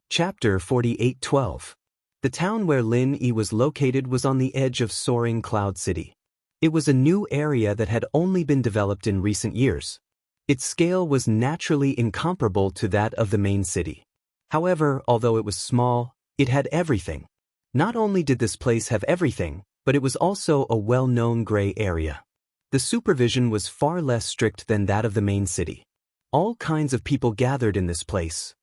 Chapter 48:12. The town where Lin Yi was located was on the edge of soaring Cloud City. It was a new area that had only been developed in recent years. Its scale was naturally incomparable to that of the main city. However, although it was small, it had everything. Not only did this place have everything, but it was also a well-known gray area. The supervision was far less strict than that of the main city. All kinds of people gathered in this place.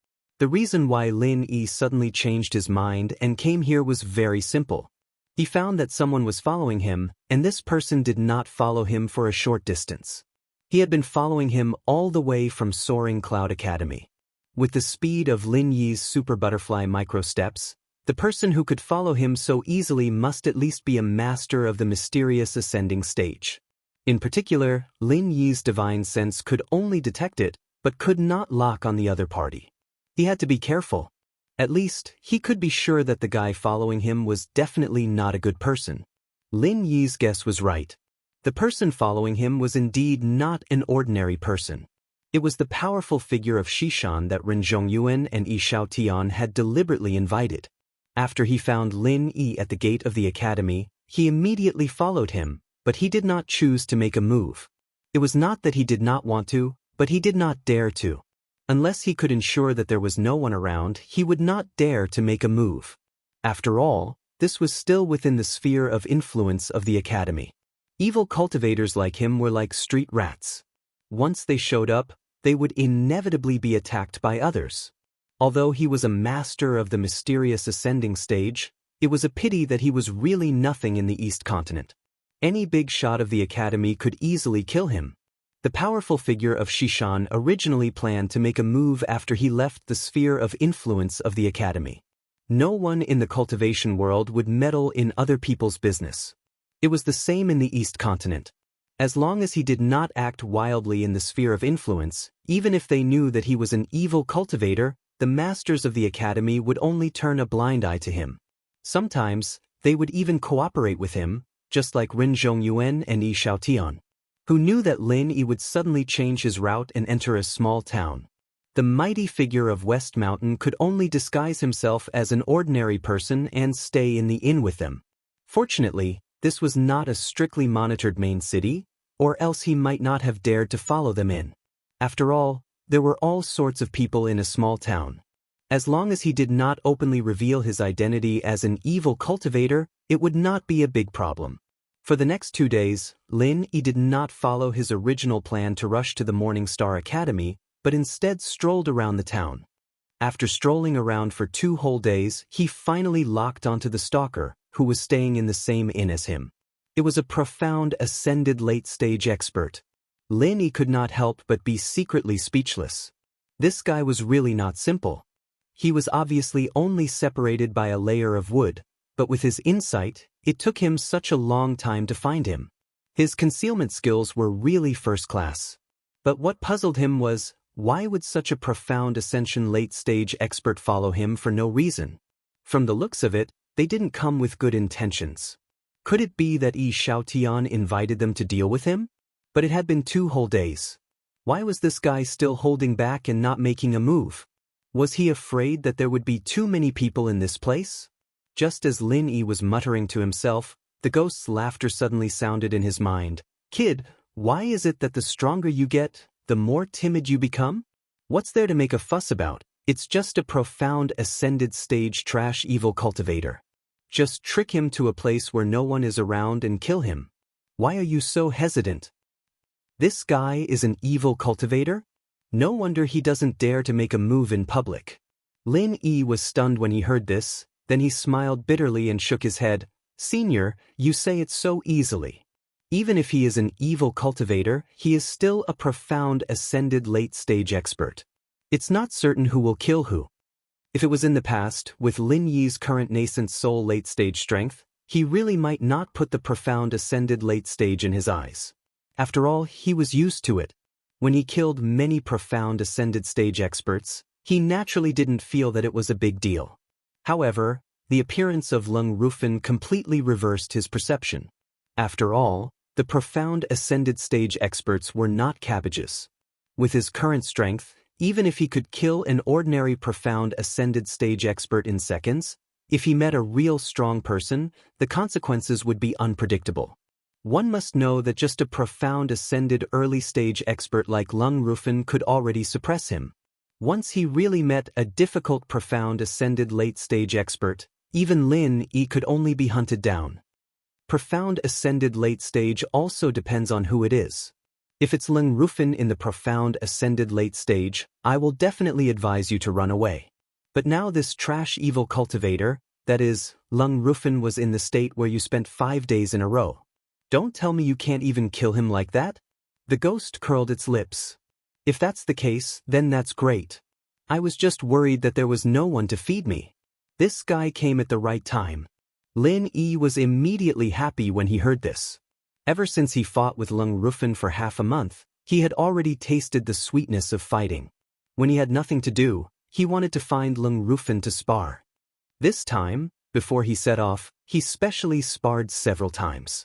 The reason why Lin Yi suddenly changed his mind and came here was very simple. He found that someone was following him, and this person did not follow him for a short distance. He had been following him all the way from Soaring Cloud Academy. With the speed of Lin Yi's super butterfly micro steps, the person who could follow him so easily must at least be a master of the mysterious ascending stage. In particular, Lin Yi's divine sense could only detect it, but could not lock on the other party. He had to be careful. At least, he could be sure that the guy following him was definitely not a good person. Lin Yi's guess was right. The person following him was indeed not an ordinary person. It was the powerful figure of Xishan that Ren Zhongyuan and Yi Xiaotian had deliberately invited. After he found Lin Yi at the gate of the academy, he immediately followed him, but he did not choose to make a move. It was not that he did not want to, but he did not dare to. Unless he could ensure that there was no one around, he would not dare to make a move. After all, this was still within the sphere of influence of the academy. Evil cultivators like him were like street rats. Once they showed up, they would inevitably be attacked by others. Although he was a master of the mysterious ascending stage, it was a pity that he was really nothing in the East Continent. Any big shot of the academy could easily kill him. The powerful figure of Xishan originally planned to make a move after he left the sphere of influence of the academy. No one in the cultivation world would meddle in other people's business. It was the same in the East Continent. As long as he did not act wildly in the sphere of influence, even if they knew that he was an evil cultivator, the masters of the academy would only turn a blind eye to him. Sometimes, they would even cooperate with him, just like Ren Zhongyuan and Yi Xiaotian, who knew that Lin Yi would suddenly change his route and enter a small town. The mighty figure of West Mountain could only disguise himself as an ordinary person and stay in the inn with them. Fortunately, this was not a strictly monitored main city, or else he might not have dared to follow them in. After all, there were all sorts of people in a small town. As long as he did not openly reveal his identity as an evil cultivator, it would not be a big problem. For the next 2 days, Lin Yi did not follow his original plan to rush to the Morning Star Academy, but instead strolled around the town. After strolling around for 2 whole days, he finally locked onto the stalker, who was staying in the same inn as him. It was a profound ascended late-stage expert. Lin Yi could not help but be secretly speechless. This guy was really not simple. He was obviously only separated by a layer of wood, but with his insight, it took him such a long time to find him. His concealment skills were really first class. But what puzzled him was, why would such a profound ascension late-stage expert follow him for no reason? From the looks of it, they didn't come with good intentions. Could it be that Yi Xiaotian invited them to deal with him? But it had been 2 whole days. Why was this guy still holding back and not making a move? Was he afraid that there would be too many people in this place? Just as Lin Yi was muttering to himself, the ghost's laughter suddenly sounded in his mind. "Kid, why is it that the stronger you get, the more timid you become? What's there to make a fuss about? It's just a profound ascended stage trash evil cultivator. Just trick him to a place where no one is around and kill him. Why are you so hesitant? This guy is an evil cultivator? No wonder he doesn't dare to make a move in public." Lin Yi was stunned when he heard this, then he smiled bitterly and shook his head. "Senior, you say it so easily. Even if he is an evil cultivator, he is still a profound ascended late-stage expert. It's not certain who will kill who. If it was in the past, with Lin Yi's current nascent soul late-stage strength, he really might not put the profound ascended late stage in his eyes. After all, he was used to it. When he killed many profound ascended stage experts, he naturally didn't feel that it was a big deal. However, the appearance of Lung Rufin completely reversed his perception. After all, the profound ascended stage experts were not cabbages. With his current strength, Even if he could kill an ordinary profound ascended stage expert in seconds, if he met a real strong person, the consequences would be unpredictable. One must know that just a profound ascended early stage expert like Lung Rufin could already suppress him. Once he really met a difficult profound ascended late stage expert, even Lin Yi could only be hunted down. Profound ascended late stage also depends on who it is. If it's Lung Rufin in the profound ascended late stage, I will definitely advise you to run away. But now this trash evil cultivator, that is, Lung Rufin, was in the state where you spent 5 days in a row. Don't tell me you can't even kill him like that? The ghost curled its lips. If that's the case, then that's great. I was just worried that there was no one to feed me. This guy came at the right time. Lin Yi was immediately happy when he heard this. Ever since he fought with Lung Rufin for half a month, he had already tasted the sweetness of fighting. When he had nothing to do, he wanted to find Lung Rufin to spar. This time, before he set off, he specially sparred several times.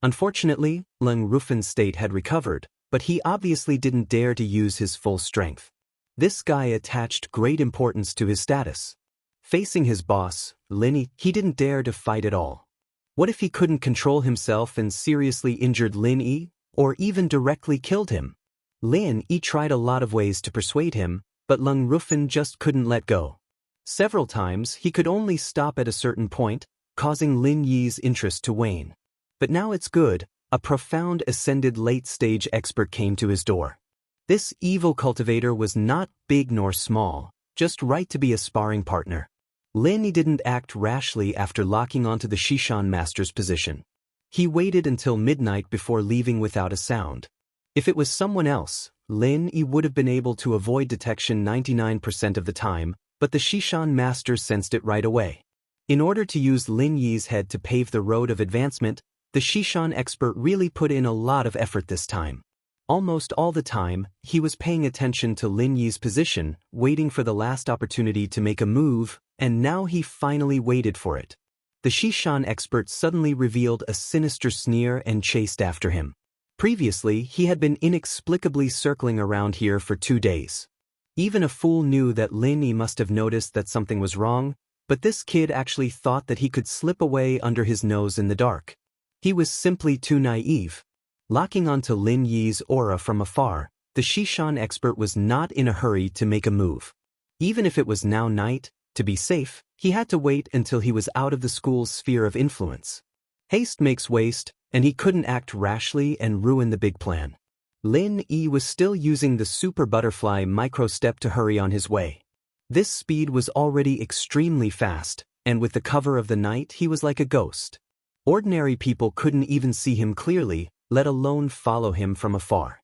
Unfortunately, Lung Rufin's state had recovered, but he obviously didn't dare to use his full strength. This guy attached great importance to his status. Facing his boss, Lin Yi, he didn't dare to fight at all. What if he couldn't control himself and seriously injured Lin Yi, or even directly killed him? Lin Yi tried a lot of ways to persuade him, but Lung Rufin just couldn't let go. Several times he could only stop at a certain point, causing Lin Yi's interest to wane. But now it's good, a profound ascended late-stage expert came to his door. This evil cultivator was not big nor small, just right to be a sparring partner. Lin Yi didn't act rashly after locking onto the Shishan master's position. He waited until midnight before leaving without a sound. If it was someone else, Lin Yi would have been able to avoid detection 99% of the time, but the Shishan master sensed it right away. In order to use Lin Yi's head to pave the road of advancement, the Shishan expert really put in a lot of effort this time. Almost all the time, he was paying attention to Lin Yi's position, waiting for the last opportunity to make a move, and now he finally waited for it. The Shishan expert suddenly revealed a sinister sneer and chased after him. Previously, he had been inexplicably circling around here for 2 days. Even a fool knew that Lin Yi must have noticed that something was wrong, but this kid actually thought that he could slip away under his nose in the dark. He was simply too naive. Locking onto Lin Yi's aura from afar, the Shishan expert was not in a hurry to make a move. Even if it was now night, to be safe, he had to wait until he was out of the school's sphere of influence. Haste makes waste, and he couldn't act rashly and ruin the big plan. Lin Yi was still using the super butterfly micro-step to hurry on his way. This speed was already extremely fast, and with the cover of the night he was like a ghost. Ordinary people couldn't even see him clearly, let alone follow him from afar.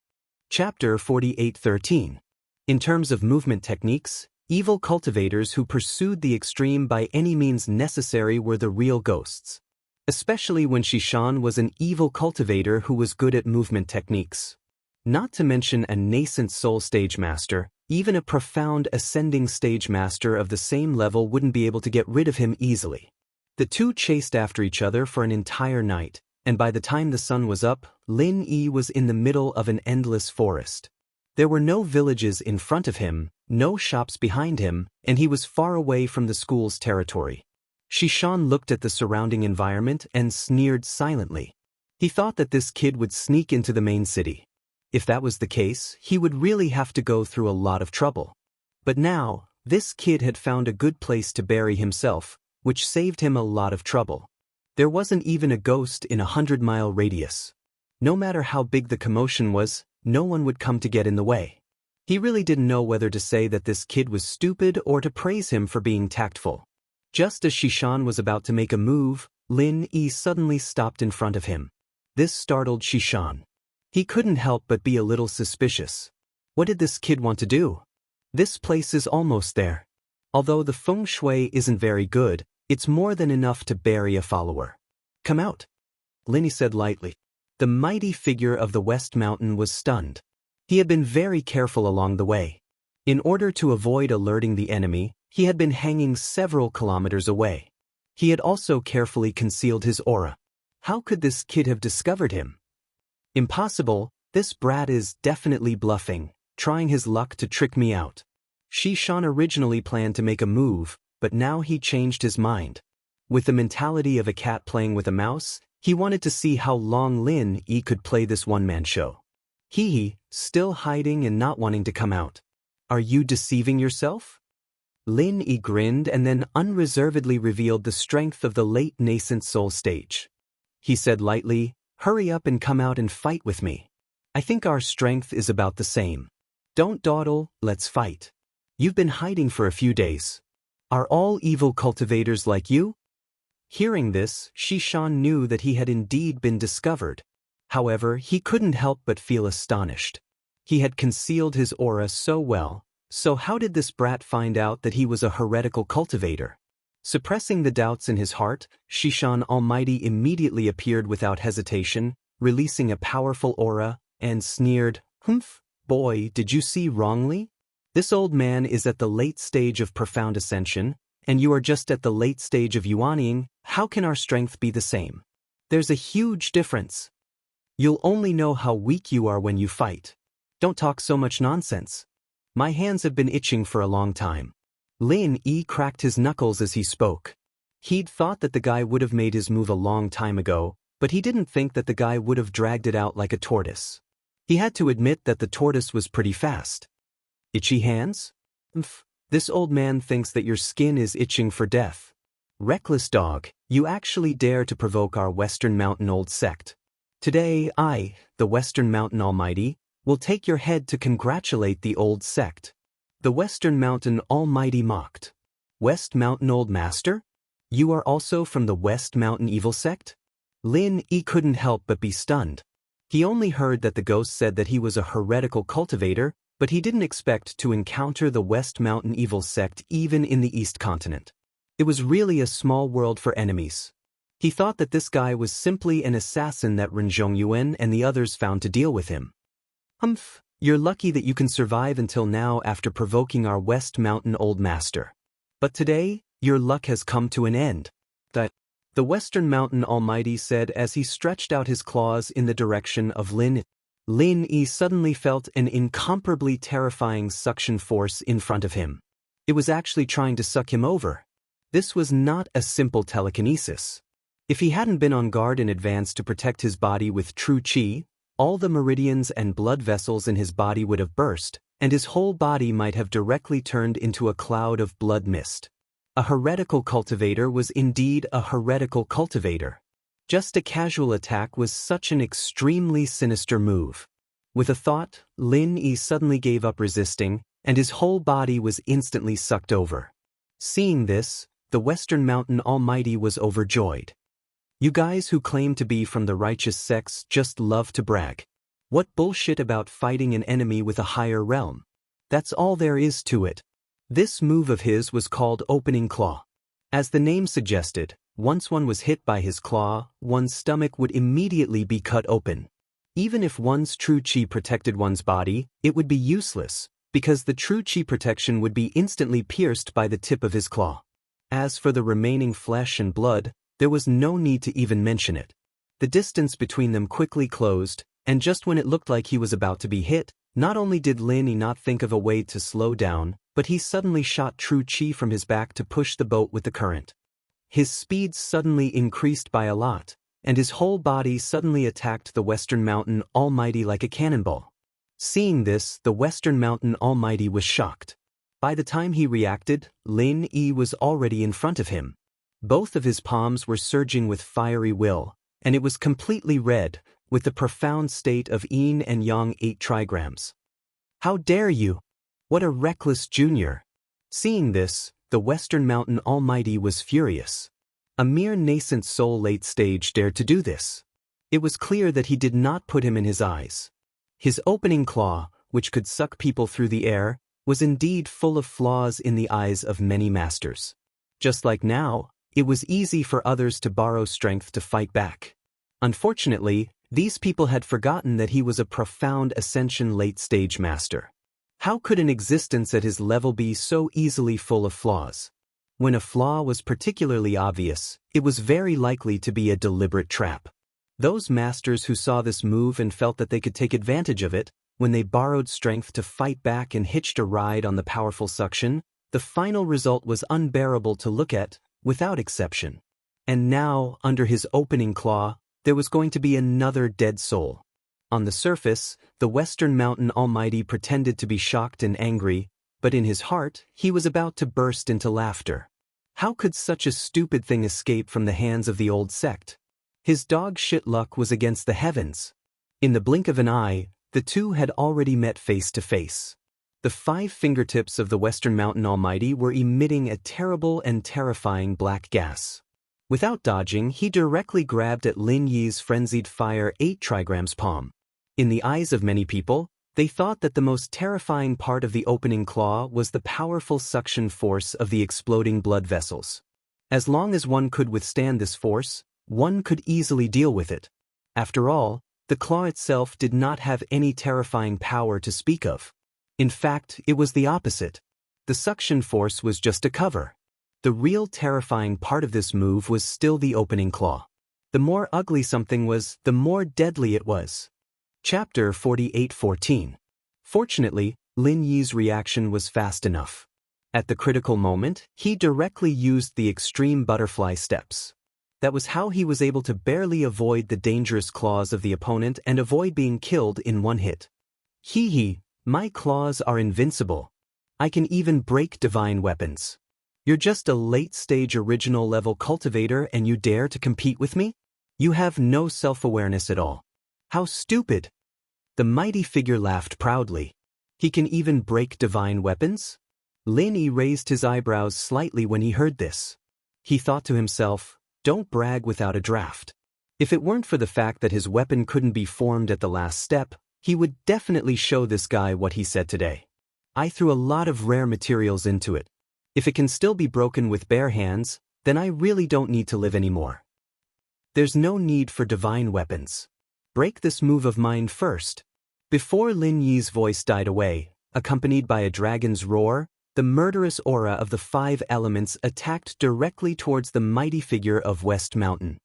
Chapter 48:13. In terms of movement techniques, evil cultivators who pursued the extreme by any means necessary were the real ghosts. Especially when Shishan was an evil cultivator who was good at movement techniques. Not to mention a nascent soul stage master, even a profound ascending stage master of the same level wouldn't be able to get rid of him easily. The two chased after each other for an entire night, and by the time the sun was up, Lin Yi was in the middle of an endless forest. There were no villages in front of him, no shops behind him, and he was far away from the school's territory. Shishan looked at the surrounding environment and sneered silently. He thought that this kid would sneak into the main city. If that was the case, he would really have to go through a lot of trouble. But now, this kid had found a good place to bury himself, which saved him a lot of trouble. There wasn't even a ghost in a 100-mile radius. No matter how big the commotion was, no one would come to get in the way. He really didn't know whether to say that this kid was stupid or to praise him for being tactful. Just as Shishan was about to make a move, Lin Yi suddenly stopped in front of him. This startled Shishan. He couldn't help but be a little suspicious. What did this kid want to do? This place is almost there. Although the feng shui isn't very good, it's more than enough to bury a follower. Come out, Lin Yi said lightly. The mighty figure of the West Mountain was stunned. He had been very careful along the way. In order to avoid alerting the enemy, he had been hanging several kilometers away. He had also carefully concealed his aura. How could this kid have discovered him? Impossible, this brat is definitely bluffing, trying his luck to trick me out. Xianxia originally planned to make a move, but now he changed his mind. With the mentality of a cat playing with a mouse, he wanted to see how long Lin Yi could play this one-man show. He, still hiding and not wanting to come out. Are you deceiving yourself? Lin Yi grinned and then unreservedly revealed the strength of the late nascent soul stage. He said lightly, "Hurry up and come out and fight with me. I think our strength is about the same. Don't dawdle, let's fight. You've been hiding for a few days. Are all evil cultivators like you?" Hearing this, Xianxia knew that he had indeed been discovered. However, he couldn't help but feel astonished. He had concealed his aura so well, so how did this brat find out that he was a heretical cultivator? Suppressing the doubts in his heart, Xianxia Almighty immediately appeared without hesitation, releasing a powerful aura, and sneered, "Humph, boy, did you see wrongly? This old man is at the late stage of profound ascension, and you are just at the late stage of yuaning. How can our strength be the same? There's a huge difference. You'll only know how weak you are when you fight. Don't talk so much nonsense. My hands have been itching for a long time." Lin Yi cracked his knuckles as he spoke. He'd thought that the guy would have made his move a long time ago, but he didn't think that the guy would have dragged it out like a tortoise. He had to admit that the tortoise was pretty fast. Itchy hands? This old man thinks that your skin is itching for death. Reckless dog, you actually dare to provoke our Western Mountain Old Sect. Today I, the Western Mountain Almighty, will take your head to congratulate the old sect. The Western Mountain Almighty mocked. West Mountain Old Master? You are also from the West Mountain Evil Sect? Lin Yi couldn't help but be stunned. He only heard that the ghost said that he was a heretical cultivator, but he didn't expect to encounter the West Mountain Evil Sect even in the East Continent. It was really a small world for enemies. He thought that this guy was simply an assassin that Ren Zhongyuan and the others found to deal with him. You're lucky that you can survive until now after provoking our West Mountain Old Master. But today, your luck has come to an end. The Western Mountain Almighty said as he stretched out his claws in the direction of Lin. Lin Yi suddenly felt an incomparably terrifying suction force in front of him. It was actually trying to suck him over. This was not a simple telekinesis. If he hadn't been on guard in advance to protect his body with true qi, all the meridians and blood vessels in his body would have burst, and his whole body might have directly turned into a cloud of blood mist. A heretical cultivator was indeed a heretical cultivator. Just a casual attack was such an extremely sinister move. With a thought, Lin Yi suddenly gave up resisting, and his whole body was instantly sucked over. Seeing this, the Western Mountain Almighty was overjoyed. You guys who claim to be from the righteous sects just love to brag. What bullshit about fighting an enemy with a higher realm? That's all there is to it. This move of his was called Opening Claw. As the name suggested, once one was hit by his claw, one's stomach would immediately be cut open. Even if one's true qi protected one's body, it would be useless, because the true qi protection would be instantly pierced by the tip of his claw. As for the remaining flesh and blood, there was no need to even mention it. The distance between them quickly closed, and just when it looked like he was about to be hit, not only did Lin Yi not think of a way to slow down, but he suddenly shot true qi from his back to push the boat with the current. His speed suddenly increased by a lot, and his whole body suddenly attacked the Western Mountain Almighty like a cannonball. Seeing this, the Western Mountain Almighty was shocked. By the time he reacted, Lin Yi was already in front of him. Both of his palms were surging with fiery will, and it was completely red, with the profound state of yin and yang 8 trigrams. How dare you? What a reckless junior! Seeing this, the Western Mountain Almighty was furious. A mere nascent soul late stage dared to do this. It was clear that he did not put him in his eyes. His opening claw, which could suck people through the air, was indeed full of flaws in the eyes of many masters. Just like now, it was easy for others to borrow strength to fight back. Unfortunately, these people had forgotten that he was a profound ascension late-stage master. How could an existence at his level be so easily full of flaws? When a flaw was particularly obvious, it was very likely to be a deliberate trap. Those masters who saw this move and felt that they could take advantage of it, when they borrowed strength to fight back and hitched a ride on the powerful suction, the final result was unbearable to look at, without exception. And now, under his opening claw, there was going to be another dead soul. On the surface, the Western Mountain Almighty pretended to be shocked and angry, but in his heart, he was about to burst into laughter. How could such a stupid thing escape from the hands of the old sect? His dog shit luck was against the heavens. In the blink of an eye, the two had already met face to face. The 5 fingertips of the Western Mountain Almighty were emitting a terrible and terrifying black gas. Without dodging, he directly grabbed at Lin Yi's frenzied fire 8 trigrams palm. In the eyes of many people, they thought that the most terrifying part of the opening claw was the powerful suction force of the exploding blood vessels. As long as one could withstand this force, one could easily deal with it. After all, the claw itself did not have any terrifying power to speak of. In fact, it was the opposite. The suction force was just a cover. The real terrifying part of this move was still the opening claw. The more ugly something was, the more deadly it was. Chapter 48:14. Fortunately, Lin Yi's reaction was fast enough. At the critical moment, he directly used the extreme butterfly steps. That was how he was able to barely avoid the dangerous claws of the opponent and avoid being killed in one hit. Hee, my claws are invincible. I can even break divine weapons. You're just a late-stage original-level cultivator and you dare to compete with me? You have no self-awareness at all. How stupid! The mighty figure laughed proudly. He can even break divine weapons? Lin Yi raised his eyebrows slightly when he heard this. He thought to himself, don't brag without a draft. If it weren't for the fact that his weapon couldn't be formed at the last step, he would definitely show this guy what he said today. I threw a lot of rare materials into it. If it can still be broken with bare hands, then I really don't need to live anymore. There's no need for divine weapons. Break this move of mine first. Before Lin Yi's voice died away, accompanied by a dragon's roar, the murderous aura of the 5 elements attacked directly towards the mighty figure of West Mountain.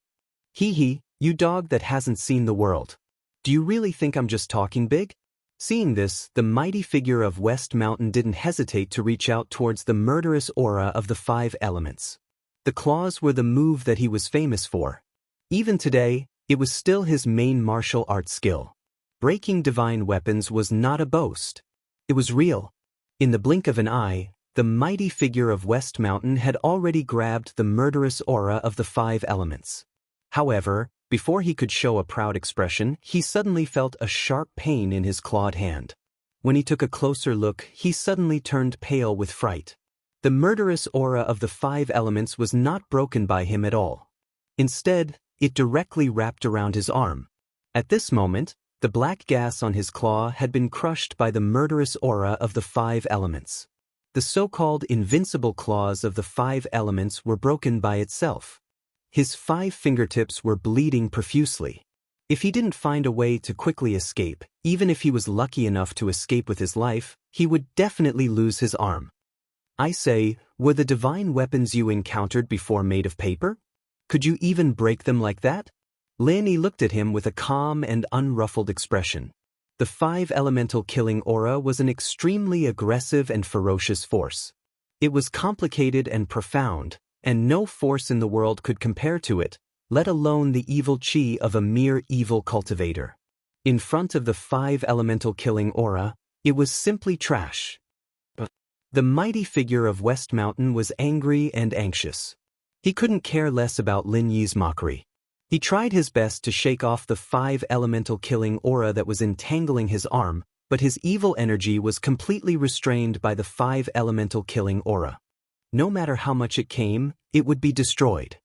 Hee, you dog that hasn't seen the world. Do you really think I'm just talking big? Seeing this, the mighty figure of West Mountain didn't hesitate to reach out towards the murderous aura of the 5 elements. The claws were the move that he was famous for. Even today, it was still his main martial arts skill. Breaking divine weapons was not a boast. It was real. In the blink of an eye, the mighty figure of West Mountain had already grabbed the murderous aura of the 5 elements. However, before he could show a proud expression, he suddenly felt a sharp pain in his clawed hand. When he took a closer look, he suddenly turned pale with fright. The murderous aura of the 5 elements was not broken by him at all. Instead, it directly wrapped around his arm. At this moment, the black gas on his claw had been crushed by the murderous aura of the 5 elements. The so-called invincible claws of the 5 elements were broken by itself. His 5 fingertips were bleeding profusely. If he didn't find a way to quickly escape, even if he was lucky enough to escape with his life, he would definitely lose his arm. I say, were the divine weapons you encountered before made of paper? Could you even break them like that? Lin Yi looked at him with a calm and unruffled expression. The 5 elemental killing aura was an extremely aggressive and ferocious force. It was complicated and profound, and no force in the world could compare to it, let alone the evil chi of a mere evil cultivator. In front of the 5 elemental killing aura, it was simply trash. The mighty figure of West Mountain was angry and anxious. He couldn't care less about Lin Yi's mockery. He tried his best to shake off the 5 elemental killing aura that was entangling his arm, but his evil energy was completely restrained by the 5 elemental killing aura. No matter how much it came, it would be destroyed.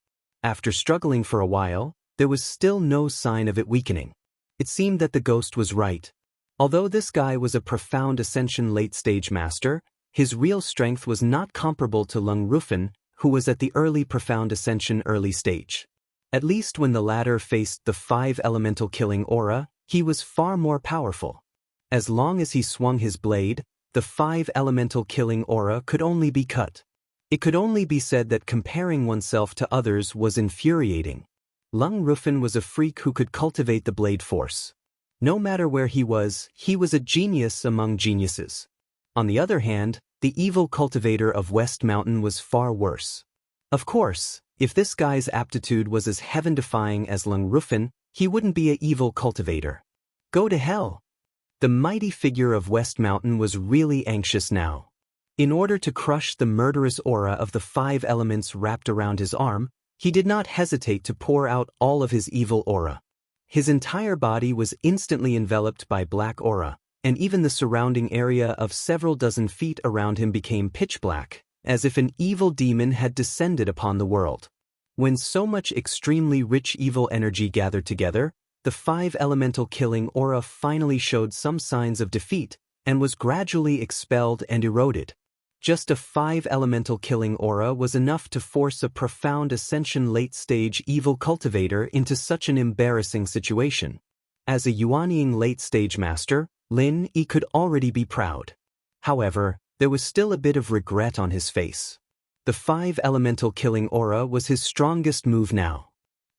After struggling for a while, there was still no sign of it weakening. It seemed that the ghost was right. Although this guy was a profound ascension late-stage master, his real strength was not comparable to Lung Rufin, who was at the early profound ascension early stage. At least when the latter faced the 5 elemental killing aura, he was far more powerful. As long as he swung his blade, the 5 elemental killing aura could only be cut. It could only be said that comparing oneself to others was infuriating. Lung Rufin was a freak who could cultivate the blade force. No matter where he was a genius among geniuses. On the other hand, the evil cultivator of West Mountain was far worse. Of course, if this guy's aptitude was as heaven-defying as Lung Rufin, he wouldn't be an evil cultivator. Go to hell! The mighty figure of West Mountain was really anxious now. In order to crush the murderous aura of the 5 elements wrapped around his arm, he did not hesitate to pour out all of his evil aura. His entire body was instantly enveloped by black aura, and even the surrounding area of several dozen feet around him became pitch black, as if an evil demon had descended upon the world. When so much extremely rich evil energy gathered together, the 5 elemental killing aura finally showed some signs of defeat and was gradually expelled and eroded. Just a 5 elemental killing aura was enough to force a profound ascension late-stage evil cultivator into such an embarrassing situation. As a Yuanying late-stage master, Lin Yi could already be proud. However, there was still a bit of regret on his face. The 5 elemental killing aura was his strongest move now.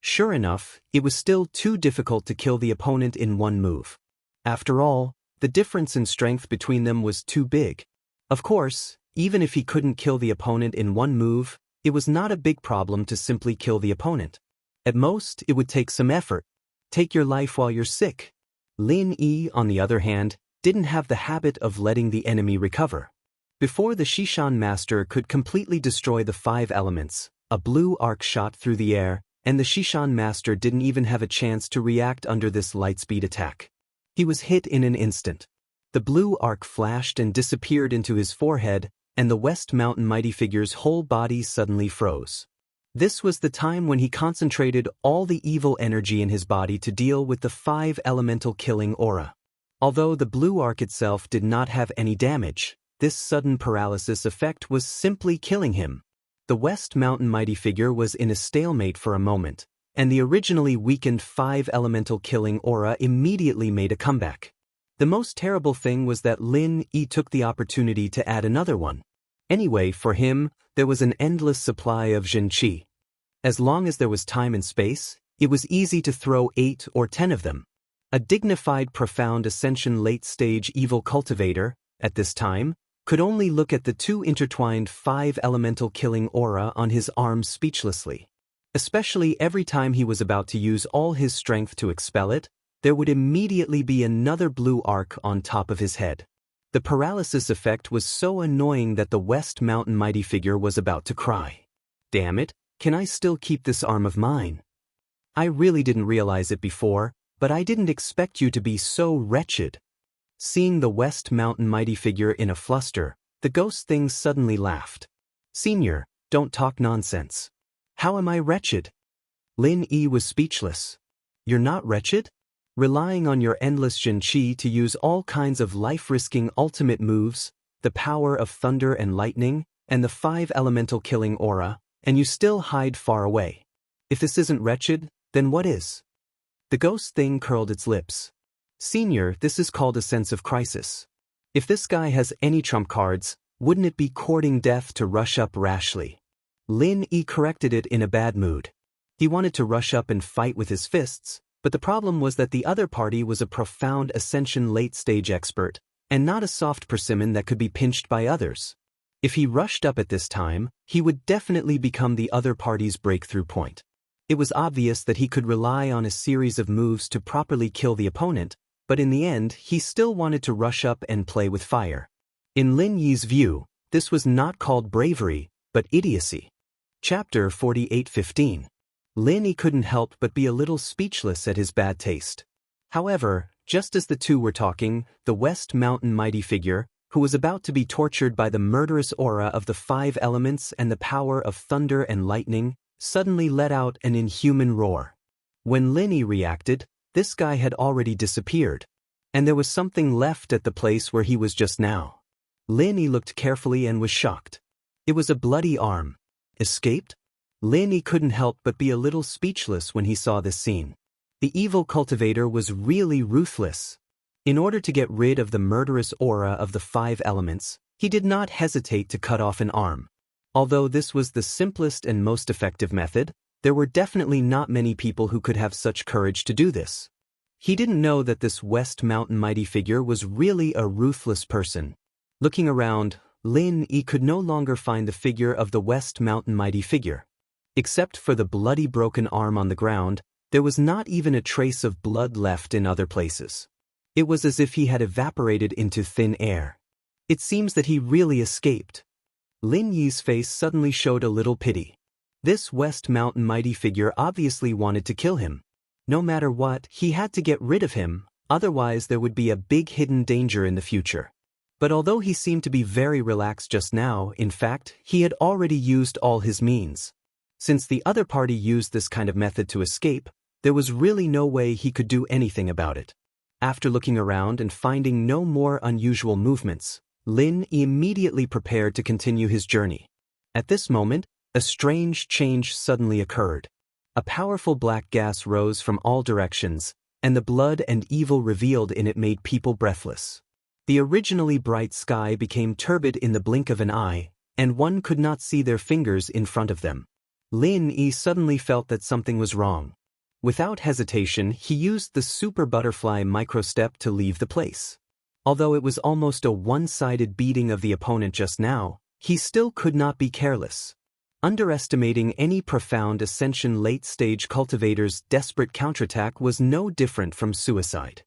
Sure enough, it was still too difficult to kill the opponent in one move. After all, the difference in strength between them was too big. Of course, even if he couldn't kill the opponent in one move, it was not a big problem to simply kill the opponent. At most, it would take some effort. Take your life while you're sick. Lin Yi, on the other hand, didn't have the habit of letting the enemy recover. Before the Shishan master could completely destroy the 5 elements, a blue arc shot through the air, and the Shishan master didn't even have a chance to react under this lightspeed attack. He was hit in an instant. The blue arc flashed and disappeared into his forehead, and the West Mountain mighty figure's whole body suddenly froze. This was the time when he concentrated all the evil energy in his body to deal with the 5 elemental killing aura. Although the blue arc itself did not have any damage, this sudden paralysis effect was simply killing him. The West Mountain mighty figure was in a stalemate for a moment, and the originally weakened 5 elemental killing aura immediately made a comeback. The most terrible thing was that Lin Yi took the opportunity to add another one. Anyway, for him, there was an endless supply of Zhenqi. As long as there was time and space, it was easy to throw 8 or 10 of them. A dignified profound ascension late-stage evil cultivator, at this time, could only look at the 2 intertwined 5 elemental killing aura on his arm speechlessly. Especially every time he was about to use all his strength to expel it, there would immediately be another blue arc on top of his head. The paralysis effect was so annoying that the West Mountain mighty figure was about to cry. Damn it, can I still keep this arm of mine? I really didn't realize it before, but I didn't expect you to be so wretched. Seeing the West Mountain mighty figure in a fluster, the ghost thing suddenly laughed. Senior, don't talk nonsense. How am I wretched? Lin Yi was speechless. You're not wretched? Relying on your endless Zhenqi to use all kinds of life-risking ultimate moves, the power of thunder and lightning, and the 5 elemental killing aura, and you still hide far away. If this isn't wretched, then what is? The ghost thing curled its lips. Senior, this is called a sense of crisis. If this guy has any trump cards, wouldn't it be courting death to rush up rashly? Lin Yi corrected it in a bad mood. He wanted to rush up and fight with his fists, but the problem was that the other party was a profound ascension late-stage expert, and not a soft persimmon that could be pinched by others. If he rushed up at this time, he would definitely become the other party's breakthrough point. It was obvious that he could rely on a series of moves to properly kill the opponent, but in the end, he still wanted to rush up and play with fire. In Lin Yi's view, this was not called bravery, but idiocy. Chapter 48:15. Lin Yi couldn't help but be a little speechless at his bad taste. However, just as the two were talking, the West Mountain mighty figure, who was about to be tortured by the murderous aura of the 5 elements and the power of thunder and lightning, suddenly let out an inhuman roar. When Lin Yi reacted, this guy had already disappeared, and there was something left at the place where he was just now. Lin Yi looked carefully and was shocked. It was a bloody arm. Escaped? Lin Yi couldn't help but be a little speechless when he saw this scene. The evil cultivator was really ruthless. In order to get rid of the murderous aura of the 5 elements, he did not hesitate to cut off an arm. Although this was the simplest and most effective method, there were definitely not many people who could have such courage to do this. He didn't know that this West Mountain mighty figure was really a ruthless person. Looking around, Lin Yi could no longer find the figure of the West Mountain mighty figure. Except for the bloody broken arm on the ground, there was not even a trace of blood left in other places. It was as if he had evaporated into thin air. It seems that he really escaped. Lin Yi's face suddenly showed a little pity. This West Mountain mighty figure obviously wanted to kill him. No matter what, he had to get rid of him, otherwise there would be a big hidden danger in the future. But although he seemed to be very relaxed just now, in fact, he had already used all his means. Since the other party used this kind of method to escape, there was really no way he could do anything about it. After looking around and finding no more unusual movements, Lin immediately prepared to continue his journey. At this moment, a strange change suddenly occurred. A powerful black gas rose from all directions, and the blood and evil revealed in it made people breathless. The originally bright sky became turbid in the blink of an eye, and one could not see their fingers in front of them. Lin Yi suddenly felt that something was wrong. Without hesitation, he used the super butterfly microstep to leave the place. Although it was almost a one-sided beating of the opponent just now, he still could not be careless. Underestimating any profound ascension late-stage cultivator's desperate counterattack was no different from suicide.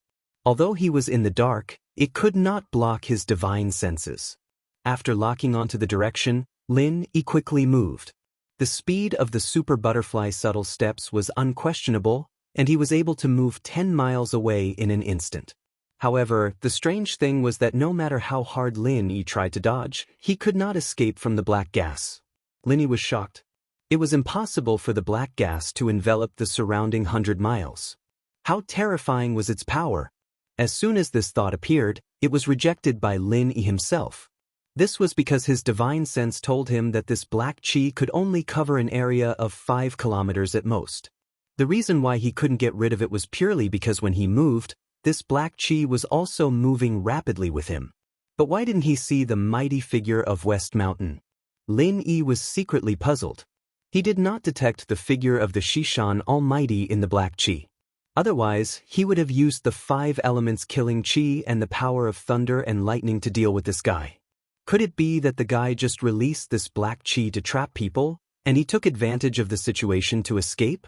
Although he was in the dark, it could not block his divine senses. After locking onto the direction, Lin Yi quickly moved. The speed of the super butterfly subtle steps was unquestionable, and he was able to move 10 miles away in an instant. However, the strange thing was that no matter how hard Lin Yi tried to dodge, he could not escape from the black gas. Lin Yi was shocked. It was impossible for the black gas to envelop the surrounding 100 miles. How terrifying was its power! As soon as this thought appeared, it was rejected by Lin Yi himself. This was because his divine sense told him that this black chi could only cover an area of 5 kilometers at most. The reason why he couldn't get rid of it was purely because when he moved, this black chi was also moving rapidly with him. But why didn't he see the mighty figure of West Mountain? Lin Yi was secretly puzzled. He did not detect the figure of the Shishan Almighty in the black chi. Otherwise, he would have used the 5 elements killing chi and the power of thunder and lightning to deal with this guy. Could it be that the guy just released this black chi to trap people, and he took advantage of the situation to escape?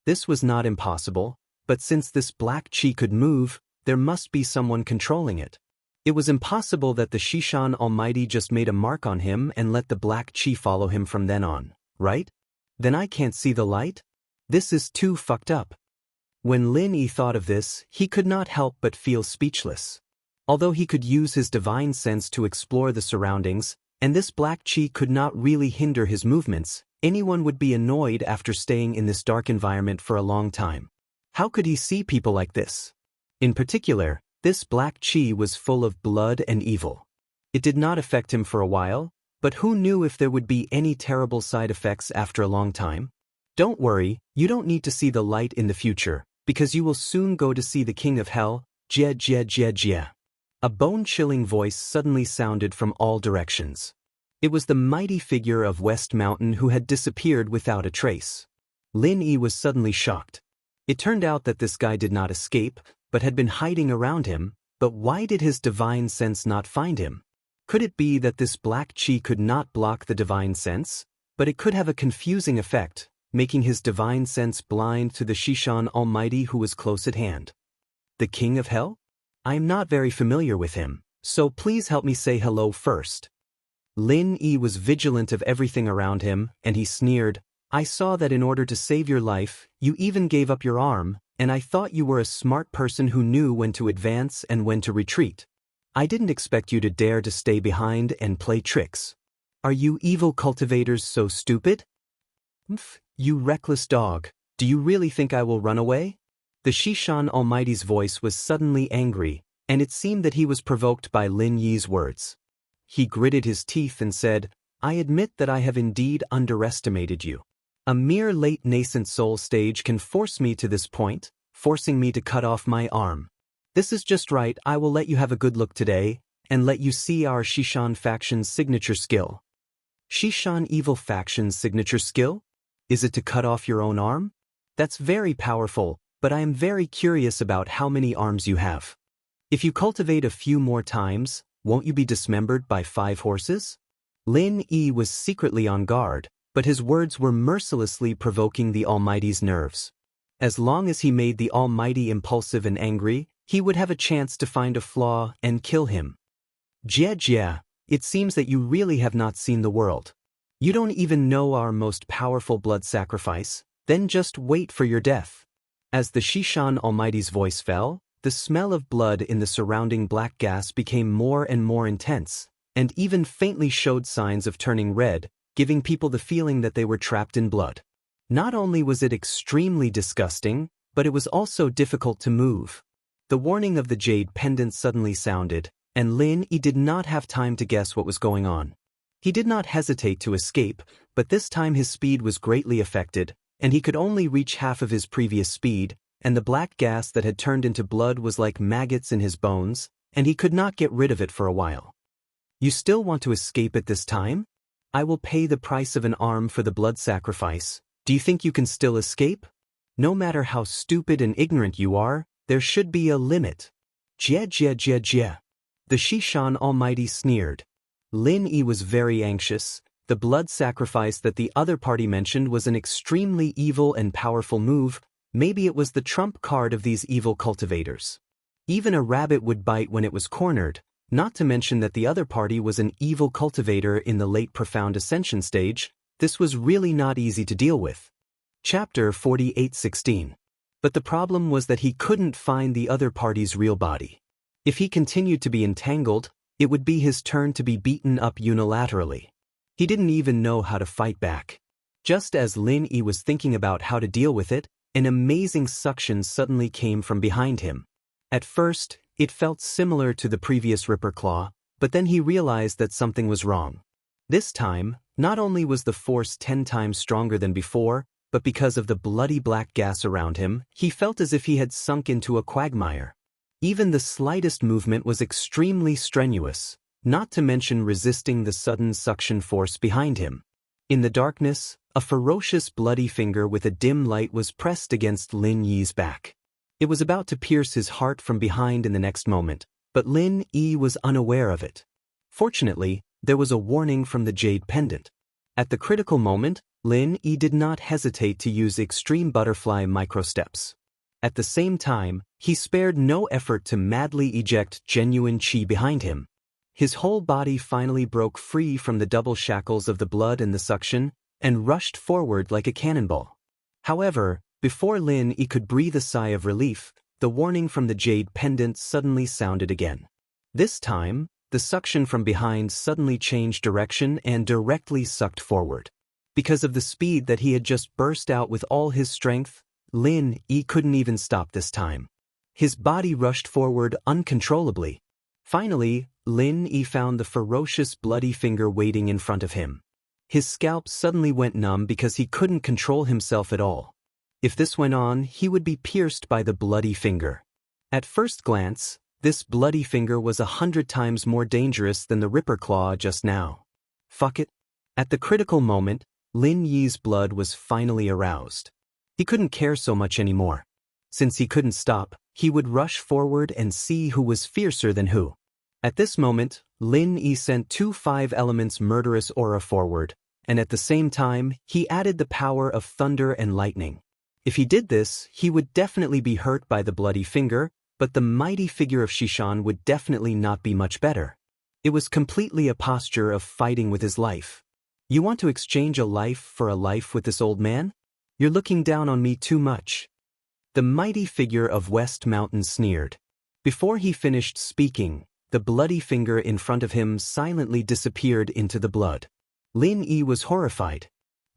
This was not impossible, but since this black chi could move, there must be someone controlling it. It was impossible that the Shishan Almighty just made a mark on him and let the black chi follow him from then on, right? Then I can't see the light? This is too fucked up. When Lin Yi thought of this, he could not help but feel speechless. Although he could use his divine sense to explore the surroundings, and this black chi could not really hinder his movements, anyone would be annoyed after staying in this dark environment for a long time. How could he see people like this? In particular, this black chi was full of blood and evil. It did not affect him for a while, but who knew if there would be any terrible side effects after a long time? Don't worry, you don't need to see the light in the future, because you will soon go to see the King of Hell, Jie Jie Jie Jie. A bone-chilling voice suddenly sounded from all directions. It was the mighty figure of West Mountain who had disappeared without a trace. Lin Yi was suddenly shocked. It turned out that this guy did not escape, but had been hiding around him, but why did his divine sense not find him? Could it be that this black chi could not block the divine sense, but it could have a confusing effect, making his divine sense blind to the Shishan Almighty who was close at hand? The King of Hell? I am not very familiar with him, so please help me say hello first. Lin Yi was vigilant of everything around him, and he sneered, I saw that in order to save your life, you even gave up your arm, and I thought you were a smart person who knew when to advance and when to retreat. I didn't expect you to dare to stay behind and play tricks. Are you evil cultivators so stupid? You reckless dog, do you really think I will run away? The Shishan Almighty's voice was suddenly angry, and it seemed that he was provoked by Lin Yi's words. He gritted his teeth and said, I admit that I have indeed underestimated you. A mere late nascent soul stage can force me to this point, forcing me to cut off my arm. This is just right, I will let you have a good look today, and let you see our Shishan faction's signature skill. Shishan evil faction's signature skill? Is it to cut off your own arm? That's very powerful, but I am very curious about how many arms you have. If you cultivate a few more times, won't you be dismembered by 5 horses? Lin Yi was secretly on guard, but his words were mercilessly provoking the Almighty's nerves. As long as he made the Almighty impulsive and angry, he would have a chance to find a flaw and kill him. Jie, it seems that you really have not seen the world. You don't even know our most powerful blood sacrifice, then just wait for your death. As the Shishan Almighty's voice fell, the smell of blood in the surrounding black gas became more and more intense, and even faintly showed signs of turning red, giving people the feeling that they were trapped in blood. Not only was it extremely disgusting, but it was also difficult to move. The warning of the jade pendant suddenly sounded, and Lin Yi did not have time to guess what was going on. He did not hesitate to escape, but this time his speed was greatly affected, and he could only reach half of his previous speed, and the black gas that had turned into blood was like maggots in his bones, and he could not get rid of it for a while. You still want to escape at this time? I will pay the price of an arm for the blood sacrifice. Do you think you can still escape? No matter how stupid and ignorant you are, there should be a limit. Jie. The Shishan Almighty sneered. Lin Yi was very anxious. The blood sacrifice that the other party mentioned was an extremely evil and powerful move. Maybe it was the trump card of these evil cultivators. Even a rabbit would bite when it was cornered, not to mention that the other party was an evil cultivator in the late profound ascension stage. This was really not easy to deal with. Chapter 48:16. But the problem was that he couldn't find the other party's real body. If he continued to be entangled, it would be his turn to be beaten up unilaterally. He didn't even know how to fight back. Just as Lin Yi was thinking about how to deal with it, an amazing suction suddenly came from behind him. At first, it felt similar to the previous Ripper Claw, but then he realized that something was wrong. This time, not only was the force 10 times stronger than before, but because of the bloody black gas around him, he felt as if he had sunk into a quagmire. Even the slightest movement was extremely strenuous, not to mention resisting the sudden suction force behind him. In the darkness, a ferocious bloody finger with a dim light was pressed against Lin Yi's back. It was about to pierce his heart from behind in the next moment, but Lin Yi was unaware of it. Fortunately, there was a warning from the jade pendant. At the critical moment, Lin Yi did not hesitate to use extreme butterfly microsteps. At the same time, he spared no effort to madly eject genuine qi behind him. His whole body finally broke free from the double shackles of the blood and the suction, and rushed forward like a cannonball. However, before Lin Yi could breathe a sigh of relief, the warning from the jade pendant suddenly sounded again. This time, the suction from behind suddenly changed direction and directly sucked forward. Because of the speed that he had just burst out with all his strength, Lin Yi couldn't even stop this time. His body rushed forward uncontrollably. Finally, Lin Yi found the ferocious bloody finger waiting in front of him. His scalp suddenly went numb because he couldn't control himself at all. If this went on, he would be pierced by the bloody finger. At first glance, this bloody finger was 100 times more dangerous than the Ripper Claw just now. Fuck it. At the critical moment, Lin Yi's blood was finally aroused. He couldn't care so much anymore. Since he couldn't stop, he would rush forward and see who was fiercer than who. At this moment, Lin Yi sent 2 5-elements murderous aura forward, and at the same time, he added the power of thunder and lightning. If he did this, he would definitely be hurt by the bloody finger, but the mighty figure of Shishan would definitely not be much better. It was completely a posture of fighting with his life. You want to exchange a life for a life with this old man? You're looking down on me too much. The mighty figure of West Mountain sneered. Before he finished speaking, the bloody finger in front of him silently disappeared into the blood. Lin Yi was horrified.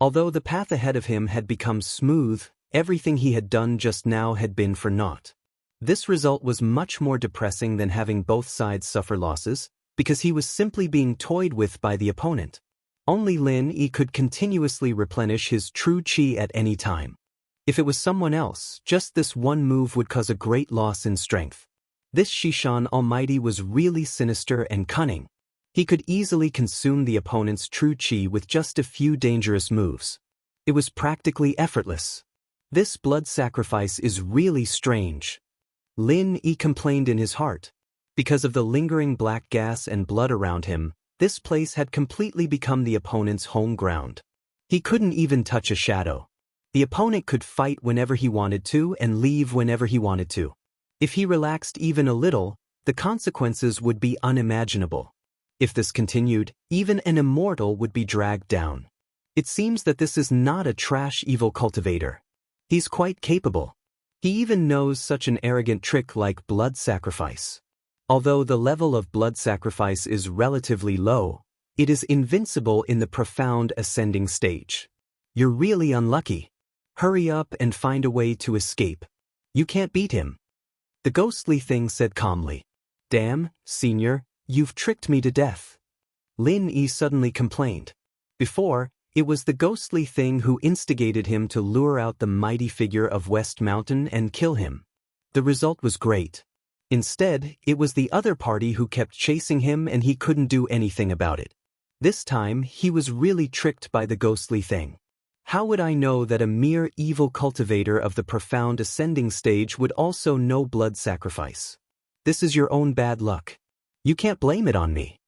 Although the path ahead of him had become smooth, everything he had done just now had been for naught. This result was much more depressing than having both sides suffer losses, because he was simply being toyed with by the opponent. Only Lin Yi could continuously replenish his true qi at any time. If it was someone else, just this one move would cause a great loss in strength. This Shishan Almighty was really sinister and cunning. He could easily consume the opponent's true qi with just a few dangerous moves. It was practically effortless. This blood sacrifice is really strange. Lin Yi complained in his heart. Because of the lingering black gas and blood around him, this place had completely become the opponent's home ground. He couldn't even touch a shadow. The opponent could fight whenever he wanted to and leave whenever he wanted to. If he relaxed even a little, the consequences would be unimaginable. If this continued, even an immortal would be dragged down. It seems that this is not a trash evil cultivator. He's quite capable. He even knows such an arrogant trick like blood sacrifice. Although the level of blood sacrifice is relatively low, it is invincible in the profound ascending stage. You're really unlucky. Hurry up and find a way to escape. You can't beat him. The ghostly thing said calmly. Damn, senior, you've tricked me to death. Lin Yi suddenly complained. Before, it was the ghostly thing who instigated him to lure out the mighty figure of West Mountain and kill him. The result was great. Instead, it was the other party who kept chasing him and he couldn't do anything about it. This time, he was really tricked by the ghostly thing. How would I know that a mere evil cultivator of the profound ascending stage would also know blood sacrifice? This is your own bad luck. You can't blame it on me.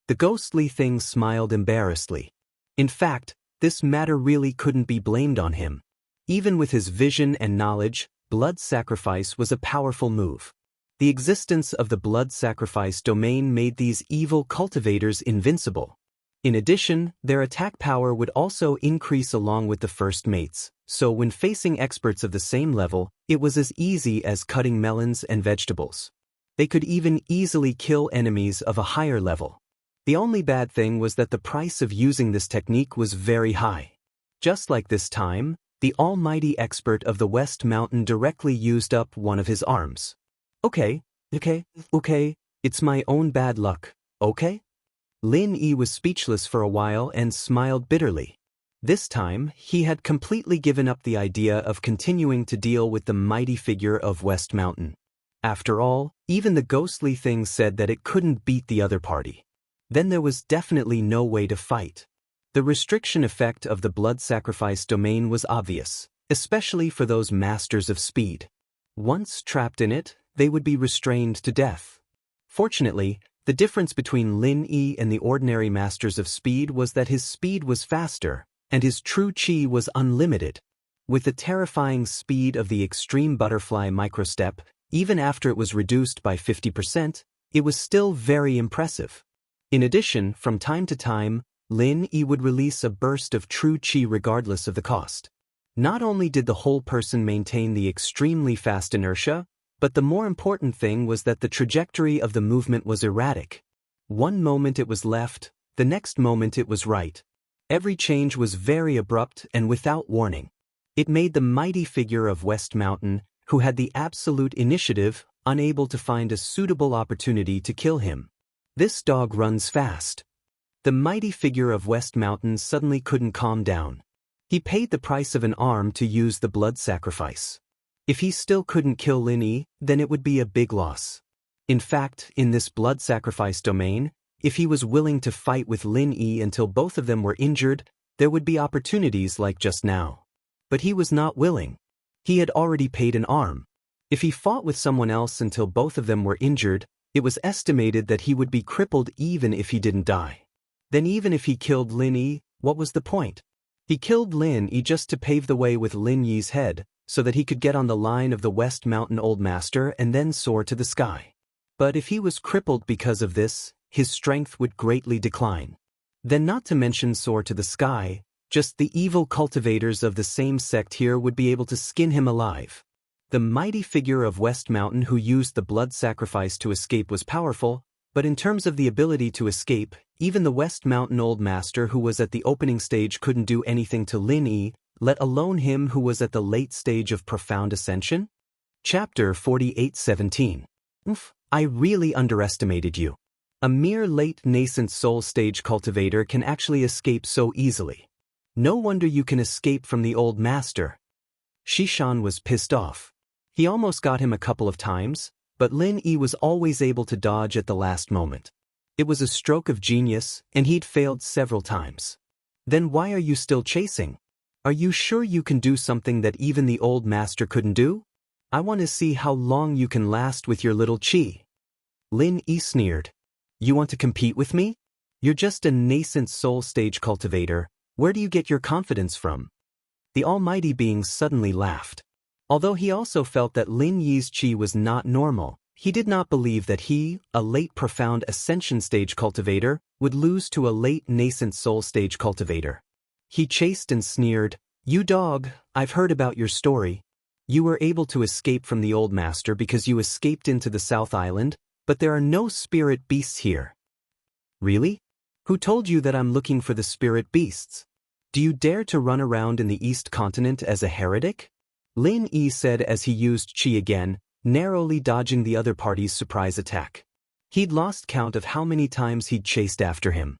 The ghostly thing smiled embarrassedly. In fact, this matter really couldn't be blamed on him. Even with his vision and knowledge, blood sacrifice was a powerful move. The existence of the blood sacrifice domain made these evil cultivators invincible. In addition, their attack power would also increase along with the first mates, so when facing experts of the same level, it was as easy as cutting melons and vegetables. They could even easily kill enemies of a higher level. The only bad thing was that the price of using this technique was very high. Just like this time, the almighty expert of the West Mountain directly used up one of his arms. Okay, it's my own bad luck, okay? Lin Yi was speechless for a while and smiled bitterly. This time, he had completely given up the idea of continuing to deal with the mighty figure of West Mountain. After all, even the ghostly thing said that it couldn't beat the other party. Then there was definitely no way to fight. The restriction effect of the blood sacrifice domain was obvious, especially for those masters of speed. Once trapped in it, they would be restrained to death. Fortunately, the difference between Lin Yi and the ordinary masters of speed was that his speed was faster, and his true chi was unlimited. With the terrifying speed of the extreme butterfly microstep, even after it was reduced by 50%, it was still very impressive. In addition, from time to time, Lin Yi would release a burst of true chi regardless of the cost. Not only did the whole person maintain the extremely fast inertia, but the more important thing was that the trajectory of the movement was erratic. One moment it was left, the next moment it was right. Every change was very abrupt and without warning. It made the mighty figure of West Mountain, who had the absolute initiative, unable to find a suitable opportunity to kill him. This dog runs fast. The mighty figure of West Mountain suddenly couldn't calm down. He paid the price of an arm to use the blood sacrifice. If he still couldn't kill Lin Yi, then it would be a big loss. In fact, in this blood sacrifice domain, if he was willing to fight with Lin Yi until both of them were injured, there would be opportunities like just now. But he was not willing. He had already paid an arm. If he fought with someone else until both of them were injured, it was estimated that he would be crippled even if he didn't die. Then even if he killed Lin Yi, what was the point? He killed Lin Yi just to pave the way with Lin Yi's head, so that he could get on the line of the West Mountain Old Master and then soar to the sky. But if he was crippled because of this, his strength would greatly decline. Then not to mention soar to the sky, just the evil cultivators of the same sect here would be able to skin him alive. The mighty figure of West Mountain who used the blood sacrifice to escape was powerful, but in terms of the ability to escape, even the West Mountain Old Master who was at the opening stage couldn't do anything to Lin Yi, let alone him who was at the late stage of profound ascension? Chapter 48:17. I really underestimated you. A mere late nascent soul stage cultivator can actually escape so easily. No wonder you can escape from the old master. Shishan was pissed off. He almost got him a couple of times, but Lin Yi was always able to dodge at the last moment. It was a stroke of genius, and he'd failed several times. Then why are you still chasing? Are you sure you can do something that even the old master couldn't do? I want to see how long you can last with your little chi. Lin Yi sneered. You want to compete with me? You're just a nascent soul stage cultivator. Where do you get your confidence from? The almighty being suddenly laughed. Although he also felt that Lin Yi's chi was not normal, he did not believe that he, a late profound ascension stage cultivator, would lose to a late nascent soul stage cultivator. He chased and sneered, You dog, I've heard about your story. You were able to escape from the old master because you escaped into the South Island, but there are no spirit beasts here. Really? Who told you that I'm looking for the spirit beasts? Do you dare to run around in the East Continent as a heretic? Lin Yi said as he used chi again, narrowly dodging the other party's surprise attack. He'd lost count of how many times he'd chased after him.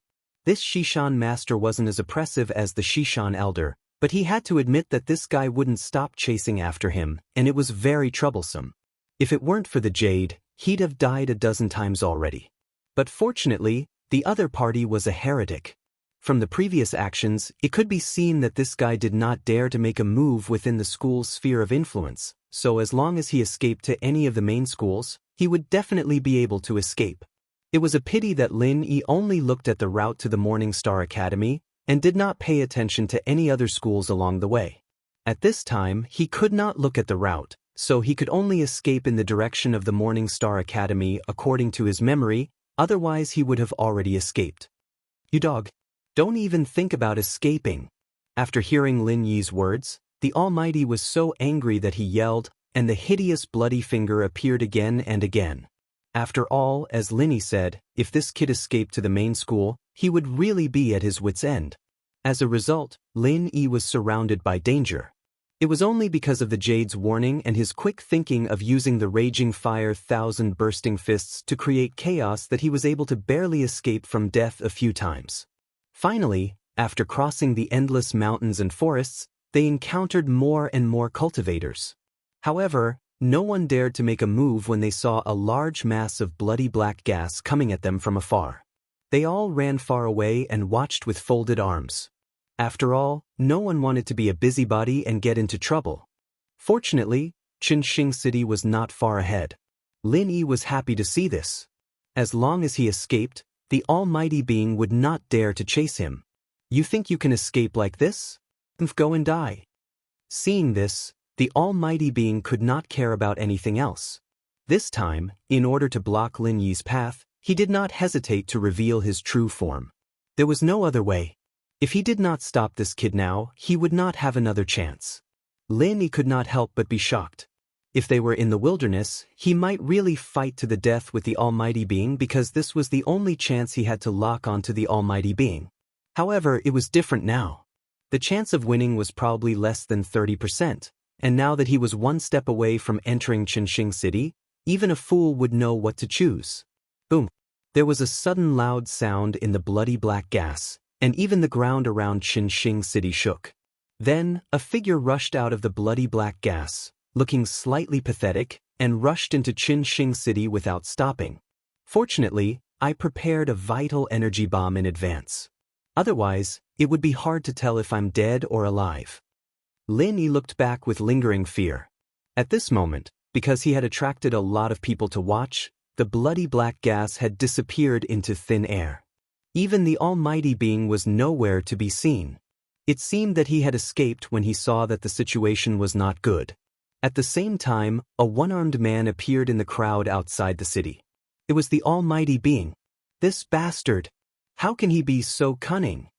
This Shishan master wasn't as oppressive as the Shishan elder, but he had to admit that this guy wouldn't stop chasing after him, and it was very troublesome. If it weren't for the jade, he'd have died a dozen times already. But fortunately, the other party was a heretic. From the previous actions, it could be seen that this guy did not dare to make a move within the school's sphere of influence, so as long as he escaped to any of the main schools, he would definitely be able to escape. It was a pity that Lin Yi only looked at the route to the Morning Star Academy and did not pay attention to any other schools along the way. At this time, he could not look at the route, so he could only escape in the direction of the Morning Star Academy according to his memory, otherwise he would have already escaped. You dog. Don't even think about escaping. After hearing Lin Yi's words, the Almighty was so angry that he yelled, and the hideous bloody finger appeared again and again. After all, as Lin Yi said, if this kid escaped to the main school, he would really be at his wit's end. As a result, Lin Yi was surrounded by danger. It was only because of the Jade's warning and his quick thinking of using the raging fire thousand bursting fists to create chaos that he was able to barely escape from death a few times. Finally, after crossing the endless mountains and forests, they encountered more and more cultivators. However, no one dared to make a move when they saw a large mass of bloody black gas coming at them from afar. They all ran far away and watched with folded arms. After all, no one wanted to be a busybody and get into trouble. Fortunately, Qinxing City was not far ahead. Lin Yi was happy to see this. As long as he escaped, the almighty being would not dare to chase him. You think you can escape like this? Go and die. Seeing this, the almighty being could not care about anything else. This time, in order to block Lin Yi's path, he did not hesitate to reveal his true form. There was no other way. If he did not stop this kid now, he would not have another chance. Lin Yi could not help but be shocked. If they were in the wilderness, he might really fight to the death with the almighty being because this was the only chance he had to lock onto the almighty being. However, it was different now. The chance of winning was probably less than 30%, and now that he was one step away from entering Qinxing City, even a fool would know what to choose. Boom! There was a sudden loud sound in the bloody black gas, and even the ground around Qinxing City shook. Then, a figure rushed out of the bloody black gas, looking slightly pathetic, and rushed into Qinxing City without stopping. Fortunately, I prepared a vital energy bomb in advance. Otherwise, it would be hard to tell if I'm dead or alive. Lin Yi looked back with lingering fear. At this moment, because he had attracted a lot of people to watch, the bloody black gas had disappeared into thin air. Even the almighty being was nowhere to be seen. It seemed that he had escaped when he saw that the situation was not good. At the same time, a one-armed man appeared in the crowd outside the city. It was the almighty being. This bastard! How can he be so cunning?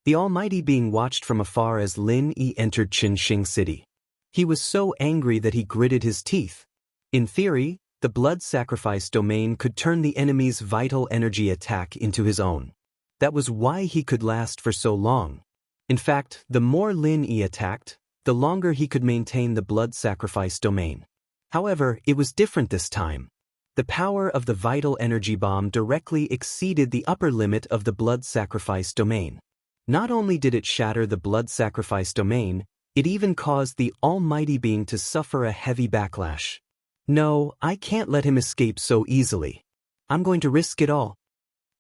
The almighty being watched from afar as Lin Yi entered Qinxing City. He was so angry that he gritted his teeth. In theory, the blood sacrifice domain could turn the enemy's vital energy attack into his own. That was why he could last for so long. In fact, the more Lin Yi attacked, the longer he could maintain the blood sacrifice domain. However, it was different this time. The power of the vital energy bomb directly exceeded the upper limit of the blood sacrifice domain. Not only did it shatter the blood sacrifice domain, it even caused the almighty being to suffer a heavy backlash. No, I can't let him escape so easily. I'm going to risk it all.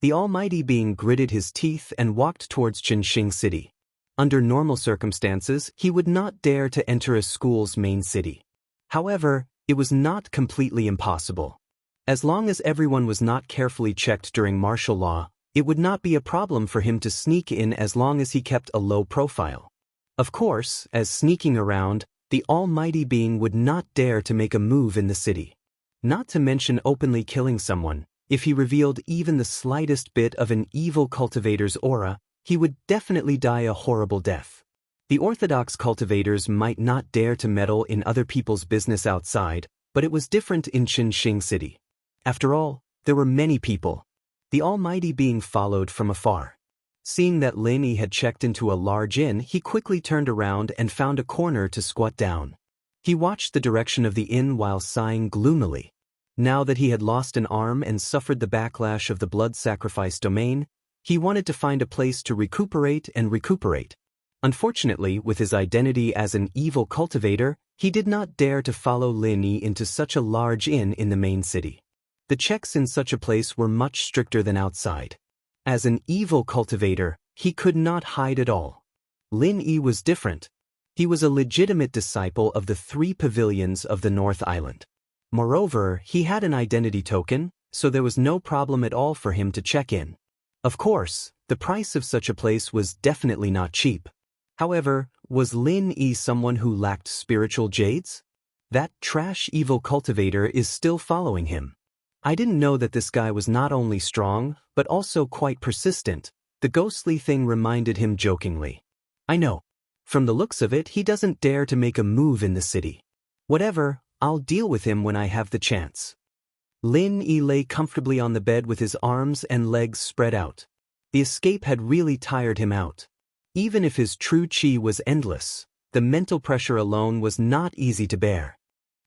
The almighty being gritted his teeth and walked towards Qinxing City. Under normal circumstances, he would not dare to enter a school's main city. However, it was not completely impossible. As long as everyone was not carefully checked during martial law, it would not be a problem for him to sneak in as long as he kept a low profile. Of course, as sneaking around, the almighty being would not dare to make a move in the city. Not to mention openly killing someone. If he revealed even the slightest bit of an evil cultivator's aura, he would definitely die a horrible death. The orthodox cultivators might not dare to meddle in other people's business outside, but it was different in Qinxing City. After all, there were many people. The almighty being followed from afar. Seeing that Lin Yi had checked into a large inn, he quickly turned around and found a corner to squat down. He watched the direction of the inn while sighing gloomily. Now that he had lost an arm and suffered the backlash of the blood sacrifice domain, he wanted to find a place to recuperate and recuperate. Unfortunately, with his identity as an evil cultivator, he did not dare to follow Lin Yi into such a large inn in the main city. The checks in such a place were much stricter than outside. As an evil cultivator, he could not hide at all. Lin Yi was different. He was a legitimate disciple of the 3 pavilions of the North Island. Moreover, he had an identity token, so there was no problem at all for him to check in. Of course, the price of such a place was definitely not cheap. However, was Lin Yi someone who lacked spiritual jades? That trash evil cultivator is still following him. I didn't know that this guy was not only strong, but also quite persistent, the ghostly thing reminded him jokingly. I know. From the looks of it, he doesn't dare to make a move in the city. Whatever, I'll deal with him when I have the chance. Lin Yi lay comfortably on the bed with his arms and legs spread out. The escape had really tired him out. Even if his true chi was endless, the mental pressure alone was not easy to bear.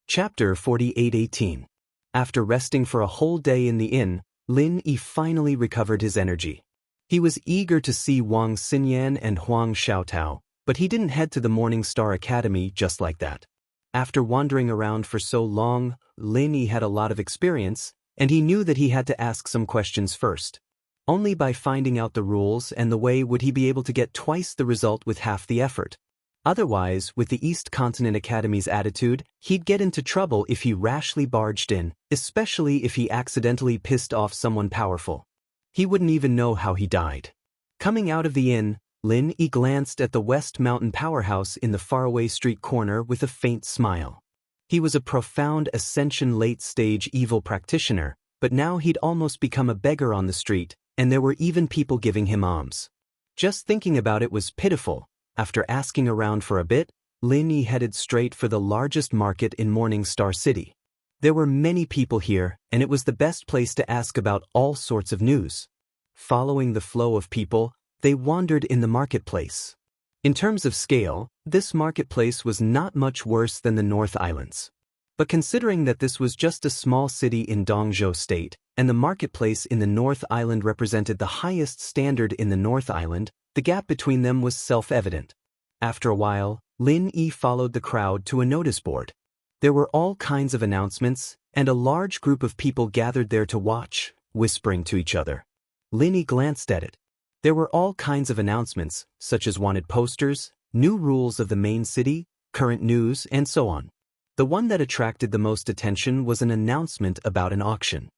Chapter 48:18. After resting for a whole day in the inn, Lin Yi finally recovered his energy. He was eager to see Wang Xinyan and Huang Xiaotao, but he didn't head to the Morning Star Academy just like that. After wandering around for so long, Lin Yi had a lot of experience, and he knew that he had to ask some questions first. Only by finding out the rules and the way would he be able to get twice the result with half the effort. Otherwise, with the East Continent Academy's attitude, he'd get into trouble if he rashly barged in, especially if he accidentally pissed off someone powerful. He wouldn't even know how he died. Coming out of the inn, Lin Yi glanced at the West Mountain powerhouse in the faraway street corner with a faint smile. He was a profound Ascension late-stage evil practitioner, but now he'd almost become a beggar on the street, and there were even people giving him alms. Just thinking about it was pitiful. After asking around for a bit, Lin Yi headed straight for the largest market in Morning Star City. There were many people here, and it was the best place to ask about all sorts of news. Following the flow of people, they wandered in the marketplace. In terms of scale, this marketplace was not much worse than the North Islands. But considering that this was just a small city in Dongzhou State, and the marketplace in the North Island represented the highest standard in the North Island, the gap between them was self-evident. After a while, Lin Yi followed the crowd to a notice board. There were all kinds of announcements, and a large group of people gathered there to watch, whispering to each other. Lin Yi glanced at it. There were all kinds of announcements, such as wanted posters, new rules of the main city, current news, and so on. The one that attracted the most attention was an announcement about an auction.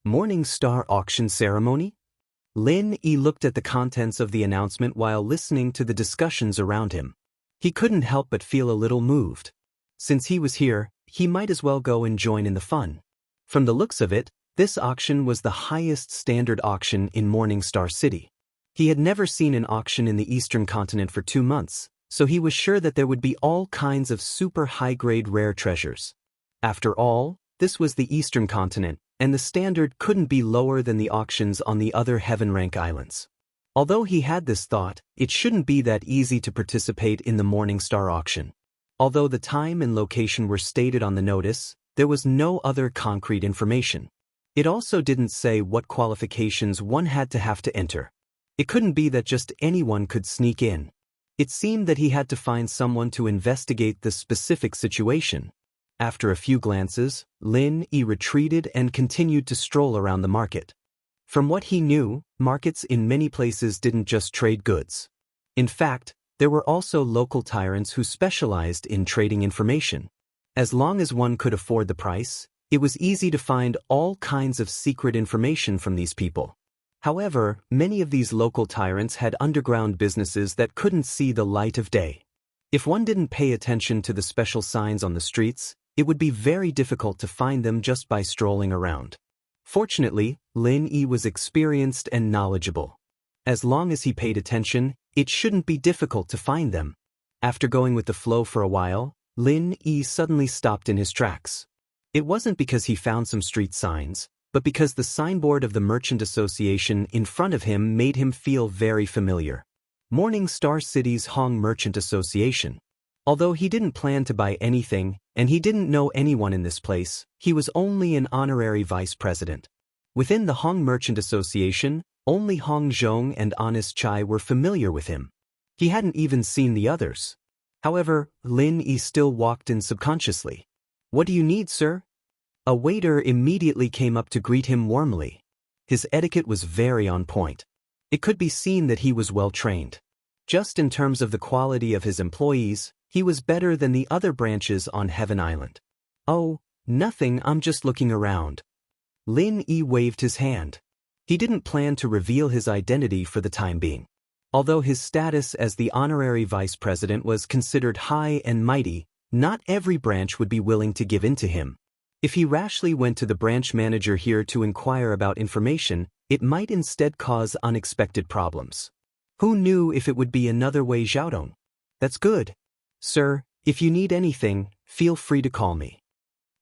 Morning Star Auction Ceremony? Lin Yi looked at the contents of the announcement while listening to the discussions around him. He couldn't help but feel a little moved. Since he was here, he might as well go and join in the fun. From the looks of it, this auction was the highest standard auction in Morning Star City. He had never seen an auction in the Eastern Continent for 2 months, so he was sure that there would be all kinds of super high-grade rare treasures. After all, this was the Eastern Continent, and the standard couldn't be lower than the auctions on the other Heaven-rank islands. Although he had this thought, it shouldn't be that easy to participate in the Morning Star auction. Although the time and location were stated on the notice, there was no other concrete information. It also didn't say what qualifications one had to have to enter. It couldn't be that just anyone could sneak in. It seemed that he had to find someone to investigate the specific situation. After a few glances, Lin Yi retreated and continued to stroll around the market. From what he knew, markets in many places didn't just trade goods. In fact, There were also local tyrants who specialized in trading information. As long as one could afford the price, it was easy to find all kinds of secret information from these people. However, many of these local tyrants had underground businesses that couldn't see the light of day. If one didn't pay attention to the special signs on the streets, it would be very difficult to find them just by strolling around. Fortunately, Lin Yi was experienced and knowledgeable. As long as he paid attention, it shouldn't be difficult to find them. After going with the flow for a while, Lin Yi suddenly stopped in his tracks. It wasn't because he found some street signs, but because the signboard of the Merchant Association in front of him made him feel very familiar. Morning Star City's Hong Merchant Association. Although he didn't plan to buy anything, and he didn't know anyone in this place, he was only an honorary vice president. Within the Hong Merchant Association, only Hong Zhong and Honest Chai were familiar with him. He hadn't even seen the others. However, Lin Yi still walked in subconsciously. "What do you need, sir?" A waiter immediately came up to greet him warmly. His etiquette was very on point. It could be seen that he was well trained. Just in terms of the quality of his employees, he was better than the other branches on Heaven Island. "Oh, nothing, I'm just looking around." Lin Yi waved his hand. He didn't plan to reveal his identity for the time being. Although his status as the honorary vice president was considered high and mighty, not every branch would be willing to give in to him. If he rashly went to the branch manager here to inquire about information, it might instead cause unexpected problems. Who knew if it would be another Wei Xiaodong? "That's good. Sir, if you need anything, feel free to call me."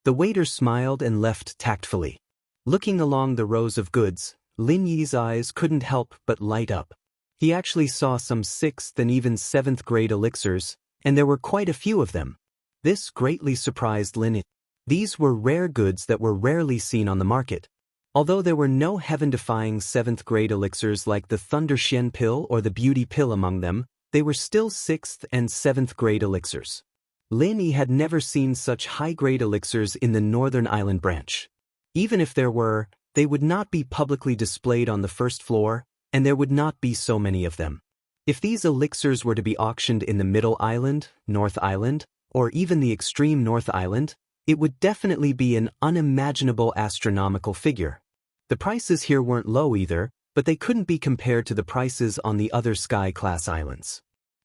The waiter smiled and left tactfully. Looking along the rows of goods, Lin Yi's eyes couldn't help but light up. He actually saw some 6th and even 7th grade elixirs, and there were quite a few of them. This greatly surprised Lin Yi. These were rare goods that were rarely seen on the market. Although there were no heaven-defying 7th grade elixirs like the Thunder Xian pill or the Beauty pill among them, they were still 6th and 7th grade elixirs. Lin Yi had never seen such high-grade elixirs in the Northern Island branch. Even if there were, they would not be publicly displayed on the first floor, and there would not be so many of them. If these elixirs were to be auctioned in the Middle Island, North Island, or even the extreme North Island, it would definitely be an unimaginable astronomical figure. The prices here weren't low either, but they couldn't be compared to the prices on the other sky-class islands.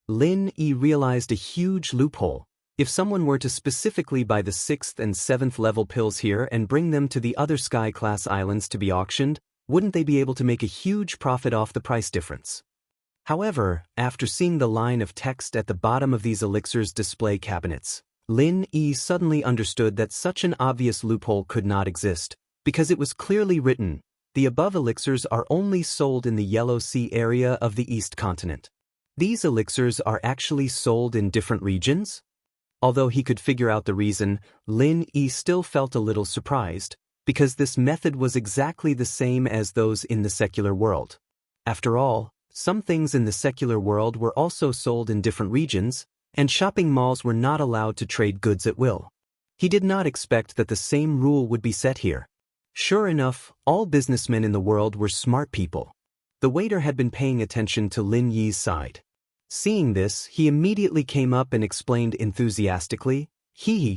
Lin Yi realized a huge loophole. If someone were to specifically buy the 6th and 7th level pills here and bring them to the other sky-class islands to be auctioned, wouldn't they be able to make a huge profit off the price difference? However, after seeing the line of text at the bottom of these elixirs display cabinets, Lin Yi suddenly understood that such an obvious loophole could not exist, because it was clearly written, "The above elixirs are only sold in the Yellow Sea area of the East Continent." These elixirs are actually sold in different regions? Although he could figure out the reason, Lin Yi still felt a little surprised, because this method was exactly the same as those in the secular world. After all, some things in the secular world were also sold in different regions, and shopping malls were not allowed to trade goods at will. He did not expect that the same rule would be set here. Sure enough, all businessmen in the world were smart people. The waiter had been paying attention to Lin Yi's side. Seeing this, he immediately came up and explained enthusiastically,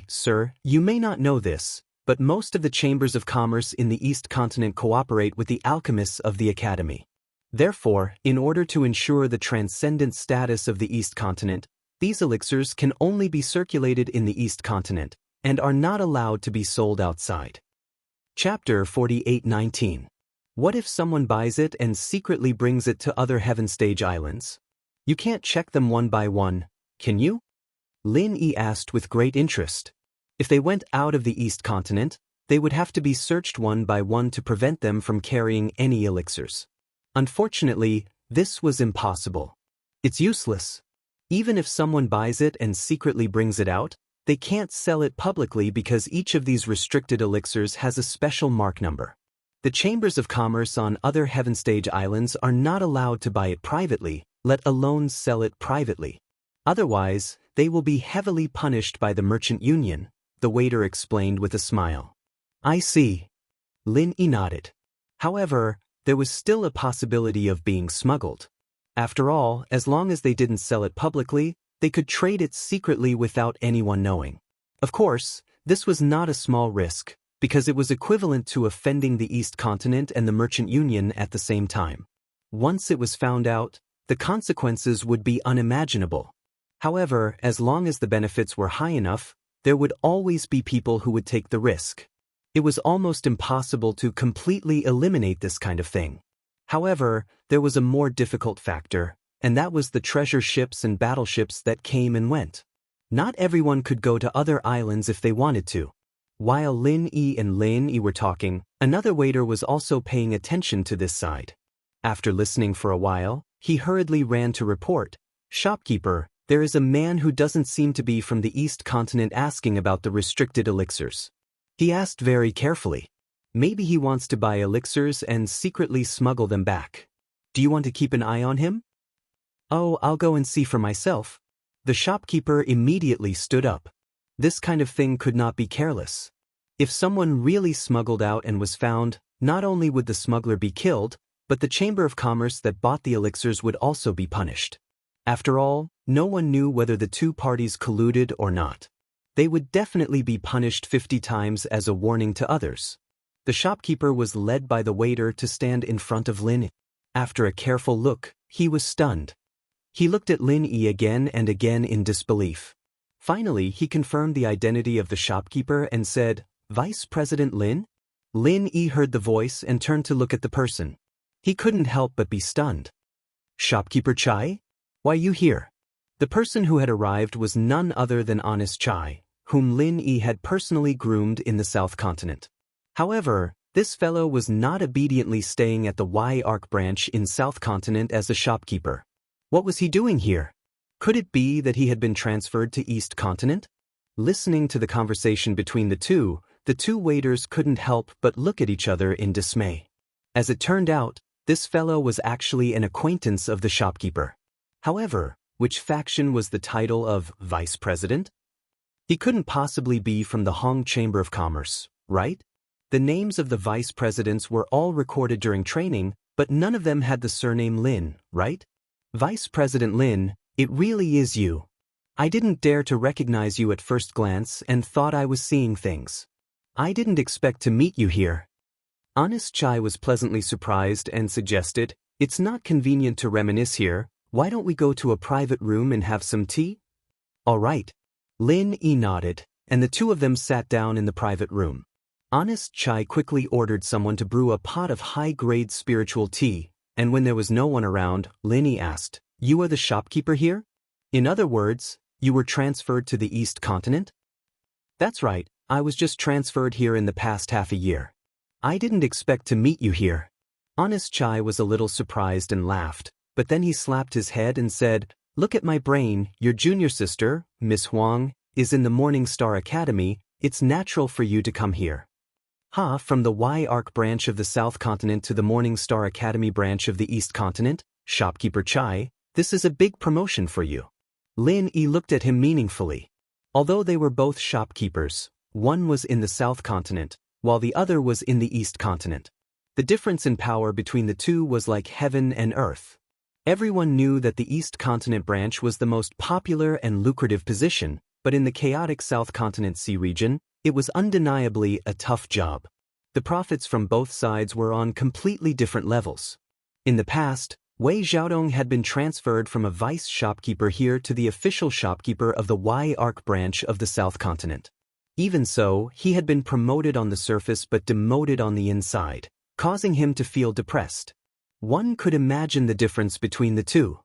Sir, you may not know this, but most of the chambers of commerce in the East Continent cooperate with the alchemists of the Academy. Therefore, in order to ensure the transcendent status of the East Continent, these elixirs can only be circulated in the East Continent, and are not allowed to be sold outside." Chapter 48:19. What if someone buys it and secretly brings it to other Heaven Stage islands? You can't check them one by one, can you? Lin Yi asked with great interest. If they went out of the East Continent, they would have to be searched one by one to prevent them from carrying any elixirs. Unfortunately, this was impossible. It's useless. Even if someone buys it and secretly brings it out, they can't sell it publicly because each of these restricted elixirs has a special mark number. The chambers of commerce on other Heaven Stage islands are not allowed to buy it privately, let alone sell it privately. Otherwise, they will be heavily punished by the merchant union, the waiter explained with a smile. I see. Lin Yi nodded. However, there was still a possibility of being smuggled. After all, as long as they didn't sell it publicly, they could trade it secretly without anyone knowing. Of course, this was not a small risk, because it was equivalent to offending the East Continent and the Merchant Union at the same time. Once it was found out, the consequences would be unimaginable. However, as long as the benefits were high enough, there would always be people who would take the risk. It was almost impossible to completely eliminate this kind of thing. However, there was a more difficult factor, and that was the treasure ships and battleships that came and went. Not everyone could go to other islands if they wanted to. While Lin Yi and Lin Yi were talking, another waiter was also paying attention to this side. After listening for a while, he hurriedly ran to report, "Shopkeeper, there is a man who doesn't seem to be from the East Continent asking about the restricted elixirs." He asked very carefully. Maybe he wants to buy elixirs and secretly smuggle them back. Do you want to keep an eye on him? Oh, I'll go and see for myself. The shopkeeper immediately stood up. This kind of thing could not be careless. If someone really smuggled out and was found, not only would the smuggler be killed, but the Chamber of Commerce that bought the elixirs would also be punished. After all, no one knew whether the two parties colluded or not. They would definitely be punished 50 times as a warning to others. The shopkeeper was led by the waiter to stand in front of Lin Yi. After a careful look, he was stunned. He looked at Lin Yi again and again in disbelief. Finally, he confirmed the identity of the shopkeeper and said, "Vice President Lin?" Lin Yi heard the voice and turned to look at the person. He couldn't help but be stunned. "Shopkeeper Chai? Why you here?" The person who had arrived was none other than Honest Chai, whom Lin Yi had personally groomed in the South Continent. However, this fellow was not obediently staying at the Y-Arc branch in South Continent as a shopkeeper. What was he doing here? Could it be that he had been transferred to East Continent? Listening to the conversation between the two waiters couldn't help but look at each other in dismay. As it turned out, this fellow was actually an acquaintance of the shopkeeper. However, which faction was the title of Vice President? He couldn't possibly be from the Hong Chamber of Commerce, right? The names of the vice presidents were all recorded during training, but none of them had the surname Lin, right? Vice President Lin, it really is you. I didn't dare to recognize you at first glance and thought I was seeing things. I didn't expect to meet you here. Honest Chai was pleasantly surprised and suggested, "It's not convenient to reminisce here. Why don't we go to a private room and have some tea?" "All right." Lin Yi nodded, and the two of them sat down in the private room. Honest Chai quickly ordered someone to brew a pot of high-grade spiritual tea, and when there was no one around, Lin Yi asked, "You are the shopkeeper here? In other words, you were transferred to the East Continent?" "That's right, I was just transferred here in the past half a year. I didn't expect to meet you here." Honest Chai was a little surprised and laughed, but then he slapped his head and said, "Look at my brain, your junior sister, Miss Huang, is in the Morning Star Academy. It's natural for you to come here." From the Y-Arc branch of the South Continent to the Morning Star Academy branch of the East Continent, Shopkeeper Chai, this is a big promotion for you. Lin Yi looked at him meaningfully. Although they were both shopkeepers, one was in the South Continent, while the other was in the East Continent. The difference in power between the two was like heaven and earth. Everyone knew that the East Continent branch was the most popular and lucrative position, but in the chaotic South Continent Sea region, it was undeniably a tough job. The profits from both sides were on completely different levels. In the past, Wei Xiaodong had been transferred from a vice shopkeeper here to the official shopkeeper of the Y-Arc branch of the South Continent. Even so, he had been promoted on the surface but demoted on the inside, causing him to feel depressed. One could imagine the difference between the two.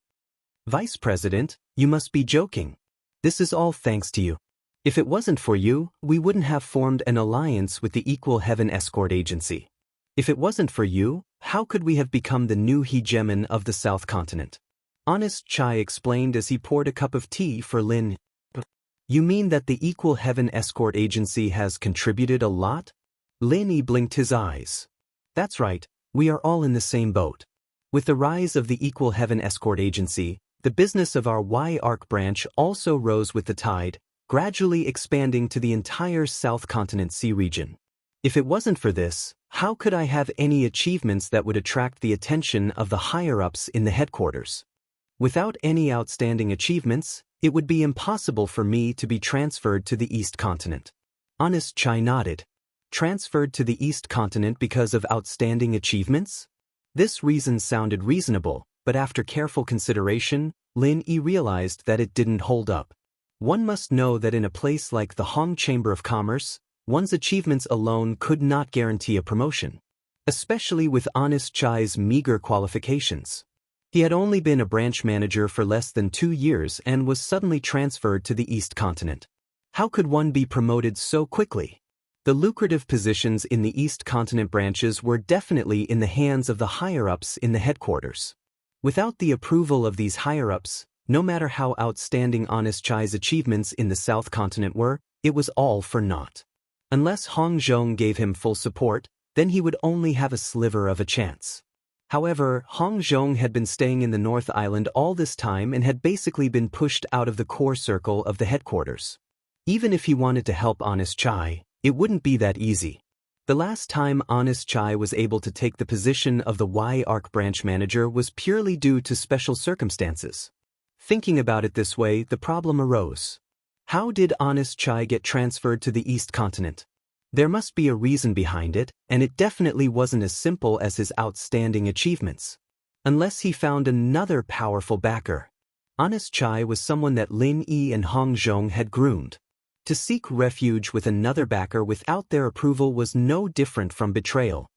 "Vice President, you must be joking. This is all thanks to you. If it wasn't for you, we wouldn't have formed an alliance with the Equal Heaven Escort Agency. If it wasn't for you, how could we have become the new hegemon of the South Continent?" Honest Chai explained as he poured a cup of tea for Lin. "You mean that the Equal Heaven Escort Agency has contributed a lot?" Lin Yi blinked his eyes. "That's right, we are all in the same boat. With the rise of the Equal Heaven Escort Agency, the business of our Y-Arc branch also rose with the tide, gradually expanding to the entire South Continent Sea region. If it wasn't for this, how could I have any achievements that would attract the attention of the higher-ups in the headquarters? Without any outstanding achievements, it would be impossible for me to be transferred to the East Continent. Honest Chai nodded. Transferred to the East Continent because of outstanding achievements? This reason sounded reasonable, but after careful consideration, Lin Yi realized that it didn't hold up. One must know that in a place like the Hong Chamber of Commerce, one's achievements alone could not guarantee a promotion, especially with Honest Chai's meager qualifications. He had only been a branch manager for less than 2 years and was suddenly transferred to the East Continent. How could one be promoted so quickly? The lucrative positions in the East Continent branches were definitely in the hands of the higher-ups in the headquarters. Without the approval of these higher-ups, no matter how outstanding Honest Chai's achievements in the South Continent were, it was all for naught. Unless Hong Zhong gave him full support, then he would only have a sliver of a chance. However, Hong Zhong had been staying in the North Island all this time and had basically been pushed out of the core circle of the headquarters. Even if he wanted to help Honest Chai, it wouldn't be that easy. The last time Honest Chai was able to take the position of the Y-Arc branch manager was purely due to special circumstances. Thinking about it this way, the problem arose. How did Honest Chai get transferred to the East Continent? There must be a reason behind it, and it definitely wasn't as simple as his outstanding achievements. Unless he found another powerful backer. Honest Chai was someone that Lin Yi and Hong Zhong had groomed. To seek refuge with another backer without their approval was no different from betrayal.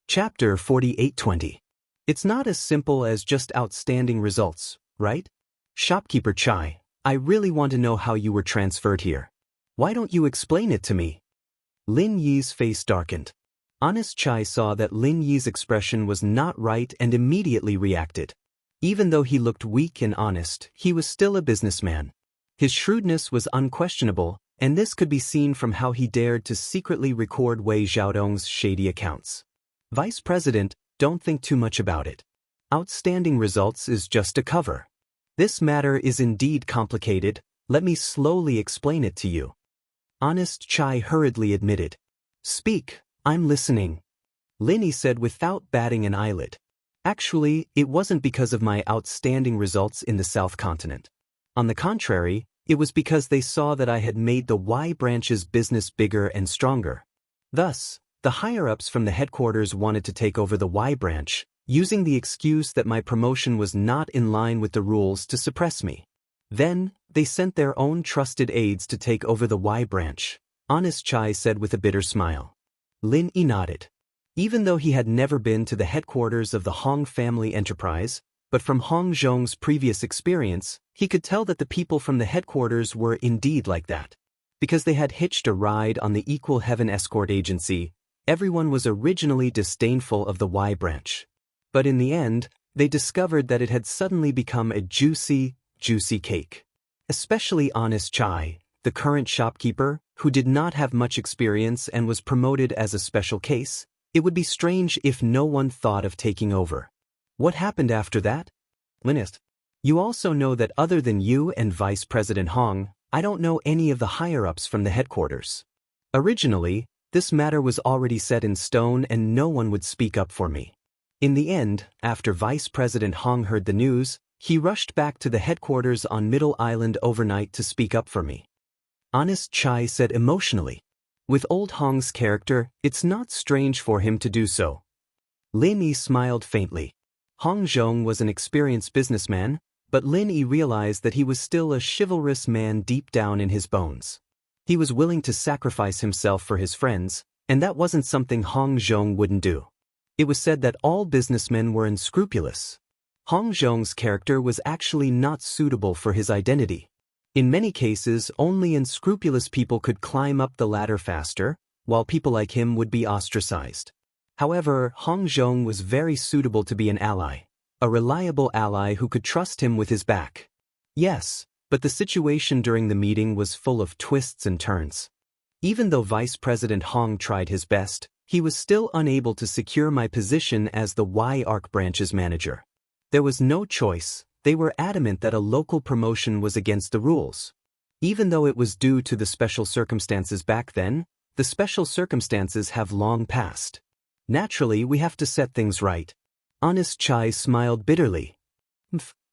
Chapter 4820. It's not as simple as just outstanding results, right? Shopkeeper Chai, I really want to know how you were transferred here. Why don't you explain it to me? Lin Yi's face darkened. Honest Chai saw that Lin Yi's expression was not right and immediately reacted. Even though he looked weak and honest, he was still a businessman. His shrewdness was unquestionable, and this could be seen from how he dared to secretly record Wei Xiaodong's shady accounts. Vice President, don't think too much about it. Outstanding results is just a cover. This matter is indeed complicated, let me slowly explain it to you. Honest Chai hurriedly admitted. Speak, I'm listening. Lin Yi said without batting an eyelid. Actually, it wasn't because of my outstanding results in the South Continent. On the contrary, it was because they saw that I had made the Y branch's business bigger and stronger. Thus, the higher-ups from the headquarters wanted to take over the Y branch, using the excuse that my promotion was not in line with the rules to suppress me. Then, they sent their own trusted aides to take over the Y branch, Honest Chai said with a bitter smile. Lin Yi nodded. Even though he had never been to the headquarters of the Hong family enterprise, but from Hong Zhong's previous experience, he could tell that the people from the headquarters were indeed like that. Because they had hitched a ride on the Equal Heaven escort agency, everyone was originally disdainful of the Y branch. But in the end, they discovered that it had suddenly become a juicy cake. Especially Honest Chai, the current shopkeeper, who did not have much experience and was promoted as a special case. It would be strange if no one thought of taking over. What happened after that? Linist, you also know that other than you and Vice President Hong, I don't know any of the higher-ups from the headquarters. Originally, this matter was already set in stone and no one would speak up for me. In the end, after Vice President Hong heard the news, he rushed back to the headquarters on Middle Island overnight to speak up for me. Honest Chai said emotionally. With old Hong's character, it's not strange for him to do so. Lin Yi smiled faintly. Hong Zhong was an experienced businessman, but Lin Yi realized that he was still a chivalrous man deep down in his bones. He was willing to sacrifice himself for his friends, and that wasn't something Hong Zhong wouldn't do. It was said that all businessmen were unscrupulous. Hong Zhong's character was actually not suitable for his identity. In many cases, only unscrupulous people could climb up the ladder faster, while people like him would be ostracized. However, Hong Zhong was very suitable to be an ally, a reliable ally who could trust him with his back. Yes, but the situation during the meeting was full of twists and turns. Even though Vice President Hong tried his best, he was still unable to secure my position as the Y-Arc branch's manager. There was no choice. They were adamant that a local promotion was against the rules. Even though it was due to the special circumstances back then, the special circumstances have long passed. Naturally, we have to set things right. Honest Chai smiled bitterly.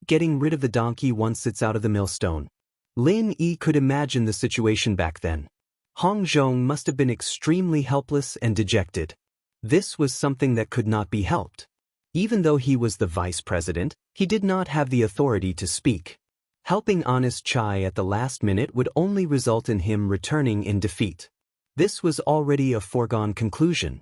getting rid of the donkey once it's out of the millstone. Lin Yi could imagine the situation back then. Hong Zhong must have been extremely helpless and dejected. This was something that could not be helped. Even though he was the vice president, he did not have the authority to speak. Helping Honest Chai at the last minute would only result in him returning in defeat. This was already a foregone conclusion.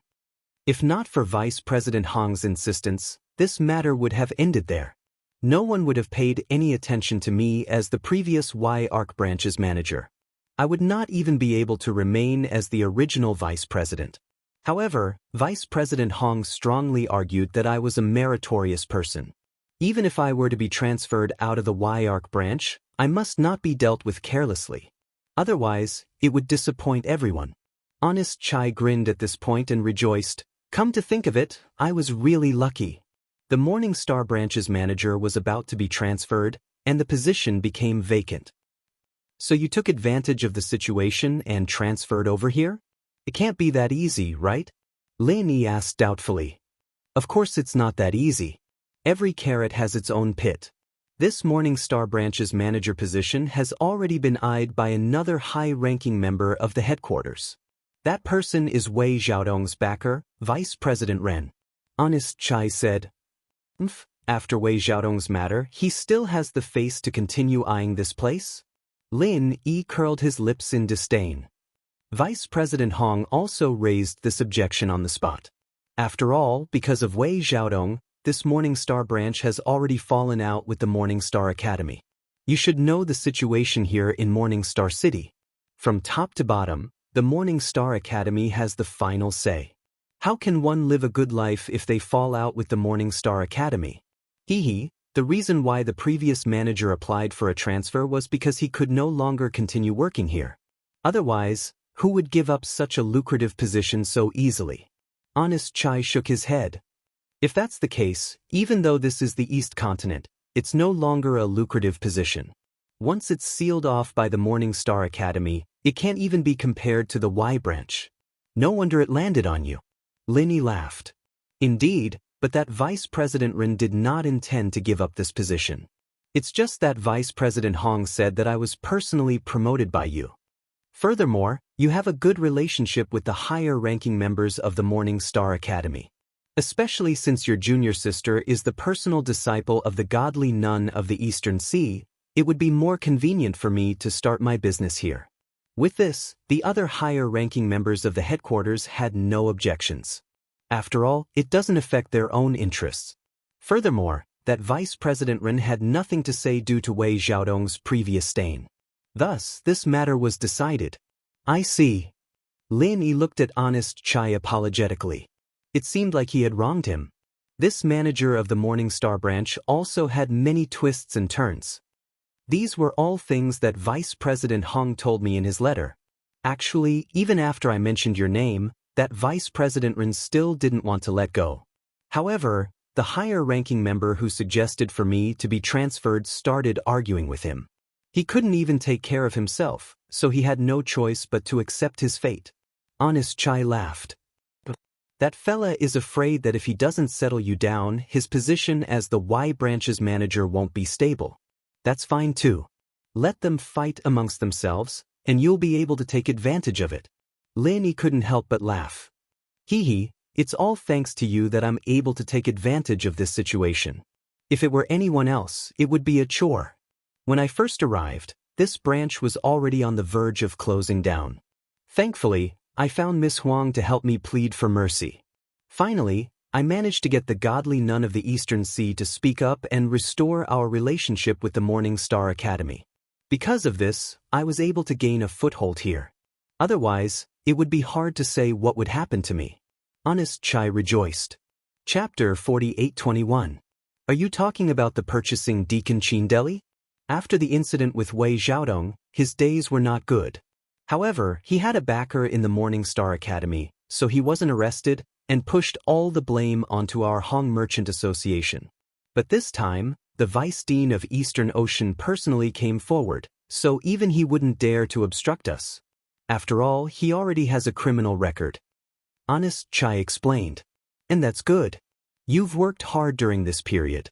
If not for Vice President Hong's insistence, this matter would have ended there. No one would have paid any attention to me as the previous Y-Arc branch's manager. I would not even be able to remain as the original vice president. However, Vice President Hong strongly argued that I was a meritorious person. Even if I were to be transferred out of the Y-Arc branch, I must not be dealt with carelessly. Otherwise, it would disappoint everyone. Honest Chai grinned at this point and rejoiced. Come to think of it, I was really lucky. The Morning Star branch's manager was about to be transferred, and the position became vacant. So you took advantage of the situation and transferred over here? It can't be that easy, right? Lin Yi asked doubtfully. Of course it's not that easy. Every carrot has its own pit. This Morning Star branch's manager position has already been eyed by another high-ranking member of the headquarters. That person is Wei Xiaodong's backer, Vice President Ren. Honest Chai said. After Wei Xiaodong's matter, he still has the face to continue eyeing this place? Lin Yi curled his lips in disdain. Vice President Hong also raised this objection on the spot. After all, because of Wei Xiaodong, this Morning Star branch has already fallen out with the Morning Star Academy. You should know the situation here in Morning Star City. From top to bottom, the Morning Star Academy has the final say. How can one live a good life if they fall out with the Morning Star Academy? The reason why the previous manager applied for a transfer was because he could no longer continue working here. Otherwise, who would give up such a lucrative position so easily? Honest Chai shook his head. If that's the case, even though this is the East Continent, it's no longer a lucrative position. Once it's sealed off by the Morning Star Academy, it can't even be compared to the Y branch. No wonder it landed on you. Lin Yi laughed. Indeed, but that Vice President Ren did not intend to give up this position. It's just that Vice President Hong said that I was personally promoted by you. Furthermore, you have a good relationship with the higher-ranking members of the Morning Star Academy. Especially since your junior sister is the personal disciple of the godly nun of the Eastern Sea, it would be more convenient for me to start my business here. With this, the other higher-ranking members of the headquarters had no objections. After all, it doesn't affect their own interests. Furthermore, that Vice President Ren had nothing to say due to Wei Xiaodong's previous stain. Thus, this matter was decided. I see. Lin Yi looked at Honest Chai apologetically. It seemed like he had wronged him. This manager of the Morning Star branch also had many twists and turns. These were all things that Vice President Hong told me in his letter. Actually, even after I mentioned your name, that Vice President Ren still didn't want to let go. However, the higher-ranking member who suggested for me to be transferred started arguing with him. He couldn't even take care of himself, so he had no choice but to accept his fate. Honest Chai laughed. That fella is afraid that if he doesn't settle you down, his position as the Y branch's manager won't be stable. That's fine too. Let them fight amongst themselves, and you'll be able to take advantage of it. Lin Yi couldn't help but laugh. It's all thanks to you that I'm able to take advantage of this situation. If it were anyone else, it would be a chore. When I first arrived, this branch was already on the verge of closing down. Thankfully, I found Miss Huang to help me plead for mercy. Finally, I managed to get the godly nun of the Eastern Sea to speak up and restore our relationship with the Morning Star Academy. Because of this, I was able to gain a foothold here. Otherwise, it would be hard to say what would happen to me. Honest Chai rejoiced. Chapter 48:21. Are you talking about the purchasing Deacon Deli? After the incident with Wei Xiaodong, his days were not good. However, he had a backer in the Morning Star Academy, so he wasn't arrested and pushed all the blame onto our Hong Merchant Association. But this time, the Vice Dean of Eastern Ocean personally came forward, so even he wouldn't dare to obstruct us. After all, he already has a criminal record. Honest Chai explained. And that's good. You've worked hard during this period.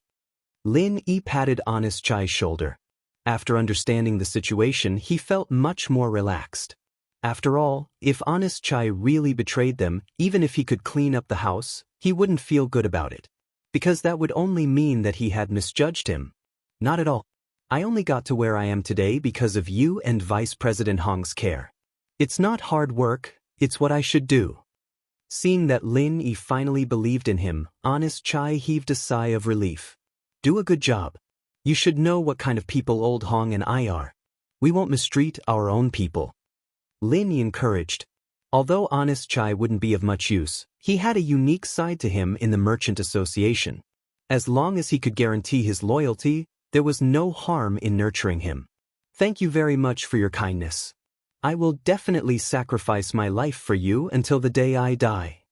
Lin Yi patted Honest Chai's shoulder. After understanding the situation, he felt much more relaxed. After all, if Honest Chai really betrayed them, even if he could clean up the house, he wouldn't feel good about it. Because that would only mean that he had misjudged him. Not at all. I only got to where I am today because of you and Vice President Hong's care. It's not hard work, it's what I should do. Seeing that Lin Yi finally believed in him, Honest Chai heaved a sigh of relief. Do a good job. You should know what kind of people old Hong and I are. We won't mistreat our own people. Lin Yi encouraged. Although Honest Chai wouldn't be of much use, he had a unique side to him in the Merchant Association. As long as he could guarantee his loyalty, there was no harm in nurturing him. Thank you very much for your kindness. I will definitely sacrifice my life for you until the day I die.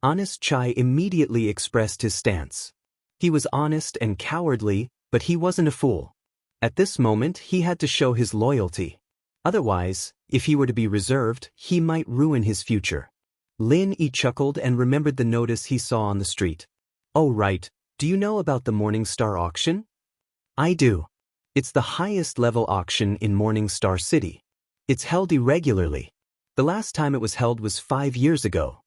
Honest Chai immediately expressed his stance. He was honest and cowardly, but he wasn't a fool. At this moment, he had to show his loyalty. Otherwise, if he were to be reserved, he might ruin his future. Lin Yi chuckled and remembered the notice he saw on the street. Oh right, do you know about the Morning Star auction? I do. It's the highest level auction in Morning Star City. It's held irregularly. The last time it was held was 5 years ago.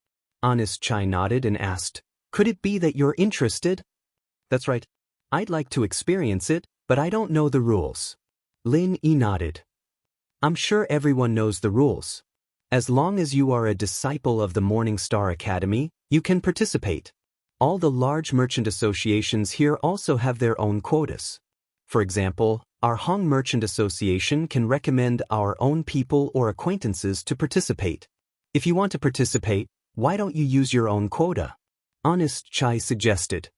Honest Chai nodded and asked, could it be that you're interested? That's right. I'd like to experience it, but I don't know the rules. Lin Yi nodded. I'm sure everyone knows the rules. As long as you are a disciple of the Morning Star Academy, you can participate. All the large merchant associations here also have their own quotas. For example, our Hong Merchant Association can recommend our own people or acquaintances to participate. If you want to participate, why don't you use your own quota? Honest Chai suggested.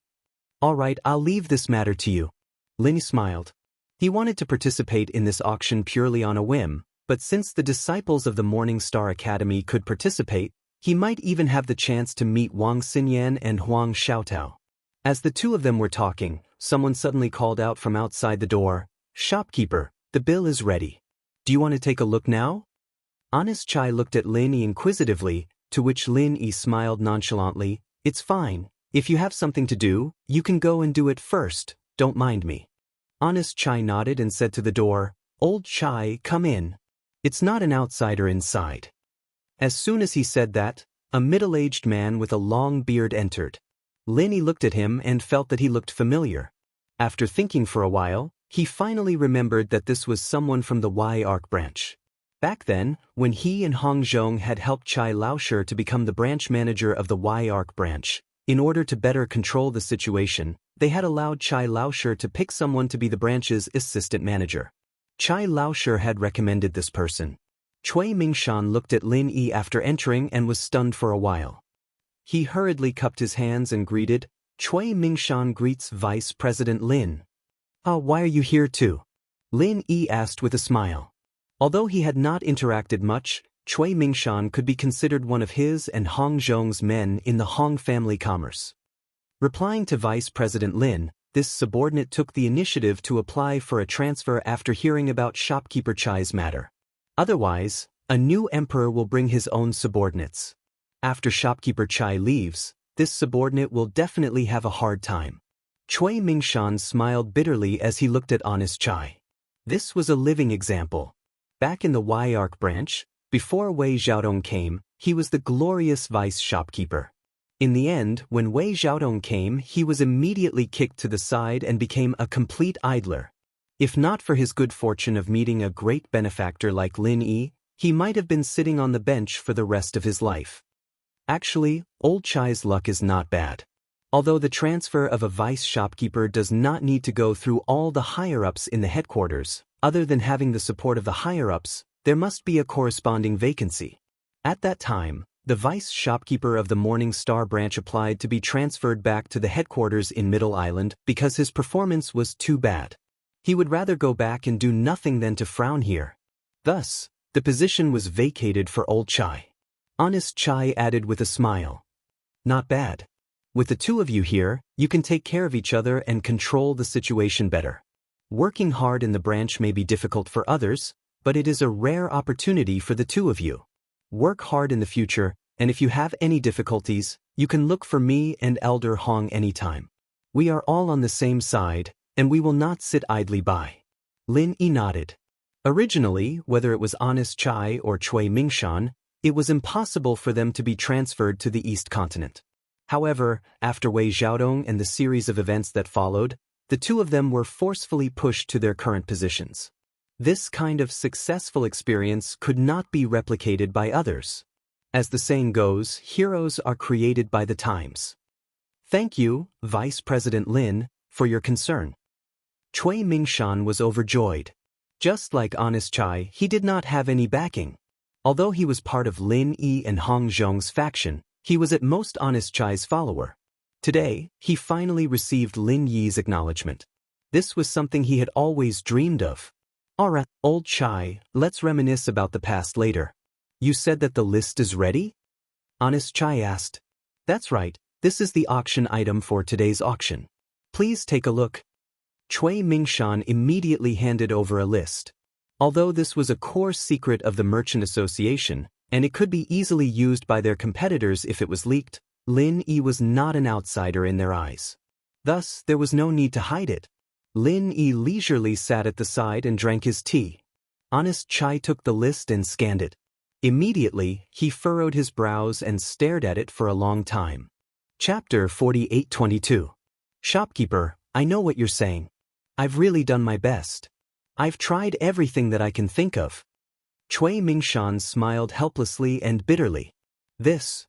All right, I'll leave this matter to you. Lin smiled. He wanted to participate in this auction purely on a whim, but since the disciples of the Morning Star Academy could participate, he might even have the chance to meet Wang Xinyan and Huang Xiaotao. As the two of them were talking, someone suddenly called out from outside the door, Shopkeeper, the bill is ready. Do you want to take a look now? Honest Chai looked at Lin Yi inquisitively, to which Lin Yi smiled nonchalantly. It's fine. If you have something to do, you can go and do it first, don't mind me. Honest Chai nodded and said to the door, Old Chai, come in. It's not an outsider inside. As soon as he said that, a middle-aged man with a long beard entered. Lin Yi looked at him and felt that he looked familiar. After thinking for a while, he finally remembered that this was someone from the Y-Arc branch. Back then, when he and Hong Zhong had helped Chai Laoshe to become the branch manager of the Y-Arc branch, in order to better control the situation, they had allowed Chai Laoshe to pick someone to be the branch's assistant manager. Chai Laoshe had recommended this person. Cui Mingshan looked at Lin Yi after entering and was stunned for a while. He hurriedly cupped his hands and greeted, Cui Mingshan greets Vice President Lin. Why are you here too? Lin Yi asked with a smile. Although he had not interacted much, Cui Mingshan could be considered one of his and Hong Zhong's men in the Hong family commerce. Replying to Vice President Lin, this subordinate took the initiative to apply for a transfer after hearing about Shopkeeper Chai's matter. Otherwise, a new emperor will bring his own subordinates. After Shopkeeper Chai leaves, this subordinate will definitely have a hard time. Cui Mingshan smiled bitterly as he looked at Honest Chai. This was a living example. Back in the Y-Arc branch, before Wei Xiaodong came, he was the glorious vice shopkeeper. In the end, when Wei Xiaodong came, he was immediately kicked to the side and became a complete idler. If not for his good fortune of meeting a great benefactor like Lin Yi, he might have been sitting on the bench for the rest of his life. Actually, old Chai's luck is not bad. Although the transfer of a vice shopkeeper does not need to go through all the higher-ups in the headquarters, other than having the support of the higher-ups, there must be a corresponding vacancy. At that time, the vice shopkeeper of the Morning Star branch applied to be transferred back to the headquarters in Middle Island because his performance was too bad. He would rather go back and do nothing than to frown here. Thus, the position was vacated for old Chai. Honest Chai added with a smile. Not bad. With the two of you here, you can take care of each other and control the situation better. Working hard in the branch may be difficult for others, but it is a rare opportunity for the two of you. Work hard in the future, and if you have any difficulties, you can look for me and Elder Hong anytime. We are all on the same side, and we will not sit idly by. Lin Yi nodded. Originally, whether it was Honest Chai or Cui Mingshan, it was impossible for them to be transferred to the East Continent. However, after Wei Xiaodong and the series of events that followed, the two of them were forcefully pushed to their current positions. This kind of successful experience could not be replicated by others. As the saying goes, heroes are created by the times. Thank you, Vice President Lin, for your concern. Cui Mingshan was overjoyed. Just like Honest Chai, he did not have any backing. Although he was part of Lin Yi and Hong Zhong's faction, he was at most Honest Chai's follower. Today, he finally received Lin Yi's acknowledgement. This was something he had always dreamed of. Alright, old Chai, let's reminisce about the past later. You said that the list is ready? Honest Chai asked. That's right, this is the auction item for today's auction. Please take a look. Cui Mingshan immediately handed over a list. Although this was a core secret of the Merchant Association, and it could be easily used by their competitors if it was leaked, Lin Yi was not an outsider in their eyes. Thus, there was no need to hide it. Lin Yi leisurely sat at the side and drank his tea. Honest Chai took the list and scanned it. Immediately, he furrowed his brows and stared at it for a long time. Chapter 48-22. Shopkeeper, I know what you're saying. I've really done my best. I've tried everything that I can think of. Cui Mingshan smiled helplessly and bitterly. This.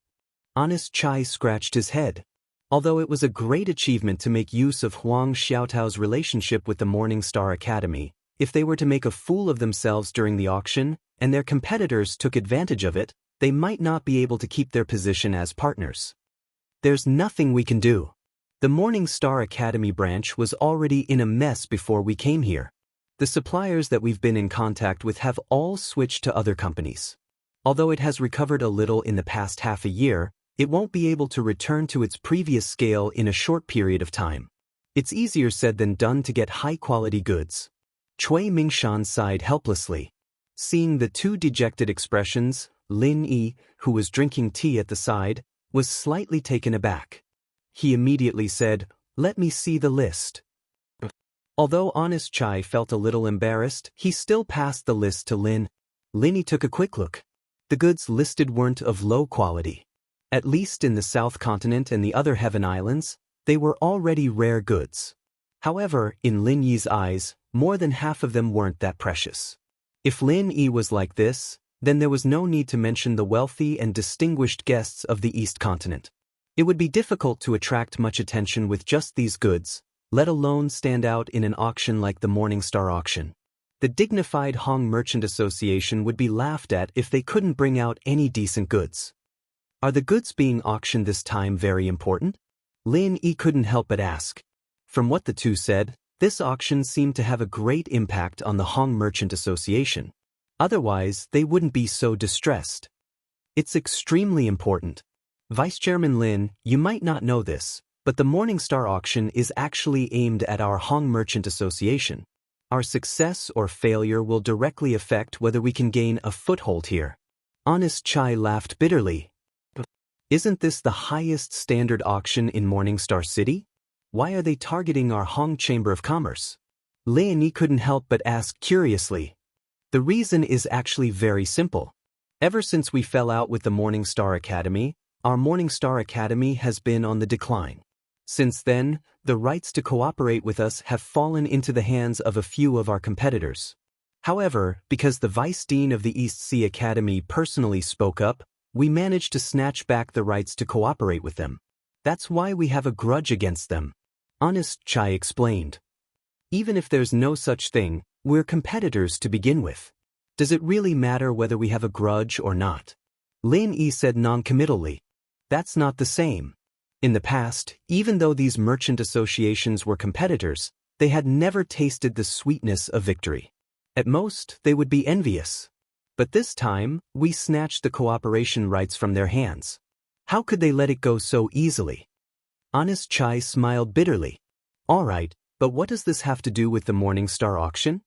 Honest Chai scratched his head. Although it was a great achievement to make use of Huang Xiaotao's relationship with the Morning Star Academy, if they were to make a fool of themselves during the auction, and their competitors took advantage of it, they might not be able to keep their position as partners. There's nothing we can do. The Morning Star Academy branch was already in a mess before we came here. The suppliers that we've been in contact with have all switched to other companies. Although it has recovered a little in the past half a year, it won't be able to return to its previous scale in a short period of time. It's easier said than done to get high-quality goods. Cui Mingshan sighed helplessly. Seeing the two dejected expressions, Lin Yi, who was drinking tea at the side, was slightly taken aback. He immediately said, "Let me see the list." Although Honest Chai felt a little embarrassed, he still passed the list to Lin. Lin Yi took a quick look. The goods listed weren't of low quality. At least in the South Continent and the other Heaven Islands, they were already rare goods. However, in Lin Yi's eyes, more than half of them weren't that precious. If Lin Yi was like this, then there was no need to mention the wealthy and distinguished guests of the East Continent. It would be difficult to attract much attention with just these goods, let alone stand out in an auction like the Morning Star auction. The dignified Hong Merchant Association would be laughed at if they couldn't bring out any decent goods. Are the goods being auctioned this time very important? Lin Yi couldn't help but ask. From what the two said, this auction seemed to have a great impact on the Hong Merchant Association. Otherwise, they wouldn't be so distressed. It's extremely important. Vice Chairman Lin, you might not know this, but the Morning Star auction is actually aimed at our Hong Merchant Association. Our success or failure will directly affect whether we can gain a foothold here. Honest Chai laughed bitterly. Isn't this the highest standard auction in Morning Star City? Why are they targeting our Hong Chamber of Commerce? Lin Yi couldn't help but ask curiously. The reason is actually very simple. Ever since we fell out with the Morning Star Academy, our Morning Star Academy has been on the decline. Since then, the rights to cooperate with us have fallen into the hands of a few of our competitors. However, because the Vice Dean of the East Sea Academy personally spoke up, we managed to snatch back the rights to cooperate with them. That's why we have a grudge against them. Honest Chai explained. Even if there's no such thing, we're competitors to begin with. Does it really matter whether we have a grudge or not? Lin Yi said noncommittally. That's not the same. In the past, even though these merchant associations were competitors, they had never tasted the sweetness of victory. At most, they would be envious. But this time, we snatched the cooperation rights from their hands. How could they let it go so easily? Honest Chai smiled bitterly. All right, but what does this have to do with the Morning Star auction?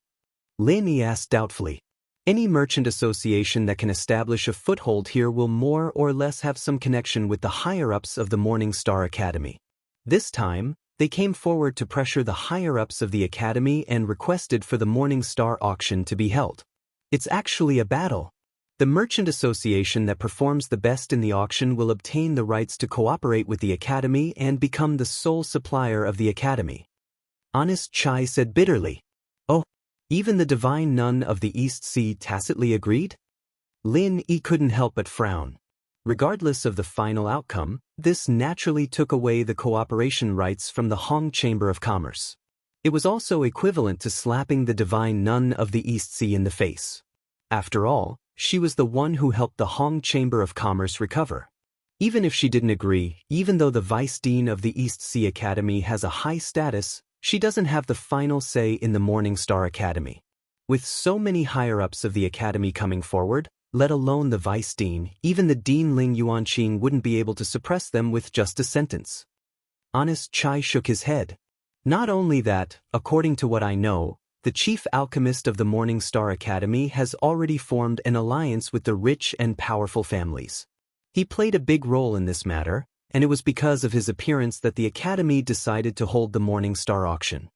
Lin Yi asked doubtfully. Any merchant association that can establish a foothold here will more or less have some connection with the higher-ups of the Morning Star Academy. This time, they came forward to pressure the higher-ups of the academy and requested for the Morning Star auction to be held. It's actually a battle. The merchant association that performs the best in the auction will obtain the rights to cooperate with the academy and become the sole supplier of the academy. Honest Chai said bitterly. Oh, even the divine nun of the East Sea tacitly agreed? Lin Yi couldn't help but frown. Regardless of the final outcome, this naturally took away the cooperation rights from the Hong Chamber of Commerce. It was also equivalent to slapping the divine nun of the East Sea in the face. After all, she was the one who helped the Hong Chamber of Commerce recover. Even if she didn't agree, even though the Vice Dean of the East Sea Academy has a high status, she doesn't have the final say in the Morning Star Academy. With so many higher-ups of the academy coming forward, let alone the Vice Dean, even the Dean Ling Yuanqing wouldn't be able to suppress them with just a sentence. Honest Chai shook his head. Not only that, according to what I know, the chief alchemist of the Morning Star Academy has already formed an alliance with the rich and powerful families. He played a big role in this matter, and it was because of his appearance that the academy decided to hold the Morning Star auction.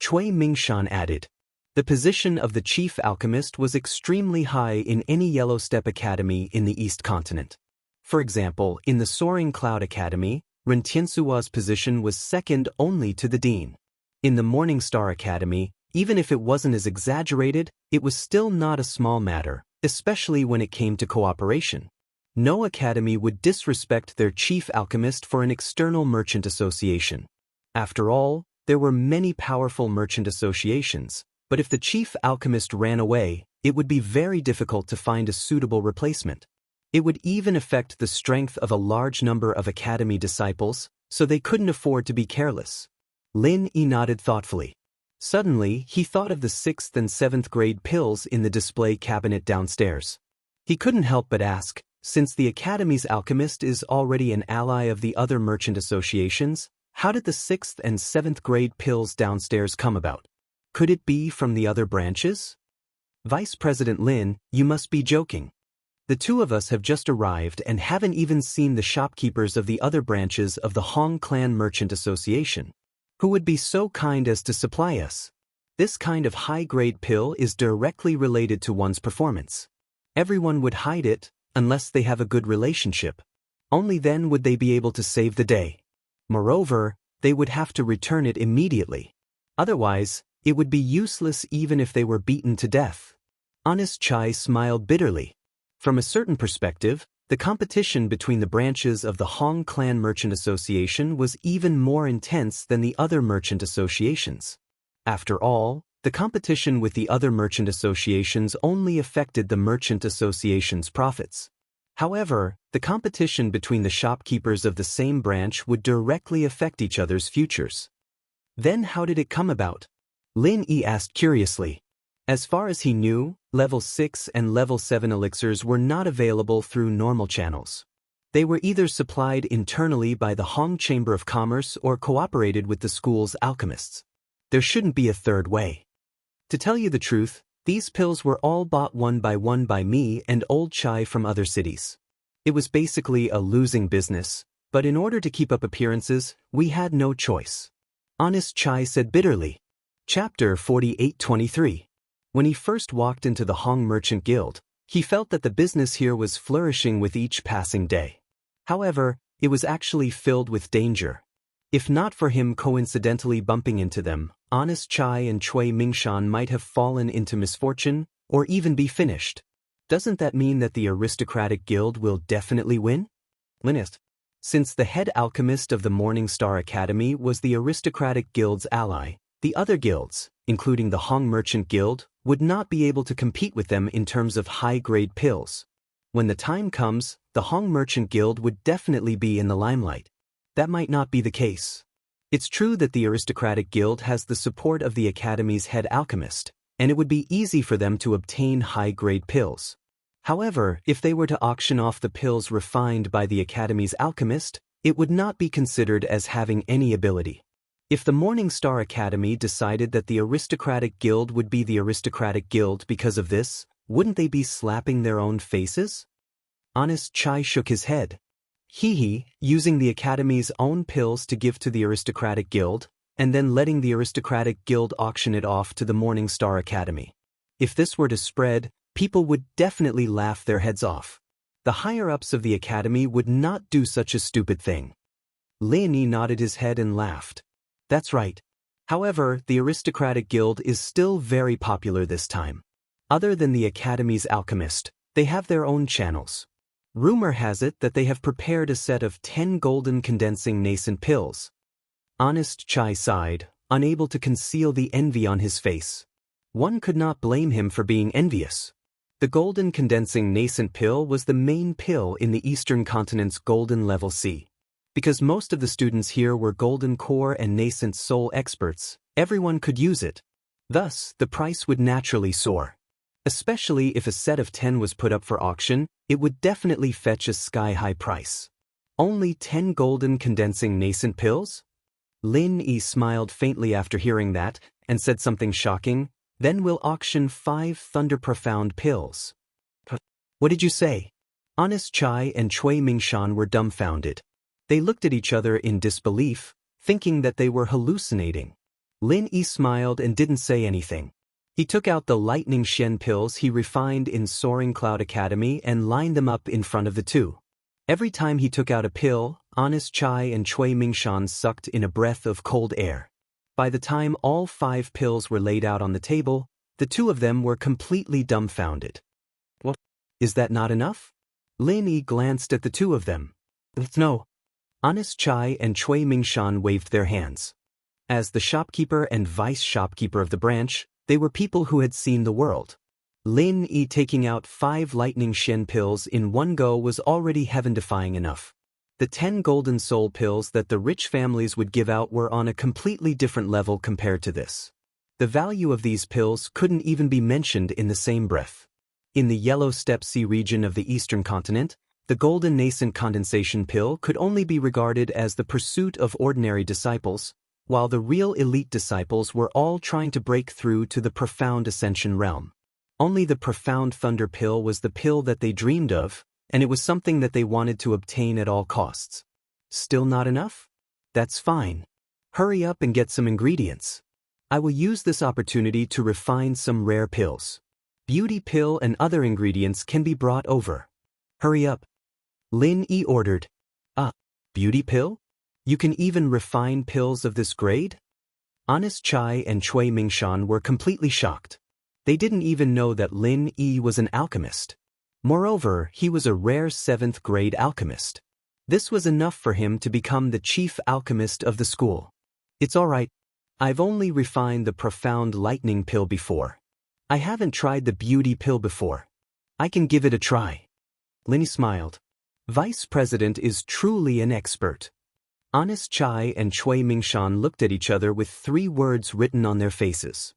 Cui Mingshan added. The position of the chief alchemist was extremely high in any Yellow Step Academy in the East Continent. For example, in the Soaring Cloud Academy, Ren Tiansuo's position was second only to the dean. In the Morning Star Academy, even if it wasn't as exaggerated, it was still not a small matter, especially when it came to cooperation. No academy would disrespect their chief alchemist for an external merchant association. After all, there were many powerful merchant associations, but if the chief alchemist ran away, it would be very difficult to find a suitable replacement. It would even affect the strength of a large number of academy disciples, so they couldn't afford to be careless. Lin Yi nodded thoughtfully. Suddenly, he thought of the 6th and 7th grade pills in the display cabinet downstairs. He couldn't help but ask, since the Academy's alchemist is already an ally of the other merchant associations, how did the 6th and 7th grade pills downstairs come about? Could it be from the other branches? Vice President Lin, you must be joking. The two of us have just arrived and haven't even seen the shopkeepers of the other branches of the Hong Clan Merchant Association. Who would be so kind as to supply us? This kind of high-grade pill is directly related to one's performance. Everyone would hide it, unless they have a good relationship. Only then would they be able to save the day. Moreover, they would have to return it immediately. Otherwise, it would be useless even if they were beaten to death. Honest Chai smiled bitterly. From a certain perspective, the competition between the branches of the Hong Clan Merchant Association was even more intense than the other merchant associations. After all, the competition with the other merchant associations only affected the merchant association's profits. However, the competition between the shopkeepers of the same branch would directly affect each other's futures. Then how did it come about? Lin Yi asked curiously. As far as he knew, level 6 and level 7 elixirs were not available through normal channels. They were either supplied internally by the Hong Chamber of Commerce or cooperated with the school's alchemists. There shouldn't be a third way. To tell you the truth, these pills were all bought one by me and Old Chai from other cities. It was basically a losing business, but in order to keep up appearances, we had no choice. Honest Chai said bitterly. Chapter 4823. When he first walked into the Hong Merchant Guild, he felt that the business here was flourishing with each passing day. However, it was actually filled with danger. If not for him coincidentally bumping into them, Honest Chai and Cui Mingshan might have fallen into misfortune, or even be finished. Doesn't that mean that the aristocratic guild will definitely win? Linist. Since the head alchemist of the Morning Star Academy was the aristocratic guild's ally, the other guilds, including the Hong Merchant Guild, would not be able to compete with them in terms of high-grade pills. When the time comes, the Hong Merchant Guild would definitely be in the limelight. That might not be the case. It's true that the aristocratic guild has the support of the Academy's head alchemist, and it would be easy for them to obtain high-grade pills. However, if they were to auction off the pills refined by the Academy's alchemist, it would not be considered as having any ability. If the Morning Star Academy decided that the aristocratic guild would be the aristocratic guild because of this, wouldn't they be slapping their own faces? Honest Chai shook his head. Using the Academy's own pills to give to the aristocratic guild, and then letting the aristocratic guild auction it off to the Morning Star Academy. If this were to spread, people would definitely laugh their heads off. The higher-ups of the Academy would not do such a stupid thing. Lin nodded his head and laughed. That's right. However, the aristocratic guild is still very popular this time. Other than the Academy's alchemist, they have their own channels. Rumor has it that they have prepared a set of 10 golden condensing nascent pills. Honest Chai sighed, unable to conceal the envy on his face. One could not blame him for being envious. The golden condensing nascent pill was the main pill in the Eastern Continent's golden level C. Because most of the students here were golden core and nascent soul experts, everyone could use it. Thus, the price would naturally soar. Especially if a set of 10 was put up for auction, it would definitely fetch a sky-high price. Only 10 golden condensing nascent pills? Lin smiled faintly after hearing that, and said something shocking. Then we'll auction 5 thunder profound pills. What did you say? Honest Chai and Cui Mingshan were dumbfounded. They looked at each other in disbelief, thinking that they were hallucinating. Lin smiled and didn't say anything. He took out the lightning shen pills he refined in Soaring Cloud Academy and lined them up in front of the two. Every time he took out a pill, Honest Chai and Cui Mingshan sucked in a breath of cold air. By the time all 5 pills were laid out on the table, the two of them were completely dumbfounded. What? Is that not enough? Lin glanced at the two of them. No. Honest Chai and Cui Mingshan waved their hands. As the shopkeeper and vice shopkeeper of the branch, they were people who had seen the world. Lin taking out 5 lightning shen pills in one go was already heaven-defying enough. The 10 golden soul pills that the rich families would give out were on a completely different level compared to this. The value of these pills couldn't even be mentioned in the same breath. In the Yellow Steppe Sea region of the Eastern Continent, the golden nascent condensation pill could only be regarded as the pursuit of ordinary disciples, while the real elite disciples were all trying to break through to the profound ascension realm. Only the profound thunder pill was the pill that they dreamed of, and it was something that they wanted to obtain at all costs. Still not enough? That's fine. Hurry up and get some ingredients. I will use this opportunity to refine some rare pills. Beauty pill and other ingredients can be brought over. Hurry up. Lin ordered. Beauty pill? You can even refine pills of this grade? Honest Chai and Cui Mingshan were completely shocked. They didn't even know that Lin was an alchemist. Moreover, he was a rare 7th grade alchemist. This was enough for him to become the chief alchemist of the school. It's all right. I've only refined the profound lightning pill before. I haven't tried the beauty pill before. I can give it a try. Lin smiled. Vice President is truly an expert. Honest Chai and Cui Mingshan looked at each other with 3 words written on their faces.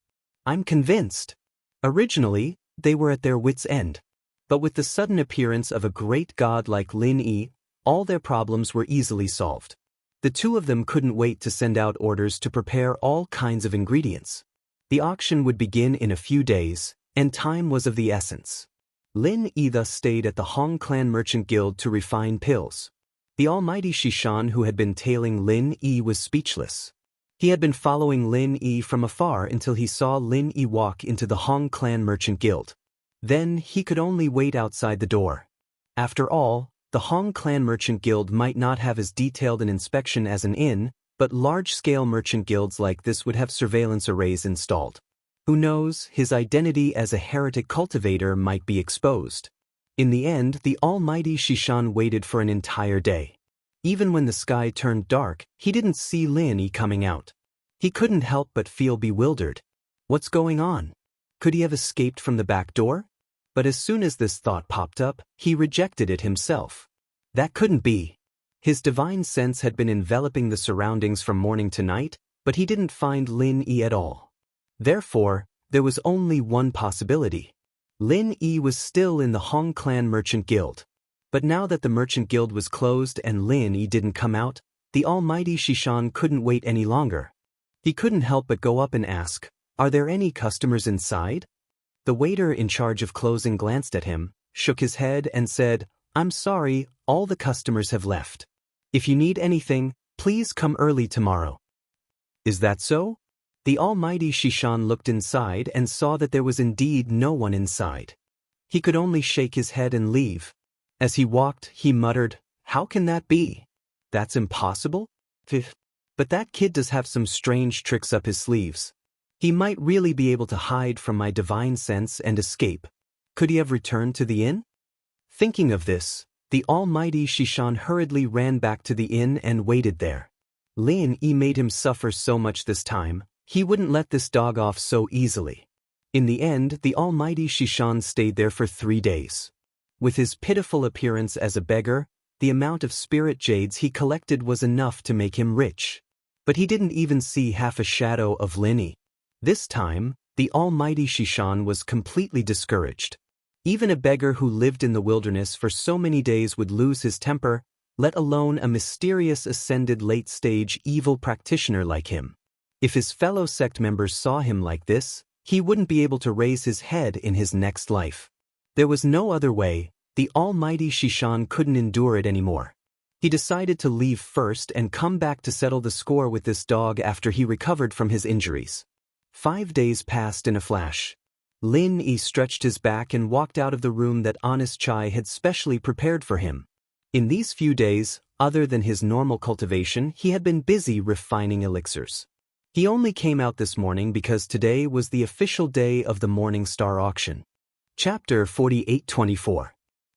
I'm convinced. Originally, they were at their wits' end. But with the sudden appearance of a great god like Lin all their problems were easily solved. The two of them couldn't wait to send out orders to prepare all kinds of ingredients. The auction would begin in a few days, and time was of the essence. Lin thus stayed at the Hong Clan Merchant Guild to refine pills. The almighty Shishan who had been tailing Lin was speechless. He had been following Lin from afar until he saw Lin walk into the Hong Clan Merchant Guild. Then he could only wait outside the door. After all, the Hong Clan Merchant Guild might not have as detailed an inspection as an inn, but large-scale merchant guilds like this would have surveillance arrays installed. Who knows, his identity as a heretic cultivator might be exposed. In the end, the almighty Shishan waited for an entire day. Even when the sky turned dark, he didn't see Lin coming out. He couldn't help but feel bewildered. What's going on? Could he have escaped from the back door? But as soon as this thought popped up, he rejected it himself. That couldn't be. His divine sense had been enveloping the surroundings from morning to night, but he didn't find Lin at all. Therefore, there was only one possibility. Lin was still in the Hong Clan Merchant Guild. But now that the Merchant Guild was closed and Lin didn't come out, the almighty Shishan couldn't wait any longer. He couldn't help but go up and ask, "Are there any customers inside?" The waiter in charge of closing glanced at him, shook his head and said, I'm sorry, all the customers have left. If you need anything, please come early tomorrow. Is that so? The almighty Shishan looked inside and saw that there was indeed no one inside. He could only shake his head and leave. As he walked, he muttered, "How can that be? That's impossible? But that kid does have some strange tricks up his sleeves. He might really be able to hide from my divine sense and escape. Could he have returned to the inn?" Thinking of this, the almighty Shishan hurriedly ran back to the inn and waited there. Lin Yi made him suffer so much this time, he wouldn't let this dog off so easily. In the end, the almighty Shishan stayed there for 3 days. With his pitiful appearance as a beggar, the amount of spirit jades he collected was enough to make him rich. But he didn't even see half a shadow of Lin Yi. This time, the almighty Shishan was completely discouraged. Even a beggar who lived in the wilderness for so many days would lose his temper, let alone a mysterious ascended late-stage evil practitioner like him. If his fellow sect members saw him like this, he wouldn't be able to raise his head in his next life. There was no other way, the almighty Shishan couldn't endure it anymore. He decided to leave first and come back to settle the score with this dog after he recovered from his injuries. 5 days passed in a flash. Lin Yi stretched his back and walked out of the room that Honest Chai had specially prepared for him. In these few days, other than his normal cultivation, he had been busy refining elixirs. He only came out this morning because today was the official day of the Morning Star auction. Chapter 48-24.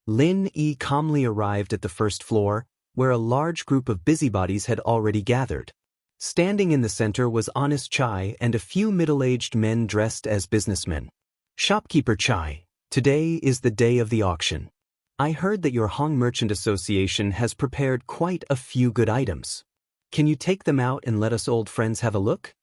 Lin Yi calmly arrived at the first floor, where a large group of busybodies had already gathered. Standing in the center was Honest Chai and a few middle-aged men dressed as businessmen. "Shopkeeper Chai, today is the day of the auction. I heard that your Hong Merchant Association has prepared quite a few good items. Can you take them out and let us old friends have a look?"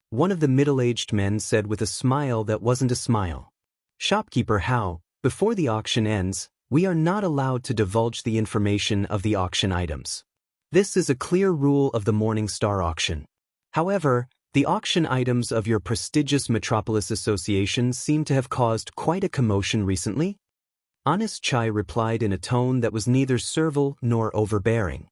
One of the middle-aged men said with a smile that wasn't a smile. "Shopkeeper Hao, before the auction ends, we are not allowed to divulge the information of the auction items. This is a clear rule of the Morning Star auction. However, the auction items of your prestigious Metropolis Association seem to have caused quite a commotion recently." Honest Chai replied in a tone that was neither servile nor overbearing.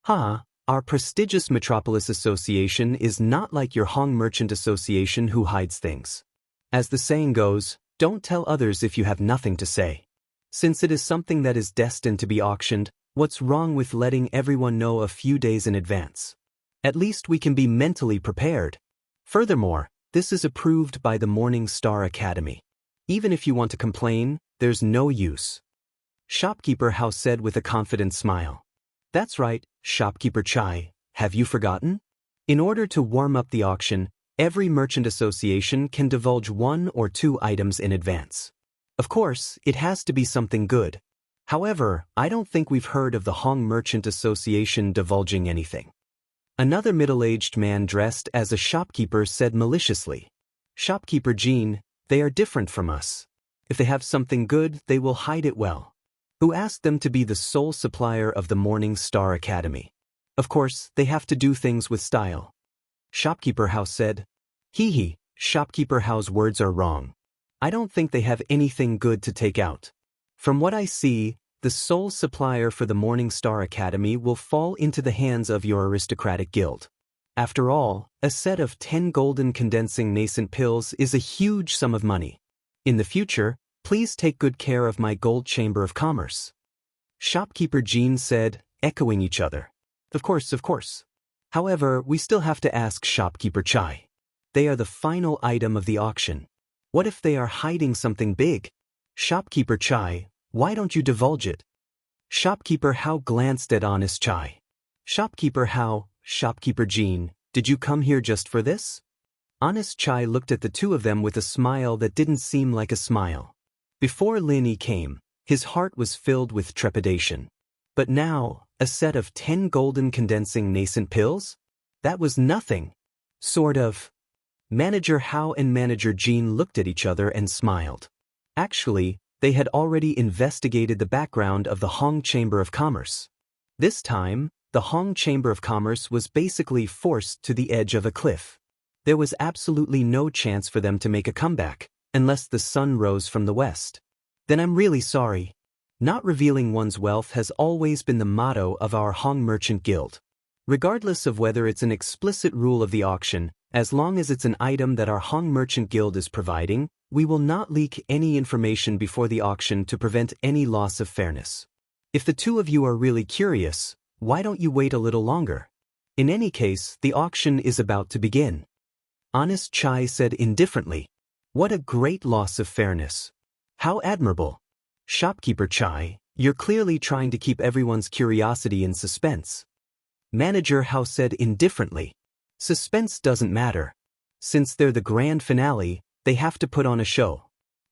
Our prestigious Metropolis Association is not like your Hong Merchant Association who hides things. As the saying goes, don't tell others if you have nothing to say. Since it is something that is destined to be auctioned, what's wrong with letting everyone know a few days in advance? At least we can be mentally prepared. Furthermore, this is approved by the Morning Star Academy. Even if you want to complain, there's no use. Shopkeeper Hao said with a confident smile. "That's right, Shopkeeper Chai, have you forgotten? In order to warm up the auction, every merchant association can divulge 1 or 2 items in advance. Of course, it has to be something good. However, I don't think we've heard of the Hong Merchant Association divulging anything." Another middle-aged man dressed as a shopkeeper said maliciously, "Shopkeeper Jean, they are different from us. If they have something good, they will hide it well. Who asked them to be the sole supplier of the Morning Star Academy? Of course, they have to do things with style." Shopkeeper Hao said, Shopkeeper Hao's words are wrong. I don't think they have anything good to take out. From what I see, the sole supplier for the Morning Star Academy will fall into the hands of your aristocratic guild. After all, a set of 10 golden condensing nascent pills is a huge sum of money. In the future, please take good care of my gold chamber of commerce." Shopkeeper Jean said, echoing each other. Of course. However, we still have to ask Shopkeeper Chai. They are the final item of the auction. What if they are hiding something big? Shopkeeper Chai, why don't you divulge it? Shopkeeper Hao glanced at Honest Chai. Shopkeeper Hao, Shopkeeper Jean, did you come here just for this? Honest Chai looked at the two of them with a smile that didn't seem like a smile. Before Lin Yi came, his heart was filled with trepidation. But now, a set of 10 golden condensing nascent pills? That was nothing. Sort of. Manager Hao and Manager Jean looked at each other and smiled. Actually, they had already investigated the background of the Hong Chamber of Commerce. This time, the Hong Chamber of Commerce was basically forced to the edge of a cliff. There was absolutely no chance for them to make a comeback, unless the sun rose from the west. Then I'm really sorry. Not revealing one's wealth has always been the motto of our Hong Merchant Guild. Regardless of whether it's an explicit rule of the auction, as long as it's an item that our Hong Merchant Guild is providing, we will not leak any information before the auction to prevent any loss of fairness. If the two of you are really curious, why don't you wait a little longer? In any case, the auction is about to begin. Honest Chai said indifferently. What a great loss of fairness. How admirable. Shopkeeper Chai, you're clearly trying to keep everyone's curiosity in suspense. Manager Hao said indifferently. Suspense doesn't matter. Since they're the grand finale, they have to put on a show.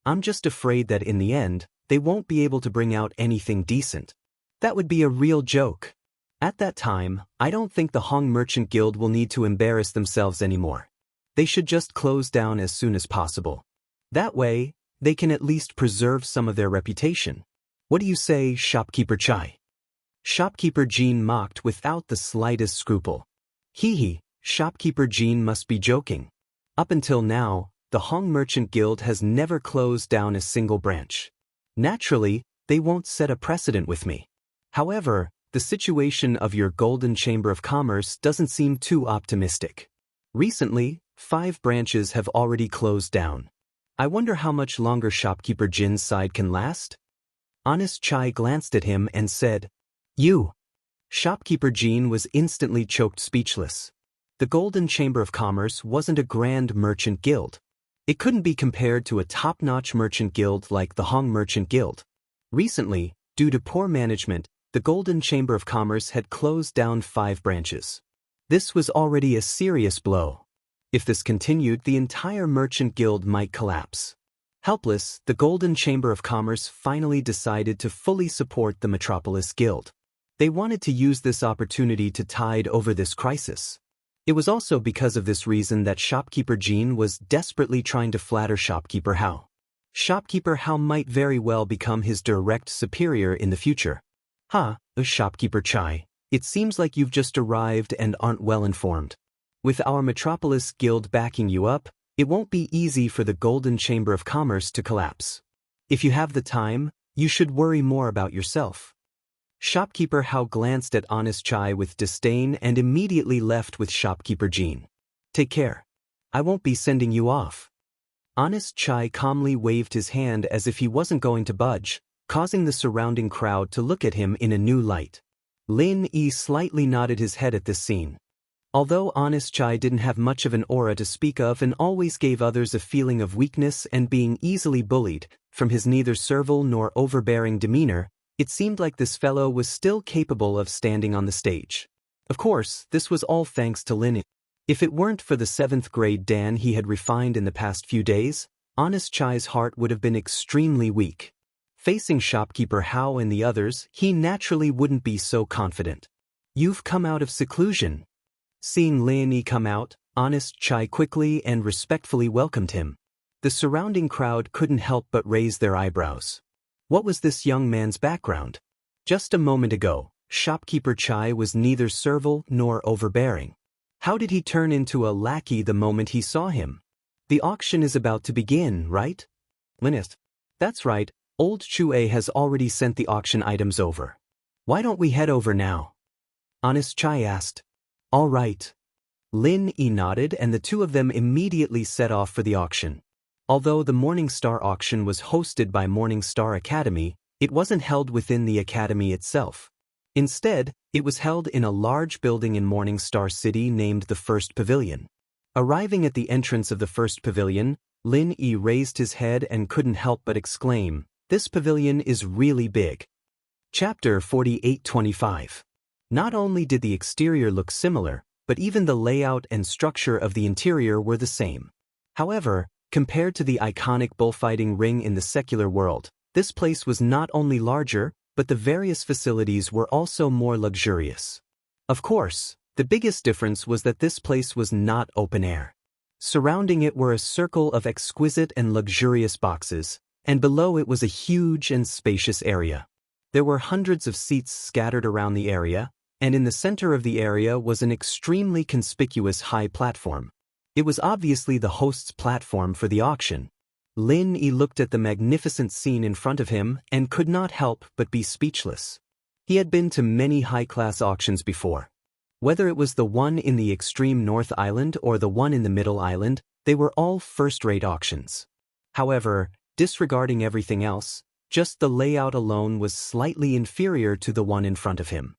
I'm just afraid that in the end, they won't be able to bring out anything decent. That would be a real joke. At that time, I don't think the Hong Merchant Guild will need to embarrass themselves anymore. They should just close down as soon as possible. That way, they can at least preserve some of their reputation. What do you say, Shopkeeper Chai? Shopkeeper Jean mocked without the slightest scruple. Hee, Shopkeeper Jean must be joking. Up until now, the Hong Merchant Guild has never closed down a single branch. Naturally, they won't set a precedent with me. However, the situation of your Golden Chamber of Commerce doesn't seem too optimistic. Recently, 5 branches have already closed down. I wonder how much longer Shopkeeper Jin's side can last? Honest Chai glanced at him and said, You. Shopkeeper Jean was instantly choked speechless. The Golden Chamber of Commerce wasn't a grand merchant guild. It couldn't be compared to a top-notch merchant guild like the Hong Merchant Guild. Recently, due to poor management, the Golden Chamber of Commerce had closed down 5 branches. This was already a serious blow. If this continued, the entire merchant guild might collapse. Helpless, the Golden Chamber of Commerce finally decided to fully support the Metropolis Guild. They wanted to use this opportunity to tide over this crisis. It was also because of this reason that Shopkeeper Jean was desperately trying to flatter Shopkeeper Hao. Shopkeeper Hao might very well become his direct superior in the future. Shopkeeper Chai, it seems like you've just arrived and aren't well informed. With our Metropolis Guild backing you up, it won't be easy for the Golden Chamber of Commerce to collapse. If you have the time, you should worry more about yourself. Shopkeeper Hao glanced at Honest Chai with disdain and immediately left with Shopkeeper Jean. Take care. I won't be sending you off. Honest Chai calmly waved his hand as if he wasn't going to budge, causing the surrounding crowd to look at him in a new light. Lin Yi slightly nodded his head at this scene. Although Honest Chai didn't have much of an aura to speak of and always gave others a feeling of weakness and being easily bullied, from his neither servile nor overbearing demeanor, it seemed like this fellow was still capable of standing on the stage. Of course, this was all thanks to Lin Yi. If it weren't for the 7th grade Dan he had refined in the past few days, Honest Chai's heart would have been extremely weak. Facing Shopkeeper Hao and the others, he naturally wouldn't be so confident. You've come out of seclusion. Seeing Lin Yi come out, Honest Chai quickly and respectfully welcomed him. The surrounding crowd couldn't help but raise their eyebrows. What was this young man's background? Just a moment ago, Shopkeeper Chai was neither servile nor overbearing. How did he turn into a lackey the moment he saw him? The auction is about to begin, right? Linus. That's right, old Chue has already sent the auction items over. Why don't we head over now? Honest Chai asked. All right. Lin Yi nodded and the two of them immediately set off for the auction. Although the Morning Star auction was hosted by Morning Star Academy, it wasn't held within the academy itself. Instead, it was held in a large building in Morning Star City named the First Pavilion. Arriving at the entrance of the First Pavilion, Lin Yi raised his head and couldn't help but exclaim, "This pavilion is really big." Chapter 4825. Not only did the exterior look similar, but even the layout and structure of the interior were the same. However, compared to the iconic bullfighting ring in the secular world, this place was not only larger, but the various facilities were also more luxurious. Of course, the biggest difference was that this place was not open air. Surrounding it were a circle of exquisite and luxurious boxes, and below it was a huge and spacious area. There were hundreds of seats scattered around the area, and in the center of the area was an extremely conspicuous high platform. It was obviously the host's platform for the auction. Lin Yi looked at the magnificent scene in front of him and could not help but be speechless. He had been to many high-class auctions before. Whether it was the one in the extreme North Island or the one in the Middle Island, they were all first-rate auctions. However, disregarding everything else, just the layout alone was slightly inferior to the one in front of him.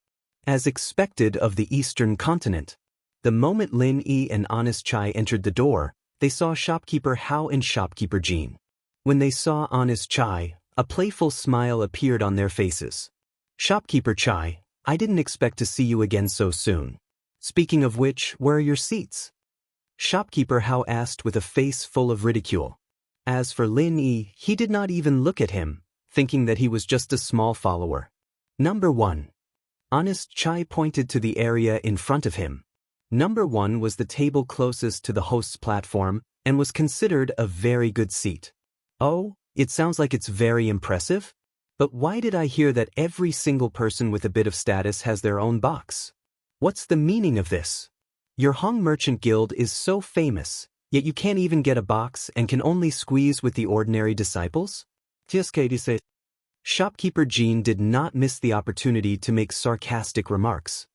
As expected of the Eastern continent, the moment Lin Yi and Honest Chai entered the door, they saw shopkeeper Hao and shopkeeper Jean. When they saw Honest Chai, a playful smile appeared on their faces. "Shopkeeper Chai, I didn't expect to see you again so soon. Speaking of which, where are your seats?" Shopkeeper Hao asked with a face full of ridicule. As for Lin Yi, he did not even look at him, thinking that he was just a small follower. Number 1. Honest Chai pointed to the area in front of him. Number 1 was the table closest to the host's platform and was considered a very good seat. "Oh, it sounds like it's very impressive? But why did I hear that every single person with a bit of status has their own box? What's the meaning of this? Your Hong Merchant Guild is so famous, yet you can't even get a box and can only squeeze with the ordinary disciples?" Shopkeeper Jean did not miss the opportunity to make sarcastic remarks.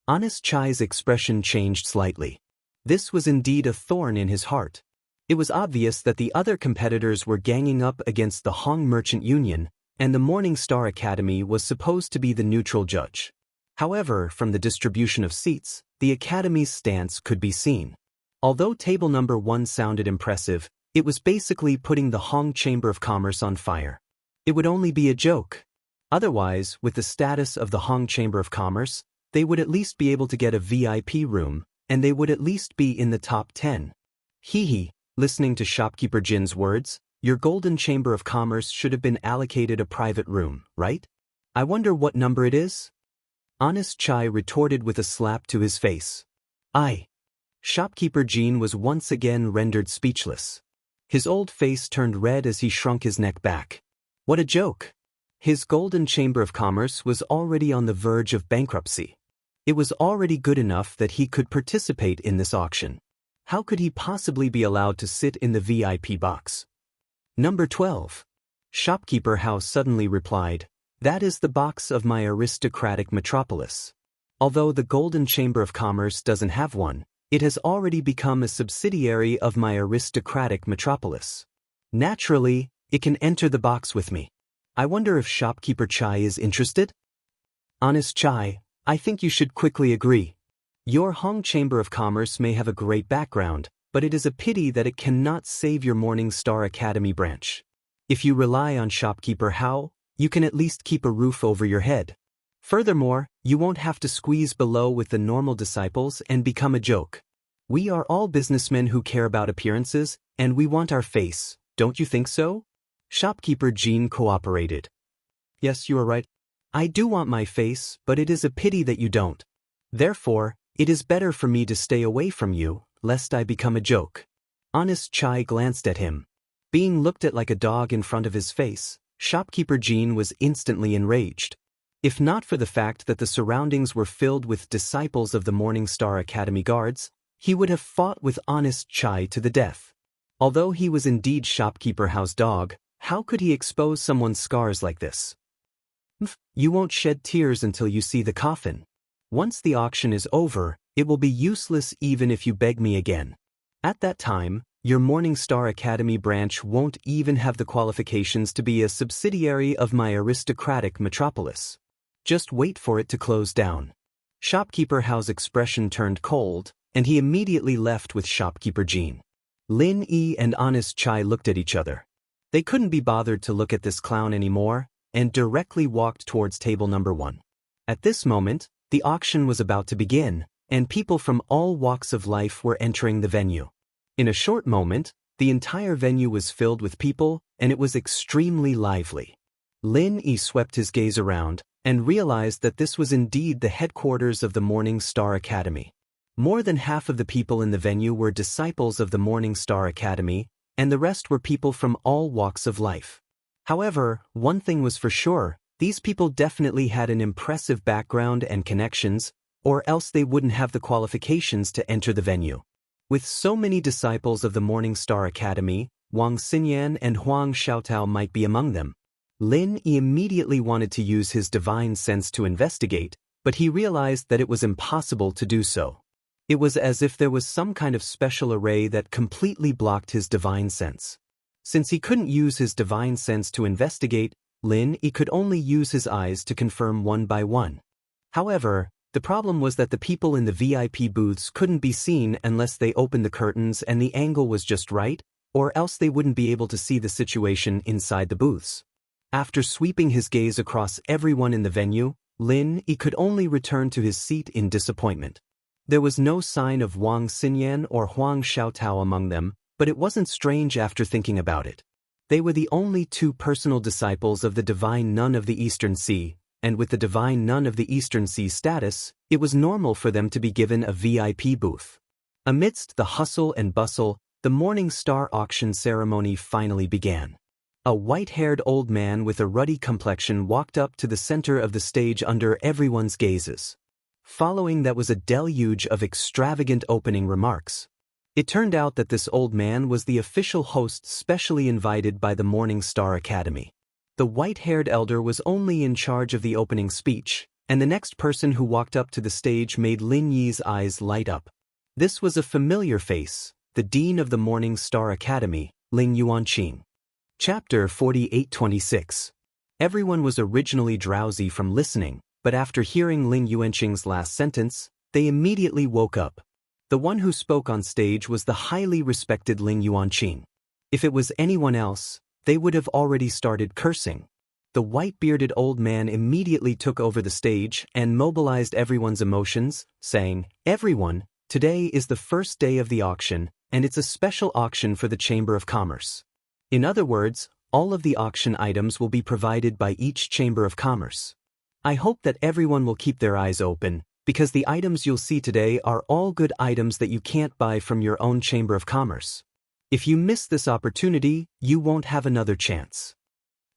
Honest Chai's expression changed slightly. This was indeed a thorn in his heart. It was obvious that the other competitors were ganging up against the Hong Merchant Union, and the Morning Star Academy was supposed to be the neutral judge. However, from the distribution of seats, the Academy's stance could be seen. Although table number 1 sounded impressive, it was basically putting the Hong Chamber of Commerce on fire. It would only be a joke. Otherwise, with the status of the Hong Chamber of Commerce, they would at least be able to get a VIP room, and they would at least be in the top 10. Hee. Listening to shopkeeper Jin's words, your Golden Chamber of Commerce should have been allocated a private room, right? I wonder what number it is? Honest Chai retorted with a slap to his face. Shopkeeper Jean was once again rendered speechless. His old face turned red as he shrunk his neck back. What a joke! His Golden Chamber of Commerce was already on the verge of bankruptcy. It was already good enough that he could participate in this auction. How could he possibly be allowed to sit in the VIP box? Number 12. Shopkeeper Hao suddenly replied, "That is the box of my aristocratic metropolis. Although the Golden Chamber of Commerce doesn't have one, it has already become a subsidiary of my aristocratic metropolis. Naturally, it can enter the box with me. I wonder if Shopkeeper Chai is interested?" Honest Chai, I think you should quickly agree. Your Hong Chamber of Commerce may have a great background, but it is a pity that it cannot save your Morning Star Academy branch. If you rely on Shopkeeper Hao, you can at least keep a roof over your head. Furthermore, you won't have to squeeze below with the normal disciples and become a joke. We are all businessmen who care about appearances, and we want our face, don't you think so? Shopkeeper Jean cooperated. Yes, you are right. I do want my face, but it is a pity that you don't. Therefore, it is better for me to stay away from you, lest I become a joke. Honest Chai glanced at him. Being looked at like a dog in front of his face, Shopkeeper Jean was instantly enraged. If not for the fact that the surroundings were filled with disciples of the Morning Star Academy guards, he would have fought with Honest Chai to the death. Although he was indeed Shopkeeper Hao's dog, how could he expose someone's scars like this? You won't shed tears until you see the coffin. Once the auction is over, it will be useless even if you beg me again. At that time, your Morning Star Academy branch won't even have the qualifications to be a subsidiary of my aristocratic metropolis. Just wait for it to close down. Shopkeeper Hao's expression turned cold, and he immediately left with Shopkeeper Jean. Lin Yi and Honest Chai looked at each other. They couldn't be bothered to look at this clown anymore, and directly walked towards table number 1. At this moment, the auction was about to begin, and people from all walks of life were entering the venue. In a short moment, the entire venue was filled with people, and it was extremely lively. Lin Yi swept his gaze around, and realized that this was indeed the headquarters of the Morning Star Academy. More than half of the people in the venue were disciples of the Morning Star Academy, and the rest were people from all walks of life. However, one thing was for sure, these people definitely had an impressive background and connections, or else they wouldn't have the qualifications to enter the venue. With so many disciples of the Morning Star Academy, Wang Xinyan and Huang Xiaotao might be among them. Lin Yi immediately wanted to use his divine sense to investigate, but he realized that it was impossible to do so. It was as if there was some kind of special array that completely blocked his divine sense. Since he couldn't use his divine sense to investigate, Lin Yi could only use his eyes to confirm one by one. However, the problem was that the people in the VIP booths couldn't be seen unless they opened the curtains and the angle was just right, or else they wouldn't be able to see the situation inside the booths. After sweeping his gaze across everyone in the venue, Lin Yi could only return to his seat in disappointment. There was no sign of Wang Xinyan or Huang Xiaotao among them, but it wasn't strange after thinking about it. They were the only two personal disciples of the Divine Nun of the Eastern Sea, and with the Divine Nun of the Eastern Sea status, it was normal for them to be given a VIP booth. Amidst the hustle and bustle, the Morning Star auction ceremony finally began. A white-haired old man with a ruddy complexion walked up to the center of the stage under everyone's gazes. Following that was a deluge of extravagant opening remarks. It turned out that this old man was the official host specially invited by the Morning Star Academy. The white-haired elder was only in charge of the opening speech, and the next person who walked up to the stage made Lin Yi's eyes light up. This was a familiar face, the dean of the Morning Star Academy, Ling Yuanqing. Chapter 48-26. Everyone was originally drowsy from listening, but after hearing Ling Yuanqing's last sentence, they immediately woke up. The one who spoke on stage was the highly respected Ling Yuanqing. If it was anyone else, they would have already started cursing. The white-bearded old man immediately took over the stage and mobilized everyone's emotions, saying, "Everyone, today is the first day of the auction, and it's a special auction for the Chamber of Commerce. In other words, all of the auction items will be provided by each Chamber of Commerce. I hope that everyone will keep their eyes open, because the items you'll see today are all good items that you can't buy from your own Chamber of Commerce. If you miss this opportunity, you won't have another chance."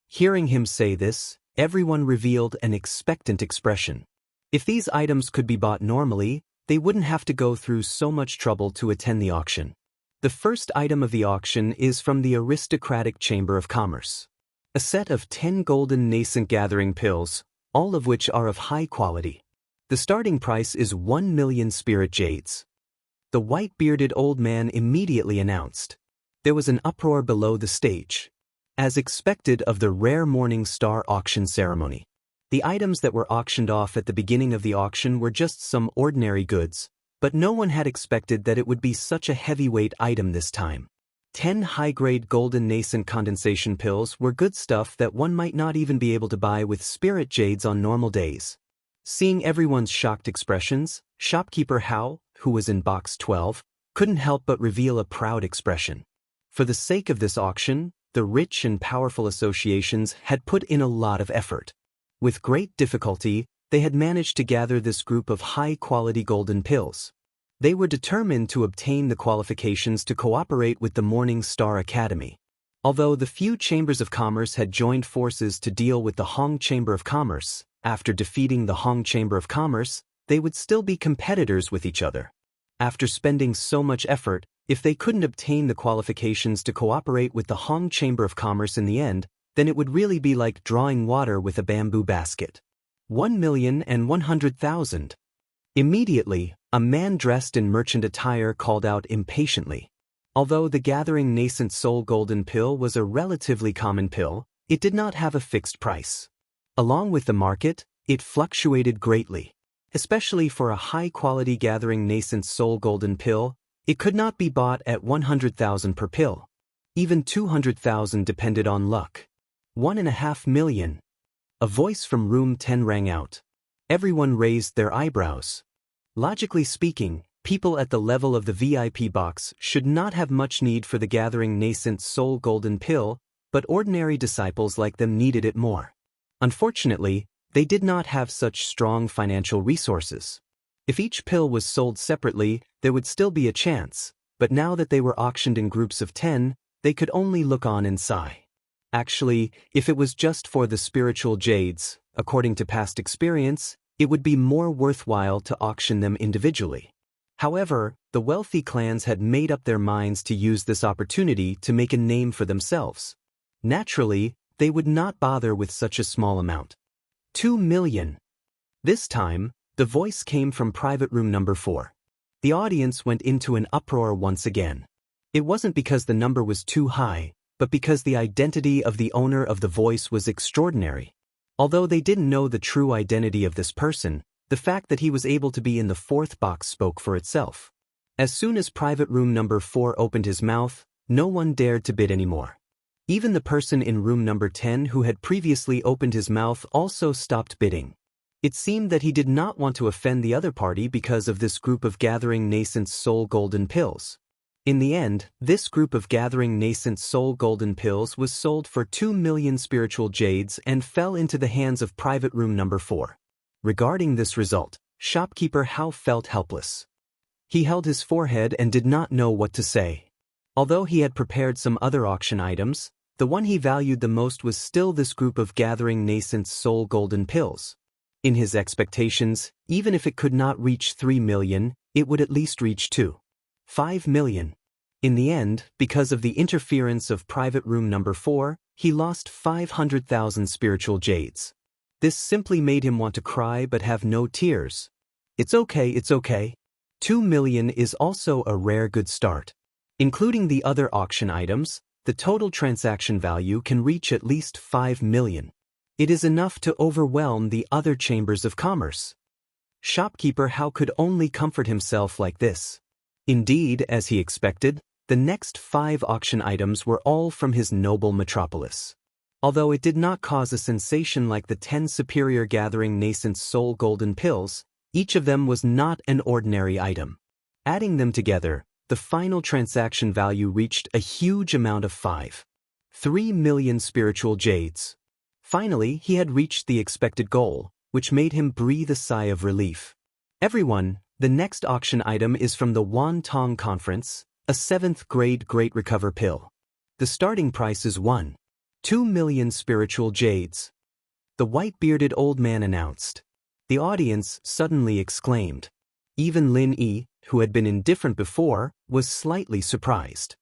Hearing him say this, everyone revealed an expectant expression. If these items could be bought normally, they wouldn't have to go through so much trouble to attend the auction. The first item of the auction is from the aristocratic Chamber of Commerce. A set of 10 golden nascent gathering pills, all of which are of high quality. The starting price is 1 million spirit jades. The white-bearded old man immediately announced. There was an uproar below the stage. As expected of the rare Morning Star auction ceremony, the items that were auctioned off at the beginning of the auction were just some ordinary goods, but no one had expected that it would be such a heavyweight item this time. 10 high-grade golden nascent condensation pills were good stuff that one might not even be able to buy with spirit jades on normal days. Seeing everyone's shocked expressions, shopkeeper Hao, who was in box 12, couldn't help but reveal a proud expression. For the sake of this auction, the rich and powerful associations had put in a lot of effort. With great difficulty, they had managed to gather this group of high-quality golden pills. They were determined to obtain the qualifications to cooperate with the Morning Star Academy. Although the few chambers of commerce had joined forces to deal with the Hong Chamber of Commerce, after defeating the Hong Chamber of Commerce, they would still be competitors with each other. After spending so much effort, if they couldn't obtain the qualifications to cooperate with the Hong Chamber of Commerce in the end, then it would really be like drawing water with a bamboo basket. 1,100,000. Immediately, a man dressed in merchant attire called out impatiently. Although the gathering nascent soul golden pill was a relatively common pill, it did not have a fixed price. Along with the market, it fluctuated greatly. Especially for a high-quality gathering nascent soul golden pill, it could not be bought at 100,000 per pill. Even 200,000 depended on luck. 1.5 million. A voice from room 10 rang out. Everyone raised their eyebrows. Logically speaking, people at the level of the VIP box should not have much need for the gathering nascent soul golden pill, but ordinary disciples like them needed it more. Unfortunately, they did not have such strong financial resources. If each pill was sold separately, there would still be a chance, but now that they were auctioned in groups of 10, they could only look on and sigh. Actually, if it was just for the spiritual jades, according to past experience, it would be more worthwhile to auction them individually. However, the wealthy clans had made up their minds to use this opportunity to make a name for themselves. Naturally, they would not bother with such a small amount. 2 million. This time, the voice came from private room number 4. The audience went into an uproar once again. It wasn't because the number was too high, but because the identity of the owner of the voice was extraordinary. Although they didn't know the true identity of this person, the fact that he was able to be in the 4th box spoke for itself. As soon as private room number 4 opened his mouth, no one dared to bid anymore. Even the person in room number 10 who had previously opened his mouth also stopped bidding. It seemed that he did not want to offend the other party because of this group of gathering nascent soul golden pills. In the end, this group of gathering nascent soul golden pills was sold for 2 million spiritual jades and fell into the hands of private room number 4. Regarding this result, shopkeeper Hao felt helpless. He held his forehead and did not know what to say. Although he had prepared some other auction items, the one he valued the most was still this group of gathering nascent soul golden pills. In his expectations, even if it could not reach 3 million, it would at least reach 2.5 million. In the end, because of the interference of private room number 4, he lost 500,000 spiritual jades. This simply made him want to cry but have no tears. It's okay. 2 million is also a rare good start. Including the other auction items, the total transaction value can reach at least 5 million. It is enough to overwhelm the other chambers of commerce. Shopkeeper Hao could only comfort himself like this. Indeed, as he expected, the next 5 auction items were all from his noble metropolis. Although it did not cause a sensation like the 10 superior gathering nascent soul golden pills, each of them was not an ordinary item. Adding them together, the final transaction value reached a huge amount of 5.3 million spiritual jades. Finally, he had reached the expected goal, which made him breathe a sigh of relief. Everyone, the next auction item is from the Wan Tong Conference, a 7th grade Great Recover pill. The starting price is 1.2 million spiritual jades. The white-bearded old man announced. The audience suddenly exclaimed. Even Lin Yi, who had been indifferent before, was slightly surprised.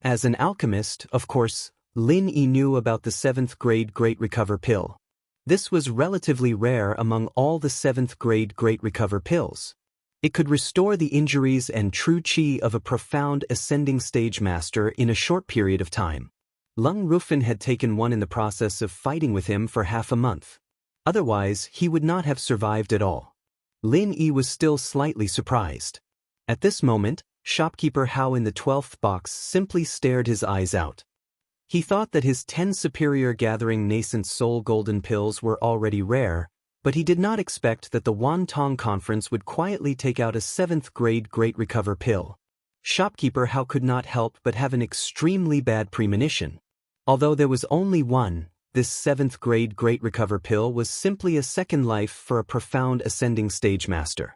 As an alchemist, of course, Lin Yi knew about the 7th grade Great Recover pill. This was relatively rare among all the 7th grade Great Recover pills. It could restore the injuries and true qi of a profound ascending stage master in a short period of time. Lung Rufin had taken one in the process of fighting with him for half a month. Otherwise, he would not have survived at all. Lin Yi was still slightly surprised. At this moment, shopkeeper Hao in the 12th box simply stared his eyes out. He thought that his 10 superior gathering nascent soul golden pills were already rare, but he did not expect that the Wan Tong Conference would quietly take out a 7th grade Great Recover pill. Shopkeeper Hao could not help but have an extremely bad premonition. Although there was only one, this 7th grade Great Recover pill was simply a second life for a profound ascending stage master.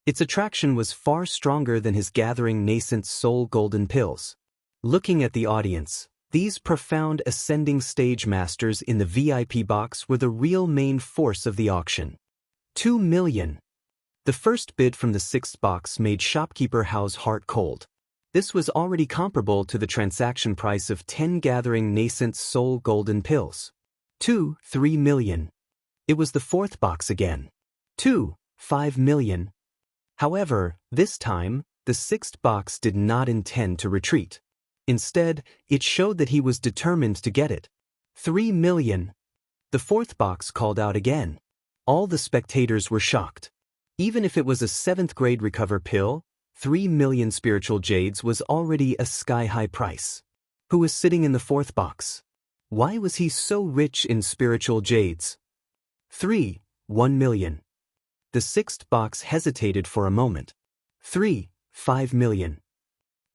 Its attraction was far stronger than his gathering nascent soul golden pills. Looking at the audience, these profound ascending stage masters in the VIP box were the real main force of the auction. 2 million. The first bid from the 6th box made shopkeeper Hao's heart cold. This was already comparable to the transaction price of 10 gathering nascent soul golden pills. 2.3 million. It was the 4th box again. 2.5 million. However, this time, the 6th box did not intend to retreat. Instead, it showed that he was determined to get it. 3 million. The 4th box called out again. All the spectators were shocked. Even if it was a 7th grade Recover pill, 3 million spiritual jades was already a sky-high price. Who was sitting in the 4th box? Why was he so rich in spiritual jades? 1 million. The 6th box hesitated for a moment. 5 million.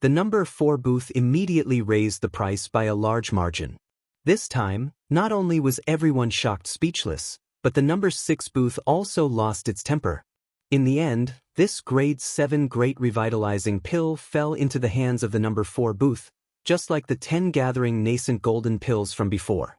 The number 4 booth immediately raised the price by a large margin. This time, not only was everyone shocked speechless, but the number 6 booth also lost its temper. In the end, this grade 7 great revitalizing pill fell into the hands of the number 4 booth, just like the 10 gathering nascent golden pills from before.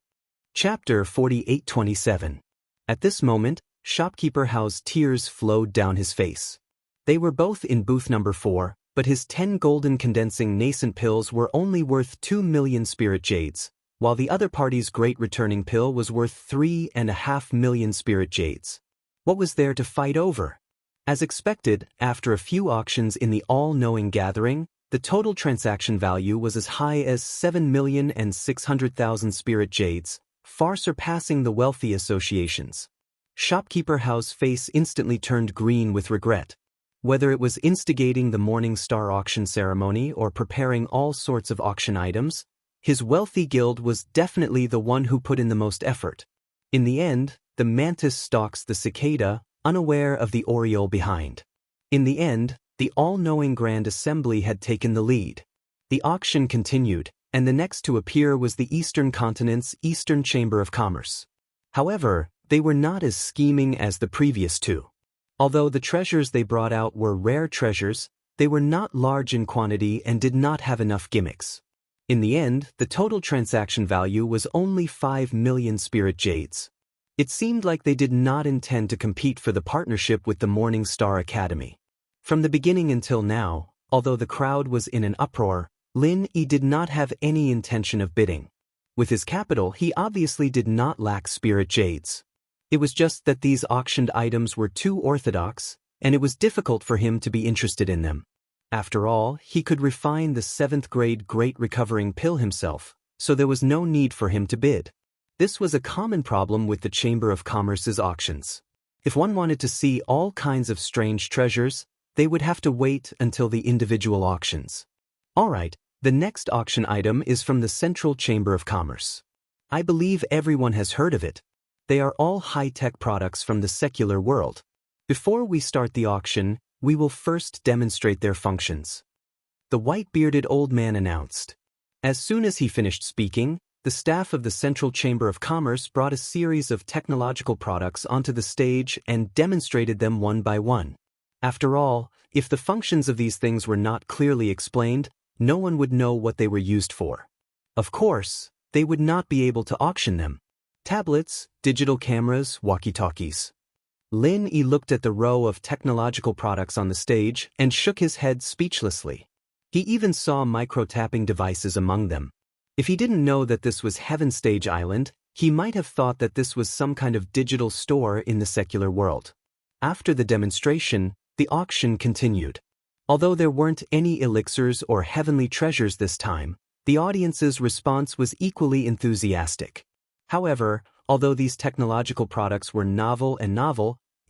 Chapter 48:27. At this moment, shopkeeper Hao's tears flowed down his face. They were both in booth number 4, but his 10 golden condensing nascent pills were only worth 2 million spirit jades, while the other party's great returning pill was worth 3.5 million spirit jades. What was there to fight over? As expected, after a few auctions in the all-knowing gathering, the total transaction value was as high as 7,600,000 spirit jades, far surpassing the wealthy associations. Shopkeeper Hao's face instantly turned green with regret. Whether it was instigating the Morning Star auction ceremony or preparing all sorts of auction items, his wealthy guild was definitely the one who put in the most effort. In the end, the mantis stalks the cicada, unaware of the oriole behind. In the end, the all-knowing Grand Assembly had taken the lead. The auction continued, and the next to appear was the Eastern Continent's Eastern Chamber of Commerce. However, they were not as scheming as the previous two. Although the treasures they brought out were rare treasures, they were not large in quantity and did not have enough gimmicks. In the end, the total transaction value was only 5 million spirit jades. It seemed like they did not intend to compete for the partnership with the Morning Star Academy. From the beginning until now, although the crowd was in an uproar, Lin Yi did not have any intention of bidding. With his capital, he obviously did not lack spirit jades. It was just that these auctioned items were too orthodox, and it was difficult for him to be interested in them. After all, he could refine the 7th grade Great Recovering Pill himself, so there was no need for him to bid. This was a common problem with the Chamber of Commerce's auctions. If one wanted to see all kinds of strange treasures, they would have to wait until the individual auctions. Alright, the next auction item is from the Central Chamber of Commerce. I believe everyone has heard of it. They are all high-tech products from the secular world. Before we start the auction, we will first demonstrate their functions. The white-bearded old man announced. As soon as he finished speaking, the staff of the Central Chamber of Commerce brought a series of technological products onto the stage and demonstrated them one by one. After all, if the functions of these things were not clearly explained, no one would know what they were used for. Of course, they would not be able to auction them. Tablets, digital cameras, walkie-talkies. Lin Yi looked at the row of technological products on the stage and shook his head speechlessly. He even saw micro-tapping devices among them. If he didn't know that this was Heaven Stage Island, he might have thought that this was some kind of digital store in the secular world. After the demonstration, the auction continued. Although there weren't any elixirs or heavenly treasures this time, the audience's response was equally enthusiastic. However, although these technological products were novel,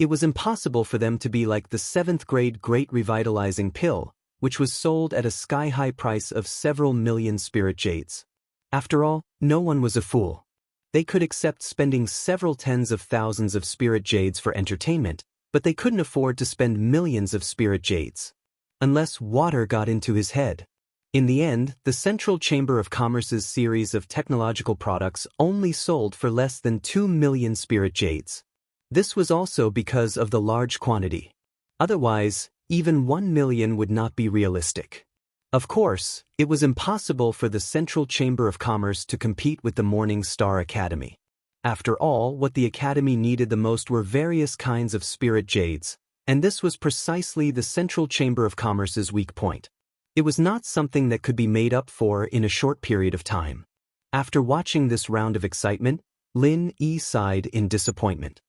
it was impossible for them to be like the 7th grade Great Revitalizing Pill, which was sold at a sky-high price of several million spirit jades. After all, no one was a fool. They could accept spending several tens of thousands of spirit jades for entertainment, but they couldn't afford to spend millions of spirit jades. Unless water got into his head. In the end, the Central Chamber of Commerce's series of technological products only sold for less than 2 million spirit jades. This was also because of the large quantity. Otherwise, even 1 million would not be realistic. Of course, it was impossible for the Central Chamber of Commerce to compete with the Morning Star Academy. After all, what the Academy needed the most were various kinds of spirit jades, and this was precisely the Central Chamber of Commerce's weak point. It was not something that could be made up for in a short period of time. After watching this round of excitement, Lin Yi sighed in disappointment.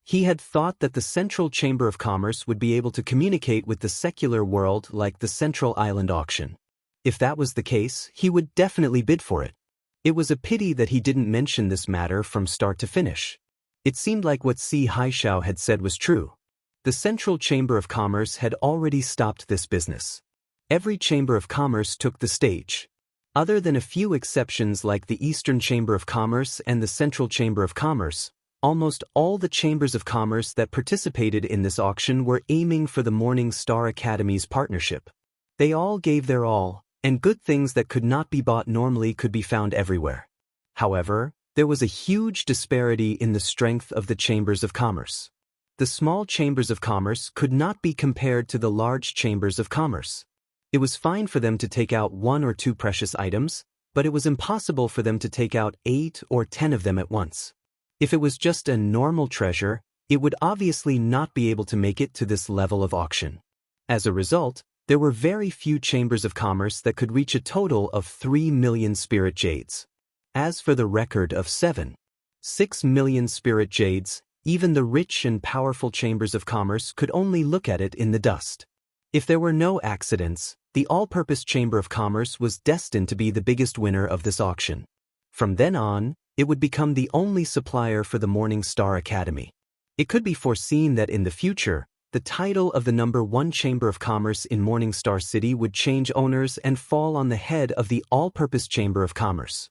He had thought that the Central Chamber of Commerce would be able to communicate with the secular world like the Central Island auction. If that was the case, he would definitely bid for it. It was a pity that he didn't mention this matter from start to finish. It seemed like what Si Haishao had said was true. The Central Chamber of Commerce had already stopped this business. Every Chamber of Commerce took the stage. Other than a few exceptions like the Eastern Chamber of Commerce and the Central Chamber of Commerce, almost all the chambers of commerce that participated in this auction were aiming for the Morning Star Academy's partnership. They all gave their all, and good things that could not be bought normally could be found everywhere. However, there was a huge disparity in the strength of the chambers of commerce. The small chambers of commerce could not be compared to the large chambers of commerce. It was fine for them to take out 1 or 2 precious items, but it was impossible for them to take out 8 or 10 of them at once. If it was just a normal treasure, it would obviously not be able to make it to this level of auction. As a result, there were very few chambers of commerce that could reach a total of 3 million spirit jades. As for the record of 6 million spirit jades, even the rich and powerful chambers of commerce could only look at it in the dust. If there were no accidents, the all-purpose Chamber of Commerce was destined to be the biggest winner of this auction. From then on, it would become the only supplier for the Morning Star Academy. It could be foreseen that in the future, the title of the #1 Chamber of Commerce in Morning Star City would change owners and fall on the head of the all-purpose Chamber of Commerce.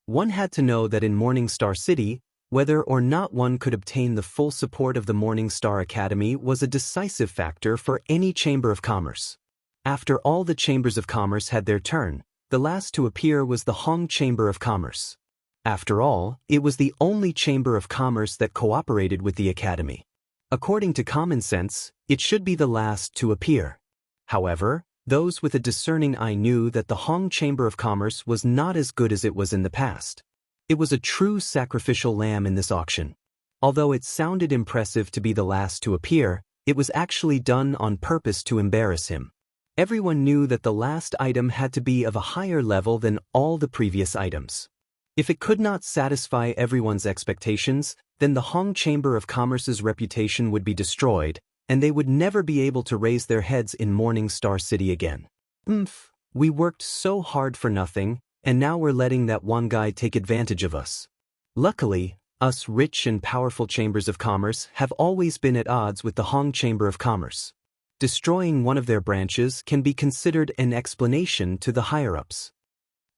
One had to know that in Morning Star City, whether or not one could obtain the full support of the Morning Star Academy was a decisive factor for any Chamber of Commerce. After all the Chambers of Commerce had their turn, the last to appear was the Hong Chamber of Commerce. After all, it was the only Chamber of Commerce that cooperated with the Academy. According to common sense, it should be the last to appear. However, those with a discerning eye knew that the Hong Chamber of Commerce was not as good as it was in the past. It was a true sacrificial lamb in this auction. Although it sounded impressive to be the last to appear, it was actually done on purpose to embarrass him. Everyone knew that the last item had to be of a higher level than all the previous items. If it could not satisfy everyone's expectations, then the Hong Chamber of Commerce's reputation would be destroyed, and they would never be able to raise their heads in Morning Star City again. We worked so hard for nothing, and now we're letting that one guy take advantage of us. Luckily, us rich and powerful chambers of commerce have always been at odds with the Hong Chamber of Commerce. Destroying one of their branches can be considered an explanation to the higher-ups.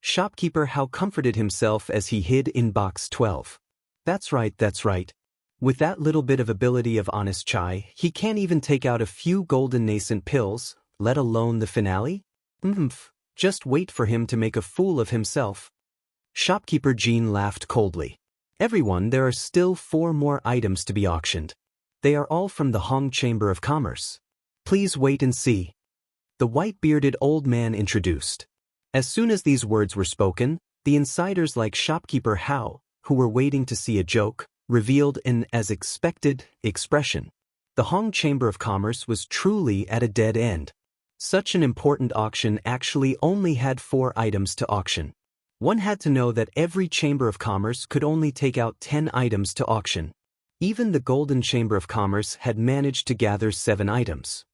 Shopkeeper Hao comforted himself as he hid in box 12. That's right. With that little bit of ability of honest chai, he can't even take out a few golden nascent pills, let alone the finale? Just wait for him to make a fool of himself. Shopkeeper Jean laughed coldly. Everyone, there are still 4 more items to be auctioned. They are all from the Hong Chamber of Commerce. Please wait and see. The white-bearded old man introduced. As soon as these words were spoken, the insiders like Shopkeeper Hao, who were waiting to see a joke, revealed an as expected expression. The Hong Chamber of Commerce was truly at a dead end. Such an important auction actually only had 4 items to auction. One had to know that every Chamber of Commerce could only take out 10 items to auction. Even the Golden Chamber of Commerce had managed to gather 7 items.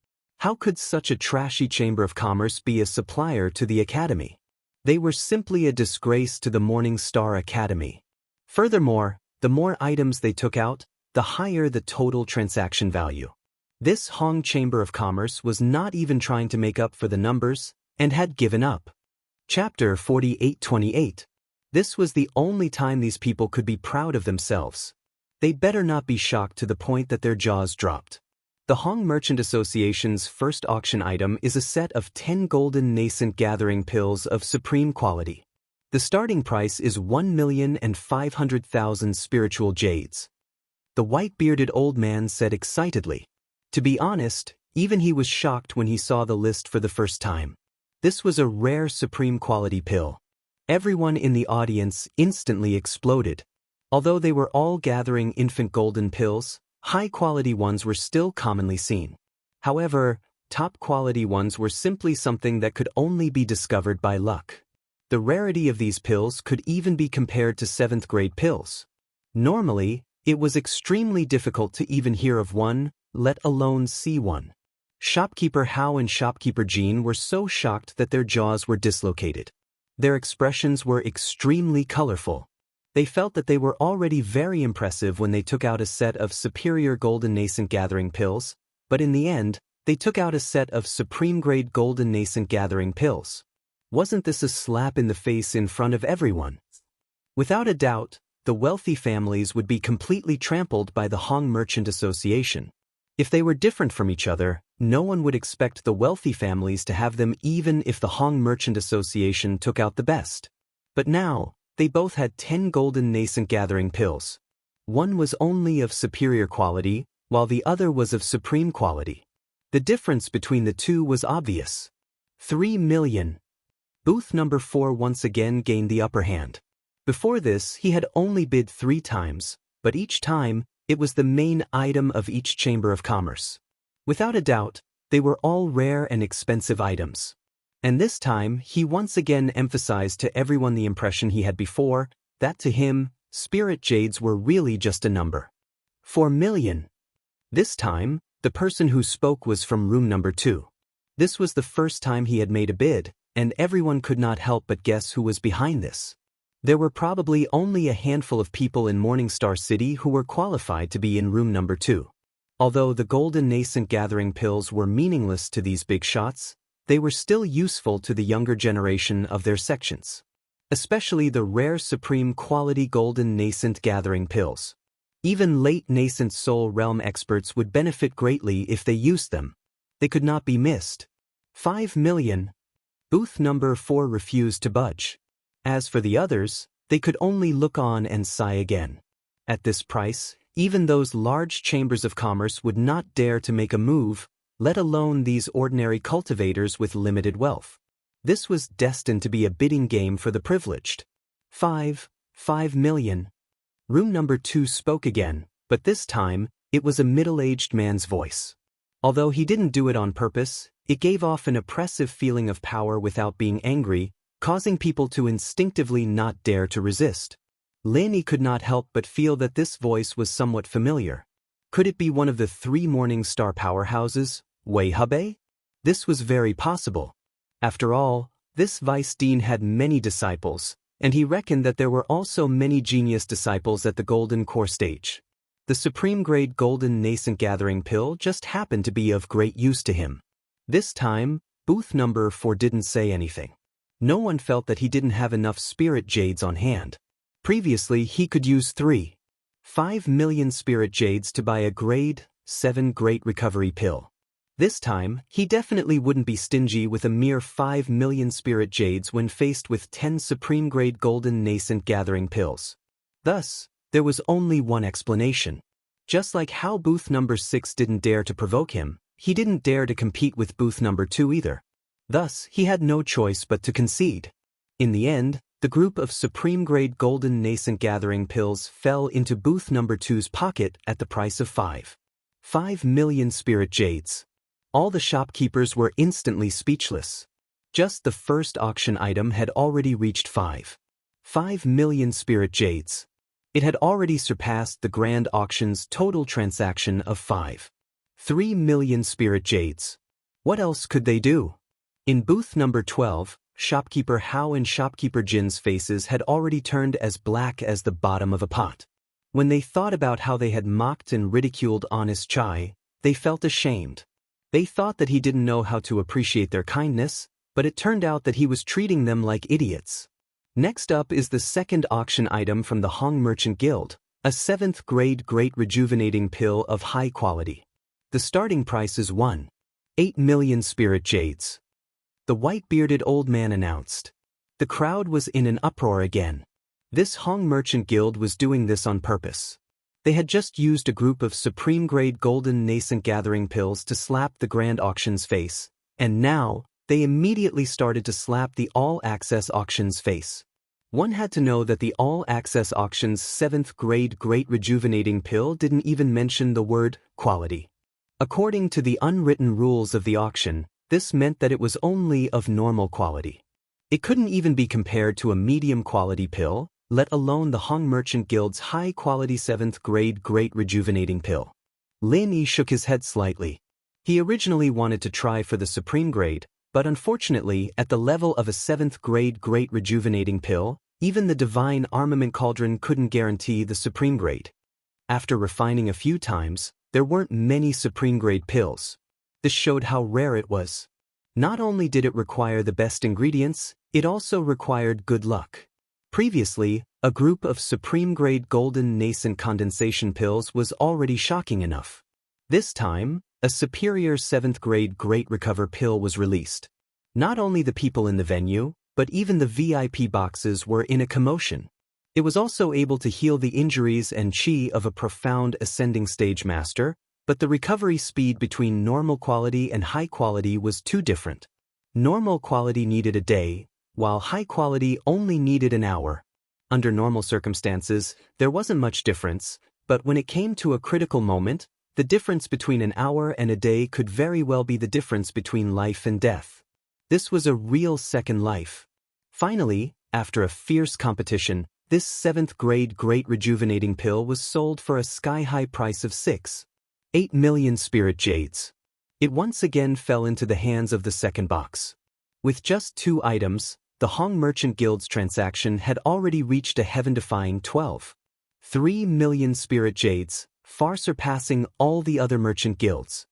How could such a trashy Chamber of Commerce be a supplier to the Academy? They were simply a disgrace to the Morning Star Academy. Furthermore, the more items they took out, the higher the total transaction value. This Hong Chamber of Commerce was not even trying to make up for the numbers, and had given up. Chapter 4828. This was the only time these people could be proud of themselves. They better not be shocked to the point that their jaws dropped. The Hong Merchant Association's first auction item is a set of 10 golden nascent gathering pills of supreme quality. The starting price is 1,500,000 spiritual jades. The white-bearded old man said excitedly. To be honest, even he was shocked when he saw the list for the first time. This was a rare supreme quality pill. Everyone in the audience instantly exploded. Although they were all gathering infant golden pills, high-quality ones were still commonly seen. However, top-quality ones were simply something that could only be discovered by luck. The rarity of these pills could even be compared to 7th-grade pills. Normally, it was extremely difficult to even hear of one, let alone see one. Shopkeeper Hao and Shopkeeper Jean were so shocked that their jaws were dislocated. Their expressions were extremely colorful. They felt that they were already very impressive when they took out a set of superior golden nascent gathering pills, but in the end, they took out a set of supreme-grade golden nascent gathering pills. Wasn't this a slap in the face in front of everyone? Without a doubt, the wealthy families would be completely trampled by the Hong Merchant Association. If they were different from each other, no one would expect the wealthy families to have them even if the Hong Merchant Association took out the best. But now, they both had 10 golden nascent gathering pills. One was only of superior quality, while the other was of supreme quality. The difference between the two was obvious. 3 million. Booth number 4 once again gained the upper hand. Before this, he had only bid 3 times, but each time, it was the main item of each Chamber of Commerce. Without a doubt, They were all rare and expensive items. And this time, he once again emphasized to everyone the impression he had before, that to him, spirit jades were really just a number. 4 million. This time, the person who spoke was from room number 2. This was the first time he had made a bid, and everyone could not help but guess who was behind this. There were probably only a handful of people in Morningstar City who were qualified to be in room number 2. Although the golden nascent gathering pills were meaningless to these big shots, they were still useful to the younger generation of their sections. Especially the rare supreme quality golden nascent gathering pills. Even late nascent soul realm experts would benefit greatly if they used them. They could not be missed. 5 million. Booth number 4 refused to budge. As for the others, they could only look on and sigh again. At this price, even those large chambers of commerce would not dare to make a move, let alone these ordinary cultivators with limited wealth. This was destined to be a bidding game for the privileged. 5 million. Room number 2 spoke again, but this time, it was a middle-aged man's voice. Although he didn't do it on purpose, it gave off an oppressive feeling of power without being angry, causing people to instinctively not dare to resist. Lin could not help but feel that this voice was somewhat familiar. Could it be one of the 3 Morningstar powerhouses, Wei Hubei? This was very possible. After all, this vice dean had many disciples, and he reckoned that there were also many genius disciples at the golden core stage. The supreme grade golden nascent gathering pill just happened to be of great use to him. This time, booth number 4 didn't say anything. No one felt that he didn't have enough spirit jades on hand. Previously, he could use 5 million spirit jades to buy a grade 7 great recovery pill. This time, he definitely wouldn't be stingy with a mere 5 million spirit jades when faced with 10 supreme grade golden nascent gathering pills. Thus, there was only one explanation. Just like how booth number 6 didn't dare to provoke him, he didn't dare to compete with booth number 2 either. Thus, he had no choice but to concede. In the end, the group of supreme grade golden nascent gathering pills fell into booth number 2's pocket at the price of 5 million spirit jades. All the shopkeepers were instantly speechless. Just the first auction item had already reached 5 million spirit jades. It had already surpassed the grand auction's total transaction of 3 million spirit jades. What else could they do? In booth number 12, shopkeeper Hao and shopkeeper Jin's faces had already turned as black as the bottom of a pot. When they thought about how they had mocked and ridiculed Honest Chai, they felt ashamed. They thought that he didn't know how to appreciate their kindness, but it turned out that he was treating them like idiots. Next up is the second auction item from the Hong Merchant Guild, a 7th grade great rejuvenating pill of high quality. The starting price is 8 million spirit jades. The white-bearded old man announced. The crowd was in an uproar again. This Hong Merchant Guild was doing this on purpose. They had just used a group of supreme-grade golden nascent gathering pills to slap the grand auction's face, and now, they immediately started to slap the all-access auction's face. One had to know that the all-access auction's 7th grade great rejuvenating pill didn't even mention the word quality. According to the unwritten rules of the auction, this meant that it was only of normal quality. It couldn't even be compared to a medium-quality pill, let alone the Hong Merchant Guild's high-quality 7th grade great rejuvenating pill. Lin Yi shook his head slightly. He originally wanted to try for the supreme grade, but unfortunately, at the level of a 7th grade great rejuvenating pill, even the divine armament cauldron couldn't guarantee the supreme grade. After refining a few times, there weren't many supreme grade pills. This showed how rare it was. Not only did it require the best ingredients, it also required good luck. Previously, a group of supreme-grade golden nascent condensation pills was already shocking enough. This time, a superior 7th-grade Great Recover pill was released. Not only the people in the venue, but even the VIP boxes were in a commotion. It was also able to heal the injuries and chi of a profound ascending stage master, but the recovery speed between normal quality and high quality was too different. Normal quality needed a day, while high quality only needed an hour. Under normal circumstances, there wasn't much difference, but when it came to a critical moment, The difference between an hour and a day could very well be the difference between life and death. This was a real second life. Finally, after a fierce competition, this 7th grade Great Rejuvenating Pill was sold for a sky-high price of 6.8 million spirit jades. It once again fell into the hands of the second box. With just 2 items, the Hong Merchant Guild's transaction had already reached a heaven-defying 12.3 million spirit jades, far surpassing all the other merchant guilds.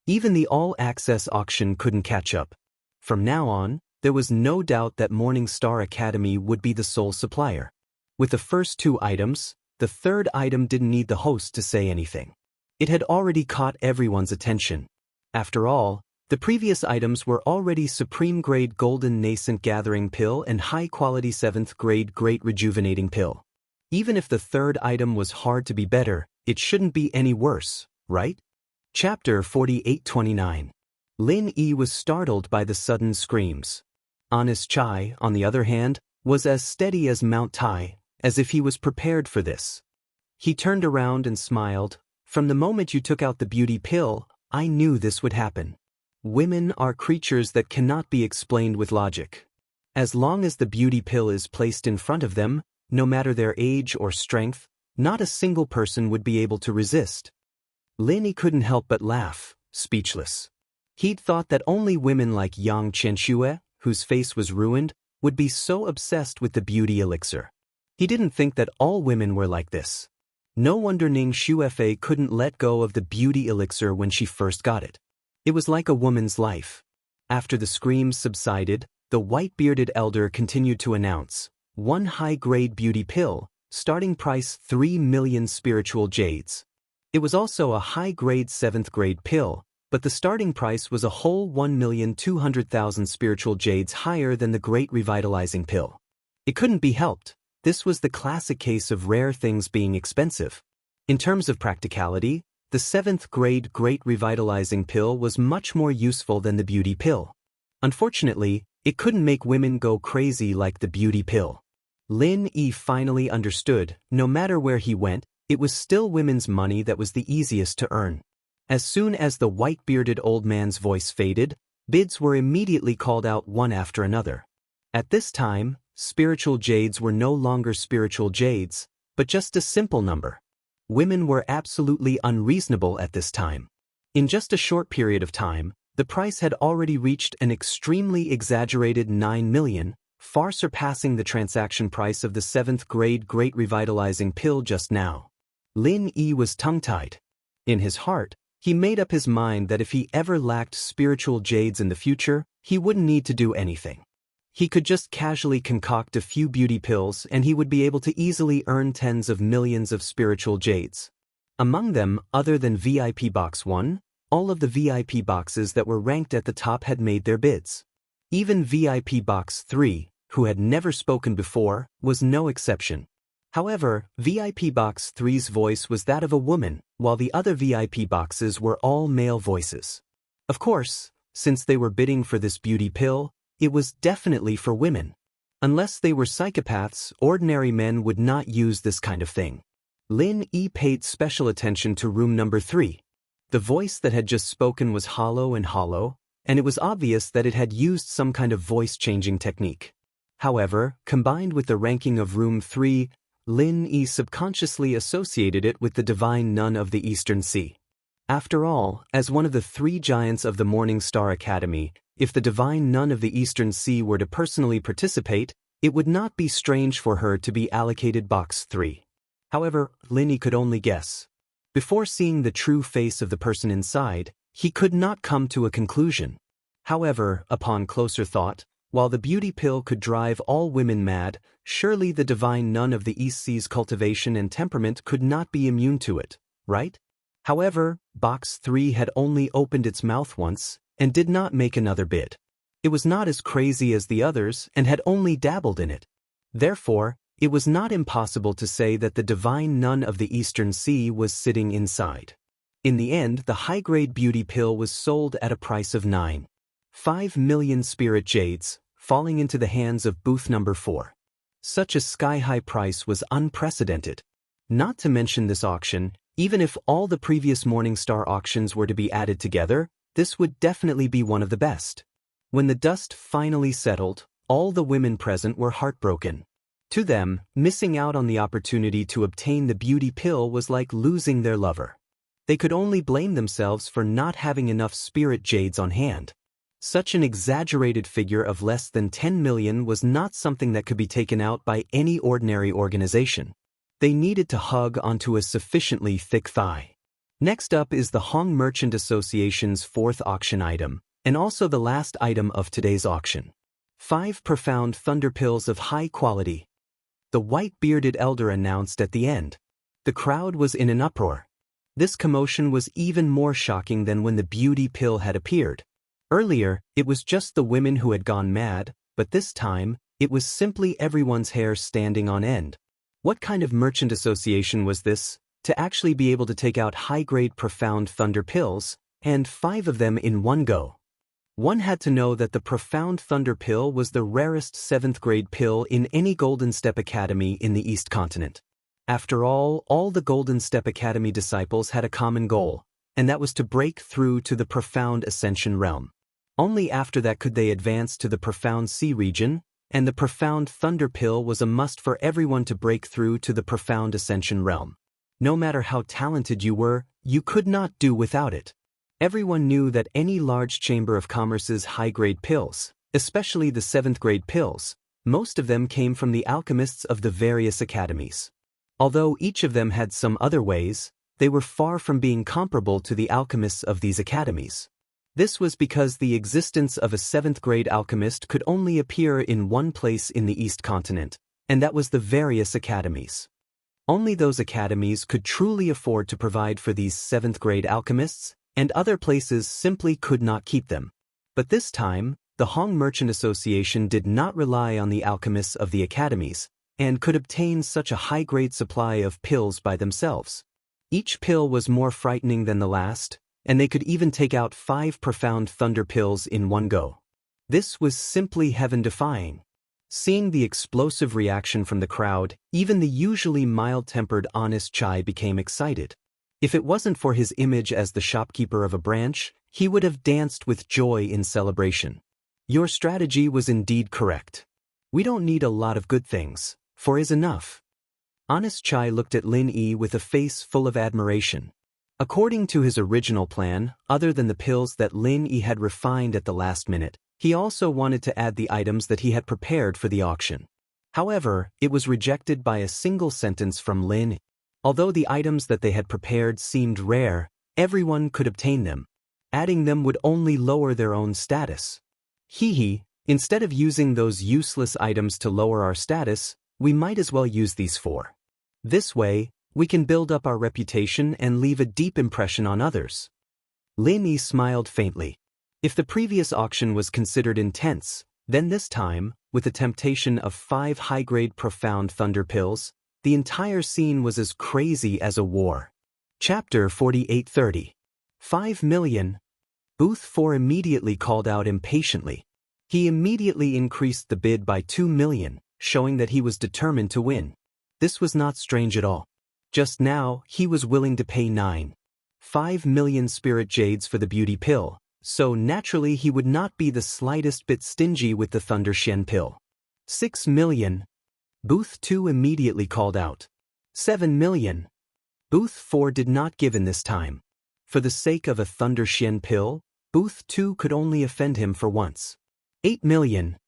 Even the all-access auction couldn't catch up. From now on, there was no doubt that Morning Star Academy would be the sole supplier. With the first 2 items, the third item didn't need the host to say anything. It had already caught everyone's attention. After all, the previous items were already Supreme Grade Golden Nascent Gathering Pill and High-Quality 7th Grade Great Rejuvenating Pill. Even if the third item was hard to be better, it shouldn't be any worse, right? Chapter 4829. Lin Yi was startled by the sudden screams. Honest Chai, on the other hand, was as steady as Mount Tai, as if he was prepared for this. He turned around and smiled. From the moment you took out the beauty pill, I knew this would happen. Women are creatures that cannot be explained with logic. As long as the beauty pill is placed in front of them, no matter their age or strength, not a single person would be able to resist. Lin Yi couldn't help but laugh, speechless. He'd thought that only women like Yang Qianxia, whose face was ruined, would be so obsessed with the beauty elixir. He didn't think that all women were like this. No wonder Ning Xuefei couldn't let go of the beauty elixir when she first got it. It was like a woman's life. After the screams subsided, the white-bearded elder continued to announce, 1 high-grade beauty pill, starting price 3 million spiritual jades. It was also a high-grade 7th grade pill, but the starting price was a whole 1,200,000 spiritual jades higher than the Great Revitalizing Pill. It couldn't be helped. This was the classic case of rare things being expensive. In terms of practicality, the 7th grade Great Revitalizing Pill was much more useful than the beauty pill. Unfortunately, it couldn't make women go crazy like the beauty pill. Lin Yi finally understood, no matter where he went, it was still women's money that was the easiest to earn. As soon as the white-bearded old man's voice faded, bids were immediately called out one after another. At this time, spiritual jades were no longer spiritual jades, but just a simple number. Women were absolutely unreasonable at this time. In just a short period of time, the price had already reached an extremely exaggerated 9 million, far surpassing the transaction price of the 7th grade Great Revitalizing Pill just now. Lin Yi was tongue-tied. In his heart, he made up his mind that if he ever lacked spiritual jades in the future, he wouldn't need to do anything. He could just casually concoct a few beauty pills and he would be able to easily earn tens of millions of spiritual jades. Among them, other than VIP Box 1, all of the VIP boxes that were ranked at the top had made their bids. Even VIP Box 3, who had never spoken before, was no exception. However, VIP Box 3's voice was that of a woman, while the other VIP boxes were all male voices. Of course, since they were bidding for this beauty pill, it was definitely for women. Unless they were psychopaths, ordinary men would not use this kind of thing. Lin Yi paid special attention to room number 3. The voice that had just spoken was hollow, and it was obvious that it had used some kind of voice-changing technique. However, combined with the ranking of room 3, Lin Yi subconsciously associated it with the divine nun of the Eastern Sea. After all, as one of the 3 giants of the Morning Star Academy, if the divine nun of the Eastern Sea were to personally participate, it would not be strange for her to be allocated Box 3. However, Lin Yi could only guess. Before seeing the true face of the person inside, he could not come to a conclusion. However, upon closer thought, while the beauty pill could drive all women mad, surely the divine nun of the East Sea's cultivation and temperament could not be immune to it, right? However, Box 3 had only opened its mouth once, and did not make another bid. It was not as crazy as the others and had only dabbled in it. Therefore, it was not impossible to say that the divine nun of the Eastern Sea was sitting inside. In the end, the high-grade beauty pill was sold at a price of 9.5 million spirit jades, falling into the hands of booth number 4. Such a sky-high price was unprecedented. Not to mention this auction, Even if all the previous Morningstar auctions were to be added together, this would definitely be one of the best. When the dust finally settled, all the women present were heartbroken. To them, missing out on the opportunity to obtain the beauty pill was like losing their lover. They could only blame themselves for not having enough spirit jades on hand. Such an exaggerated figure of less than 10 million was not something that could be taken out by any ordinary organization. They needed to hug onto a sufficiently thick thigh. Next up is the Hong Merchant Association's fourth auction item, and also the last item of today's auction. 5 profound thunder pills of high quality. The white-bearded elder announced at the end. The crowd was in an uproar. This commotion was even more shocking than when the beauty pill had appeared. Earlier, it was just the women who had gone mad, but this time, it was simply everyone's hair standing on end. What kind of merchant association was this, to actually be able to take out high-grade profound thunder pills, and 5 of them in one go? One had to know that the profound thunder pill was the rarest 7th-grade pill in any Golden Step Academy in the East Continent. After all the Golden Step Academy disciples had a common goal, and that was to break through to the profound ascension realm. Only after that could they advance to the profound sea region, and the profound thunder pill was a must for everyone to break through to the profound ascension realm. No matter how talented you were, you could not do without it. Everyone knew that any large chamber of commerce's high-grade pills, especially the 7th-grade pills, most of them came from the alchemists of the various academies. Although each of them had some other ways, they were far from being comparable to the alchemists of these academies. This was because the existence of a 7th-grade alchemist could only appear in one place in the East Continent, and that was the various academies. Only those academies could truly afford to provide for these 7th-grade alchemists, and other places simply could not keep them. But this time, the Hong Merchant Association did not rely on the alchemists of the academies, and could obtain such a high-grade supply of pills by themselves. Each pill was more frightening than the last, and they could even take out 5 profound thunder pills in one go. This was simply heaven-defying. Seeing the explosive reaction from the crowd, even the usually mild-tempered Honest Chai became excited. If it wasn't for his image as the shopkeeper of a branch, he would have danced with joy in celebration. Your strategy was indeed correct. We don't need a lot of good things, 4 is enough. Honest Chai looked at Lin Yi with a face full of admiration. According to his original plan, other than the pills that Lin Yi had refined at the last minute, he also wanted to add the items that he had prepared for the auction. However, it was rejected by a single sentence from Lin Yi. Although the items that they had prepared seemed rare, everyone could obtain them. Adding them would only lower their own status. Instead of using those useless items to lower our status, we might as well use these 4. This way, we can build up our reputation and leave a deep impression on others. Lin Yi smiled faintly. If the previous auction was considered intense, then this time, with the temptation of 5 high-grade profound thunder pills, the entire scene was as crazy as a war. Chapter 4830. 5 million. Booth 4 immediately called out impatiently. He immediately increased the bid by 2 million, showing that he was determined to win. This was not strange at all. Just now, he was willing to pay 9.5 million spirit jades for the beauty pill, so naturally he would not be the slightest bit stingy with the Thunder Shen pill. 6 million. Booth 2 immediately called out. 7 million. Booth 4 did not give in this time. For the sake of a Thunder Shen pill, Booth 2 could only offend him for once. 8 million.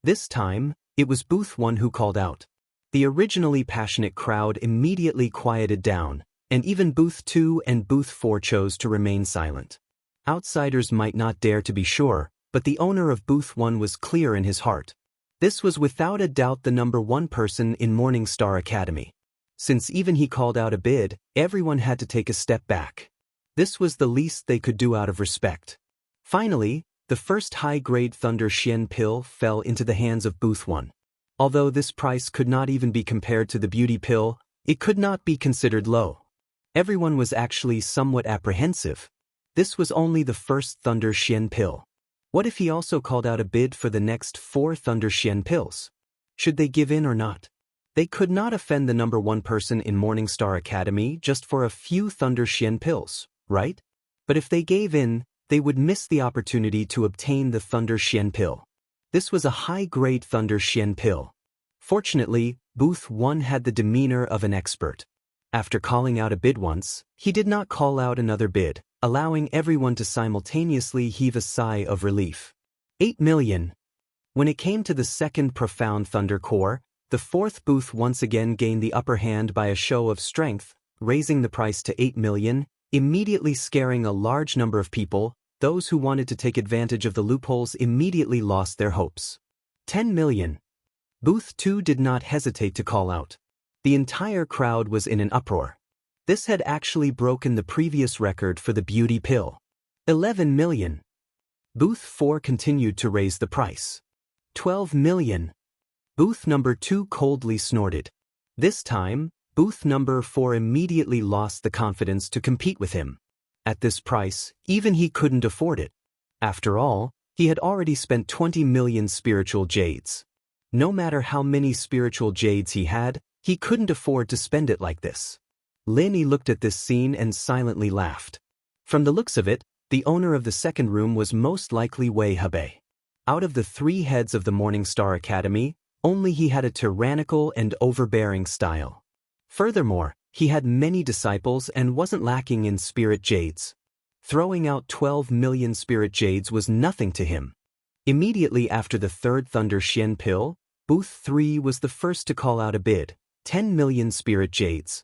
This time, it was Booth 1 who called out. The originally passionate crowd immediately quieted down, and even Booth 2 and Booth 4 chose to remain silent. Outsiders might not dare to be sure, but the owner of Booth 1 was clear in his heart. This was without a doubt the number 1 person in Morningstar Academy. Since even he called out a bid, everyone had to take a step back. This was the least they could do out of respect. Finally, the first high-grade Thunder Shen pill fell into the hands of Booth 1. Although this price could not even be compared to the beauty pill, it could not be considered low. Everyone was actually somewhat apprehensive. This was only the first Thunder Shen pill. What if he also called out a bid for the next 4 Thunder Shen pills? Should they give in or not? They could not offend the #1 person in Morningstar Academy just for a few Thunder Xian pills, right? But if they gave in, they would miss the opportunity to obtain the Thunder Xian pill. This was a high-grade Thunder Xian pill. Fortunately, Booth 1 had the demeanor of an expert. After calling out a bid once, he did not call out another bid, allowing everyone to simultaneously heave a sigh of relief. 8 million. When it came to the second profound Thunder Core, the fourth Booth once again gained the upper hand by a show of strength, raising the price to 8 million, immediately scaring a large number of people. Those who wanted to take advantage of the loopholes immediately lost their hopes. 10 million. Booth 2 did not hesitate to call out. The entire crowd was in an uproar. This had actually broken the previous record for the beauty pill. 11 million. Booth 4 continued to raise the price. 12 million. Booth number 2 coldly snorted. This time, booth number 4 immediately lost the confidence to compete with him. At this price, even he couldn't afford it. After all, he had already spent 20 million spiritual jades. No matter how many spiritual jades he had, he couldn't afford to spend it like this. Lin Yi looked at this scene and silently laughed. From the looks of it, the owner of the second room was most likely Wei Hebei. Out of the 3 heads of the Morningstar Academy, only he had a tyrannical and overbearing style. Furthermore, he had many disciples and wasn't lacking in spirit jades. Throwing out 12 million spirit jades was nothing to him. Immediately after the third Thunder Xian pill, Booth 3 was the first to call out a bid, 10 million spirit jades.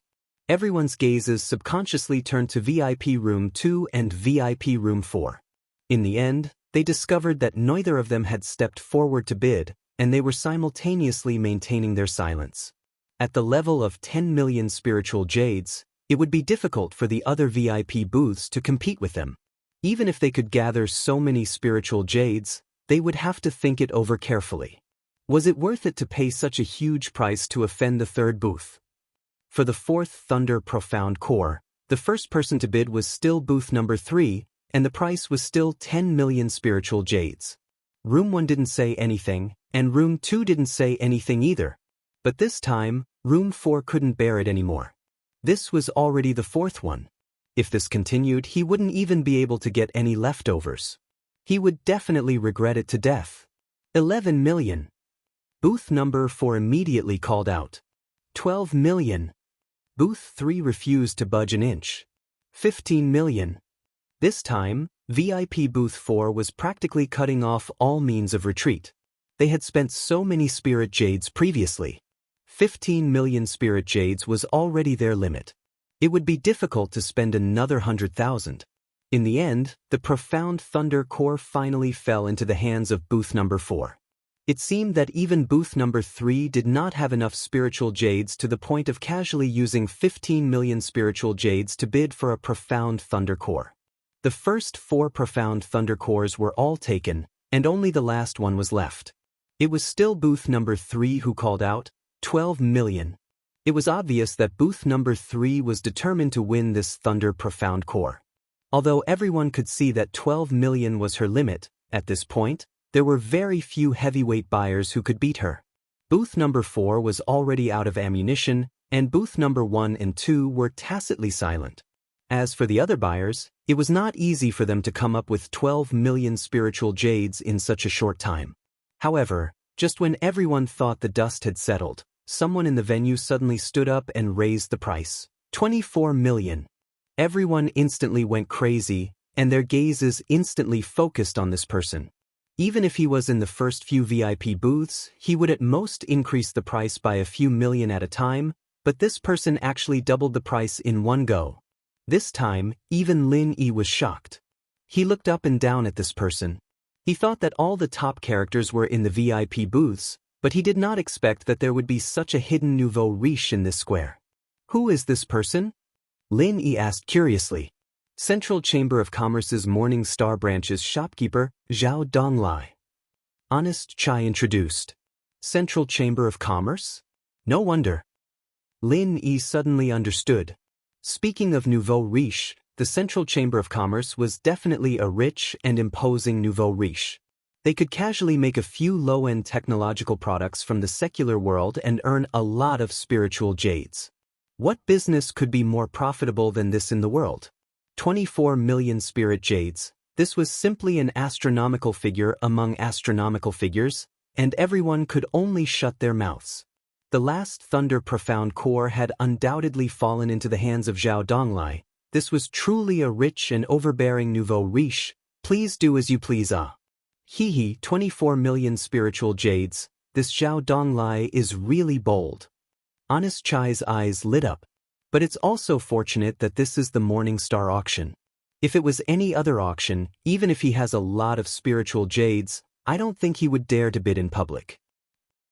Everyone's gazes subconsciously turned to VIP Room 2 and VIP Room 4. In the end, they discovered that neither of them had stepped forward to bid, and they were simultaneously maintaining their silence. At the level of 10 million spiritual jades, it would be difficult for the other VIP booths to compete with them. Even if they could gather so many spiritual jades, they would have to think it over carefully. Was it worth it to pay such a huge price to offend the third booth? For the fourth Thunder Profound Core, the first person to bid was still booth number 3, and the price was still 10 million spiritual jades. Room 1 didn't say anything, and Room 2 didn't say anything either. But this time, Room 4 couldn't bear it anymore. This was already the fourth one. If this continued, he wouldn't even be able to get any leftovers. He would definitely regret it to death. 11 million. Booth number 4 immediately called out. 12 million. Booth 3 refused to budge an inch. 15 million. This time, VIP Booth 4 was practically cutting off all means of retreat. They had spent so many spirit jades previously. 15 million spirit jades was already their limit. It would be difficult to spend another 100,000. In the end, the profound Thunder Core finally fell into the hands of booth number 4. It seemed that even booth number 3 did not have enough spiritual jades to the point of casually using 15 million spiritual jades to bid for a profound Thunder Core. The first 4 profound Thunder Cores were all taken, and only the last one was left. It was still booth number 3 who called out, 12 million. It was obvious that booth number 3 was determined to win this Thunder Profound Core. Although everyone could see that 12 million was her limit, at this point, there were very few heavyweight buyers who could beat her. Booth number 4 was already out of ammunition, and booth number 1 and 2 were tacitly silent. As for the other buyers, it was not easy for them to come up with 12 million spiritual jades in such a short time. However, just when everyone thought the dust had settled, someone in the venue suddenly stood up and raised the price. 24 million. Everyone instantly went crazy, and their gazes instantly focused on this person. Even if he was in the first few VIP booths, he would at most increase the price by a few million at a time, but this person actually doubled the price in one go. This time, even Lin Yi was shocked. He looked up and down at this person. He thought that all the top characters were in the VIP booths, but he did not expect that there would be such a hidden nouveau riche in this square. Who is this person? Lin Yi asked curiously. Central Chamber of Commerce's Morning Star Branch's shopkeeper, Zhao Donglai. Honest Chai introduced. Central Chamber of Commerce? No wonder. Lin Yi suddenly understood. Speaking of nouveau riche, the Central Chamber of Commerce was definitely a rich and imposing nouveau riche. They could casually make a few low-end technological products from the secular world and earn a lot of spiritual jades. What business could be more profitable than this in the world? 24 million spirit jades. This was simply an astronomical figure among astronomical figures, and everyone could only shut their mouths. The last Thunder Profound Core had undoubtedly fallen into the hands of Zhao Donglai. This was truly a rich and overbearing nouveau riche. Please do as you please, ah. Hee 24 million spiritual jades. This Zhao Donglai is really bold. Honest Chai's eyes lit up. But it's also fortunate that this is the Morning Star auction. If it was any other auction, even if he has a lot of spiritual jades, I don't think he would dare to bid in public.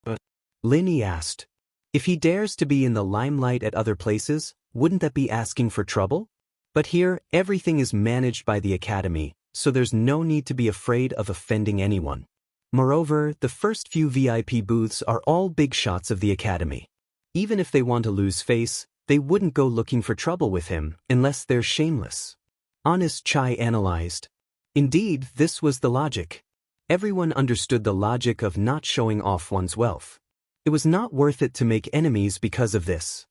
But Lin asked, if he dares to be in the limelight at other places, wouldn't that be asking for trouble? But here, everything is managed by the academy, so there's no need to be afraid of offending anyone. Moreover, the first few VIP booths are all big shots of the academy. Even if they want to lose face, they wouldn't go looking for trouble with him unless they're shameless. Honest Chai analyzed. Indeed, this was the logic. Everyone understood the logic of not showing off one's wealth. It was not worth it to make enemies because of this.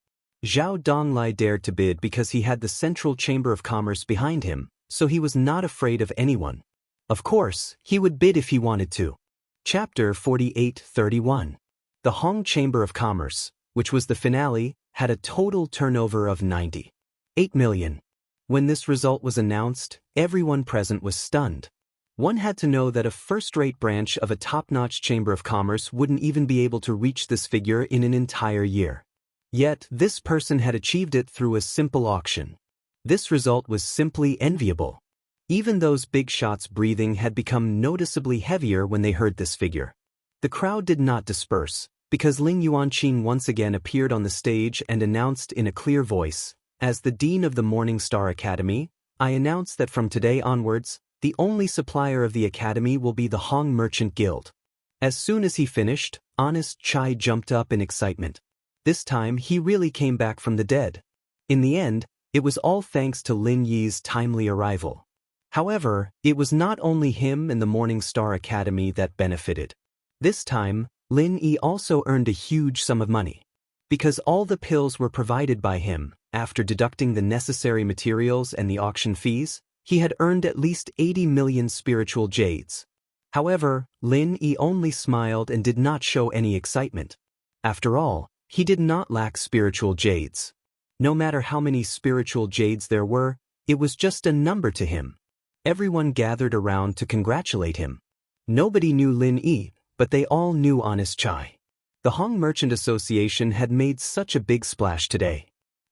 Zhao Donglai dared to bid because he had the Central Chamber of Commerce behind him, so he was not afraid of anyone. Of course, he would bid if he wanted to. Chapter 48-31. The Hong Chamber of Commerce, which was the finale, had a total turnover of 98 million. When this result was announced, everyone present was stunned. One had to know that a first-rate branch of a top-notch Chamber of Commerce wouldn't even be able to reach this figure in an entire year. Yet, this person had achieved it through a simple auction. This result was simply enviable. Even those big shots breathing had become noticeably heavier when they heard this figure. The crowd did not disperse, because Ling Yuanqing once again appeared on the stage and announced in a clear voice, as the Dean of the Morning Star Academy, I announce that from today onwards, the only supplier of the Academy will be the Hong Merchant Guild. As soon as he finished, Honest Chai jumped up in excitement. This time he really came back from the dead. In the end, it was all thanks to Lin Yi's timely arrival. However, it was not only him and the Morning Star Academy that benefited. This time, Lin Yi also earned a huge sum of money. Because all the pills were provided by him, after deducting the necessary materials and the auction fees, he had earned at least 80 million spiritual jades. However, Lin Yi only smiled and did not show any excitement. After all, he did not lack spiritual jades. No matter how many spiritual jades there were, it was just a number to him. Everyone gathered around to congratulate him. Nobody knew Lin Yi, but they all knew Honest Chai. The Hong Merchant Association had made such a big splash today.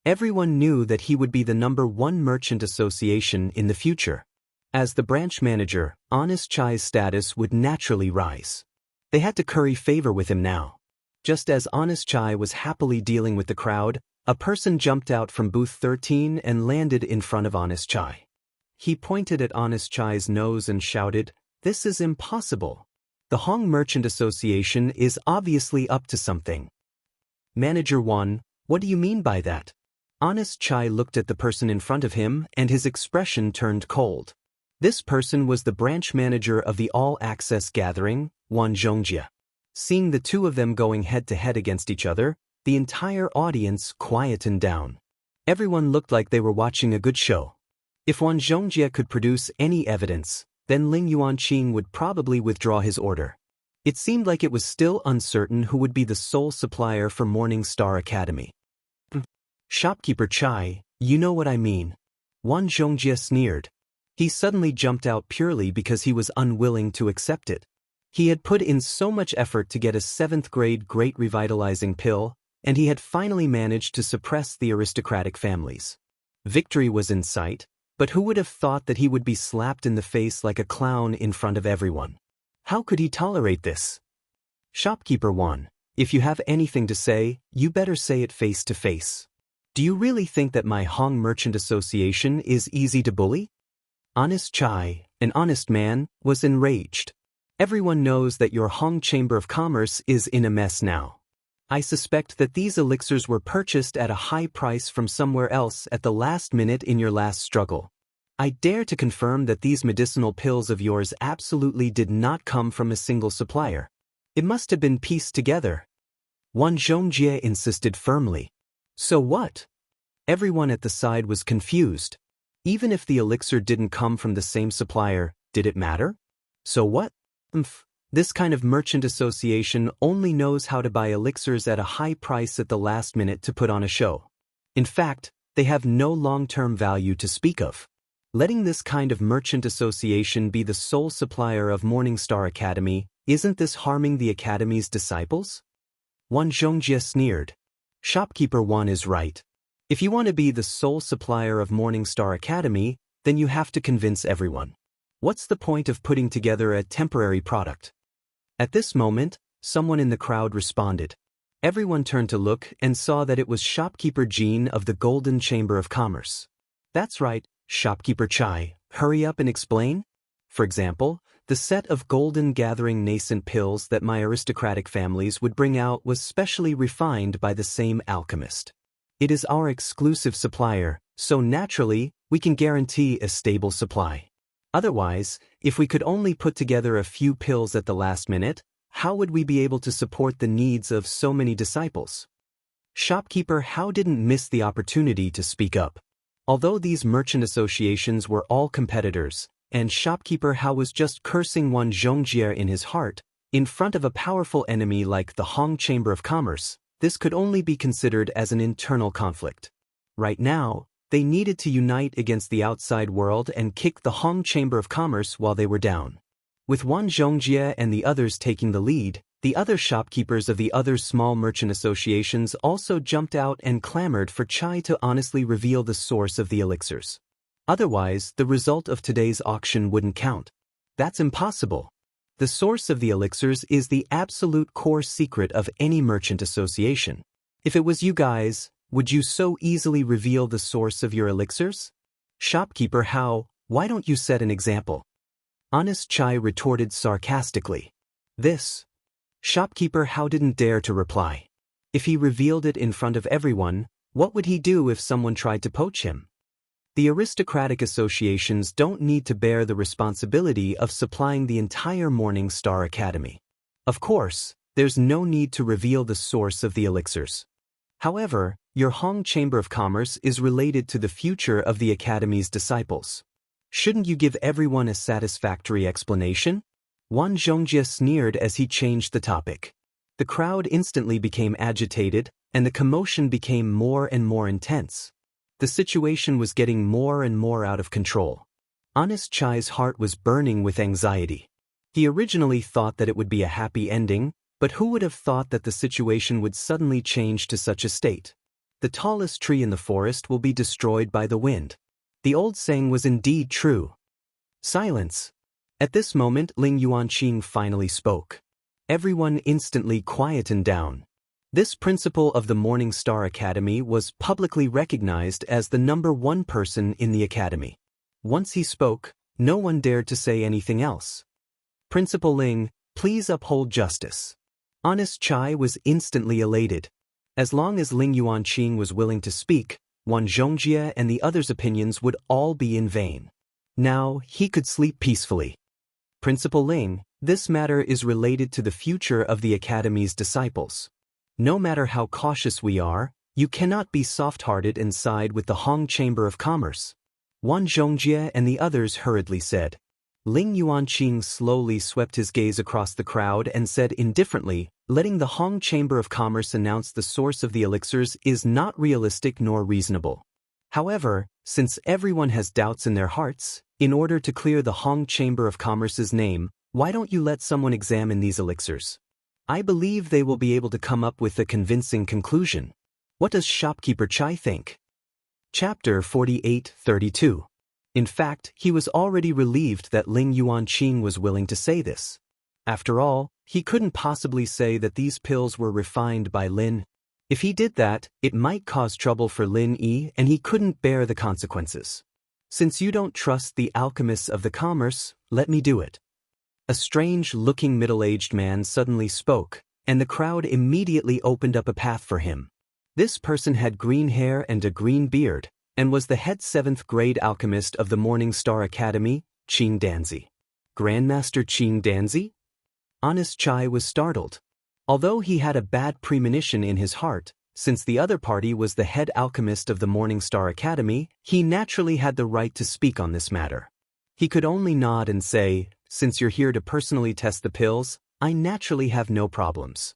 Everyone knew that he would be the #1 merchant association in the future. As the branch manager, Honest Chai's status would naturally rise. They had to curry favor with him now. Just as Honest Chai was happily dealing with the crowd, a person jumped out from booth 13 and landed in front of Honest Chai. He pointed at Honest Chai's nose and shouted, "This is impossible. The Hong Merchant Association is obviously up to something." Manager 1, what do you mean by that? Honest Chai looked at the person in front of him and his expression turned cold. This person was the branch manager of the All-Access Gathering, Wang Lin. Seeing the two of them going head-to-head against each other, the entire audience quietened down. Everyone looked like they were watching a good show. If Wang Lin could produce any evidence, then Ling Yuanqing would probably withdraw his order. It seemed like it was still uncertain who would be the sole supplier for Morning Star Academy. Shopkeeper Chai, you know what I mean. Wang Lin sneered. He suddenly jumped out purely because he was unwilling to accept it. He had put in so much effort to get a 7th-grade great revitalizing pill, and he had finally managed to suppress the aristocratic families. Victory was in sight, but who would have thought that he would be slapped in the face like a clown in front of everyone? How could he tolerate this? Shopkeeper 1, if you have anything to say, you better say it face to face. Do you really think that my Hong Merchant Association is easy to bully? Honest Chai, an honest man, was enraged. Everyone knows that your Hong Chamber of Commerce is in a mess now. I suspect that these elixirs were purchased at a high price from somewhere else at the last minute in your last struggle. I dare to confirm that these medicinal pills of yours absolutely did not come from a single supplier. It must have been pieced together. Wang Xianxia insisted firmly. So what? Everyone at the side was confused. Even if the elixir didn't come from the same supplier, did it matter? So what? This kind of merchant association only knows how to buy elixirs at a high price at the last minute to put on a show. In fact, they have no long-term value to speak of. Letting this kind of merchant association be the sole supplier of Morningstar Academy, isn't this harming the Academy's disciples? Wang Xianxia sneered. Shopkeeper Wan is right. If you want to be the sole supplier of Morningstar Academy, then you have to convince everyone. What's the point of putting together a temporary product? At this moment, someone in the crowd responded. Everyone turned to look and saw that it was Shopkeeper Jean of the Golden Chamber of Commerce. That's right, Shopkeeper Chai, hurry up and explain. For example, the set of golden gathering nascent pills that my aristocratic families would bring out was specially refined by the same alchemist. It is our exclusive supplier, so naturally, we can guarantee a stable supply. Otherwise, if we could only put together a few pills at the last minute, how would we be able to support the needs of so many disciples? Shopkeeper Hao didn't miss the opportunity to speak up. Although these merchant associations were all competitors, and Shopkeeper Hao was just cursing Wang Xianxia in his heart, in front of a powerful enemy like the Hong Chamber of Commerce, this could only be considered as an internal conflict. Right now, they needed to unite against the outside world and kick the Hong Chamber of Commerce while they were down. With Wang Xianxia and the others taking the lead, the other shopkeepers of the other small merchant associations also jumped out and clamored for Chai to honestly reveal the source of the elixirs. Otherwise, the result of today's auction wouldn't count. That's impossible. The source of the elixirs is the absolute core secret of any merchant association. If it was you guys, would you so easily reveal the source of your elixirs? Shopkeeper Hao, why don't you set an example? Honest Chai retorted sarcastically. This. Shopkeeper Hao didn't dare to reply. If he revealed it in front of everyone, what would he do if someone tried to poach him? The aristocratic associations don't need to bear the responsibility of supplying the entire Morningstar Academy. Of course, there's no need to reveal the source of the elixirs. However, your Hong Chamber of Commerce is related to the future of the Academy's disciples. Shouldn't you give everyone a satisfactory explanation? Wang Xianxia sneered as he changed the topic. The crowd instantly became agitated, and the commotion became more and more intense. The situation was getting more and more out of control. Honest Chai's heart was burning with anxiety. He originally thought that it would be a happy ending, but who would have thought that the situation would suddenly change to such a state? The tallest tree in the forest will be destroyed by the wind. The old saying was indeed true. Silence. At this moment, Ling Yuanqing finally spoke. Everyone instantly quietened down. This principal of the Morningstar Academy was publicly recognized as the #1 person in the academy. Once he spoke, no one dared to say anything else. Principal Ling, please uphold justice. Honest Chai was instantly elated. As long as Ling Yuanqing was willing to speak, Wang Xianxia and the others' opinions would all be in vain. Now he could sleep peacefully. Principal Ling, this matter is related to the future of the Academy's disciples. No matter how cautious we are, you cannot be soft-hearted and side with the Hong Chamber of Commerce. Wang Xianxia and the others hurriedly said. Ling Yuanqing slowly swept his gaze across the crowd and said indifferently, letting the Hong Chamber of Commerce announce the source of the elixirs is not realistic nor reasonable. However, since everyone has doubts in their hearts, in order to clear the Hong Chamber of Commerce's name, why don't you let someone examine these elixirs? I believe they will be able to come up with a convincing conclusion. What does Shopkeeper Chai think? Chapter 48-32. In fact, he was already relieved that Ling Yuanqing was willing to say this. After all, he couldn't possibly say that these pills were refined by Lin. If he did that, it might cause trouble for Lin Yi and he couldn't bear the consequences. Since you don't trust the alchemists of the commerce, let me do it. A strange-looking middle-aged man suddenly spoke, and the crowd immediately opened up a path for him. This person had green hair and a green beard, and was the head 7th grade alchemist of the Morning Star Academy, Qing Danzi. Grandmaster Qing Danzi? Honest Chai was startled. Although he had a bad premonition in his heart, since the other party was the head alchemist of the Morning Star Academy, he naturally had the right to speak on this matter. He could only nod and say, "Since you're here to personally test the pills, I naturally have no problems."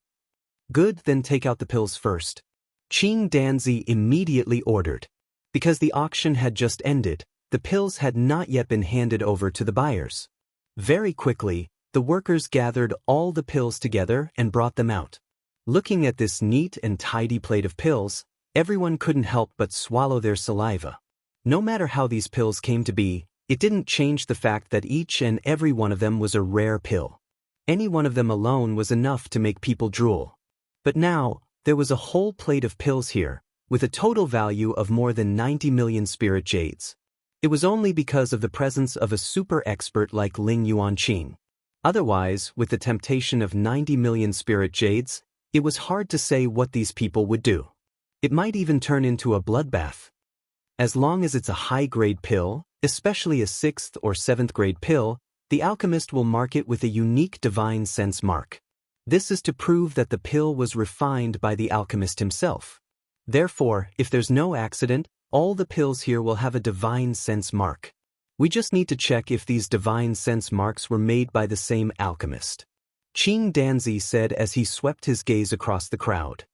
"Good, then take out the pills first," Qing Danzi immediately ordered. Because the auction had just ended, the pills had not yet been handed over to the buyers. Very quickly, the workers gathered all the pills together and brought them out. Looking at this neat and tidy plate of pills, everyone couldn't help but swallow their saliva. No matter how these pills came to be, it didn't change the fact that each and every one of them was a rare pill. Any one of them alone was enough to make people drool. But now, there was a whole plate of pills here, with a total value of more than 90 million spirit jades. It was only because of the presence of a super expert like Ling Yuanqing. Otherwise, with the temptation of 90 million spirit jades, it was hard to say what these people would do. It might even turn into a bloodbath. As long as it's a high-grade pill, especially a 6th or 7th grade pill, the alchemist will mark it with a unique divine sense mark. This is to prove that the pill was refined by the alchemist himself. Therefore, if there's no accident, all the pills here will have a divine sense mark. We just need to check if these divine sense marks were made by the same alchemist. Qing Danzi said as he swept his gaze across the crowd.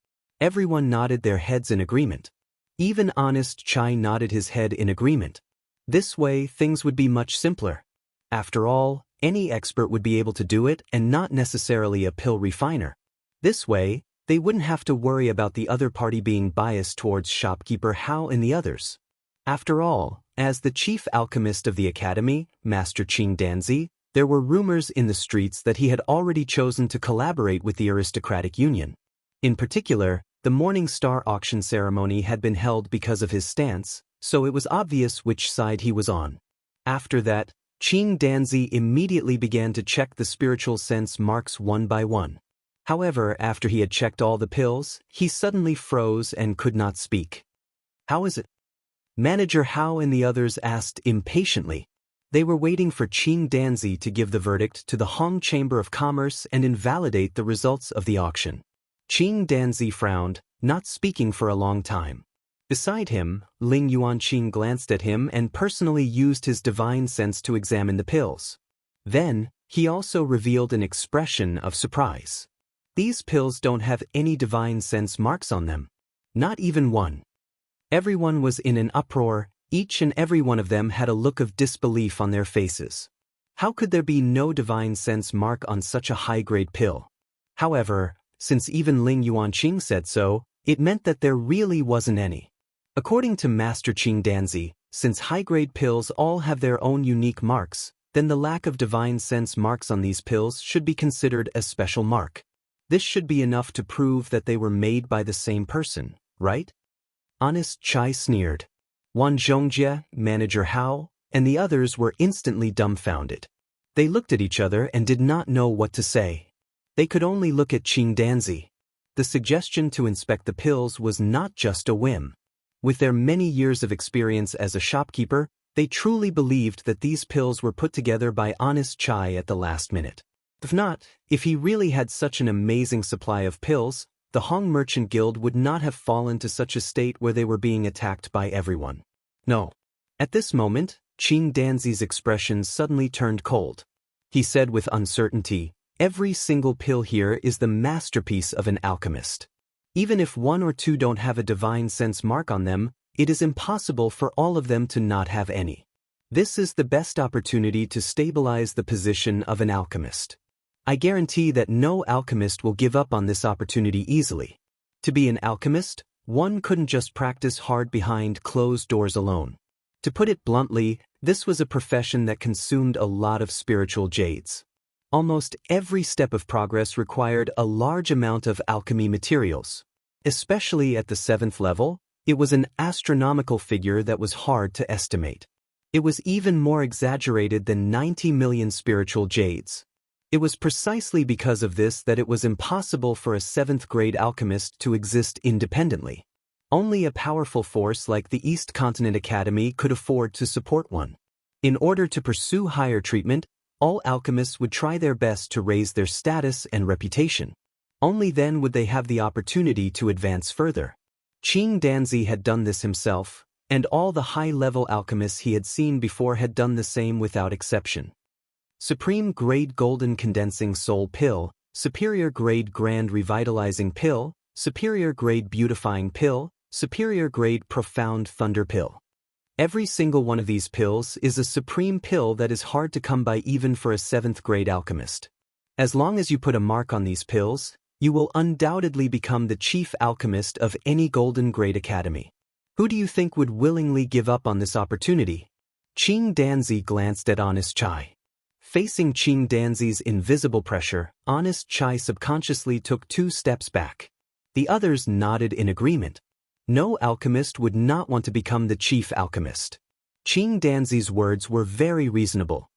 Everyone nodded their heads in agreement. Even Honest Chai nodded his head in agreement. This way, things would be much simpler. After all, any expert would be able to do it and not necessarily a pill refiner. This way, they wouldn't have to worry about the other party being biased towards shopkeeper Hao and the others. After all, as the chief alchemist of the academy, Master Qing Danzi, there were rumors in the streets that he had already chosen to collaborate with the aristocratic union. In particular, the Morning Star auction ceremony had been held because of his stance, so it was obvious which side he was on. After that, Qing Danzi immediately began to check the spiritual sense marks one by one. However, after he had checked all the pills, he suddenly froze and could not speak. "How is it?" Manager Hao and the others asked impatiently. They were waiting for Qing Danzi to give the verdict to the Hong Chamber of Commerce and invalidate the results of the auction. Qing Danzi frowned, not speaking for a long time. Beside him, Ling Yuanqing glanced at him and personally used his divine sense to examine the pills. Then, he also revealed an expression of surprise. These pills don't have any divine sense marks on them. Not even one. Everyone was in an uproar. Each and every one of them had a look of disbelief on their faces. How could there be no divine sense mark on such a high-grade pill? However, since even Ling Yuanqing said so, it meant that there really wasn't any. According to Master Qing Danzi, since high-grade pills all have their own unique marks, then the lack of divine sense marks on these pills should be considered a special mark. This should be enough to prove that they were made by the same person, right? Honest Chai sneered. Wan Zhongjie, Manager Hao, and the others were instantly dumbfounded. They looked at each other and did not know what to say. They could only look at Qing Danzi. The suggestion to inspect the pills was not just a whim. With their many years of experience as a shopkeeper, they truly believed that these pills were put together by Honest Chai at the last minute. If not, if he really had such an amazing supply of pills, the Hong Merchant Guild would not have fallen to such a state where they were being attacked by everyone. No. At this moment, Qing Danzi's expression suddenly turned cold. He said with uncertainty, "Every single pill here is the masterpiece of an alchemist. Even if one or two don't have a divine sense mark on them, it is impossible for all of them to not have any. This is the best opportunity to stabilize the position of an alchemist. I guarantee that no alchemist will give up on this opportunity easily. To be an alchemist, one couldn't just practice hard behind closed doors alone. To put it bluntly, this was a profession that consumed a lot of spiritual jades. Almost every step of progress required a large amount of alchemy materials. Especially at the 7th level, it was an astronomical figure that was hard to estimate. It was even more exaggerated than 90 million spiritual jades. It was precisely because of this that it was impossible for a 7th grade alchemist to exist independently. Only a powerful force like the East Continent Academy could afford to support one. In order to pursue higher treatment, all alchemists would try their best to raise their status and reputation. Only then would they have the opportunity to advance further. Qing Danzi had done this himself, and all the high-level alchemists he had seen before had done the same without exception. Supreme Grade Golden Condensing Soul Pill, Superior Grade Grand Revitalizing Pill, Superior Grade Beautifying Pill, Superior Grade Profound Thunder Pill. Every single one of these pills is a supreme pill that is hard to come by even for a 7th grade alchemist. As long as you put a mark on these pills, you will undoubtedly become the chief alchemist of any Golden Grade Academy. Who do you think would willingly give up on this opportunity? Qing Danzi glanced at Honest Chai. Facing Qing Danzi's invisible pressure, Honest Chai subconsciously took 2 steps back. The others nodded in agreement. No alchemist would not want to become the chief alchemist. Qing Danzi's words were very reasonable.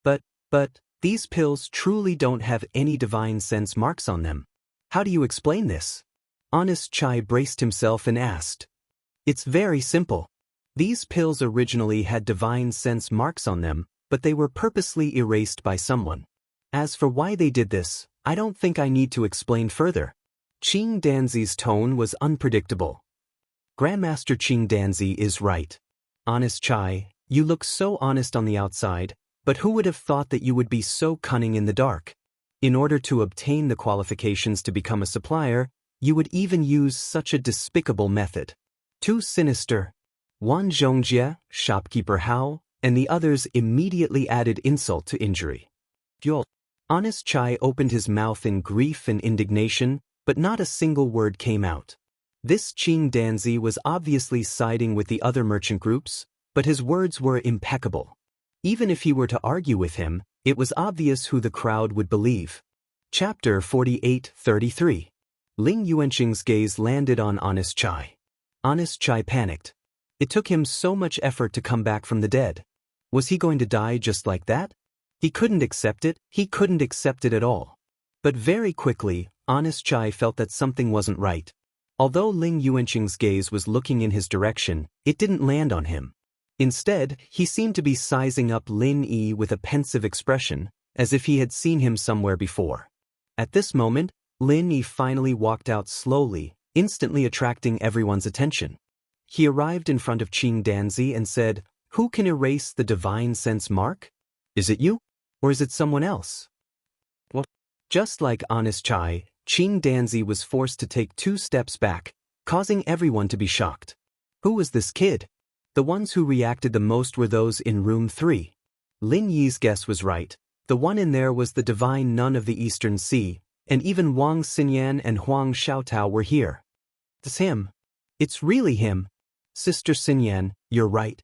But, these pills truly don't have any divine sense marks on them. How do you explain this? Honest Chai braced himself and asked. It's very simple. These pills originally had divine sense marks on them, but they were purposely erased by someone. As for why they did this, I don't think I need to explain further. Qing Danzi's tone was unpredictable. Grandmaster Qing Danzi is right. Honest Chai, you look so honest on the outside, but who would have thought that you would be so cunning in the dark? In order to obtain the qualifications to become a supplier, you would even use such a despicable method. Too sinister. Wan Zhongjie, shopkeeper Hao, and the others immediately added insult to injury. Yul. Honest Chai opened his mouth in grief and indignation, but not a single word came out. This Qing Danzi was obviously siding with the other merchant groups, but his words were impeccable. Even if he were to argue with him, it was obvious who the crowd would believe. Chapter 48-33. Ling Yuanqing's gaze landed on Honest Chai. Honest Chai panicked. It took him so much effort to come back from the dead. Was he going to die just like that? He couldn't accept it at all. But very quickly, Honest Chai felt that something wasn't right. Although Ling Yuanqing's gaze was looking in his direction, it didn't land on him. Instead, he seemed to be sizing up Lin Yi with a pensive expression, as if he had seen him somewhere before. At this moment, Lin Yi finally walked out slowly, instantly attracting everyone's attention. He arrived in front of Qing Danzi and said, "Who can erase the divine sense mark? Is it you? Or is it someone else?" Well, just like Honest Chai, Qing Danzi was forced to take 2 steps back, causing everyone to be shocked. Who was this kid? The ones who reacted the most were those in room 3. Lin Yi's guess was right. The one in there was the divine nun of the Eastern Sea, and even Wang Xinyan and Huang Xiaotao were here. It's him. It's really him. Sister Xinyan, you're right.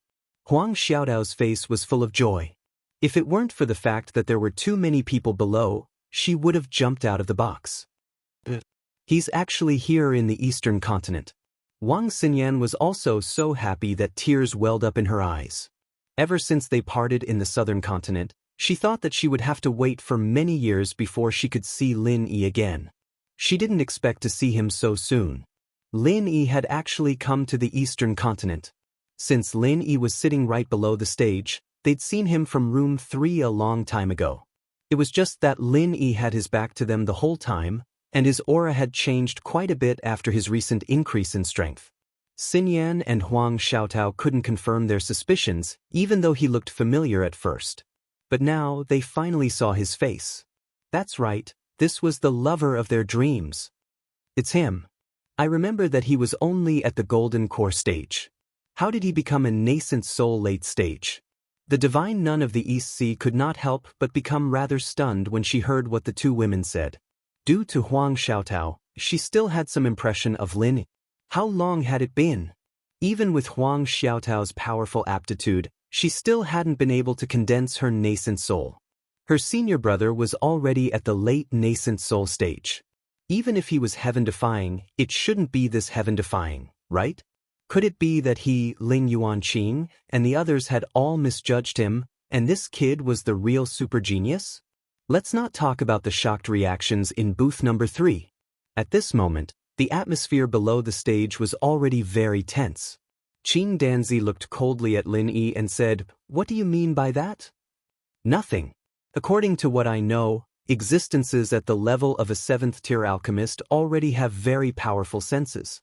Huang Xiaotao's face was full of joy. If it weren't for the fact that there were too many people below, she would have jumped out of the box. He's actually here in the Eastern Continent. Wang Xinyan was also so happy that tears welled up in her eyes. Ever since they parted in the Southern Continent, she thought that she would have to wait for many years before she could see Lin Yi again. She didn't expect to see him so soon. Lin Yi had actually come to the Eastern Continent. Since Lin Yi was sitting right below the stage, they'd seen him from room 3 a long time ago. It was just that Lin Yi had his back to them the whole time, and his aura had changed quite a bit after his recent increase in strength. Xinyan and Huang Xiaotao couldn't confirm their suspicions, even though he looked familiar at first. But now they finally saw his face. That's right, this was the lover of their dreams. It's him. I remember that he was only at the Golden Core stage. How did he become a nascent soul late stage? The divine nun of the East Sea could not help but become rather stunned when she heard what the 2 women said. Due to Huang Xiaotao, she still had some impression of Lin. How long had it been? Even with Huang Xiaotao's powerful aptitude, she still hadn't been able to condense her nascent soul. Her senior brother was already at the late nascent soul stage. Even if he was heaven-defying, it shouldn't be this heaven-defying, right? Could it be that he, Ling Yuanqing, and the others had all misjudged him, and this kid was the real super genius? Let's not talk about the shocked reactions in booth number 3. At this moment, The atmosphere below the stage was already very tense. Qing Danzi looked coldly at Lin Yi and said, "What do you mean by that?" "Nothing. According to what I know, existences at the level of a 7th-tier alchemist already have very powerful senses.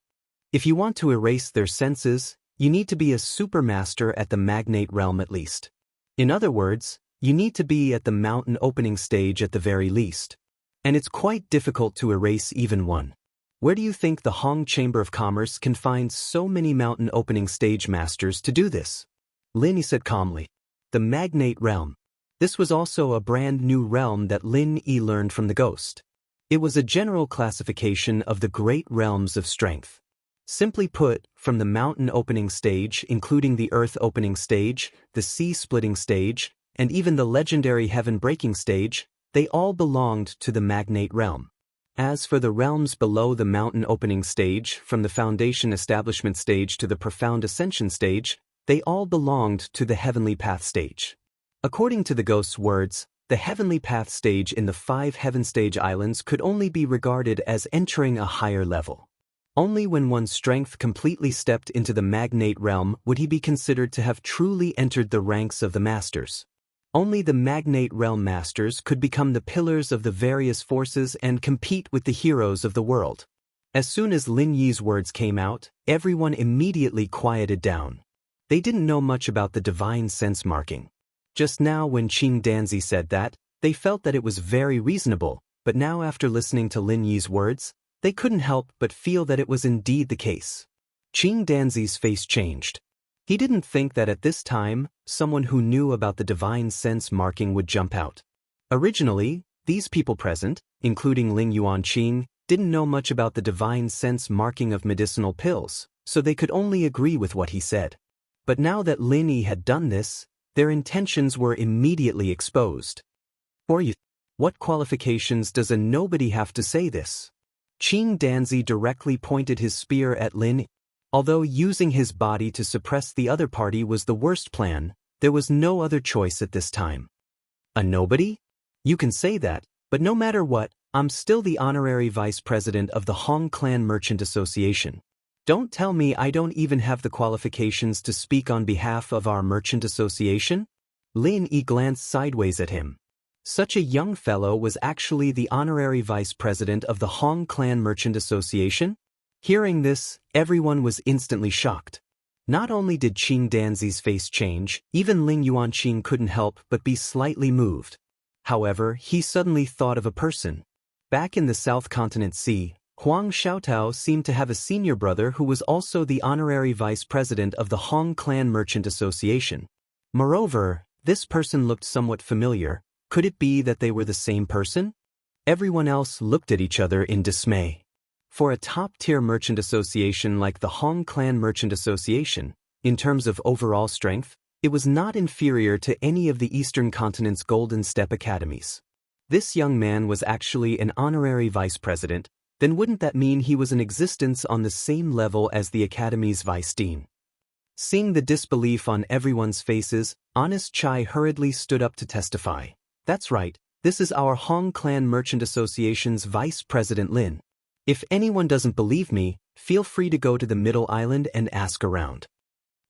If you want to erase their senses, you need to be a supermaster at the magnate realm at least. In other words, you need to be at the mountain opening stage at the very least. And it's quite difficult to erase even one. Where do you think the Hong Chamber of Commerce can find so many mountain opening stage masters to do this?" Lin Yi said calmly. The magnate realm. This was also a brand new realm that Lin Yi learned from the ghost. It was a general classification of the great realms of strength. Simply put, from the mountain opening stage, including the earth opening stage, the sea splitting stage, and even the legendary heaven breaking stage, they all belonged to the magnate realm. As for the realms below the mountain opening stage, from the foundation establishment stage to the profound ascension stage, they all belonged to the heavenly path stage. According to the ghost's words, the heavenly path stage in the 5 heaven stage islands could only be regarded as entering a higher level. Only when one's strength completely stepped into the magnate realm would he be considered to have truly entered the ranks of the masters. Only the magnate realm masters could become the pillars of the various forces and compete with the heroes of the world. As soon as Lin Yi's words came out, everyone immediately quieted down. They didn't know much about the divine sense marking. Just now when Qing Danzi said that, they felt that it was very reasonable, but now after listening to Lin Yi's words, they couldn't help but feel that it was indeed the case. Qing Danzi's face changed. He didn't think that at this time, someone who knew about the divine sense marking would jump out. Originally, these people present, including Ling Yuanqing, didn't know much about the divine sense marking of medicinal pills, so they could only agree with what he said. But now that Lin Yi had done this, their intentions were immediately exposed. For you, what qualifications does a nobody have to say this? Qing Danzi directly pointed his spear at Lin Yi. Although using his body to suppress the other party was the worst plan, there was no other choice at this time. A nobody? You can say that, but no matter what, I'm still the honorary vice president of the Hong Clan Merchant Association. Don't tell me I don't even have the qualifications to speak on behalf of our merchant association? Lin Yi glanced sideways at him. Such a young fellow was actually the honorary vice president of the Hong Clan Merchant Association? Hearing this, everyone was instantly shocked. Not only did Qing Danzi's face change, even Ling Yuanqing couldn't help but be slightly moved. However, he suddenly thought of a person. Back in the South Continent Sea, Huang Xiaotao seemed to have a senior brother who was also the honorary vice president of the Hong Clan Merchant Association. Moreover, this person looked somewhat familiar. Could it be that they were the same person? Everyone else looked at each other in dismay. For a top-tier merchant association like the Hong Clan Merchant Association, in terms of overall strength, it was not inferior to any of the Eastern Continent's Golden Step Academies. This young man was actually an honorary vice president, then wouldn't that mean he was in existence on the same level as the Academy's vice dean? Seeing the disbelief on everyone's faces, Honest Chai hurriedly stood up to testify. That's right, this is our Hong Clan Merchant Association's Vice President Lin. If anyone doesn't believe me, feel free to go to the Middle Island and ask around.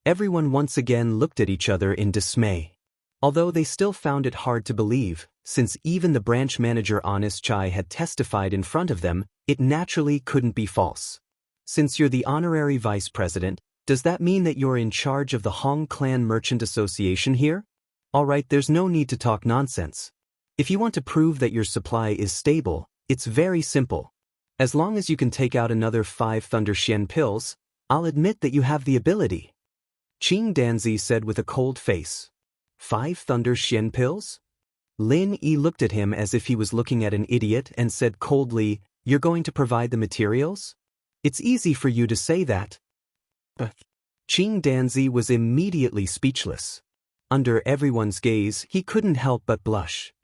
Everyone once again looked at each other in dismay. Although they still found it hard to believe, since even the branch manager Honest Chai had testified in front of them, it naturally couldn't be false. Since you're the honorary vice president, does that mean that you're in charge of the Hong Clan Merchant Association here? Alright, there's no need to talk nonsense. If you want to prove that your supply is stable, it's very simple. As long as you can take out another 5 Thunder Xian pills, I'll admit that you have the ability. Qing Danzi said with a cold face. 5 Thunder Xian pills? Lin Yi looked at him as if he was looking at an idiot and said coldly, "You're going to provide the materials? It's easy for you to say that." But Qing Danzi was immediately speechless. Under everyone's gaze, he couldn't help but blush.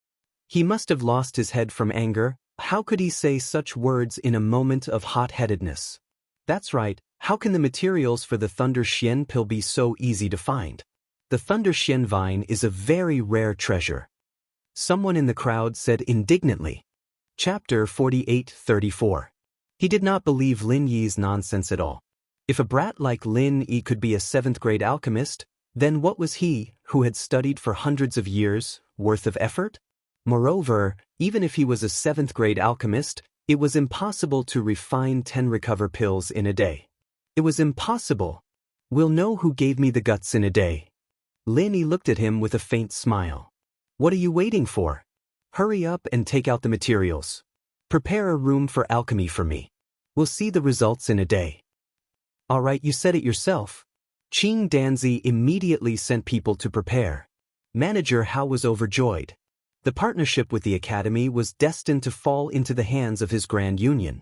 He must have lost his head from anger. How could he say such words in a moment of hot-headedness? That's right, how can the materials for the Thunder Xian pill be so easy to find? The Thunder Xian vine is a very rare treasure. Someone in the crowd said indignantly. Chapter 48-34. He did not believe Lin Yi's nonsense at all. If a brat like Lin Yi could be a 7th-grade alchemist, then what was he, who had studied for hundreds of years, worth of effort? Moreover, even if he was a 7th-grade alchemist, it was impossible to refine 10 recover pills in a day. It was impossible. We'll know who gave me the guts in a day. Lin Yi looked at him with a faint smile. What are you waiting for? Hurry up and take out the materials. Prepare a room for alchemy for me. We'll see the results in a day. All right, you said it yourself. Qing Danzi immediately sent people to prepare. Manager Hao was overjoyed. The partnership with the academy was destined to fall into the hands of his Grand Union.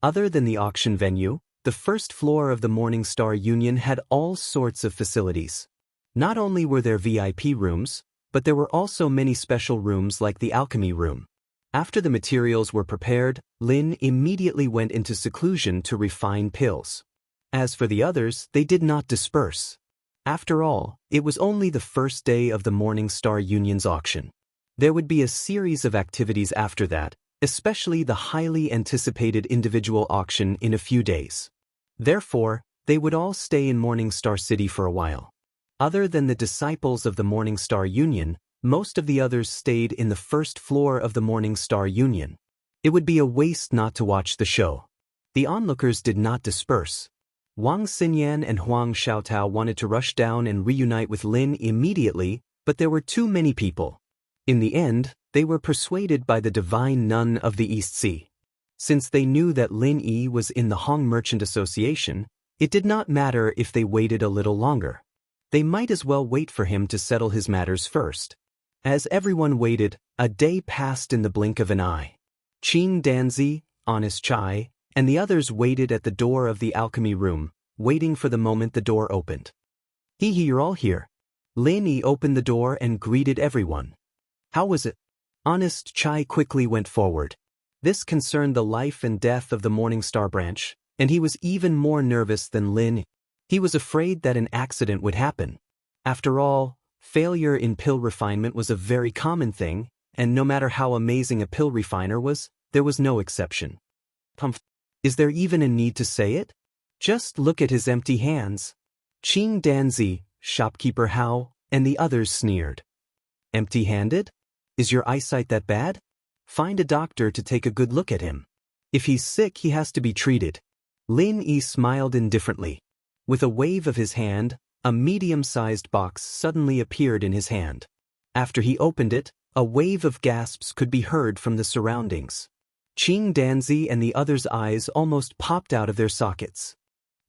Other than the auction venue, the first floor of the Morning Star Union had all sorts of facilities. Not only were there VIP rooms, but there were also many special rooms like the alchemy room. After the materials were prepared, Lin immediately went into seclusion to refine pills. As for the others, they did not disperse. After all, it was only the first day of the Morning Star Union's auction. There would be a series of activities after that, especially the highly anticipated individual auction in a few days. Therefore, they would all stay in Morning Star City for a while. Other than the disciples of the Morning Star Union, most of the others stayed in the first floor of the Morning Star Union. It would be a waste not to watch the show. The onlookers did not disperse. Wang Xinyan and Huang Xiaotao wanted to rush down and reunite with Lin immediately, but there were too many people. In the end, they were persuaded by the divine nun of the East Sea. Since they knew that Lin Yi was in the Hong Merchant Association, it did not matter if they waited a little longer. They might as well wait for him to settle his matters first. As everyone waited, a day passed in the blink of an eye. Qing Danzi, Honest Chai, and the others waited at the door of the alchemy room, waiting for the moment the door opened. You're all here. Lin Yi opened the door and greeted everyone. How was it? Honest Chai quickly went forward. This concerned the life and death of the Morning Star branch, and he was even more nervous than Lin. He was afraid that an accident would happen. After all, failure in pill refinement was a very common thing, and no matter how amazing a pill refiner was, there was no exception. Is there even a need to say it? Just look at his empty hands. Qing Danzi, shopkeeper Hao, and the others sneered. Empty-handed? Is your eyesight that bad? Find a doctor to take a good look at him. If he's sick, he has to be treated. Lin Yi smiled indifferently. With a wave of his hand, a medium-sized box suddenly appeared in his hand. After he opened it, a wave of gasps could be heard from the surroundings. Qing Danzi and the others' eyes almost popped out of their sockets.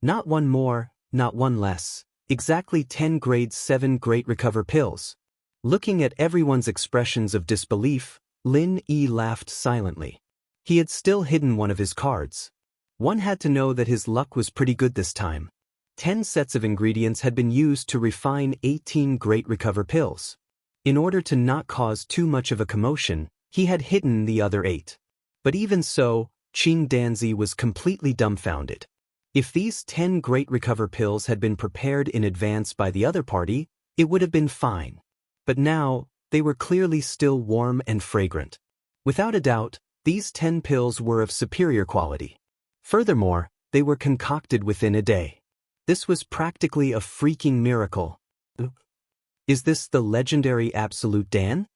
Not one more, not one less. Exactly 10 grade 7 Great Recover pills. Looking at everyone's expressions of disbelief, Lin Yi laughed silently. He had still hidden one of his cards. One had to know that his luck was pretty good this time. 10 sets of ingredients had been used to refine 18 Great Recover pills. In order to not cause too much of a commotion, he had hidden the other 8. But even so, Qing Danzi was completely dumbfounded. If these 10 Great Recover pills had been prepared in advance by the other party, it would have been fine. But now, they were clearly still warm and fragrant. Without a doubt, these 10 pills were of superior quality. Furthermore, they were concocted within a day. This was practically a freaking miracle. Is this the legendary Absolute Dan?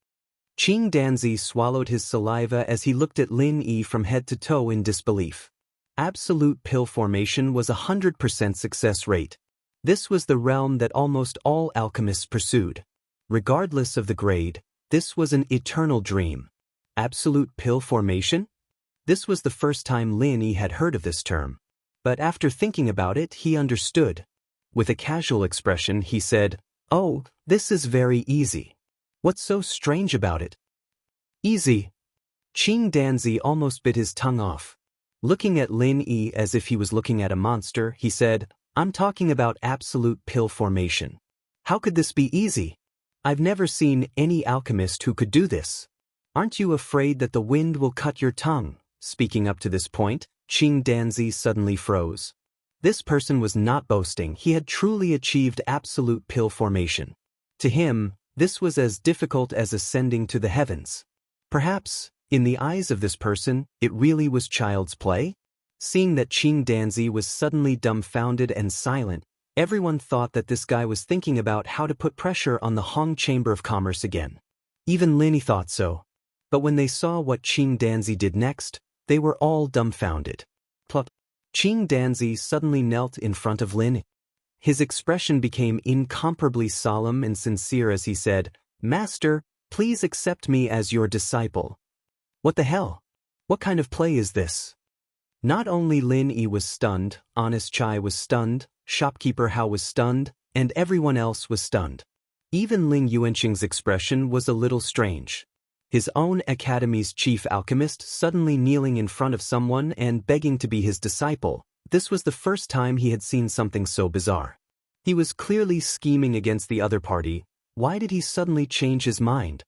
Qing Danzi swallowed his saliva as he looked at Lin Yi from head to toe in disbelief. Absolute pill formation was 100% success rate. This was the realm that almost all alchemists pursued. Regardless of the grade, this was an eternal dream. Absolute pill formation? This was the first time Lin Yi had heard of this term. But after thinking about it, he understood. With a casual expression, he said, "Oh, this is very easy. What's so strange about it?" Easy. Qing Danzi almost bit his tongue off. Looking at Lin Yi as if he was looking at a monster, he said, "I'm talking about absolute pill formation. How could this be easy? I've never seen any alchemist who could do this. Aren't you afraid that the wind will cut your tongue?" Speaking up to this point, Qing Danzi suddenly froze. This person was not boasting. He had truly achieved absolute pill formation. To him, this was as difficult as ascending to the heavens. Perhaps, in the eyes of this person, it really was child's play? Seeing that Qing Danzi was suddenly dumbfounded and silent, everyone thought that this guy was thinking about how to put pressure on the Hong Chamber of Commerce again. Even Lin thought so. But when they saw what Qing Danzi did next, they were all dumbfounded. Plop. Qing Danzi suddenly knelt in front of Lin. His expression became incomparably solemn and sincere as he said, "Master, please accept me as your disciple." What the hell? What kind of play is this? Not only Lin Yi was stunned, Honest Chai was stunned, Shopkeeper Hao was stunned, and everyone else was stunned. Even Ling Yuanqing's expression was a little strange. His own academy's chief alchemist suddenly kneeling in front of someone and begging to be his disciple. This was the first time he had seen something so bizarre. He was clearly scheming against the other party. Why did he suddenly change his mind?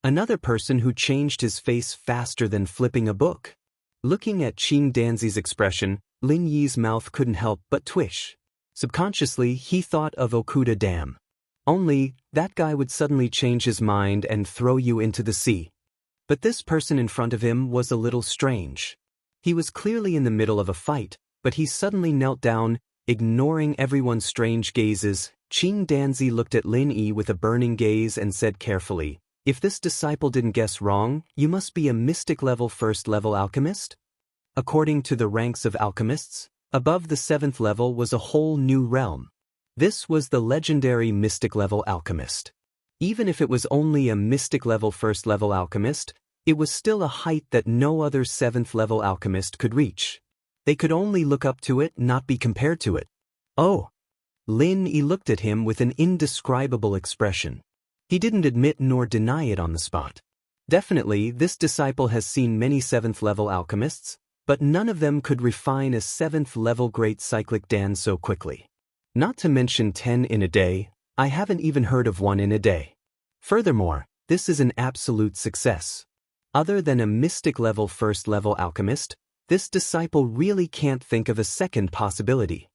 Another person who changed his face faster than flipping a book. Looking at Qing Danzi's expression, Lin Yi's mouth couldn't help but twitch. Subconsciously, he thought of Okuda Dam. Only, that guy would suddenly change his mind and throw you into the sea. But this person in front of him was a little strange. He was clearly in the middle of a fight, but he suddenly knelt down, ignoring everyone's strange gazes. Qing Danzi looked at Lin Yi with a burning gaze and said carefully, "If this disciple didn't guess wrong, you must be a mystic level first level alchemist?" According to the ranks of alchemists, above the 7th level was a whole new realm. This was the legendary mystic level alchemist. Even if it was only a mystic level first level alchemist, it was still a height that no other 7th level alchemist could reach. They could only look up to it, not be compared to it. Oh! Lin Yi looked at him with an indescribable expression. He didn't admit nor deny it on the spot. Definitely, this disciple has seen many 7th level alchemists, but none of them could refine a 7th level great cyclic Dan so quickly. Not to mention 10 in a day, I haven't even heard of one in a day. Furthermore, this is an absolute success. Other than a mystic level first level alchemist, this disciple really can't think of a second possibility.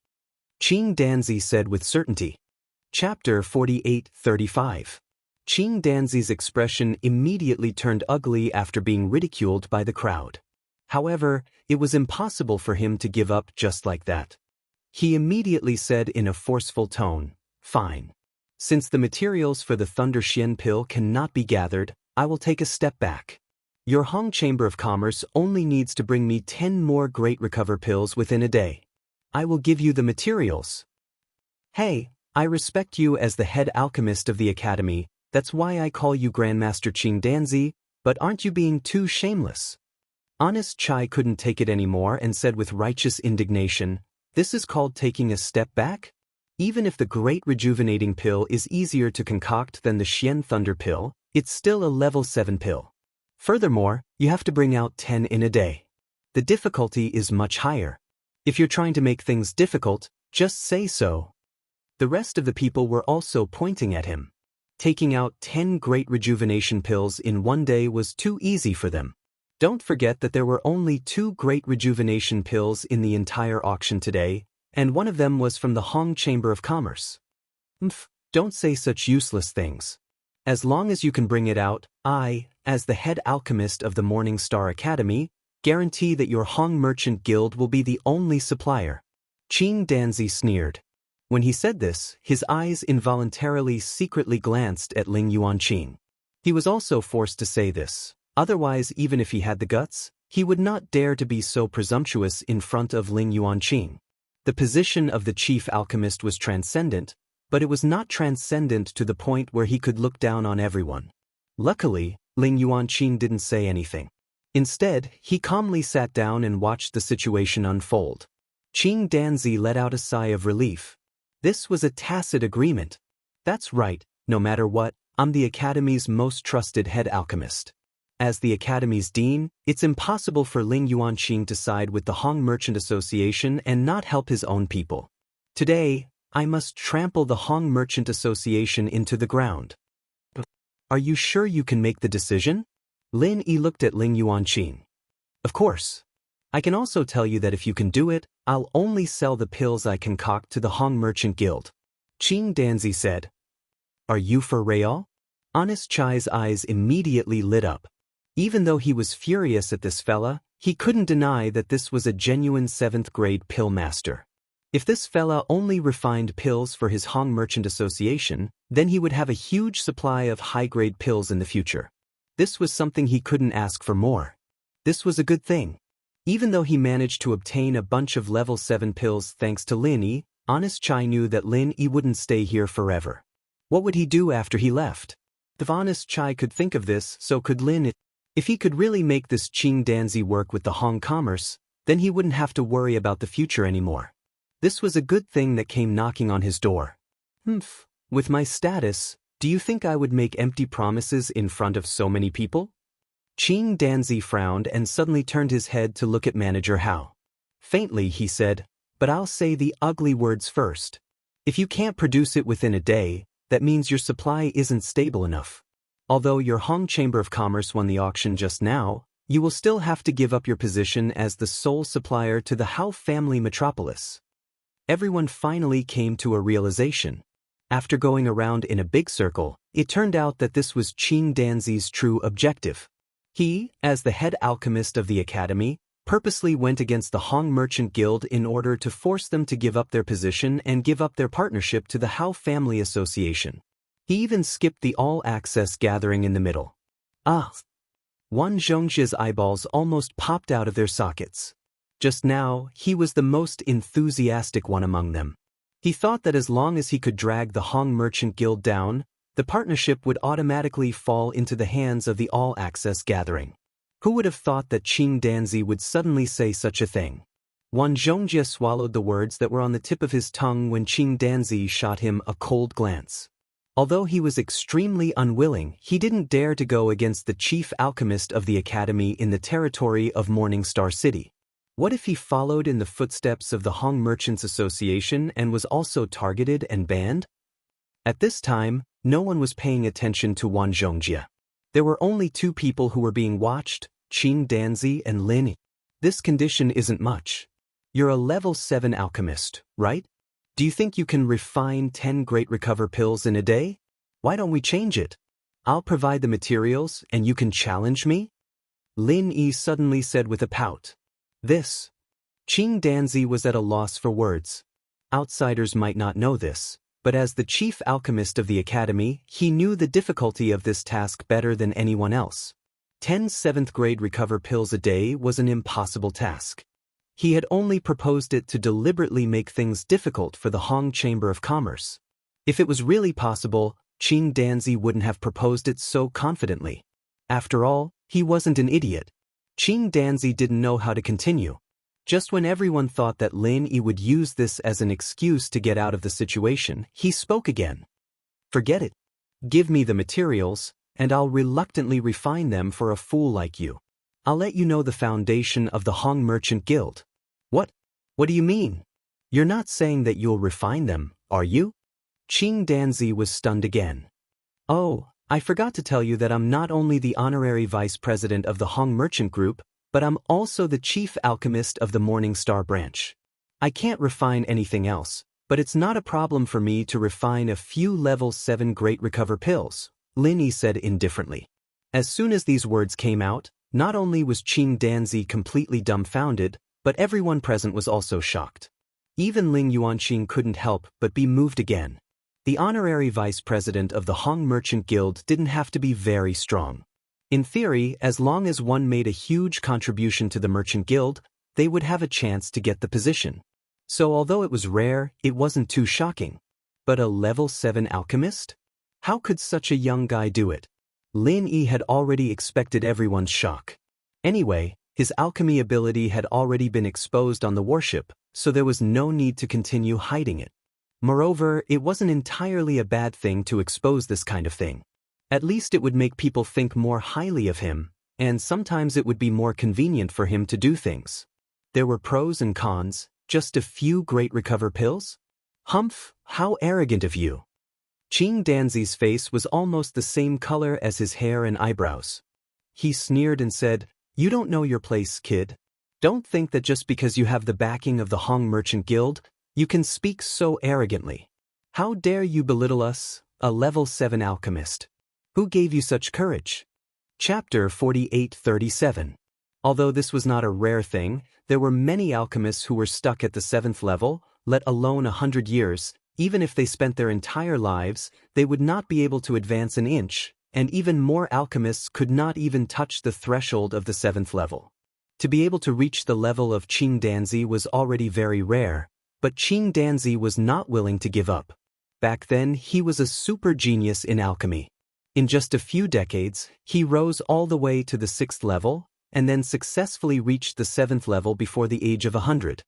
Qing Danzi said with certainty. Chapter 48-35. Qing Danzi's expression immediately turned ugly after being ridiculed by the crowd. However, it was impossible for him to give up just like that. He immediately said in a forceful tone, "Fine. Since the materials for the Thunder Xian pill cannot be gathered, I will take a step back. Your Hong Chamber of Commerce only needs to bring me 10 more Great Recover pills within a day. I will give you the materials." Hey, I respect you as the head alchemist of the academy, that's why I call you Grandmaster Qing Danzi, but aren't you being too shameless? Honest Chai couldn't take it anymore and said with righteous indignation, "This is called taking a step back? Even if the Great Rejuvenating Pill is easier to concoct than the Xian Thunder Pill, it's still a level 7 pill. Furthermore, you have to bring out 10 in a day. The difficulty is much higher. If you're trying to make things difficult, just say so." The rest of the people were also pointing at him. Taking out 10 Great Rejuvenation pills in one day was too easy for them. Don't forget that there were only 2 Great Rejuvenation pills in the entire auction today, and one of them was from the Hong Chamber of Commerce. Don't say such useless things. As long as you can bring it out, I, as the head alchemist of the Morning Star Academy, guarantee that your Hong Merchant Guild will be the only supplier. Qing Danzi sneered. When he said this, his eyes involuntarily secretly glanced at Ling Yuanqing. He was also forced to say this. Otherwise, even if he had the guts, he would not dare to be so presumptuous in front of Ling Yuanqing. The position of the chief alchemist was transcendent, but it was not transcendent to the point where he could look down on everyone. Luckily, Ling Yuanqing didn't say anything. Instead, he calmly sat down and watched the situation unfold. Qing Danzi let out a sigh of relief. This was a tacit agreement. That's right, no matter what, I'm the Academy's most trusted head alchemist. As the Academy's dean, it's impossible for Ling Yuanqing to side with the Hong Merchant Association and not help his own people. Today, I must trample the Hong Merchant Association into the ground. Are you sure you can make the decision? Lin Yi looked at Ling Yuanqing. Of course. I can also tell you that if you can do it, I'll only sell the pills I concoct to the Hong Merchant Guild. Qing Danzi said. Are you for real? Honest Chai's eyes immediately lit up. Even though he was furious at this fella, He couldn't deny that this was a genuine 7th grade pill master. If this fella only refined pills for his Hong Merchant Association, then he would have a huge supply of high-grade pills in the future. This was something he couldn't ask for more. This was a good thing. Even though he managed to obtain a bunch of level 7 pills thanks to Lin Yi, Honest Chai knew that Lin Yi wouldn't stay here forever. What would he do after he left? If Honest Chai could think of this, so could Lin Yi. If he could really make this Qing Danzi work with the Hong commerce, then he wouldn't have to worry about the future anymore. This was a good thing that came knocking on his door. With my status, do you think I would make empty promises in front of so many people? Qing Danzi frowned and suddenly turned his head to look at Manager Hao. Faintly he said, but I'll say the ugly words first. If you can't produce it within a day, that means your supply isn't stable enough. Although your Hong Chamber of Commerce won the auction just now, you will still have to give up your position as the sole supplier to the Hao family metropolis. Everyone finally came to a realization. After going around in a big circle, it turned out that this was Qing Danzi's true objective. He, as the head alchemist of the academy, purposely went against the Hong Merchant Guild in order to force them to give up their position and give up their partnership to the Hao Family Association. He even skipped the all-access gathering in the middle. Wang Xianxia's eyeballs almost popped out of their sockets. Just now, he was the most enthusiastic one among them. He thought that as long as he could drag the Hong Merchant Guild down, the partnership would automatically fall into the hands of the all-access gathering. Who would have thought that Qing Danzi would suddenly say such a thing? Wang Xianxia swallowed the words that were on the tip of his tongue when Qing Danzi shot him a cold glance. Although he was extremely unwilling, he didn't dare to go against the chief alchemist of the academy in the territory of Morning Star City. What if he followed in the footsteps of the Hong Merchants Association and was also targeted and banned? At this time, no one was paying attention to Wang Xianxia. There were only 2 people who were being watched, Qing Danzi and Lin Yi. This condition isn't much. You're a level 7 alchemist, right? Do you think you can refine 10 great recover pills in a day? Why don't we change it? I'll provide the materials and you can challenge me? Lin Yi suddenly said with a pout. This. Qing Danzi was at a loss for words. Outsiders might not know this, but as the chief alchemist of the academy, he knew the difficulty of this task better than anyone else. 10 7th grade recover pills a day was an impossible task. He had only proposed it to deliberately make things difficult for the Hong Chamber of Commerce. If it was really possible, Qing Danzi wouldn't have proposed it so confidently. After all, he wasn't an idiot. Qing Danzi didn't know how to continue. Just when everyone thought that Lin Yi would use this as an excuse to get out of the situation, he spoke again. Forget it. Give me the materials, and I'll reluctantly refine them for a fool like you. I'll let you know the foundation of the Hong Merchant Guild. What? What do you mean? You're not saying that you'll refine them, are you? Qing Danzi was stunned again. Oh, I forgot to tell you that I'm not only the honorary vice president of the Hong Merchant Group, but I'm also the chief alchemist of the Morning Star branch. I can't refine anything else, but it's not a problem for me to refine a few level 7 great recover pills, Lin Yi said indifferently. As soon as these words came out, not only was Qing Danzi completely dumbfounded, but everyone present was also shocked. Even Ling Yuanqing couldn't help but be moved again. The honorary vice president of the Hong Merchant Guild didn't have to be very strong. In theory, as long as one made a huge contribution to the Merchant Guild, they would have a chance to get the position. So although it was rare, it wasn't too shocking. But a level 7 alchemist? How could such a young guy do it? Lin Yi had already expected everyone's shock. Anyway, his alchemy ability had already been exposed on the warship, so there was no need to continue hiding it. Moreover, it wasn't entirely a bad thing to expose this kind of thing. At least it would make people think more highly of him, and sometimes it would be more convenient for him to do things. There were pros and cons, just a few great recover pills? Humph, how arrogant of you. Qing Danzi's face was almost the same color as his hair and eyebrows. He sneered and said, "You don't know your place, kid. Don't think that just because you have the backing of the Hong Merchant Guild, you can speak so arrogantly. How dare you belittle us, a level 7 alchemist? Who gave you such courage?" Chapter 48-37. Although this was not a rare thing, there were many alchemists who were stuck at the 7th level, let alone 100 years. Even if they spent their entire lives, they would not be able to advance an inch, and even more alchemists could not even touch the threshold of the 7th level. To be able to reach the level of Qing Danzi was already very rare, but Qing Danzi was not willing to give up. Back then, he was a super genius in alchemy. In just a few decades, he rose all the way to the 6th level, and then successfully reached the 7th level before the age of 100.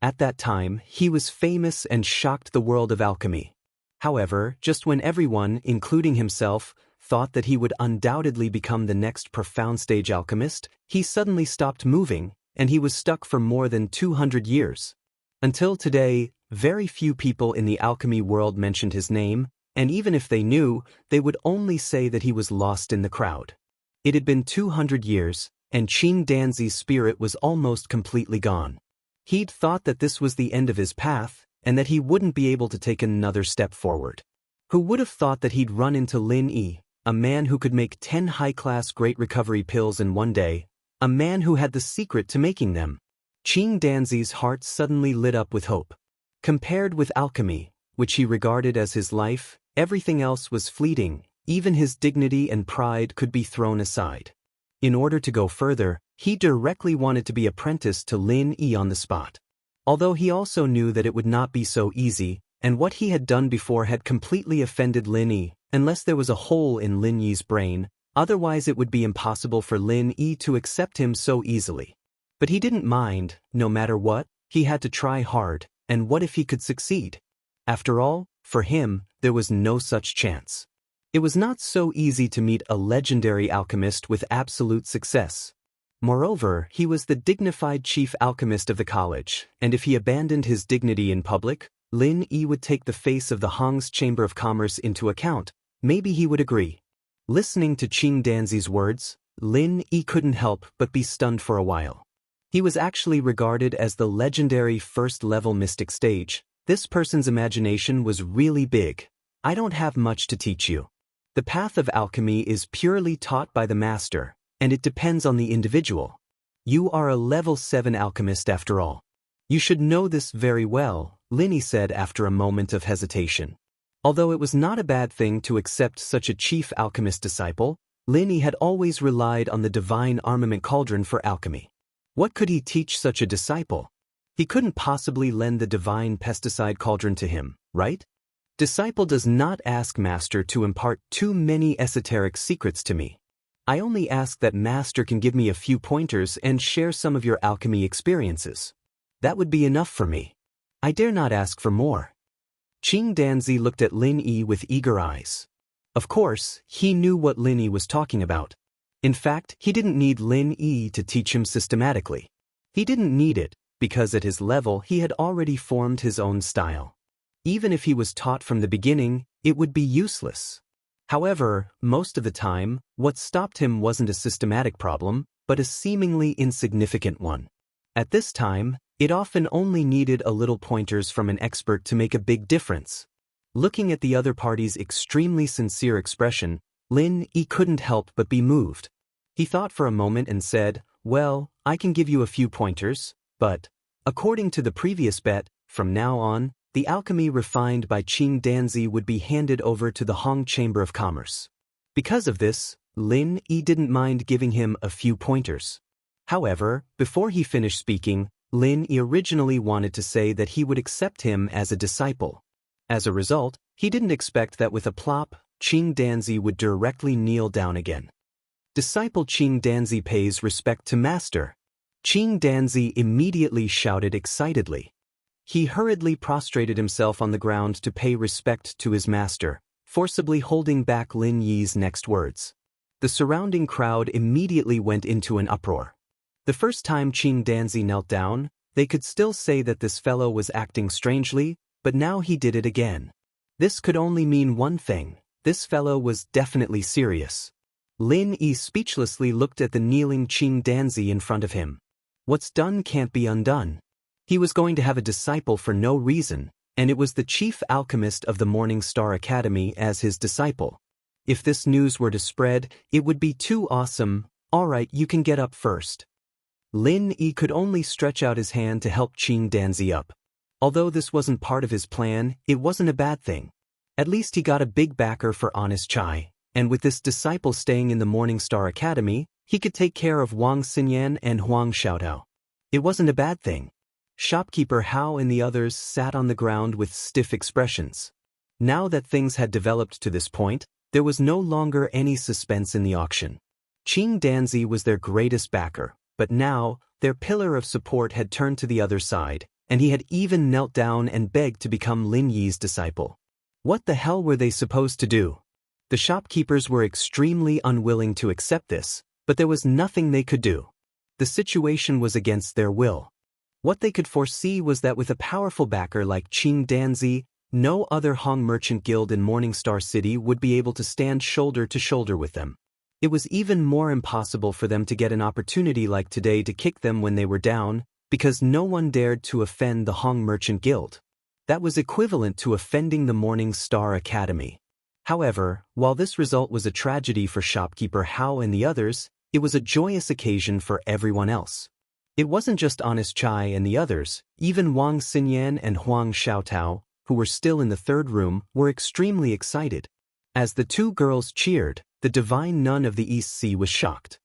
At that time, he was famous and shocked the world of alchemy. However, just when everyone, including himself, thought that he would undoubtedly become the next profound stage alchemist, he suddenly stopped moving, and he was stuck for more than 200 years. Until today, very few people in the alchemy world mentioned his name, and even if they knew, they would only say that he was lost in the crowd. It had been 200 years, and Qing Danzi's spirit was almost completely gone. He'd thought that this was the end of his path, and that he wouldn't be able to take another step forward. Who would have thought that he'd run into Lin Yi, a man who could make 10 high-class great recovery pills in one day, a man who had the secret to making them? Qing Danzi's heart suddenly lit up with hope. Compared with alchemy, which he regarded as his life, everything else was fleeting, even his dignity and pride could be thrown aside. In order to go further, he directly wanted to be apprenticed to Lin Yi on the spot. Although he also knew that it would not be so easy, and what he had done before had completely offended Lin Yi, unless there was a hole in Lin Yi's brain, otherwise it would be impossible for Lin Yi to accept him so easily. But he didn't mind, no matter what, he had to try hard, and what if he could succeed? After all, for him, there was no such chance. It was not so easy to meet a legendary alchemist with absolute success. Moreover, he was the dignified chief alchemist of the college, and if he abandoned his dignity in public, Lin Yi would take the face of the Hong's Chamber of Commerce into account. Maybe he would agree. Listening to Qing Danzi's words, Lin Yi couldn't help but be stunned for a while. He was actually regarded as the legendary first-level mystic stage. This person's imagination was really big. I don't have much to teach you. The path of alchemy is purely taught by the master, and it depends on the individual. You are a level 7 alchemist after all. You should know this very well, Lin Yi said after a moment of hesitation. Although it was not a bad thing to accept such a chief alchemist disciple, Lin Yi had always relied on the divine armament cauldron for alchemy. What could he teach such a disciple? He couldn't possibly lend the divine pesticide cauldron to him, right? Disciple does not ask master to impart too many esoteric secrets to me. I only ask that master can give me a few pointers and share some of your alchemy experiences. That would be enough for me. I dare not ask for more. Qing Danzi looked at Lin Yi with eager eyes. Of course, he knew what Lin Yi was talking about. In fact, he didn't need Lin Yi to teach him systematically. He didn't need it, because at his level he had already formed his own style. Even if he was taught from the beginning, it would be useless. However, most of the time, what stopped him wasn't a systematic problem, but a seemingly insignificant one. At this time, it often only needed a little pointers from an expert to make a big difference. Looking at the other party's extremely sincere expression, Lin Yi couldn't help but be moved. He thought for a moment and said, "Well, I can give you a few pointers, but, according to the previous bet, from now on, the alchemy refined by Qing Danzi would be handed over to the Hong Chamber of Commerce." Because of this, Lin Yi didn't mind giving him a few pointers. However, before he finished speaking, Lin Yi originally wanted to say that he would accept him as a disciple. As a result, he didn't expect that with a plop, Qing Danzi would directly kneel down again. Disciple Qing Danzi pays respect to master. Qing Danzi immediately shouted excitedly. He hurriedly prostrated himself on the ground to pay respect to his master, forcibly holding back Lin Yi's next words. The surrounding crowd immediately went into an uproar. The first time Qing Danzi knelt down, they could still say that this fellow was acting strangely, but now he did it again. This could only mean one thing: this fellow was definitely serious. Lin Yi speechlessly looked at the kneeling Qing Danzi in front of him. What's done can't be undone. He was going to have a disciple for no reason, and it was the chief alchemist of the Morning Star Academy as his disciple. If this news were to spread, it would be too awesome. "All right, you can get up first." Lin Yi could only stretch out his hand to help Qing Danzi up. Although this wasn't part of his plan, it wasn't a bad thing. At least he got a big backer for honest chai, and with this disciple staying in the Morning Star Academy, he could take care of Wang Xinyan and Huang Xiaotao. It wasn't a bad thing. Shopkeeper Hao and the others sat on the ground with stiff expressions. Now that things had developed to this point, there was no longer any suspense in the auction. Qing Danzi was their greatest backer, but now, their pillar of support had turned to the other side, and he had even knelt down and begged to become Lin Yi's disciple. What the hell were they supposed to do? The shopkeepers were extremely unwilling to accept this, but there was nothing they could do. The situation was against their will. What they could foresee was that with a powerful backer like Qing Danzi, no other Hong merchant guild in Morning Star City would be able to stand shoulder to shoulder with them. It was even more impossible for them to get an opportunity like today to kick them when they were down, because no one dared to offend the Hong Merchant Guild. That was equivalent to offending the Morning Star Academy. However, while this result was a tragedy for shopkeeper Hao and the others, it was a joyous occasion for everyone else. It wasn't just Honest Chai and the others, even Wang Xinyan and Huang Xiaotao, who were still in the third room, were extremely excited. As the two girls cheered, the divine nun of the East Sea was shocked.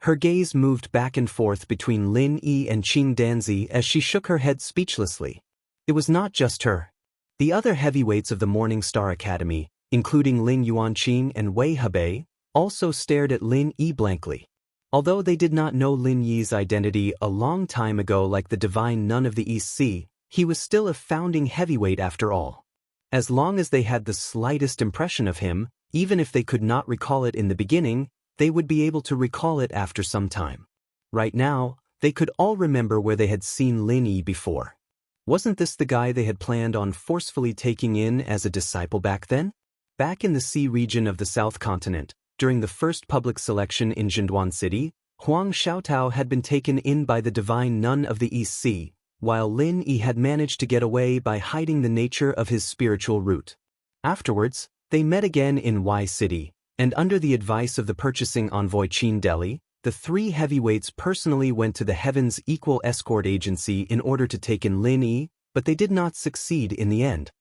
Her gaze moved back and forth between Lin Yi and Qing Danzi as she shook her head speechlessly. It was not just her. The other heavyweights of the Morning Star Academy, including Ling Yuanqing and Wei Hebei, also stared at Lin Yi blankly. Although they did not know Lin Yi's identity a long time ago like the divine nun of the East Sea, he was still a founding heavyweight after all. As long as they had the slightest impression of him, even if they could not recall it in the beginning, they would be able to recall it after some time. Right now, they could all remember where they had seen Lin Yi before. Wasn't this the guy they had planned on forcefully taking in as a disciple back then? Back in the sea region of the South Continent, during the first public selection in Zhenduan City, Huang Xiaotao had been taken in by the divine nun of the East Sea, while Lin Yi had managed to get away by hiding the nature of his spiritual root. Afterwards, they met again in Y City, and under the advice of the purchasing envoy Qin Deli, the three heavyweights personally went to the Heaven's Equal Escort Agency in order to take in Lin Yi, but they did not succeed in the end.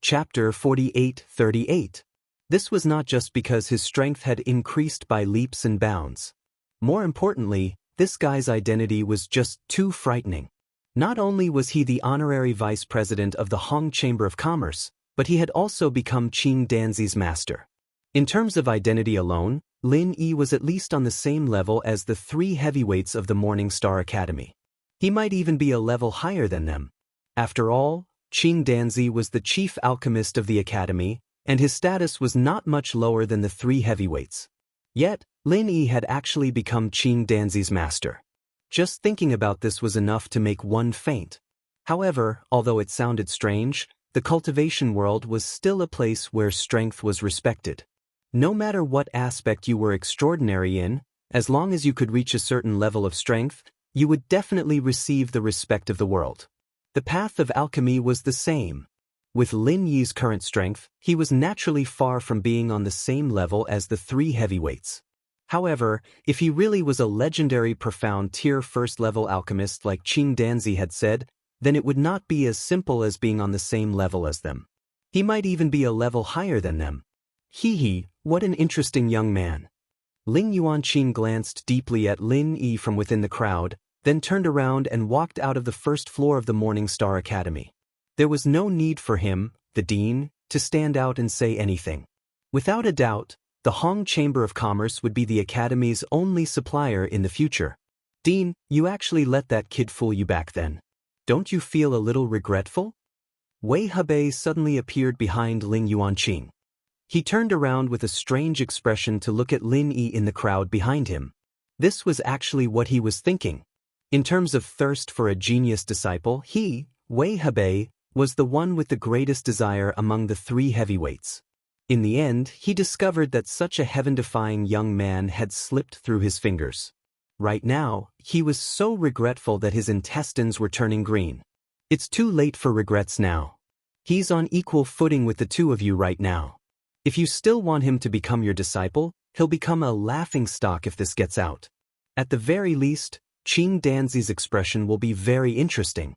Chapter 48:38. This was not just because his strength had increased by leaps and bounds. More importantly, this guy's identity was just too frightening. Not only was he the honorary vice president of the Hong Chamber of Commerce, but he had also become Qing Danzi's master. In terms of identity alone, Lin Yi was at least on the same level as the three heavyweights of the Morning Star Academy. He might even be a level higher than them. After all, Qing Danzi was the chief alchemist of the academy, and his status was not much lower than the three heavyweights. Yet, Lin Yi had actually become Qing Danzi's master. Just thinking about this was enough to make one faint. However, although it sounded strange, the cultivation world was still a place where strength was respected. No matter what aspect you were extraordinary in, as long as you could reach a certain level of strength, you would definitely receive the respect of the world. The path of alchemy was the same. With Lin Yi's current strength, he was naturally far from being on the same level as the three heavyweights. However, if he really was a legendary profound tier first-level alchemist like Qing Danzi had said, then it would not be as simple as being on the same level as them. He might even be a level higher than them. Hee, what an interesting young man. Ling Yuanqing glanced deeply at Lin Yi from within the crowd, then turned around and walked out of the first floor of the Morning Star Academy. There was no need for him, the dean, to stand out and say anything. Without a doubt, the Hong Chamber of Commerce would be the academy's only supplier in the future. Dean, you actually let that kid fool you back then. Don't you feel a little regretful? Wei Hebei suddenly appeared behind Ling Yuanqing. He turned around with a strange expression to look at Lin Yi in the crowd behind him. This was actually what he was thinking. In terms of thirst for a genius disciple, he, Wei Hebei, was the one with the greatest desire among the three heavyweights. In the end, he discovered that such a heaven-defying young man had slipped through his fingers. Right now, he was so regretful that his intestines were turning green. It's too late for regrets now. He's on equal footing with the two of you right now. If you still want him to become your disciple, he'll become a laughingstock if this gets out. At the very least, Qing Danzi's expression will be very interesting.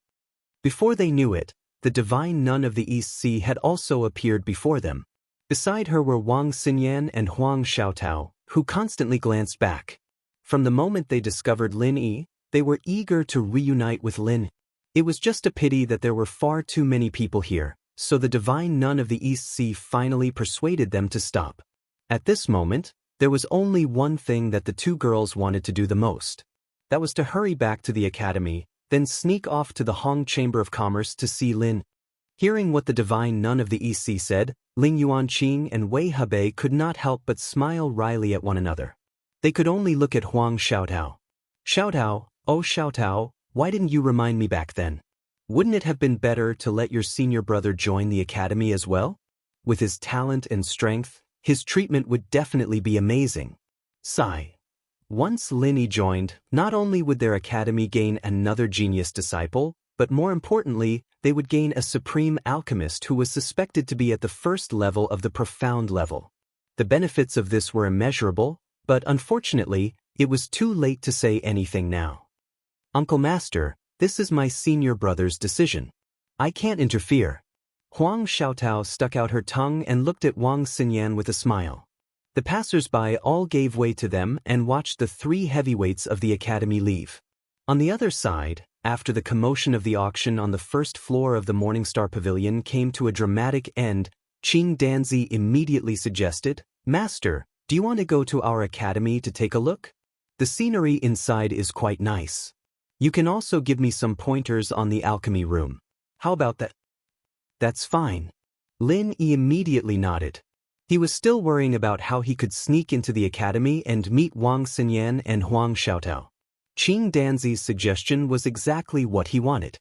Before they knew it, the divine nun of the East Sea had also appeared before them. Beside her were Wang Xinyan and Huang Xiaotao, who constantly glanced back. From the moment they discovered Lin Yi, they were eager to reunite with Lin. It was just a pity that there were far too many people here, so the divine nun of the East Sea finally persuaded them to stop. At this moment, there was only one thing that the two girls wanted to do the most. That was to hurry back to the academy, then sneak off to the Hong Chamber of Commerce to see Lin. Hearing what the divine nun of the East Sea said, Ling Yuanqing and Wei Hebei could not help but smile wryly at one another. They could only look at Huang Xiaotao. Xiaotao, oh Xiaotao, why didn't you remind me back then? Wouldn't it have been better to let your senior brother join the academy as well? With his talent and strength, his treatment would definitely be amazing. Sigh. Once Lin Yi joined, not only would their academy gain another genius disciple, but more importantly, they would gain a supreme alchemist who was suspected to be at the first level of the profound level. The benefits of this were immeasurable, but unfortunately, it was too late to say anything now. Uncle Master, this is my senior brother's decision. I can't interfere. Huang Xiaotao stuck out her tongue and looked at Wang Xinyan with a smile. The passers-by all gave way to them and watched the three heavyweights of the academy leave. On the other side, after the commotion of the auction on the first floor of the Morningstar Pavilion came to a dramatic end, Qing Danzi immediately suggested, "Master, do you want to go to our academy to take a look? The scenery inside is quite nice. You can also give me some pointers on the alchemy room. How about that?" "That's fine." Lin Yi immediately nodded. He was still worrying about how he could sneak into the academy and meet Wang Xinyan and Huang Xiaotao. Qing Danzi's suggestion was exactly what he wanted.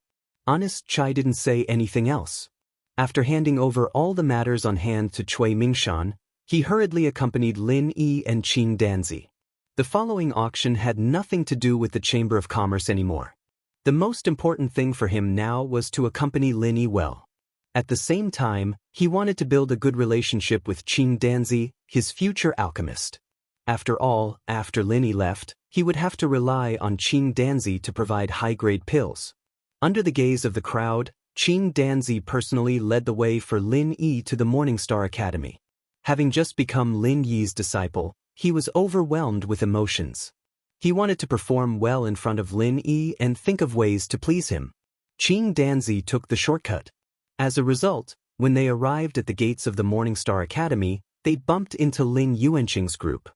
Honest Chai didn't say anything else. After handing over all the matters on hand to Cui Mingshan, he hurriedly accompanied Lin Yi and Qing Danzi. The following auction had nothing to do with the Chamber of Commerce anymore. The most important thing for him now was to accompany Lin Yi well. At the same time, he wanted to build a good relationship with Qing Danzi, his future alchemist. After all, after Lin Yi left, he would have to rely on Qing Danzi to provide high-grade pills. Under the gaze of the crowd, Qing Danzi personally led the way for Lin Yi to the Morningstar Academy. Having just become Lin Yi's disciple, he was overwhelmed with emotions. He wanted to perform well in front of Lin Yi and think of ways to please him. Qing Danzi took the shortcut. As a result, when they arrived at the gates of the Morningstar Academy, they bumped into Ling Yuanqing's group.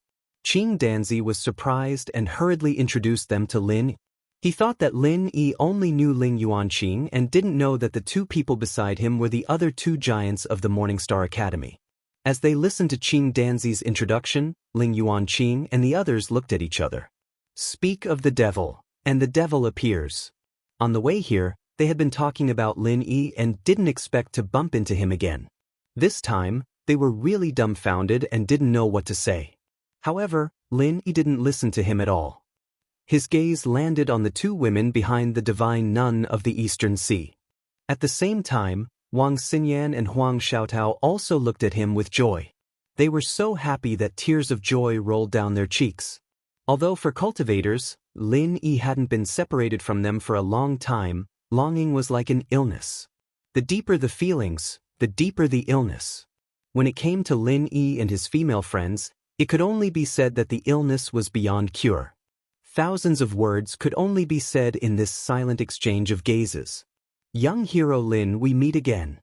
Qing Danzi was surprised and hurriedly introduced them to Lin. He thought that Lin Yi only knew Ling Yuanqing and didn't know that the two people beside him were the other two giants of the Morningstar Academy. As they listened to Qing Danzi's introduction, Ling Yuanqing and the others looked at each other. Speak of the devil, and the devil appears. On the way here, they had been talking about Lin Yi and didn't expect to bump into him again. This time, they were really dumbfounded and didn't know what to say. However, Lin Yi didn't listen to him at all. His gaze landed on the two women behind the divine nun of the Eastern Sea. At the same time, Wang Xinyan and Huang Xiaotao also looked at him with joy. They were so happy that tears of joy rolled down their cheeks. Although for cultivators, Lin Yi hadn't been separated from them for a long time, longing was like an illness. The deeper the feelings, the deeper the illness. When it came to Lin Yi and his female friends, it could only be said that the illness was beyond cure. Thousands of words could only be said in this silent exchange of gazes. Young hero Lin, we meet again.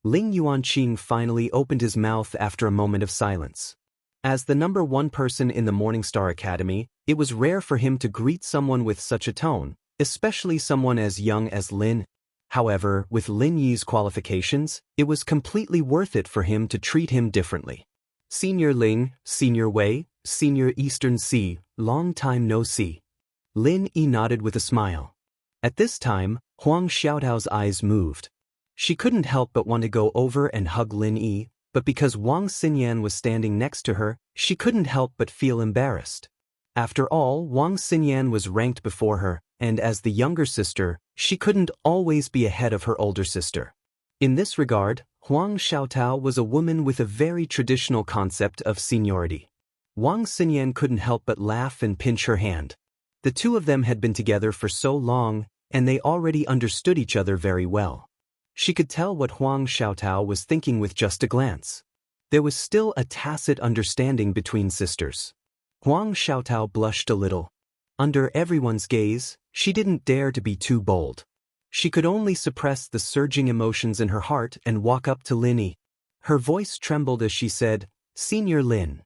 Ling Yuanqing finally opened his mouth after a moment of silence. As the number one person in the Morningstar Academy, it was rare for him to greet someone with such a tone, especially someone as young as Lin. However, with Lin Yi's qualifications, it was completely worth it for him to treat him differently. Senior Ling, Senior Wei, Senior Eastern Sea, long time no see. Lin Yi nodded with a smile. At this time, Huang Xiaotao's eyes moved. She couldn't help but want to go over and hug Lin Yi, but because Wang Xinyan was standing next to her, she couldn't help but feel embarrassed. After all, Wang Xinyan was ranked before her, and as the younger sister, she couldn't always be ahead of her older sister. In this regard, Huang Xiaotao was a woman with a very traditional concept of seniority. Wang Xinyan couldn't help but laugh and pinch her hand. The two of them had been together for so long, and they already understood each other very well. She could tell what Huang Xiaotao was thinking with just a glance. There was still a tacit understanding between sisters. Huang Xiaotao blushed a little. Under everyone's gaze, she didn't dare to be too bold. She could only suppress the surging emotions in her heart and walk up to Lin Yi. Her voice trembled as she said, "Senior Lin."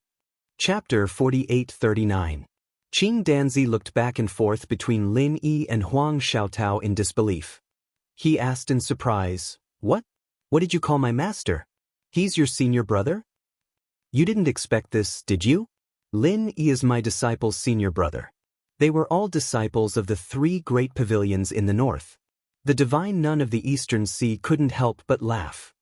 Chapter 4839. Qing Danzi looked back and forth between Lin Yi and Huang Xiaotao in disbelief. He asked in surprise, "What? What did you call my master? He's your senior brother? You didn't expect this, did you? Lin Yi is my disciple's senior brother." They were all disciples of the three great pavilions in the north. The divine nun of the Eastern Sea couldn't help but laugh.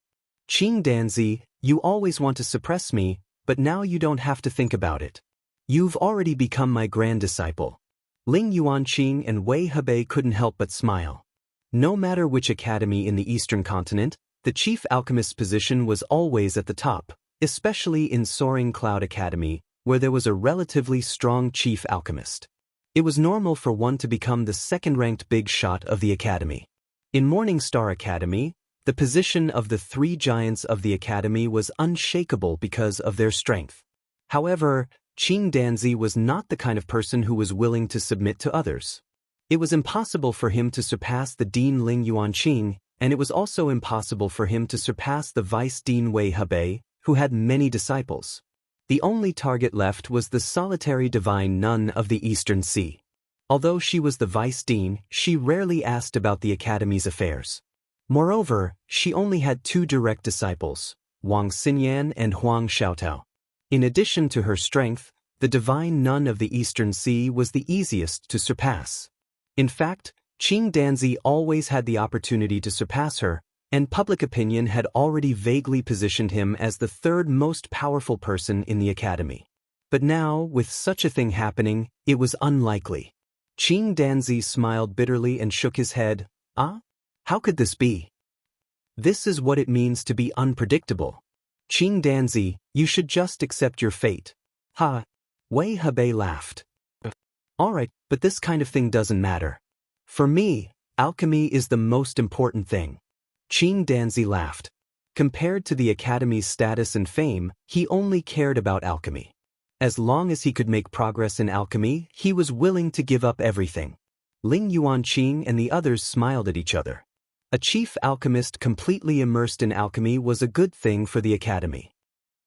"Qing Danzi, you always want to suppress me, but now you don't have to think about it. You've already become my grand disciple." Ling Yuanqing and Wei Hebei couldn't help but smile. No matter which academy in the Eastern continent, the chief alchemist's position was always at the top, especially in Soaring Cloud Academy, where there was a relatively strong chief alchemist. It was normal for one to become the second-ranked big shot of the academy. In Morning Star Academy, the position of the three giants of the academy was unshakable because of their strength. However, Qing Danzi was not the kind of person who was willing to submit to others. It was impossible for him to surpass the Dean Ling Yuanqing, and it was also impossible for him to surpass the Vice Dean Wei Hebei, who had many disciples. The only target left was the solitary divine nun of the Eastern Sea. Although she was the Vice Dean, she rarely asked about the academy's affairs. Moreover, she only had two direct disciples, Wang Xinyan and Huang Xiaotao. In addition to her strength, the divine nun of the Eastern Sea was the easiest to surpass. In fact, Qing Danzi always had the opportunity to surpass her, and public opinion had already vaguely positioned him as the third most powerful person in the academy. But now, with such a thing happening, it was unlikely. Qing Danzi smiled bitterly and shook his head. "Ah? How could this be? This is what it means to be unpredictable. Qing Danzi, you should just accept your fate." "Ha!" Wei Hebei laughed. "Alright, but this kind of thing doesn't matter. For me, alchemy is the most important thing." Qing Danzi laughed. Compared to the academy's status and fame, he only cared about alchemy. As long as he could make progress in alchemy, he was willing to give up everything. Ling Yuanqing and the others smiled at each other. A chief alchemist completely immersed in alchemy was a good thing for the academy.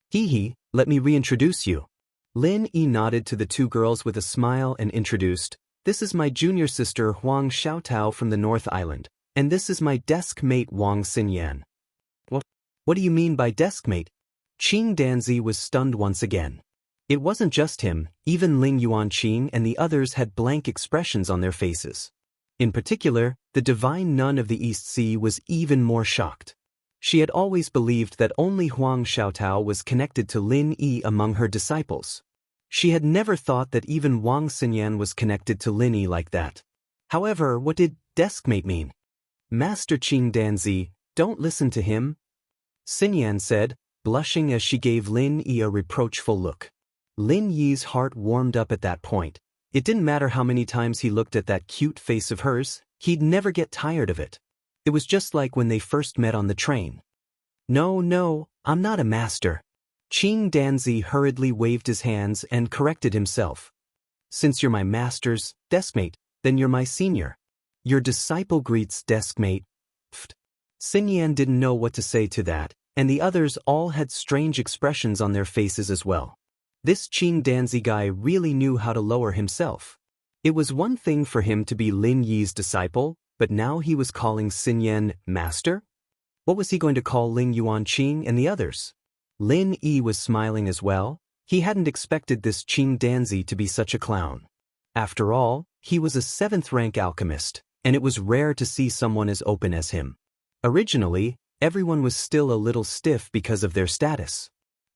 "Hee, let me reintroduce you." Lin Yi nodded to the two girls with a smile and introduced, "This is my junior sister Huang Xiaotao from the North Island, and this is my desk mate Wang Xinyan." What do you mean by desk mate?" Qing Danzi was stunned once again. It wasn't just him, even Ling Yuanqing and the others had blank expressions on their faces. In particular, the divine nun of the East Sea was even more shocked. She had always believed that only Huang Xiaotao was connected to Lin Yi among her disciples. She had never thought that even Wang Xinyan was connected to Lin Yi like that. However, what did deskmate mean? "Master Qing Danzi, don't listen to him," Xinyan said, blushing as she gave Lin Yi a reproachful look. Lin Yi's heart warmed up at that point. It didn't matter how many times he looked at that cute face of hers, he'd never get tired of it. It was just like when they first met on the train. No, I'm not a master." Qing Danzi hurriedly waved his hands and corrected himself. "Since you're my master's deskmate, then you're my senior. Your disciple greets deskmate." Pfft. Xinyan didn't know what to say to that, and the others all had strange expressions on their faces as well. This Qing Danzi guy really knew how to lower himself. It was one thing for him to be Lin Yi's disciple, but now he was calling Xinyan master? What was he going to call Ling Yuanqing and the others? Lin Yi was smiling as well. He hadn't expected this Qing Danzi to be such a clown. After all, he was a 7th-rank alchemist, and it was rare to see someone as open as him. Originally, everyone was still a little stiff because of their status.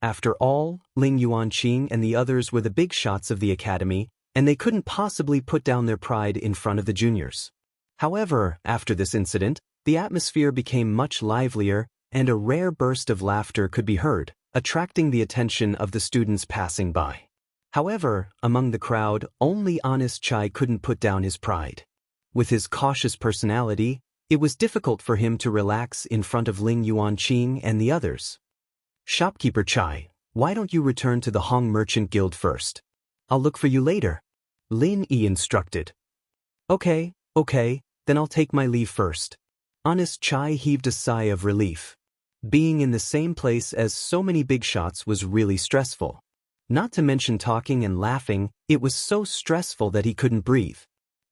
After all, Ling Yuanqing and the others were the big shots of the academy, and they couldn't possibly put down their pride in front of the juniors. However, after this incident, the atmosphere became much livelier, and a rare burst of laughter could be heard, attracting the attention of the students passing by. However, among the crowd, only Honest Chai couldn't put down his pride. With his cautious personality, it was difficult for him to relax in front of Ling Yuanqing and the others. "Shopkeeper Chai, why don't you return to the Hong Merchant Guild first? I'll look for you later," Lin Yi instructed. Okay, then I'll take my leave first." Honest Chai heaved a sigh of relief. Being in the same place as so many big shots was really stressful. Not to mention talking and laughing, it was so stressful that he couldn't breathe.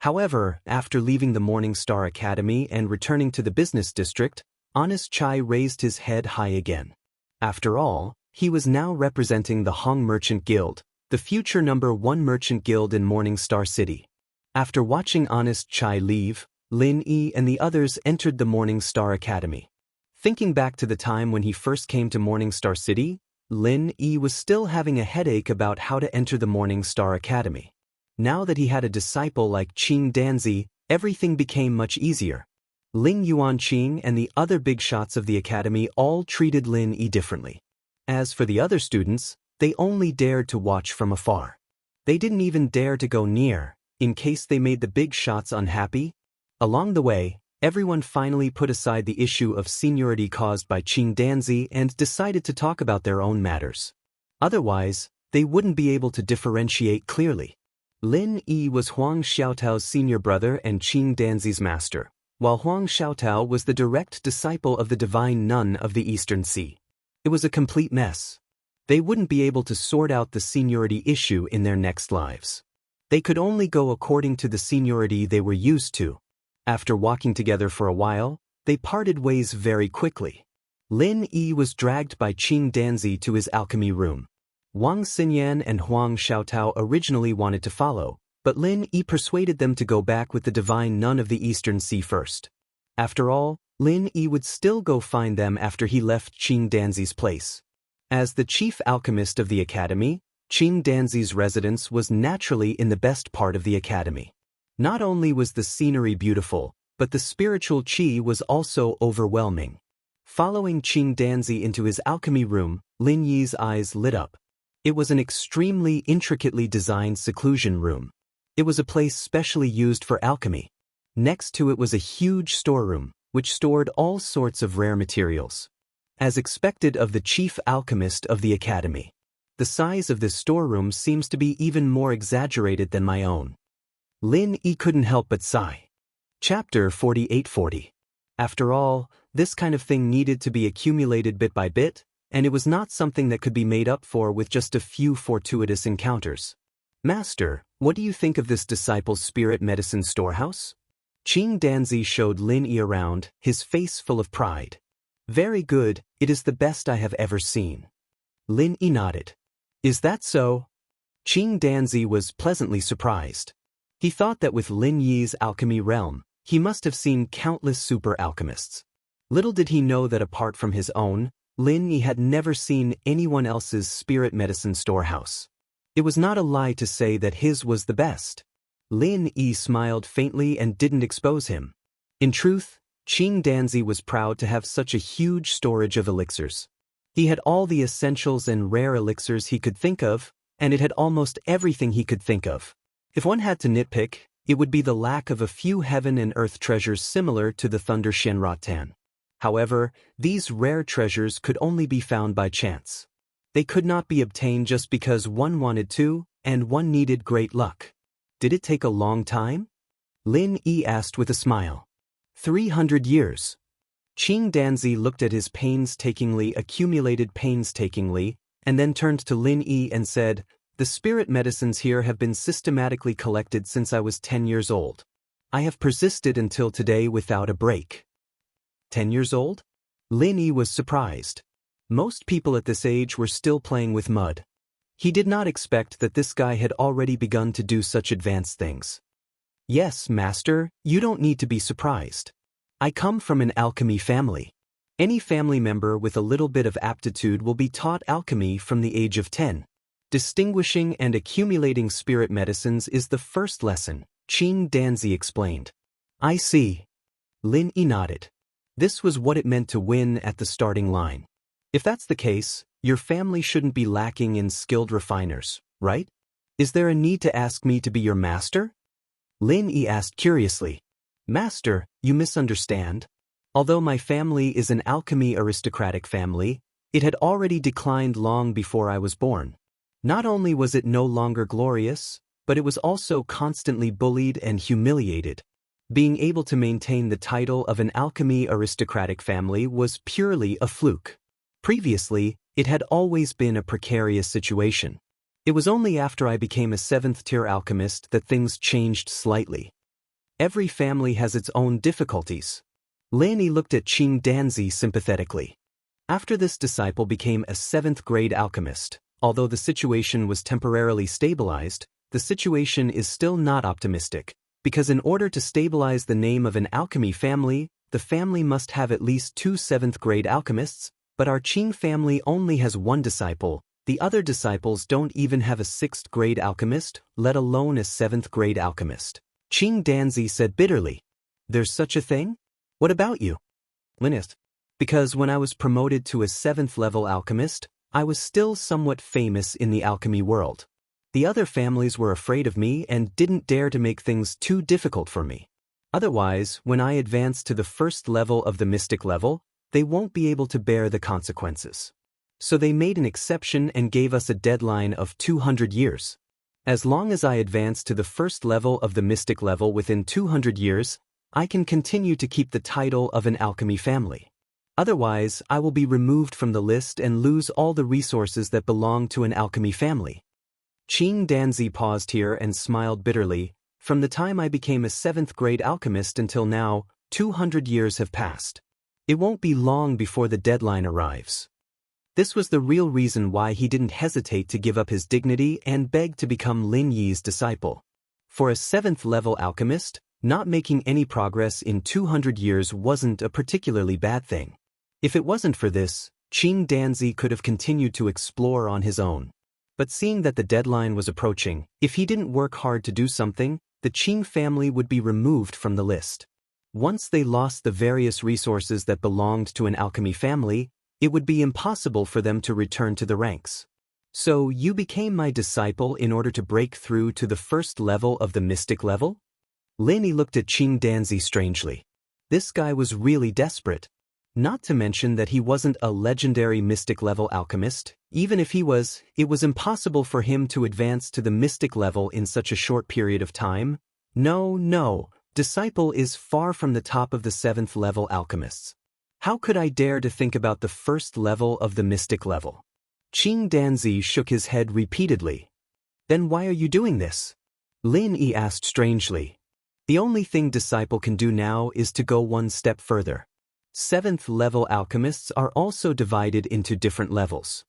However, after leaving the Morning Star Academy and returning to the business district, Honest Chai raised his head high again. After all, he was now representing the Hong Merchant Guild, the future #1 merchant guild in Morning Star City. After watching Honest Chai leave, Lin Yi and the others entered the Morning Star Academy. Thinking back to the time when he first came to Morning Star City, Lin Yi was still having a headache about how to enter the Morning Star Academy. Now that he had a disciple like Qing Danzi, everything became much easier. Ling Yuanqing and the other big shots of the academy all treated Lin Yi differently. As for the other students, they only dared to watch from afar. They didn't even dare to go near, in case they made the big shots unhappy. Along the way, everyone finally put aside the issue of seniority caused by Qing Danzi and decided to talk about their own matters. Otherwise, they wouldn't be able to differentiate clearly. Lin Yi was Huang Xiaotao's senior brother and Qing Danzi's master, while Huang Xiaotao was the direct disciple of the divine nun of the Eastern Sea. It was a complete mess. They wouldn't be able to sort out the seniority issue in their next lives. They could only go according to the seniority they were used to. After walking together for a while, they parted ways very quickly. Lin Yi was dragged by Qing Danzi to his alchemy room. Wang Xinyan and Huang Xiaotao originally wanted to follow, but Lin Yi persuaded them to go back with the divine nun of the Eastern Sea first. After all, Lin Yi would still go find them after he left Qing Danzi's place. As the chief alchemist of the academy, Qing Danzi's residence was naturally in the best part of the academy. Not only was the scenery beautiful, but the spiritual qi was also overwhelming. Following Qing Danzi into his alchemy room, Lin Yi's eyes lit up. It was an extremely intricately designed seclusion room. It was a place specially used for alchemy. Next to it was a huge storeroom, which stored all sorts of rare materials. As expected of the chief alchemist of the academy, the size of this storeroom seems to be even more exaggerated than my own. Lin Yi couldn't help but sigh. Chapter 4840. After all, this kind of thing needed to be accumulated bit by bit, and it was not something that could be made up for with just a few fortuitous encounters. "Master, what do you think of this disciple's spirit medicine storehouse?" Qing Danzi showed Lin Yi around, his face full of pride. "Very good, it is the best I have ever seen." Lin Yi nodded. "Is that so?" Qing Danzi was pleasantly surprised. He thought that with Lin Yi's alchemy realm, he must have seen countless super alchemists. Little did he know that apart from his own, Lin Yi had never seen anyone else's spirit medicine storehouse. It was not a lie to say that his was the best. Lin Yi smiled faintly and didn't expose him. In truth, Qing Danzi was proud to have such a huge storage of elixirs. He had all the essentials and rare elixirs he could think of, and it had almost everything he could think of. If one had to nitpick, it would be the lack of a few heaven and earth treasures similar to the Thunder Shenratan. However, these rare treasures could only be found by chance. They could not be obtained just because one wanted to, and one needed great luck. Did it take a long time? Lin Yi asked with a smile. 300 years. Qing Danzi looked at his accumulated painstakingly, and then turned to Lin Yi and said, "The spirit medicines here have been systematically collected since I was 10 years old. I have persisted until today without a break." 10 years old? Lin Yi was surprised. Most people at this age were still playing with mud. He did not expect that this guy had already begun to do such advanced things. "Yes, master, you don't need to be surprised. I come from an alchemy family. Any family member with a little bit of aptitude will be taught alchemy from the age of 10. Distinguishing and accumulating spirit medicines is the first lesson," Qing Danzi explained. "I see." Lin Yi nodded. This was what it meant to win at the starting line. If that's the case, your family shouldn't be lacking in skilled refiners, right? Is there a need to ask me to be your master? Lin Yi asked curiously. Master, you misunderstand. Although my family is an alchemy aristocratic family, it had already declined long before I was born. Not only was it no longer glorious, but it was also constantly bullied and humiliated. Being able to maintain the title of an alchemy aristocratic family was purely a fluke. Previously, it had always been a precarious situation. It was only after I became a 7th-tier alchemist that things changed slightly. Every family has its own difficulties. Lin Yi looked at Qing Danzi sympathetically. After this disciple became a 7th-grade alchemist, although the situation was temporarily stabilized, the situation is still not optimistic, because in order to stabilize the name of an alchemy family, the family must have at least 2 7th-grade alchemists, but our Qing family only has 1 disciple. The other disciples don't even have a 6th-grade alchemist, let alone a 7th-grade alchemist. Qing Danzi said bitterly. There's such a thing? What about you? Lin asked. Because when I was promoted to a 7th-level alchemist, I was still somewhat famous in the alchemy world. The other families were afraid of me and didn't dare to make things too difficult for me. Otherwise, when I advance to the 1st level of the mystic level, they won't be able to bear the consequences. So they made an exception and gave us a deadline of 200 years. As long as I advance to the 1st level of the mystic level within 200 years, I can continue to keep the title of an alchemy family. Otherwise, I will be removed from the list and lose all the resources that belong to an alchemy family. Qing Danzi paused here and smiled bitterly. From the time I became a 7th-grade alchemist until now, 200 years have passed. It won't be long before the deadline arrives. This was the real reason why he didn't hesitate to give up his dignity and beg to become Lin Yi's disciple. For a 7th-level alchemist, not making any progress in 200 years wasn't a particularly bad thing. If it wasn't for this, Qing Danzi could have continued to explore on his own. But seeing that the deadline was approaching, if he didn't work hard to do something, the Qing family would be removed from the list. Once they lost the various resources that belonged to an alchemy family, it would be impossible for them to return to the ranks. So you became my disciple in order to break through to the 1st level of the mystic level? Lin Yi looked at Qing Danzi strangely. This guy was really desperate. Not to mention that he wasn't a legendary mystic-level alchemist. Even if he was, it was impossible for him to advance to the mystic level in such a short period of time. No, disciple is far from the top of the 7th-level alchemists. How could I dare to think about the 1st level of the mystic level? Qing Danzi shook his head repeatedly. Then why are you doing this? Lin Yi asked strangely. The only thing disciple can do now is to go one step further. 7th-level alchemists are also divided into different levels.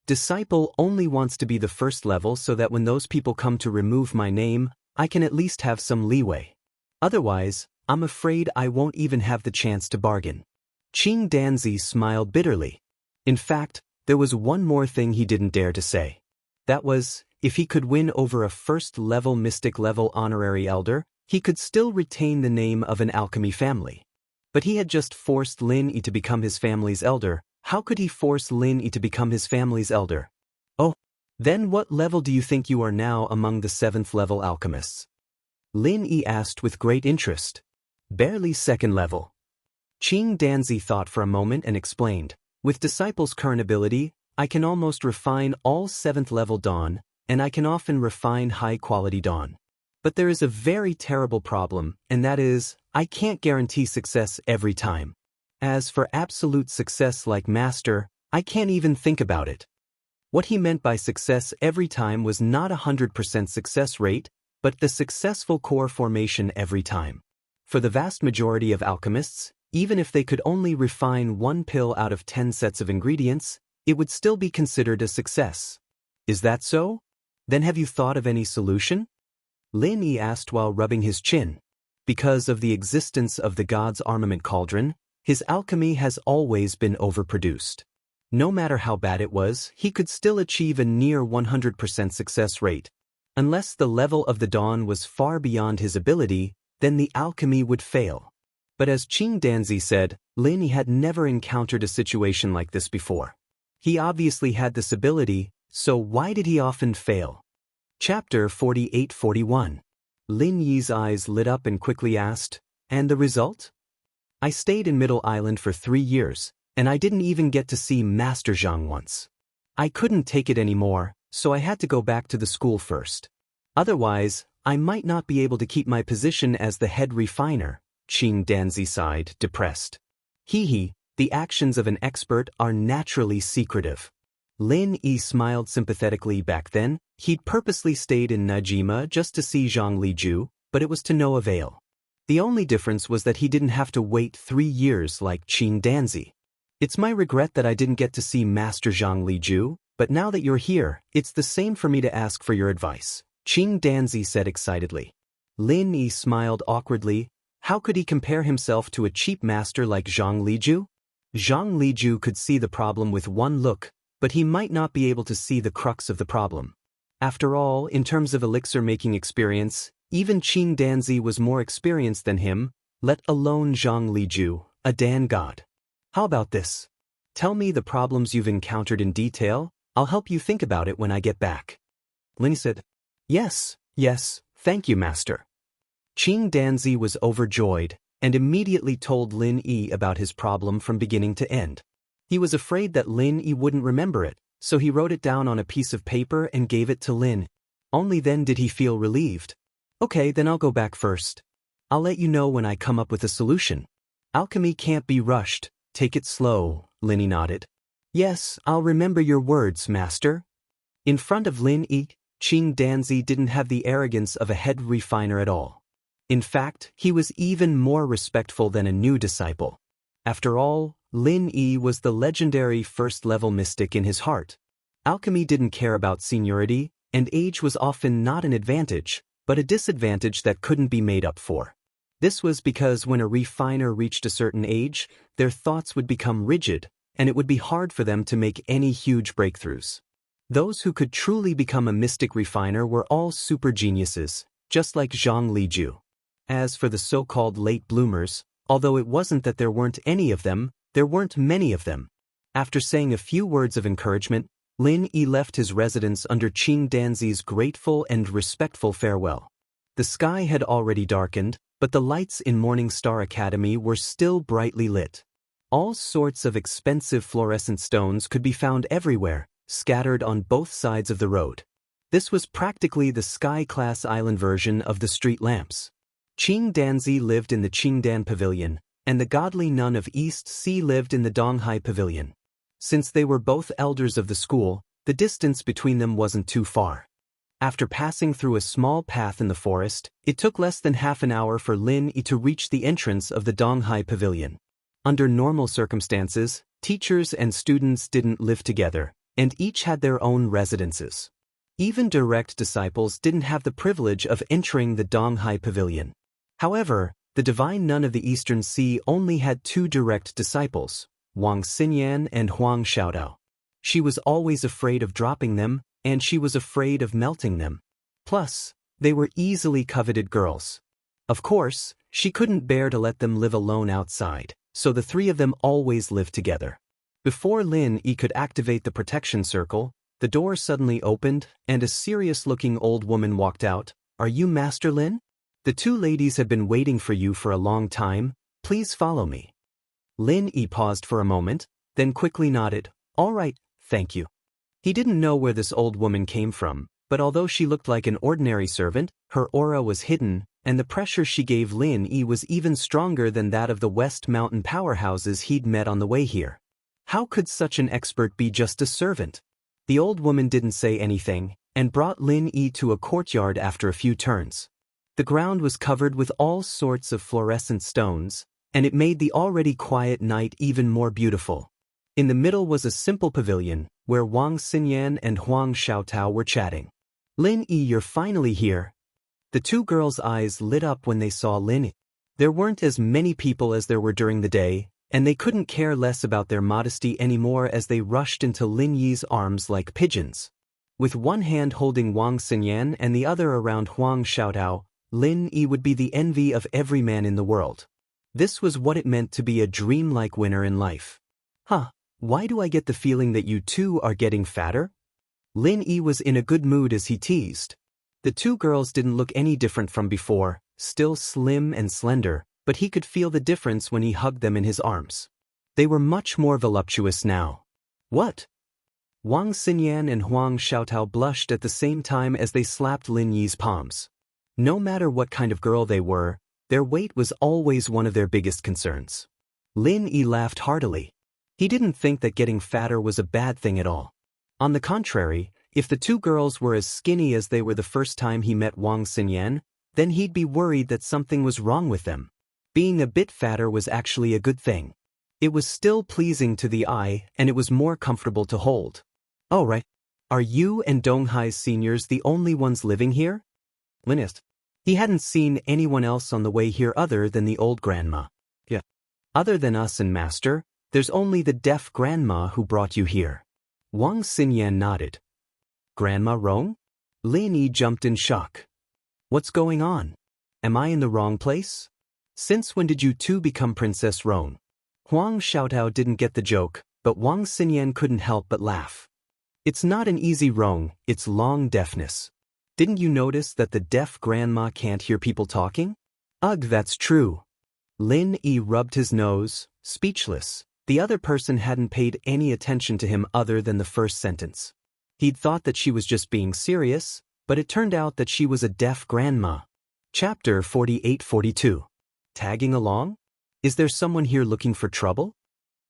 Disciple only wants to be the 1st level so that when those people come to remove my name, I can at least have some leeway. Otherwise, I'm afraid I won't even have the chance to bargain. Qing Danzi smiled bitterly. In fact, there was one more thing he didn't dare to say. That was, if he could win over a 1st-level mystic-level honorary elder, he could still retain the name of an alchemy family. But he had just forced Lin Yi to become his family's elder. How could he force Lin Yi to become his family's elder? Oh, then what level do you think you are now among the 7th-level alchemists? Lin Yi asked with great interest. Barely 2nd level. Qing Danzi thought for a moment and explained. With disciples' current ability, I can almost refine all 7th-level dawn, and I can often refine high-quality dawn. But there is a very terrible problem, and that is, I can't guarantee success every time. As for absolute success like master, I can't even think about it. What he meant by success every time was not 100% success rate, but the successful core formation every time. For the vast majority of alchemists, even if they could only refine 1 pill out of 10 sets of ingredients, it would still be considered a success. Is that so? Then have you thought of any solution? Lin Yi asked while rubbing his chin. Because of the existence of the god's armament cauldron, his alchemy has always been overproduced. No matter how bad it was, he could still achieve a near 100% success rate. Unless the level of the dawn was far beyond his ability, then the alchemy would fail. But as Qing Danzi said, Lin Yi had never encountered a situation like this before. He obviously had this ability, so why did he often fail? Chapter 48-41. Lin Yi's eyes lit up and quickly asked, "And the result?" "I stayed in Middle Island for 3 years, and I didn't even get to see Master Zhang once. I couldn't take it anymore, so I had to go back to the school first. Otherwise, I might not be able to keep my position as the head refiner," Qing Danzi sighed, depressed. "Hee, the actions of an expert are naturally secretive." Lin Yi smiled sympathetically. Back then, he'd purposely stayed in Najima just to see Zhang Liju, but it was to no avail. The only difference was that he didn't have to wait 3 years like Qing Danzi. "It's my regret that I didn't get to see Master Zhang Liju, but now that you're here, it's the same for me to ask for your advice," Qing Danzi said excitedly. Lin Yi smiled awkwardly. How could he compare himself to a cheap master like Zhang Liju? Zhang Liju could see the problem with one look, but he might not be able to see the crux of the problem. After all, in terms of elixir-making experience, even Qing Danzi was more experienced than him, let alone Zhang Liju, a Dan god. "How about this? Tell me the problems you've encountered in detail. I'll help you think about it when I get back." Lin said, Yes, thank you, master." Qing Danzi was overjoyed, and immediately told Lin Yi about his problem from beginning to end. He was afraid that Lin Yi wouldn't remember it, so he wrote it down on a piece of paper and gave it to Lin. Only then did he feel relieved. "Okay, then I'll go back first. I'll let you know when I come up with a solution. Alchemy can't be rushed, take it slow," Lin Yi nodded. "Yes, I'll remember your words, master." In front of Lin Yi, Qing Danzi didn't have the arrogance of a head refiner at all. In fact, he was even more respectful than a new disciple. After all, Lin Yi was the legendary first-level mystic in his heart. Alchemy didn't care about seniority, and age was often not an advantage, but a disadvantage that couldn't be made up for. This was because when a refiner reached a certain age, their thoughts would become rigid, and it would be hard for them to make any huge breakthroughs. Those who could truly become a mystic refiner were all super geniuses, just like Zhang Liju. As for the so-called late bloomers, although it wasn't that there weren't any of them, there weren't many of them. After saying a few words of encouragement, Lin Yi left his residence under Qing Danzi's grateful and respectful farewell. The sky had already darkened, but the lights in Morning Star Academy were still brightly lit. All sorts of expensive fluorescent stones could be found everywhere, scattered on both sides of the road. This was practically the sky-class island version of the street lamps. Qing Danzi lived in the Qingdan Pavilion, and the godly nun of East Sea lived in the Donghai Pavilion. Since they were both elders of the school, the distance between them wasn't too far. After passing through a small path in the forest, it took less than half an hour for Lin Yi to reach the entrance of the Donghai Pavilion. Under normal circumstances, teachers and students didn't live together, and each had their own residences. Even direct disciples didn't have the privilege of entering the Donghai Pavilion. However, the divine nun of the Eastern Sea only had 2 direct disciples, Wang Xinyan and Huang Xiaodao. She was always afraid of dropping them, and she was afraid of melting them. Plus, they were easily coveted girls. Of course, she couldn't bear to let them live alone outside, so the 3 of them always lived together. Before Lin Yi could activate the protection circle, the door suddenly opened, and a serious-looking old woman walked out. "Are you Master Lin? The 2 ladies have been waiting for you for a long time. Please follow me." Lin Yi paused for a moment, then quickly nodded. "All right, thank you." He didn't know where this old woman came from, but although she looked like an ordinary servant, her aura was hidden, and the pressure she gave Lin Yi was even stronger than that of the West Mountain powerhouses he'd met on the way here. How could such an expert be just a servant? The old woman didn't say anything, and brought Lin Yi to a courtyard after a few turns. The ground was covered with all sorts of fluorescent stones, and it made the already quiet night even more beautiful. In the middle was a simple pavilion, where Wang Xinyan and Huang Xiaotao were chatting. "Lin Yi, you're finally here." The 2 girls' eyes lit up when they saw Lin Yi. There weren't as many people as there were during the day, and they couldn't care less about their modesty anymore as they rushed into Lin Yi's arms like pigeons. With one hand holding Wang Xinyan and the other around Huang Xiaotao, Lin Yi would be the envy of every man in the world. This was what it meant to be a dreamlike winner in life. Why do I get the feeling that you 2 are getting fatter?" Lin Yi was in a good mood as he teased. The two girls didn't look any different from before, still slim and slender, but he could feel the difference when he hugged them in his arms. They were much more voluptuous now. What? Wang Xinyan and Huang Xiaotao blushed at the same time as they slapped Lin Yi's palms. No matter what kind of girl they were, their weight was always one of their biggest concerns. Lin Yi laughed heartily. He didn't think that getting fatter was a bad thing at all. On the contrary, if the two girls were as skinny as they were the first time he met Wang Xinyan, then he'd be worried that something was wrong with them. Being a bit fatter was actually a good thing. It was still pleasing to the eye, and it was more comfortable to hold. Oh right. Are you and Donghai's seniors the only ones living here? Lin asked. He hadn't seen anyone else on the way here other than the old grandma. Yeah. Other than us and Master, there's only the deaf grandma who brought you here. Wang Xinyan nodded. Grandma Rong? Lin Yi jumped in shock. What's going on? Am I in the wrong place? Since when did you two become Princess Rong? Huang Xiaotao didn't get the joke, but Wang Xinyan couldn't help but laugh. It's not an easy Rong, it's long deafness. Didn't you notice that the deaf grandma can't hear people talking? Ugh, that's true. Lin Yi rubbed his nose, speechless. The other person hadn't paid any attention to him other than the first sentence. He'd thought that she was just being serious, but it turned out that she was a deaf grandma. Chapter 48-42. Tagging along? Is there someone here looking for trouble?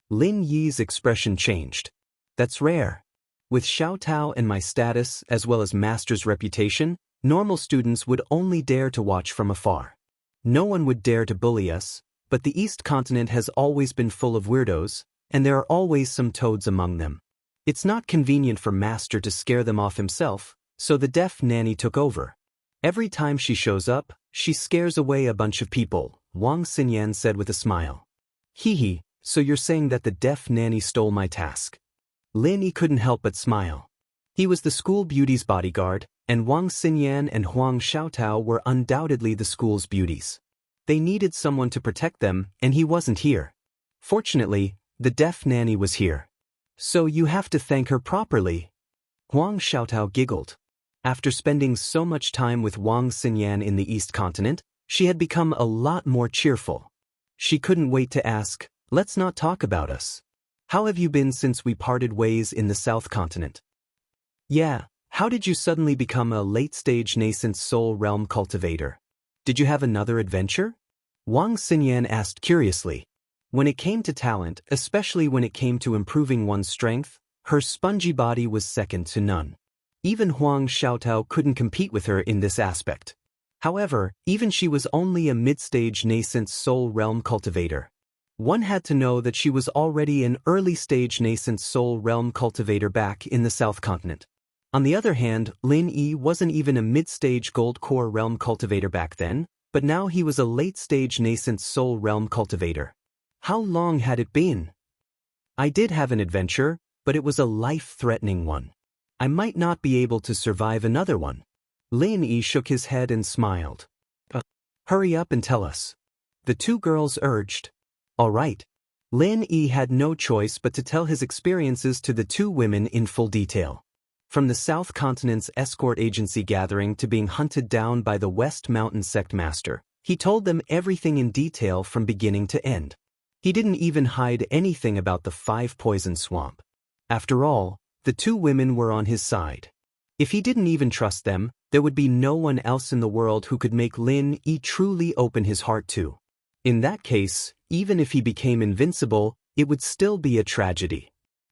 Lin Yi's expression changed. That's rare. With Xiaotao and my status, as well as Master's reputation, normal students would only dare to watch from afar. No one would dare to bully us, but the East Continent has always been full of weirdos, and there are always some toads among them. It's not convenient for Master to scare them off himself, so the deaf nanny took over. Every time she shows up, she scares away a bunch of people, Wang Xinyan said with a smile. Hee hee, so you're saying that the deaf nanny stole my task? Lin Yi couldn't help but smile. He was the school beauty's bodyguard, and Wang Xinyan and Huang Xiaotao were undoubtedly the school's beauties. They needed someone to protect them, and he wasn't here. Fortunately, the deaf nanny was here. So you have to thank her properly. Huang Xiaotao giggled. After spending so much time with Wang Xinyan in the East Continent, she had become a lot more cheerful. She couldn't wait to ask, let's not talk about us. How have you been since we parted ways in the South Continent? Yeah, how did you suddenly become a late-stage nascent soul realm cultivator? Did you have another adventure? Wang Xinyan asked curiously. When it came to talent, especially when it came to improving one's strength, her spongy body was second to none. Even Huang Xiaotao couldn't compete with her in this aspect. However, even she was only a mid-stage nascent soul realm cultivator. One had to know that she was already an early-stage nascent soul realm cultivator back in the South Continent. On the other hand, Lin Yi wasn't even a mid-stage gold core realm cultivator back then, but now he was a late-stage nascent soul realm cultivator. How long had it been? I did have an adventure, but it was a life-threatening one. I might not be able to survive another one. Lin Yi shook his head and smiled. Hurry up and tell us. The two girls urged. All right. Lin Yi had no choice but to tell his experiences to the two women in full detail. From the South Continent's escort agency gathering to being hunted down by the West Mountain sect master, he told them everything in detail from beginning to end. He didn't even hide anything about the 5-poison swamp. After all, the two women were on his side. If he didn't even trust them, there would be no one else in the world who could make Lin Yi truly open his heart to. In that case, even if he became invincible, it would still be a tragedy.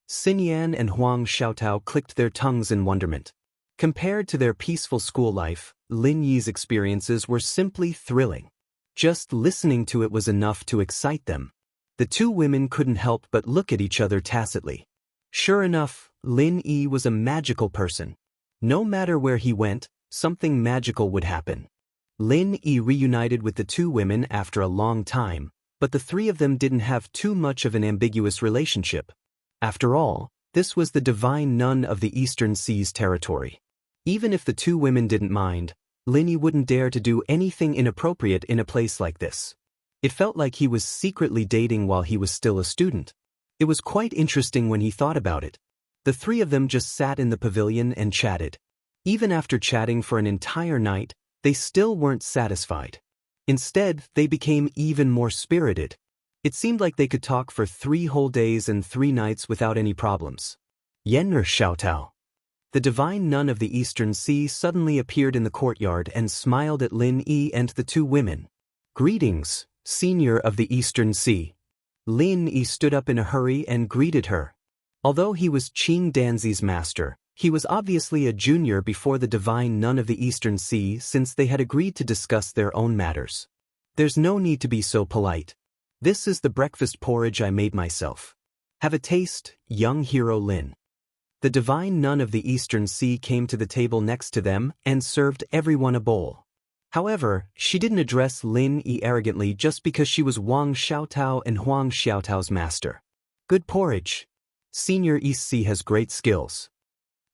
Xinyan and Huang Xiaotao clicked their tongues in wonderment. Compared to their peaceful school life, Lin Yi's experiences were simply thrilling. Just listening to it was enough to excite them. The two women couldn't help but look at each other tacitly. Sure enough, Lin Yi was a magical person. No matter where he went, something magical would happen. Lin Yi reunited with the two women after a long time, but the three of them didn't have too much of an ambiguous relationship. After all, this was the divine nun of the Eastern Seas territory. Even if the two women didn't mind, Lin Yi wouldn't dare to do anything inappropriate in a place like this. It felt like he was secretly dating while he was still a student. It was quite interesting when he thought about it. The three of them just sat in the pavilion and chatted. Even after chatting for an entire night, they still weren't satisfied. Instead, they became even more spirited. It seemed like they could talk for 3 whole days and 3 nights without any problems. Yenner Xiaotao. The divine nun of the Eastern Sea suddenly appeared in the courtyard and smiled at Lin Yi and the 2 women. Greetings, senior of the Eastern Sea. Lin Yi stood up in a hurry and greeted her. Although he was Qing Danzi's master, he was obviously a junior before the divine nun of the Eastern Sea since they had agreed to discuss their own matters. There's no need to be so polite. This is the breakfast porridge I made myself. Have a taste, young hero Lin. The divine nun of the Eastern Sea came to the table next to them and served everyone a bowl. However, she didn't address Lin Yi arrogantly just because she was Wang Xiaotao and Huang Xiaotao's master. Good porridge. Senior East Sea has great skills.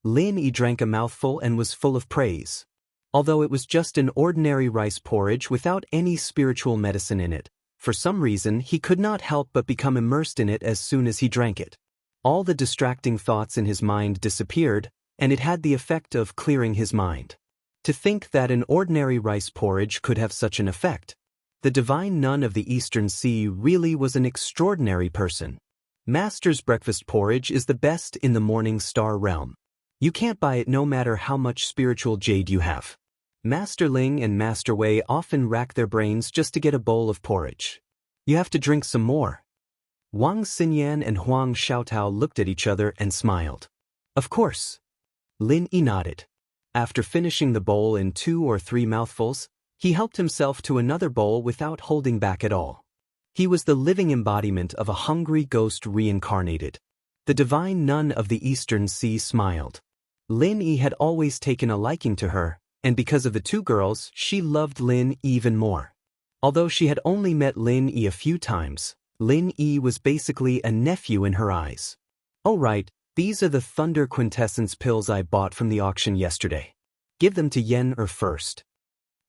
Lin Yi drank a mouthful and was full of praise. Although it was just an ordinary rice porridge without any spiritual medicine in it, for some reason he could not help but become immersed in it as soon as he drank it. All the distracting thoughts in his mind disappeared, and it had the effect of clearing his mind. To think that an ordinary rice porridge could have such an effect. The divine nun of the Eastern Sea really was an extraordinary person. Master's breakfast porridge is the best in the Morning Star realm. You can't buy it no matter how much spiritual jade you have. Master Ling and Master Wei often rack their brains just to get a bowl of porridge. You have to drink some more. Wang Xinyan and Huang Xiaotao looked at each other and smiled. Of course. Lin Yi nodded. After finishing the bowl in 2 or 3 mouthfuls, he helped himself to another bowl without holding back at all. He was the living embodiment of a hungry ghost reincarnated. The divine nun of the Eastern Sea smiled. Lin Yi had always taken a liking to her, and because of the 2 girls, she loved Lin even more. Although she had only met Lin Yi a few times, Lin Yi was basically a nephew in her eyes. Oh right, these are the Thunder Quintessence pills I bought from the auction yesterday. Give them to Yenner first.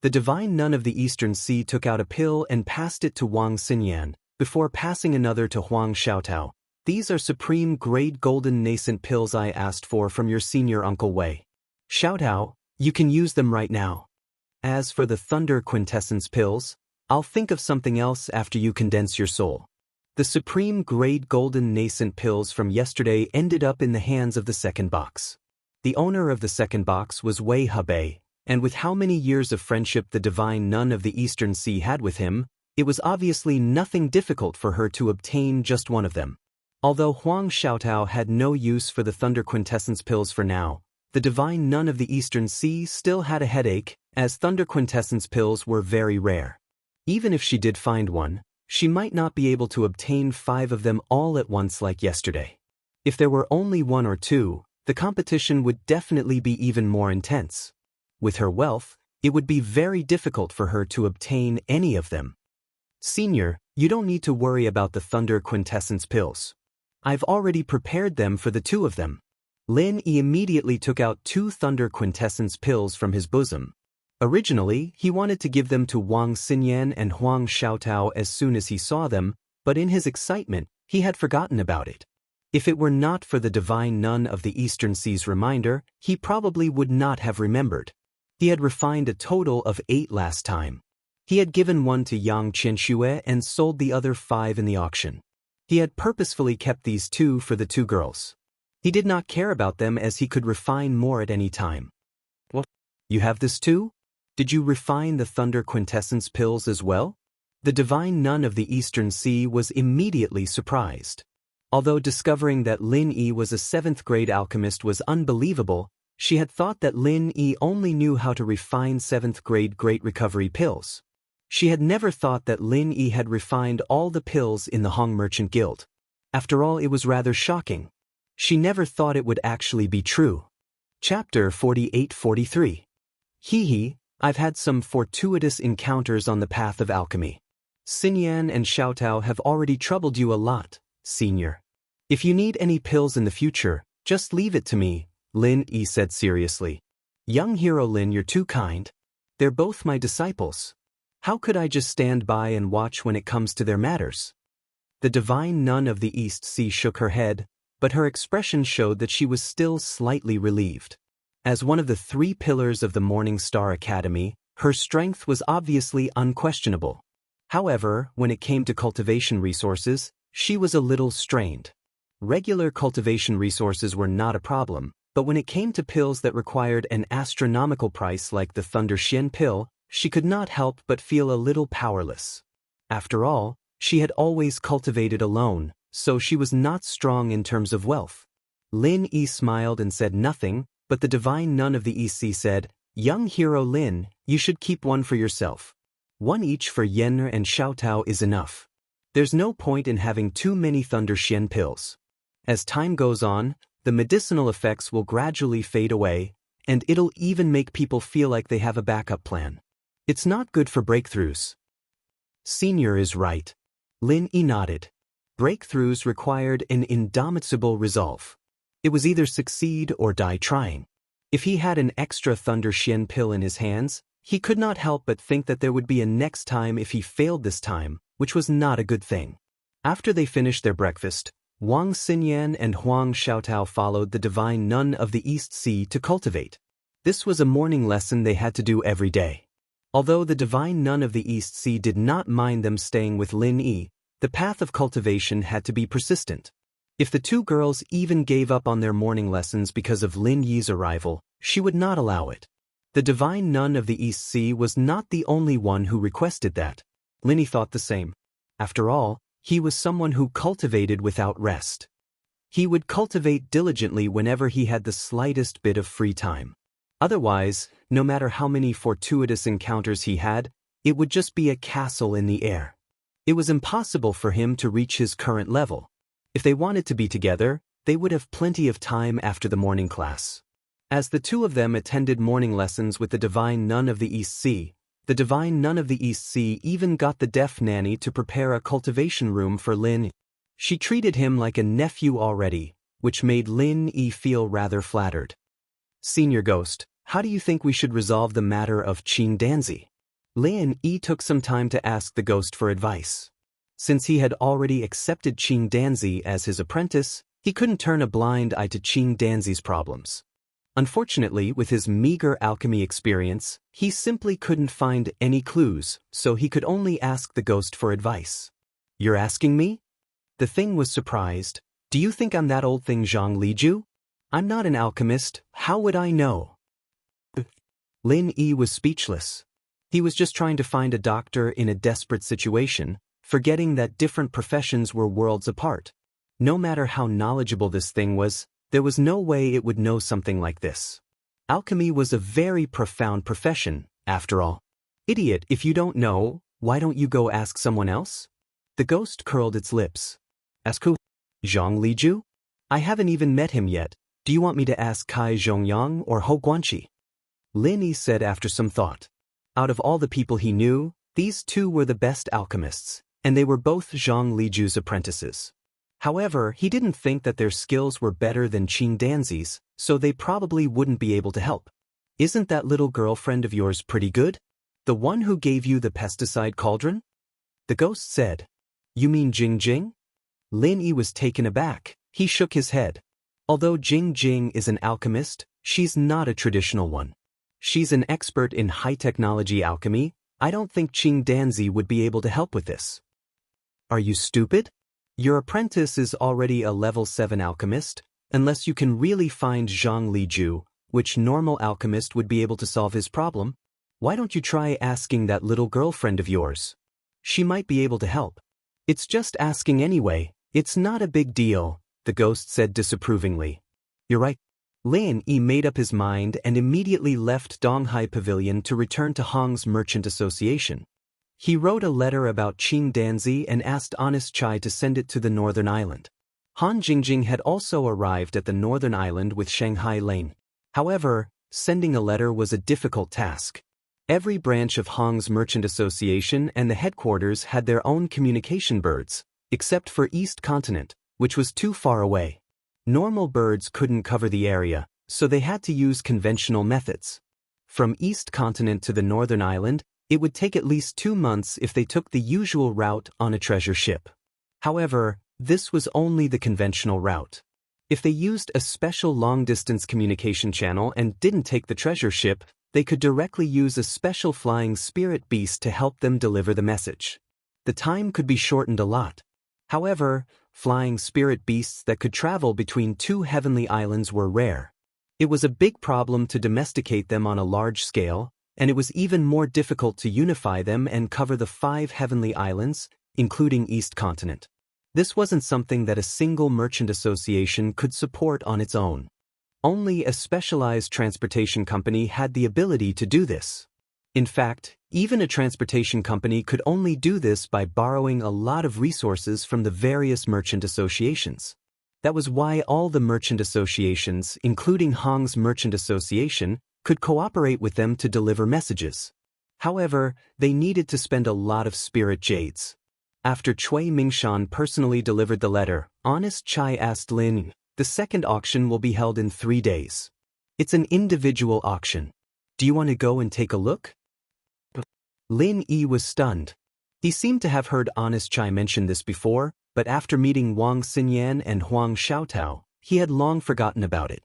The divine nun of the Eastern Sea took out a pill and passed it to Wang Xinyan, before passing another to Huang Xiaotao. These are supreme grade golden nascent pills I asked for from your senior Uncle Wei. Xiaotao, you can use them right now. As for the Thunder Quintessence pills, I'll think of something else after you condense your soul. The supreme grade golden nascent pills from yesterday ended up in the hands of the second box. The owner of the second box was Wei Hebei, and with how many years of friendship the divine nun of the Eastern Sea had with him, it was obviously nothing difficult for her to obtain just one of them. Although Huang Xiaotao had no use for the Thunder Quintessence pills for now, the divine nun of the Eastern Sea still had a headache, as Thunder Quintessence pills were very rare. Even if she did find one, she might not be able to obtain 5 of them all at once like yesterday. If there were only 1 or 2, the competition would definitely be even more intense. With her wealth, it would be very difficult for her to obtain any of them. Senior, you don't need to worry about the Thunder Quintessence pills. I've already prepared them for the 2 of them. Lin Yi immediately took out 2 Thunder Quintessence pills from his bosom. Originally, he wanted to give them to Wang Xinyan and Huang Xiaotao as soon as he saw them, but in his excitement, he had forgotten about it. If it were not for the divine nun of the Eastern Sea's reminder, he probably would not have remembered. He had refined a total of 8 last time. He had given one to Yang Qianxue and sold the other 5 in the auction. He had purposefully kept these 2 for the 2 girls. He did not care about them as he could refine more at any time. What? You have this too? Did you refine the Thunder Quintessence pills as well? The divine nun of the Eastern Sea was immediately surprised. Although discovering that Lin Yi was a 7th grade alchemist was unbelievable, she had thought that Lin Yi only knew how to refine 7th grade Great Recovery pills. She had never thought that Lin Yi had refined all the pills in the Hong Merchant Guild. After all, it was rather shocking. She never thought it would actually be true. Chapter 48-43. Hee, I've had some fortuitous encounters on the path of alchemy. Xinyan and Xiaotao have already troubled you a lot, senior. If you need any pills in the future, just leave it to me, Lin Yi said seriously. Young hero Lin, you're too kind. They're both my disciples. How could I just stand by and watch when it comes to their matters? The divine nun of the East Sea shook her head, but her expression showed that she was still slightly relieved. As one of the 3 pillars of the Morning Star Academy, her strength was obviously unquestionable. However, when it came to cultivation resources, she was a little strained. Regular cultivation resources were not a problem, but when it came to pills that required an astronomical price like the Thunder Xian pill, she could not help but feel a little powerless. After all, she had always cultivated alone, so she was not strong in terms of wealth. Lin Yi smiled and said nothing, but the divine nun of the EC said, "Young hero Lin, you should keep one for yourself. One each for Yen and Xiaotao is enough. There's no point in having too many Thunder Xian pills. As time goes on, the medicinal effects will gradually fade away, and it'll even make people feel like they have a backup plan. It's not good for breakthroughs." Senior is right. Lin Yi nodded. Breakthroughs required an indomitable resolve. It was either succeed or die trying. If he had an extra Thunder Xian pill in his hands, he could not help but think that there would be a next time if he failed this time, which was not a good thing. After they finished their breakfast, Wang Xinyan and Huang Xiaotao followed the divine nun of the East Sea to cultivate. This was a morning lesson they had to do every day. Although the divine nun of the East Sea did not mind them staying with Lin Yi, the path of cultivation had to be persistent. If the 2 girls even gave up on their morning lessons because of Lin Yi's arrival, she would not allow it. The divine nun of the East Sea was not the only one who requested that. Lin Yi thought the same. After all, he was someone who cultivated without rest. He would cultivate diligently whenever he had the slightest bit of free time. Otherwise, no matter how many fortuitous encounters he had, it would just be a castle in the air. It was impossible for him to reach his current level. If they wanted to be together, they would have plenty of time after the morning class. As the 2 of them attended morning lessons with the divine nun of the East Sea, the divine nun of the East Sea even got the deaf nanny to prepare a cultivation room for Lin. She treated him like a nephew already, which made Lin Yi feel rather flattered. "Senior Ghost, how do you think we should resolve the matter of Qing Danzi?" Lin Yi took some time to ask the ghost for advice. Since he had already accepted Qing Danzi as his apprentice, he couldn't turn a blind eye to Qing Danzi's problems. Unfortunately, with his meager alchemy experience, he simply couldn't find any clues, so he could only ask the ghost for advice. "You're asking me?" The thing was surprised. "Do you think I'm that old thing Zhang Liju? I'm not an alchemist, how would I know?" Lin Yi was speechless. He was just trying to find a doctor in a desperate situation, forgetting that different professions were worlds apart. No matter how knowledgeable this thing was, there was no way it would know something like this. Alchemy was a very profound profession, after all. "Idiot, if you don't know, why don't you go ask someone else?" The ghost curled its lips. "Ask who? Zhang Liju? I haven't even met him yet. Do you want me to ask Kai Zhongyang or Hou Guanqi?" Lin Yi said after some thought. Out of all the people he knew, these 2 were the best alchemists, and they were both Zhang Liju's apprentices. However, he didn't think that their skills were better than Qing Danzi's, so they probably wouldn't be able to help. "Isn't that little girlfriend of yours pretty good? The one who gave you the pesticide cauldron?" The ghost said. "You mean Jing Jing?" Lin Yi was taken aback. He shook his head. Although Jing Jing is an alchemist, she's not a traditional one. She's an expert in high-technology alchemy. I don't think Qing Danzi would be able to help with this. "Are you stupid? Your apprentice is already a level 7 alchemist, unless you can really find Zhang Liju, which normal alchemist would be able to solve his problem. Why don't you try asking that little girlfriend of yours? She might be able to help." "It's just asking anyway, it's not a big deal," the ghost said disapprovingly. "You're right." Lin Yi made up his mind and immediately left Donghai Pavilion to return to Hong's Merchant Association. He wrote a letter about Qing Danzi and asked Honest Chai to send it to the northern island. Han Jingjing had also arrived at the northern island with Shanghai Lane. However, sending a letter was a difficult task. Every branch of Hong's Merchant Association and the headquarters had their own communication birds, except for East Continent, which was too far away. Normal birds couldn't cover the area, so they had to use conventional methods. From East Continent to the northern island, it would take at least 2 months if they took the usual route on a treasure ship. However, this was only the conventional route. If they used a special long-distance communication channel and didn't take the treasure ship, they could directly use a special flying spirit beast to help them deliver the message. The time could be shortened a lot. However, flying spirit beasts that could travel between two heavenly islands were rare. It was a big problem to domesticate them on a large scale, and it was even more difficult to unify them and cover the 5 heavenly islands, including East Continent. This wasn't something that a single merchant association could support on its own. Only a specialized transportation company had the ability to do this. In fact, even a transportation company could only do this by borrowing a lot of resources from the various merchant associations. That was why all the merchant associations, including Hong's Merchant Association, could cooperate with them to deliver messages. However, they needed to spend a lot of spirit jades. After Cui Mingshan personally delivered the letter, Honest Chai asked Lin, "The second auction will be held in 3 days. It's an individual auction. Do you want to go and take a look?" Lin Yi was stunned. He seemed to have heard Honest Chai mention this before, but after meeting Wang Xinyan and Huang Xiaotao, he had long forgotten about it.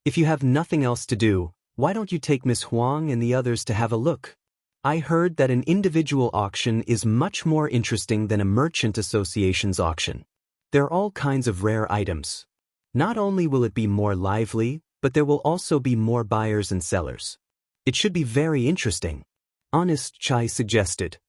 "If you have nothing else to do, why don't you take Miss Huang and the others to have a look? I heard that an individual auction is much more interesting than a merchant association's auction. There are all kinds of rare items. Not only will it be more lively, but there will also be more buyers and sellers. It should be very interesting," Honest Chai suggested.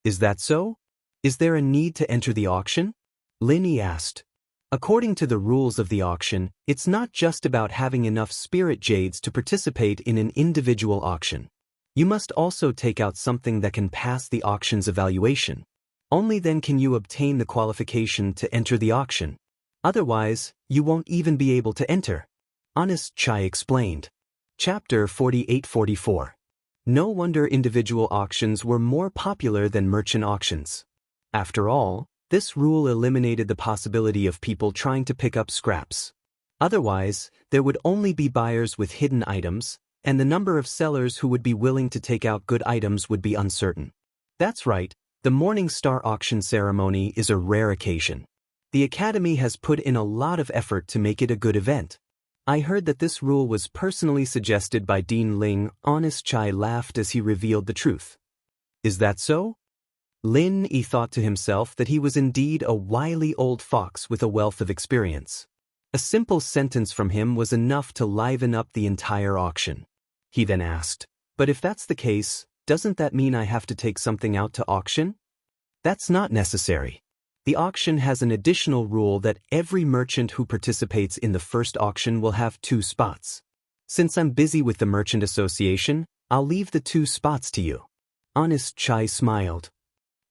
"Is that so? Is there a need to enter the auction?" Lin Yi asked. According to the rules of the auction, it's not just about having enough spirit jades to participate in an individual auction. You must also take out something that can pass the auction's evaluation. Only then can you obtain the qualification to enter the auction. Otherwise, you won't even be able to enter, Honest Chai explained. Chapter 48-44. No wonder individual auctions were more popular than merchant auctions. After all, this rule eliminated the possibility of people trying to pick up scraps. Otherwise, there would only be buyers with hidden items, and the number of sellers who would be willing to take out good items would be uncertain. That's right, the Morning Star auction ceremony is a rare occasion. The Academy has put in a lot of effort to make it a good event. I heard that this rule was personally suggested by Dean Ling. Honest Chai laughed as he revealed the truth. Is that so? Lin Yi thought to himself that he was indeed a wily old fox with a wealth of experience. A simple sentence from him was enough to liven up the entire auction. He then asked, "But if that's the case, doesn't that mean I have to take something out to auction?" "That's not necessary. The auction has an additional rule that every merchant who participates in the first auction will have 2 spots. Since I'm busy with the Merchant Association, I'll leave the 2 spots to you." Honest Chai smiled.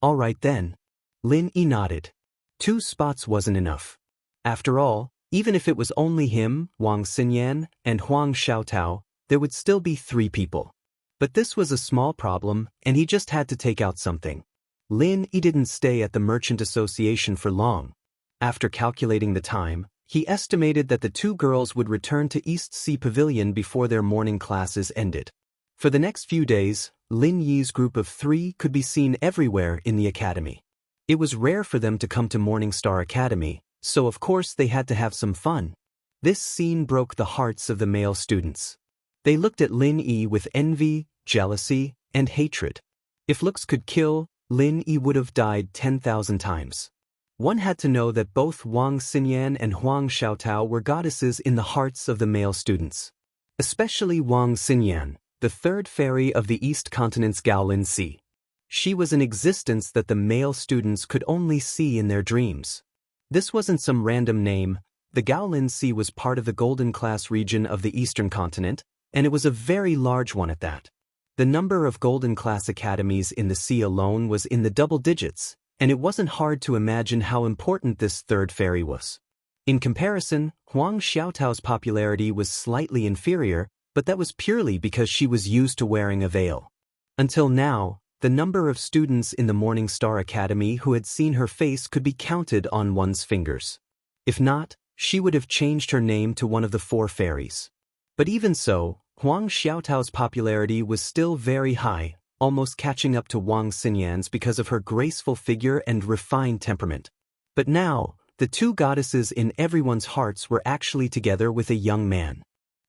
"All right then." Lin Yi nodded. 2 spots wasn't enough. After all, even if it was only him, Wang Xinyan, and Huang Xiaotao, there would still be 3 people. But this was a small problem, and he just had to take out something. Lin Yi didn't stay at the Merchant Association for long. After calculating the time, he estimated that the 2 girls would return to East Sea Pavilion before their morning classes ended. For the next few days, Lin Yi's group of 3 could be seen everywhere in the academy. It was rare for them to come to Morning Star Academy, so of course they had to have some fun. This scene broke the hearts of the male students. They looked at Lin Yi with envy, jealousy, and hatred. If looks could kill, Lin Yi would have died 10,000 times. One had to know that both Wang Xinyan and Huang Xiaotao were goddesses in the hearts of the male students. Especially Wang Xinyan, the 3rd fairy of the East Continent's Gaolin Sea. She was an existence that the male students could only see in their dreams. This wasn't some random name. The Gaolin Sea was part of the Golden Class region of the Eastern Continent, and it was a very large one at that. The number of Golden Class academies in the sea alone was in the double digits, and it wasn't hard to imagine how important this 3rd fairy was. In comparison, Huang Xiaotao's popularity was slightly inferior, but that was purely because she was used to wearing a veil. Until now, the number of students in the Morning Star Academy who had seen her face could be counted on one's fingers. If not, she would have changed her name to one of the 4 fairies. But even so, Huang Xiaotao's popularity was still very high, almost catching up to Wang Xinyan's because of her graceful figure and refined temperament. But now, the two goddesses in everyone's hearts were actually together with a young man.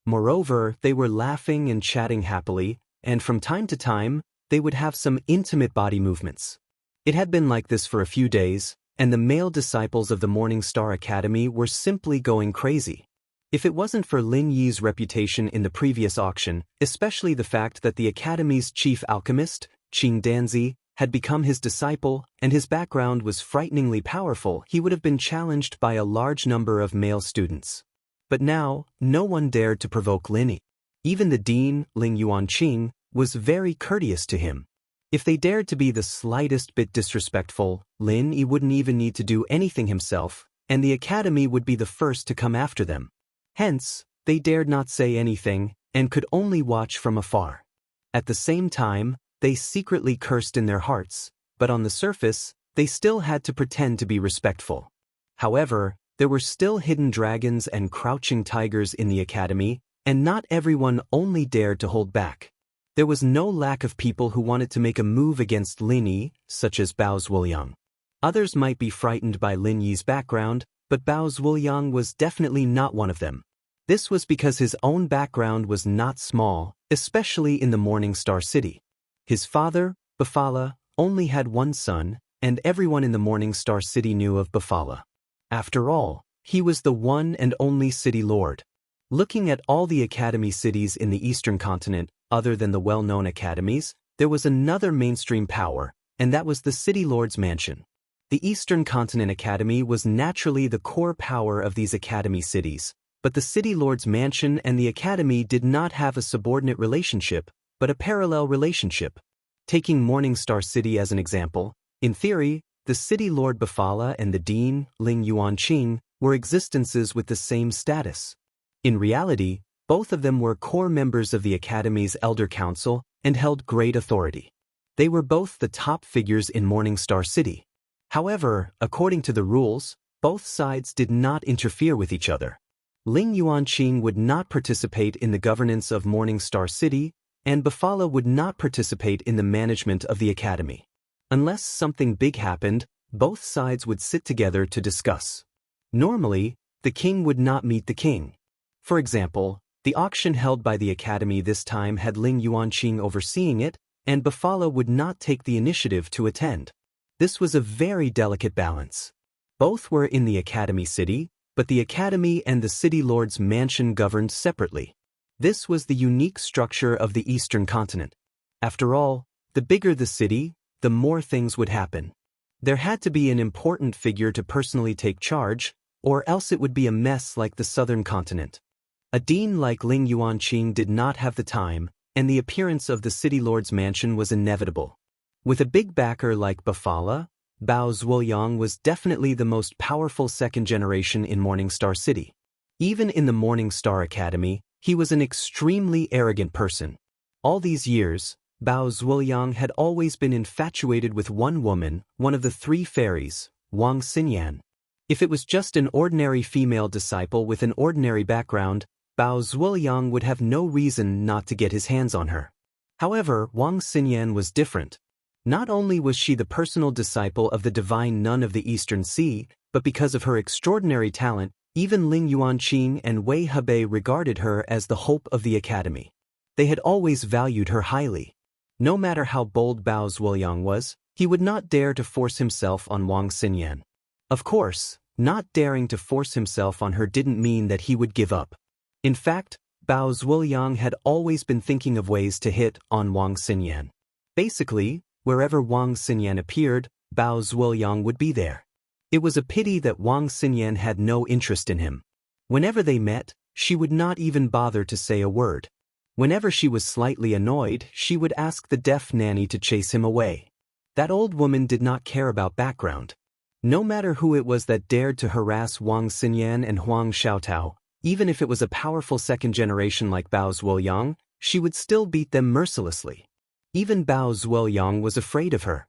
Moreover, they were laughing and chatting happily, and from time to time, they would have some intimate body movements. It had been like this for a few days, and the male disciples of the Morning Star Academy were simply going crazy. If it wasn't for Lin Yi's reputation in the previous auction, especially the fact that the Academy's chief alchemist, Qing Danzi, had become his disciple, and his background was frighteningly powerful, he would have been challenged by a large number of male students. But now, no one dared to provoke Lin Yi. Even the dean, Ling Yuanqing, was very courteous to him. If they dared to be the slightest bit disrespectful, Lin Yi wouldn't even need to do anything himself, and the Academy would be the first to come after them. Hence, they dared not say anything, and could only watch from afar. At the same time, they secretly cursed in their hearts, but on the surface, they still had to pretend to be respectful. However, there were still hidden dragons and crouching tigers in the Academy, and not everyone only dared to hold back. There was no lack of people who wanted to make a move against Lin Yi, such as Bao Zuoyang. Others might be frightened by Lin Yi's background, but Bao Zuoyang was definitely not one of them. This was because his own background was not small, especially in the Morning Star City. His father, Bafala, only had one son, and everyone in the Morning Star City knew of Bafala. After all, he was the one and only city lord. Looking at all the academy cities in the Eastern continent, other than the well-known academies, there was another mainstream power, and that was the city lord's mansion. The Eastern Continent Academy was naturally the core power of these academy cities, but the city lord's mansion and the academy did not have a subordinate relationship, but a parallel relationship. Taking Morning Star City as an example, in theory, the city lord Bafala and the dean, Ling Yuanqing, were existences with the same status. In reality, both of them were core members of the Academy's Elder Council and held great authority. They were both the top figures in Morning Star City. However, according to the rules, both sides did not interfere with each other. Ling Yuanqing would not participate in the governance of Morning Star City, and Bafala would not participate in the management of the Academy. Unless something big happened, both sides would sit together to discuss. Normally, the king would not meet the king. For example, the auction held by the Academy this time had Ling Yuanqing overseeing it, and Bafala would not take the initiative to attend. This was a very delicate balance. Both were in the Academy city, but the Academy and the city lord's mansion governed separately. This was the unique structure of the Eastern continent. After all, the bigger the city, the more things would happen. There had to be an important figure to personally take charge, or else it would be a mess like the Southern continent. A dean like Ling Yuanqing did not have the time, and the appearance of the city lord's mansion was inevitable. With a big backer like Bafala, Bao Zuoyang was definitely the most powerful second generation in Morning Star City. Even in the Morning Star Academy, he was an extremely arrogant person. All these years, Bao Zuoyang had always been infatuated with one woman, one of the three fairies, Wang Xinyan. If it was just an ordinary female disciple with an ordinary background, Bao Zuoyang would have no reason not to get his hands on her. However, Wang Xinyan was different. Not only was she the personal disciple of the divine nun of the Eastern Sea, but because of her extraordinary talent, even Ling Yuanqing and Wei Hebei regarded her as the hope of the Academy. They had always valued her highly. No matter how bold Bao Zuoyang was, he would not dare to force himself on Wang Xinyan. Of course, not daring to force himself on her didn't mean that he would give up. In fact, Bao Zuoyang had always been thinking of ways to hit on Wang Xinyan. Basically, wherever Wang Xinyan appeared, Bao Zuoyang would be there. It was a pity that Wang Xinyan had no interest in him. Whenever they met, she would not even bother to say a word. Whenever she was slightly annoyed, she would ask the deaf nanny to chase him away. That old woman did not care about background. No matter who it was that dared to harass Wang Xinyan and Huang Xiaotao, even if it was a powerful second generation like Bao Zuoyang, she would still beat them mercilessly. Even Bao Zuoyang was afraid of her.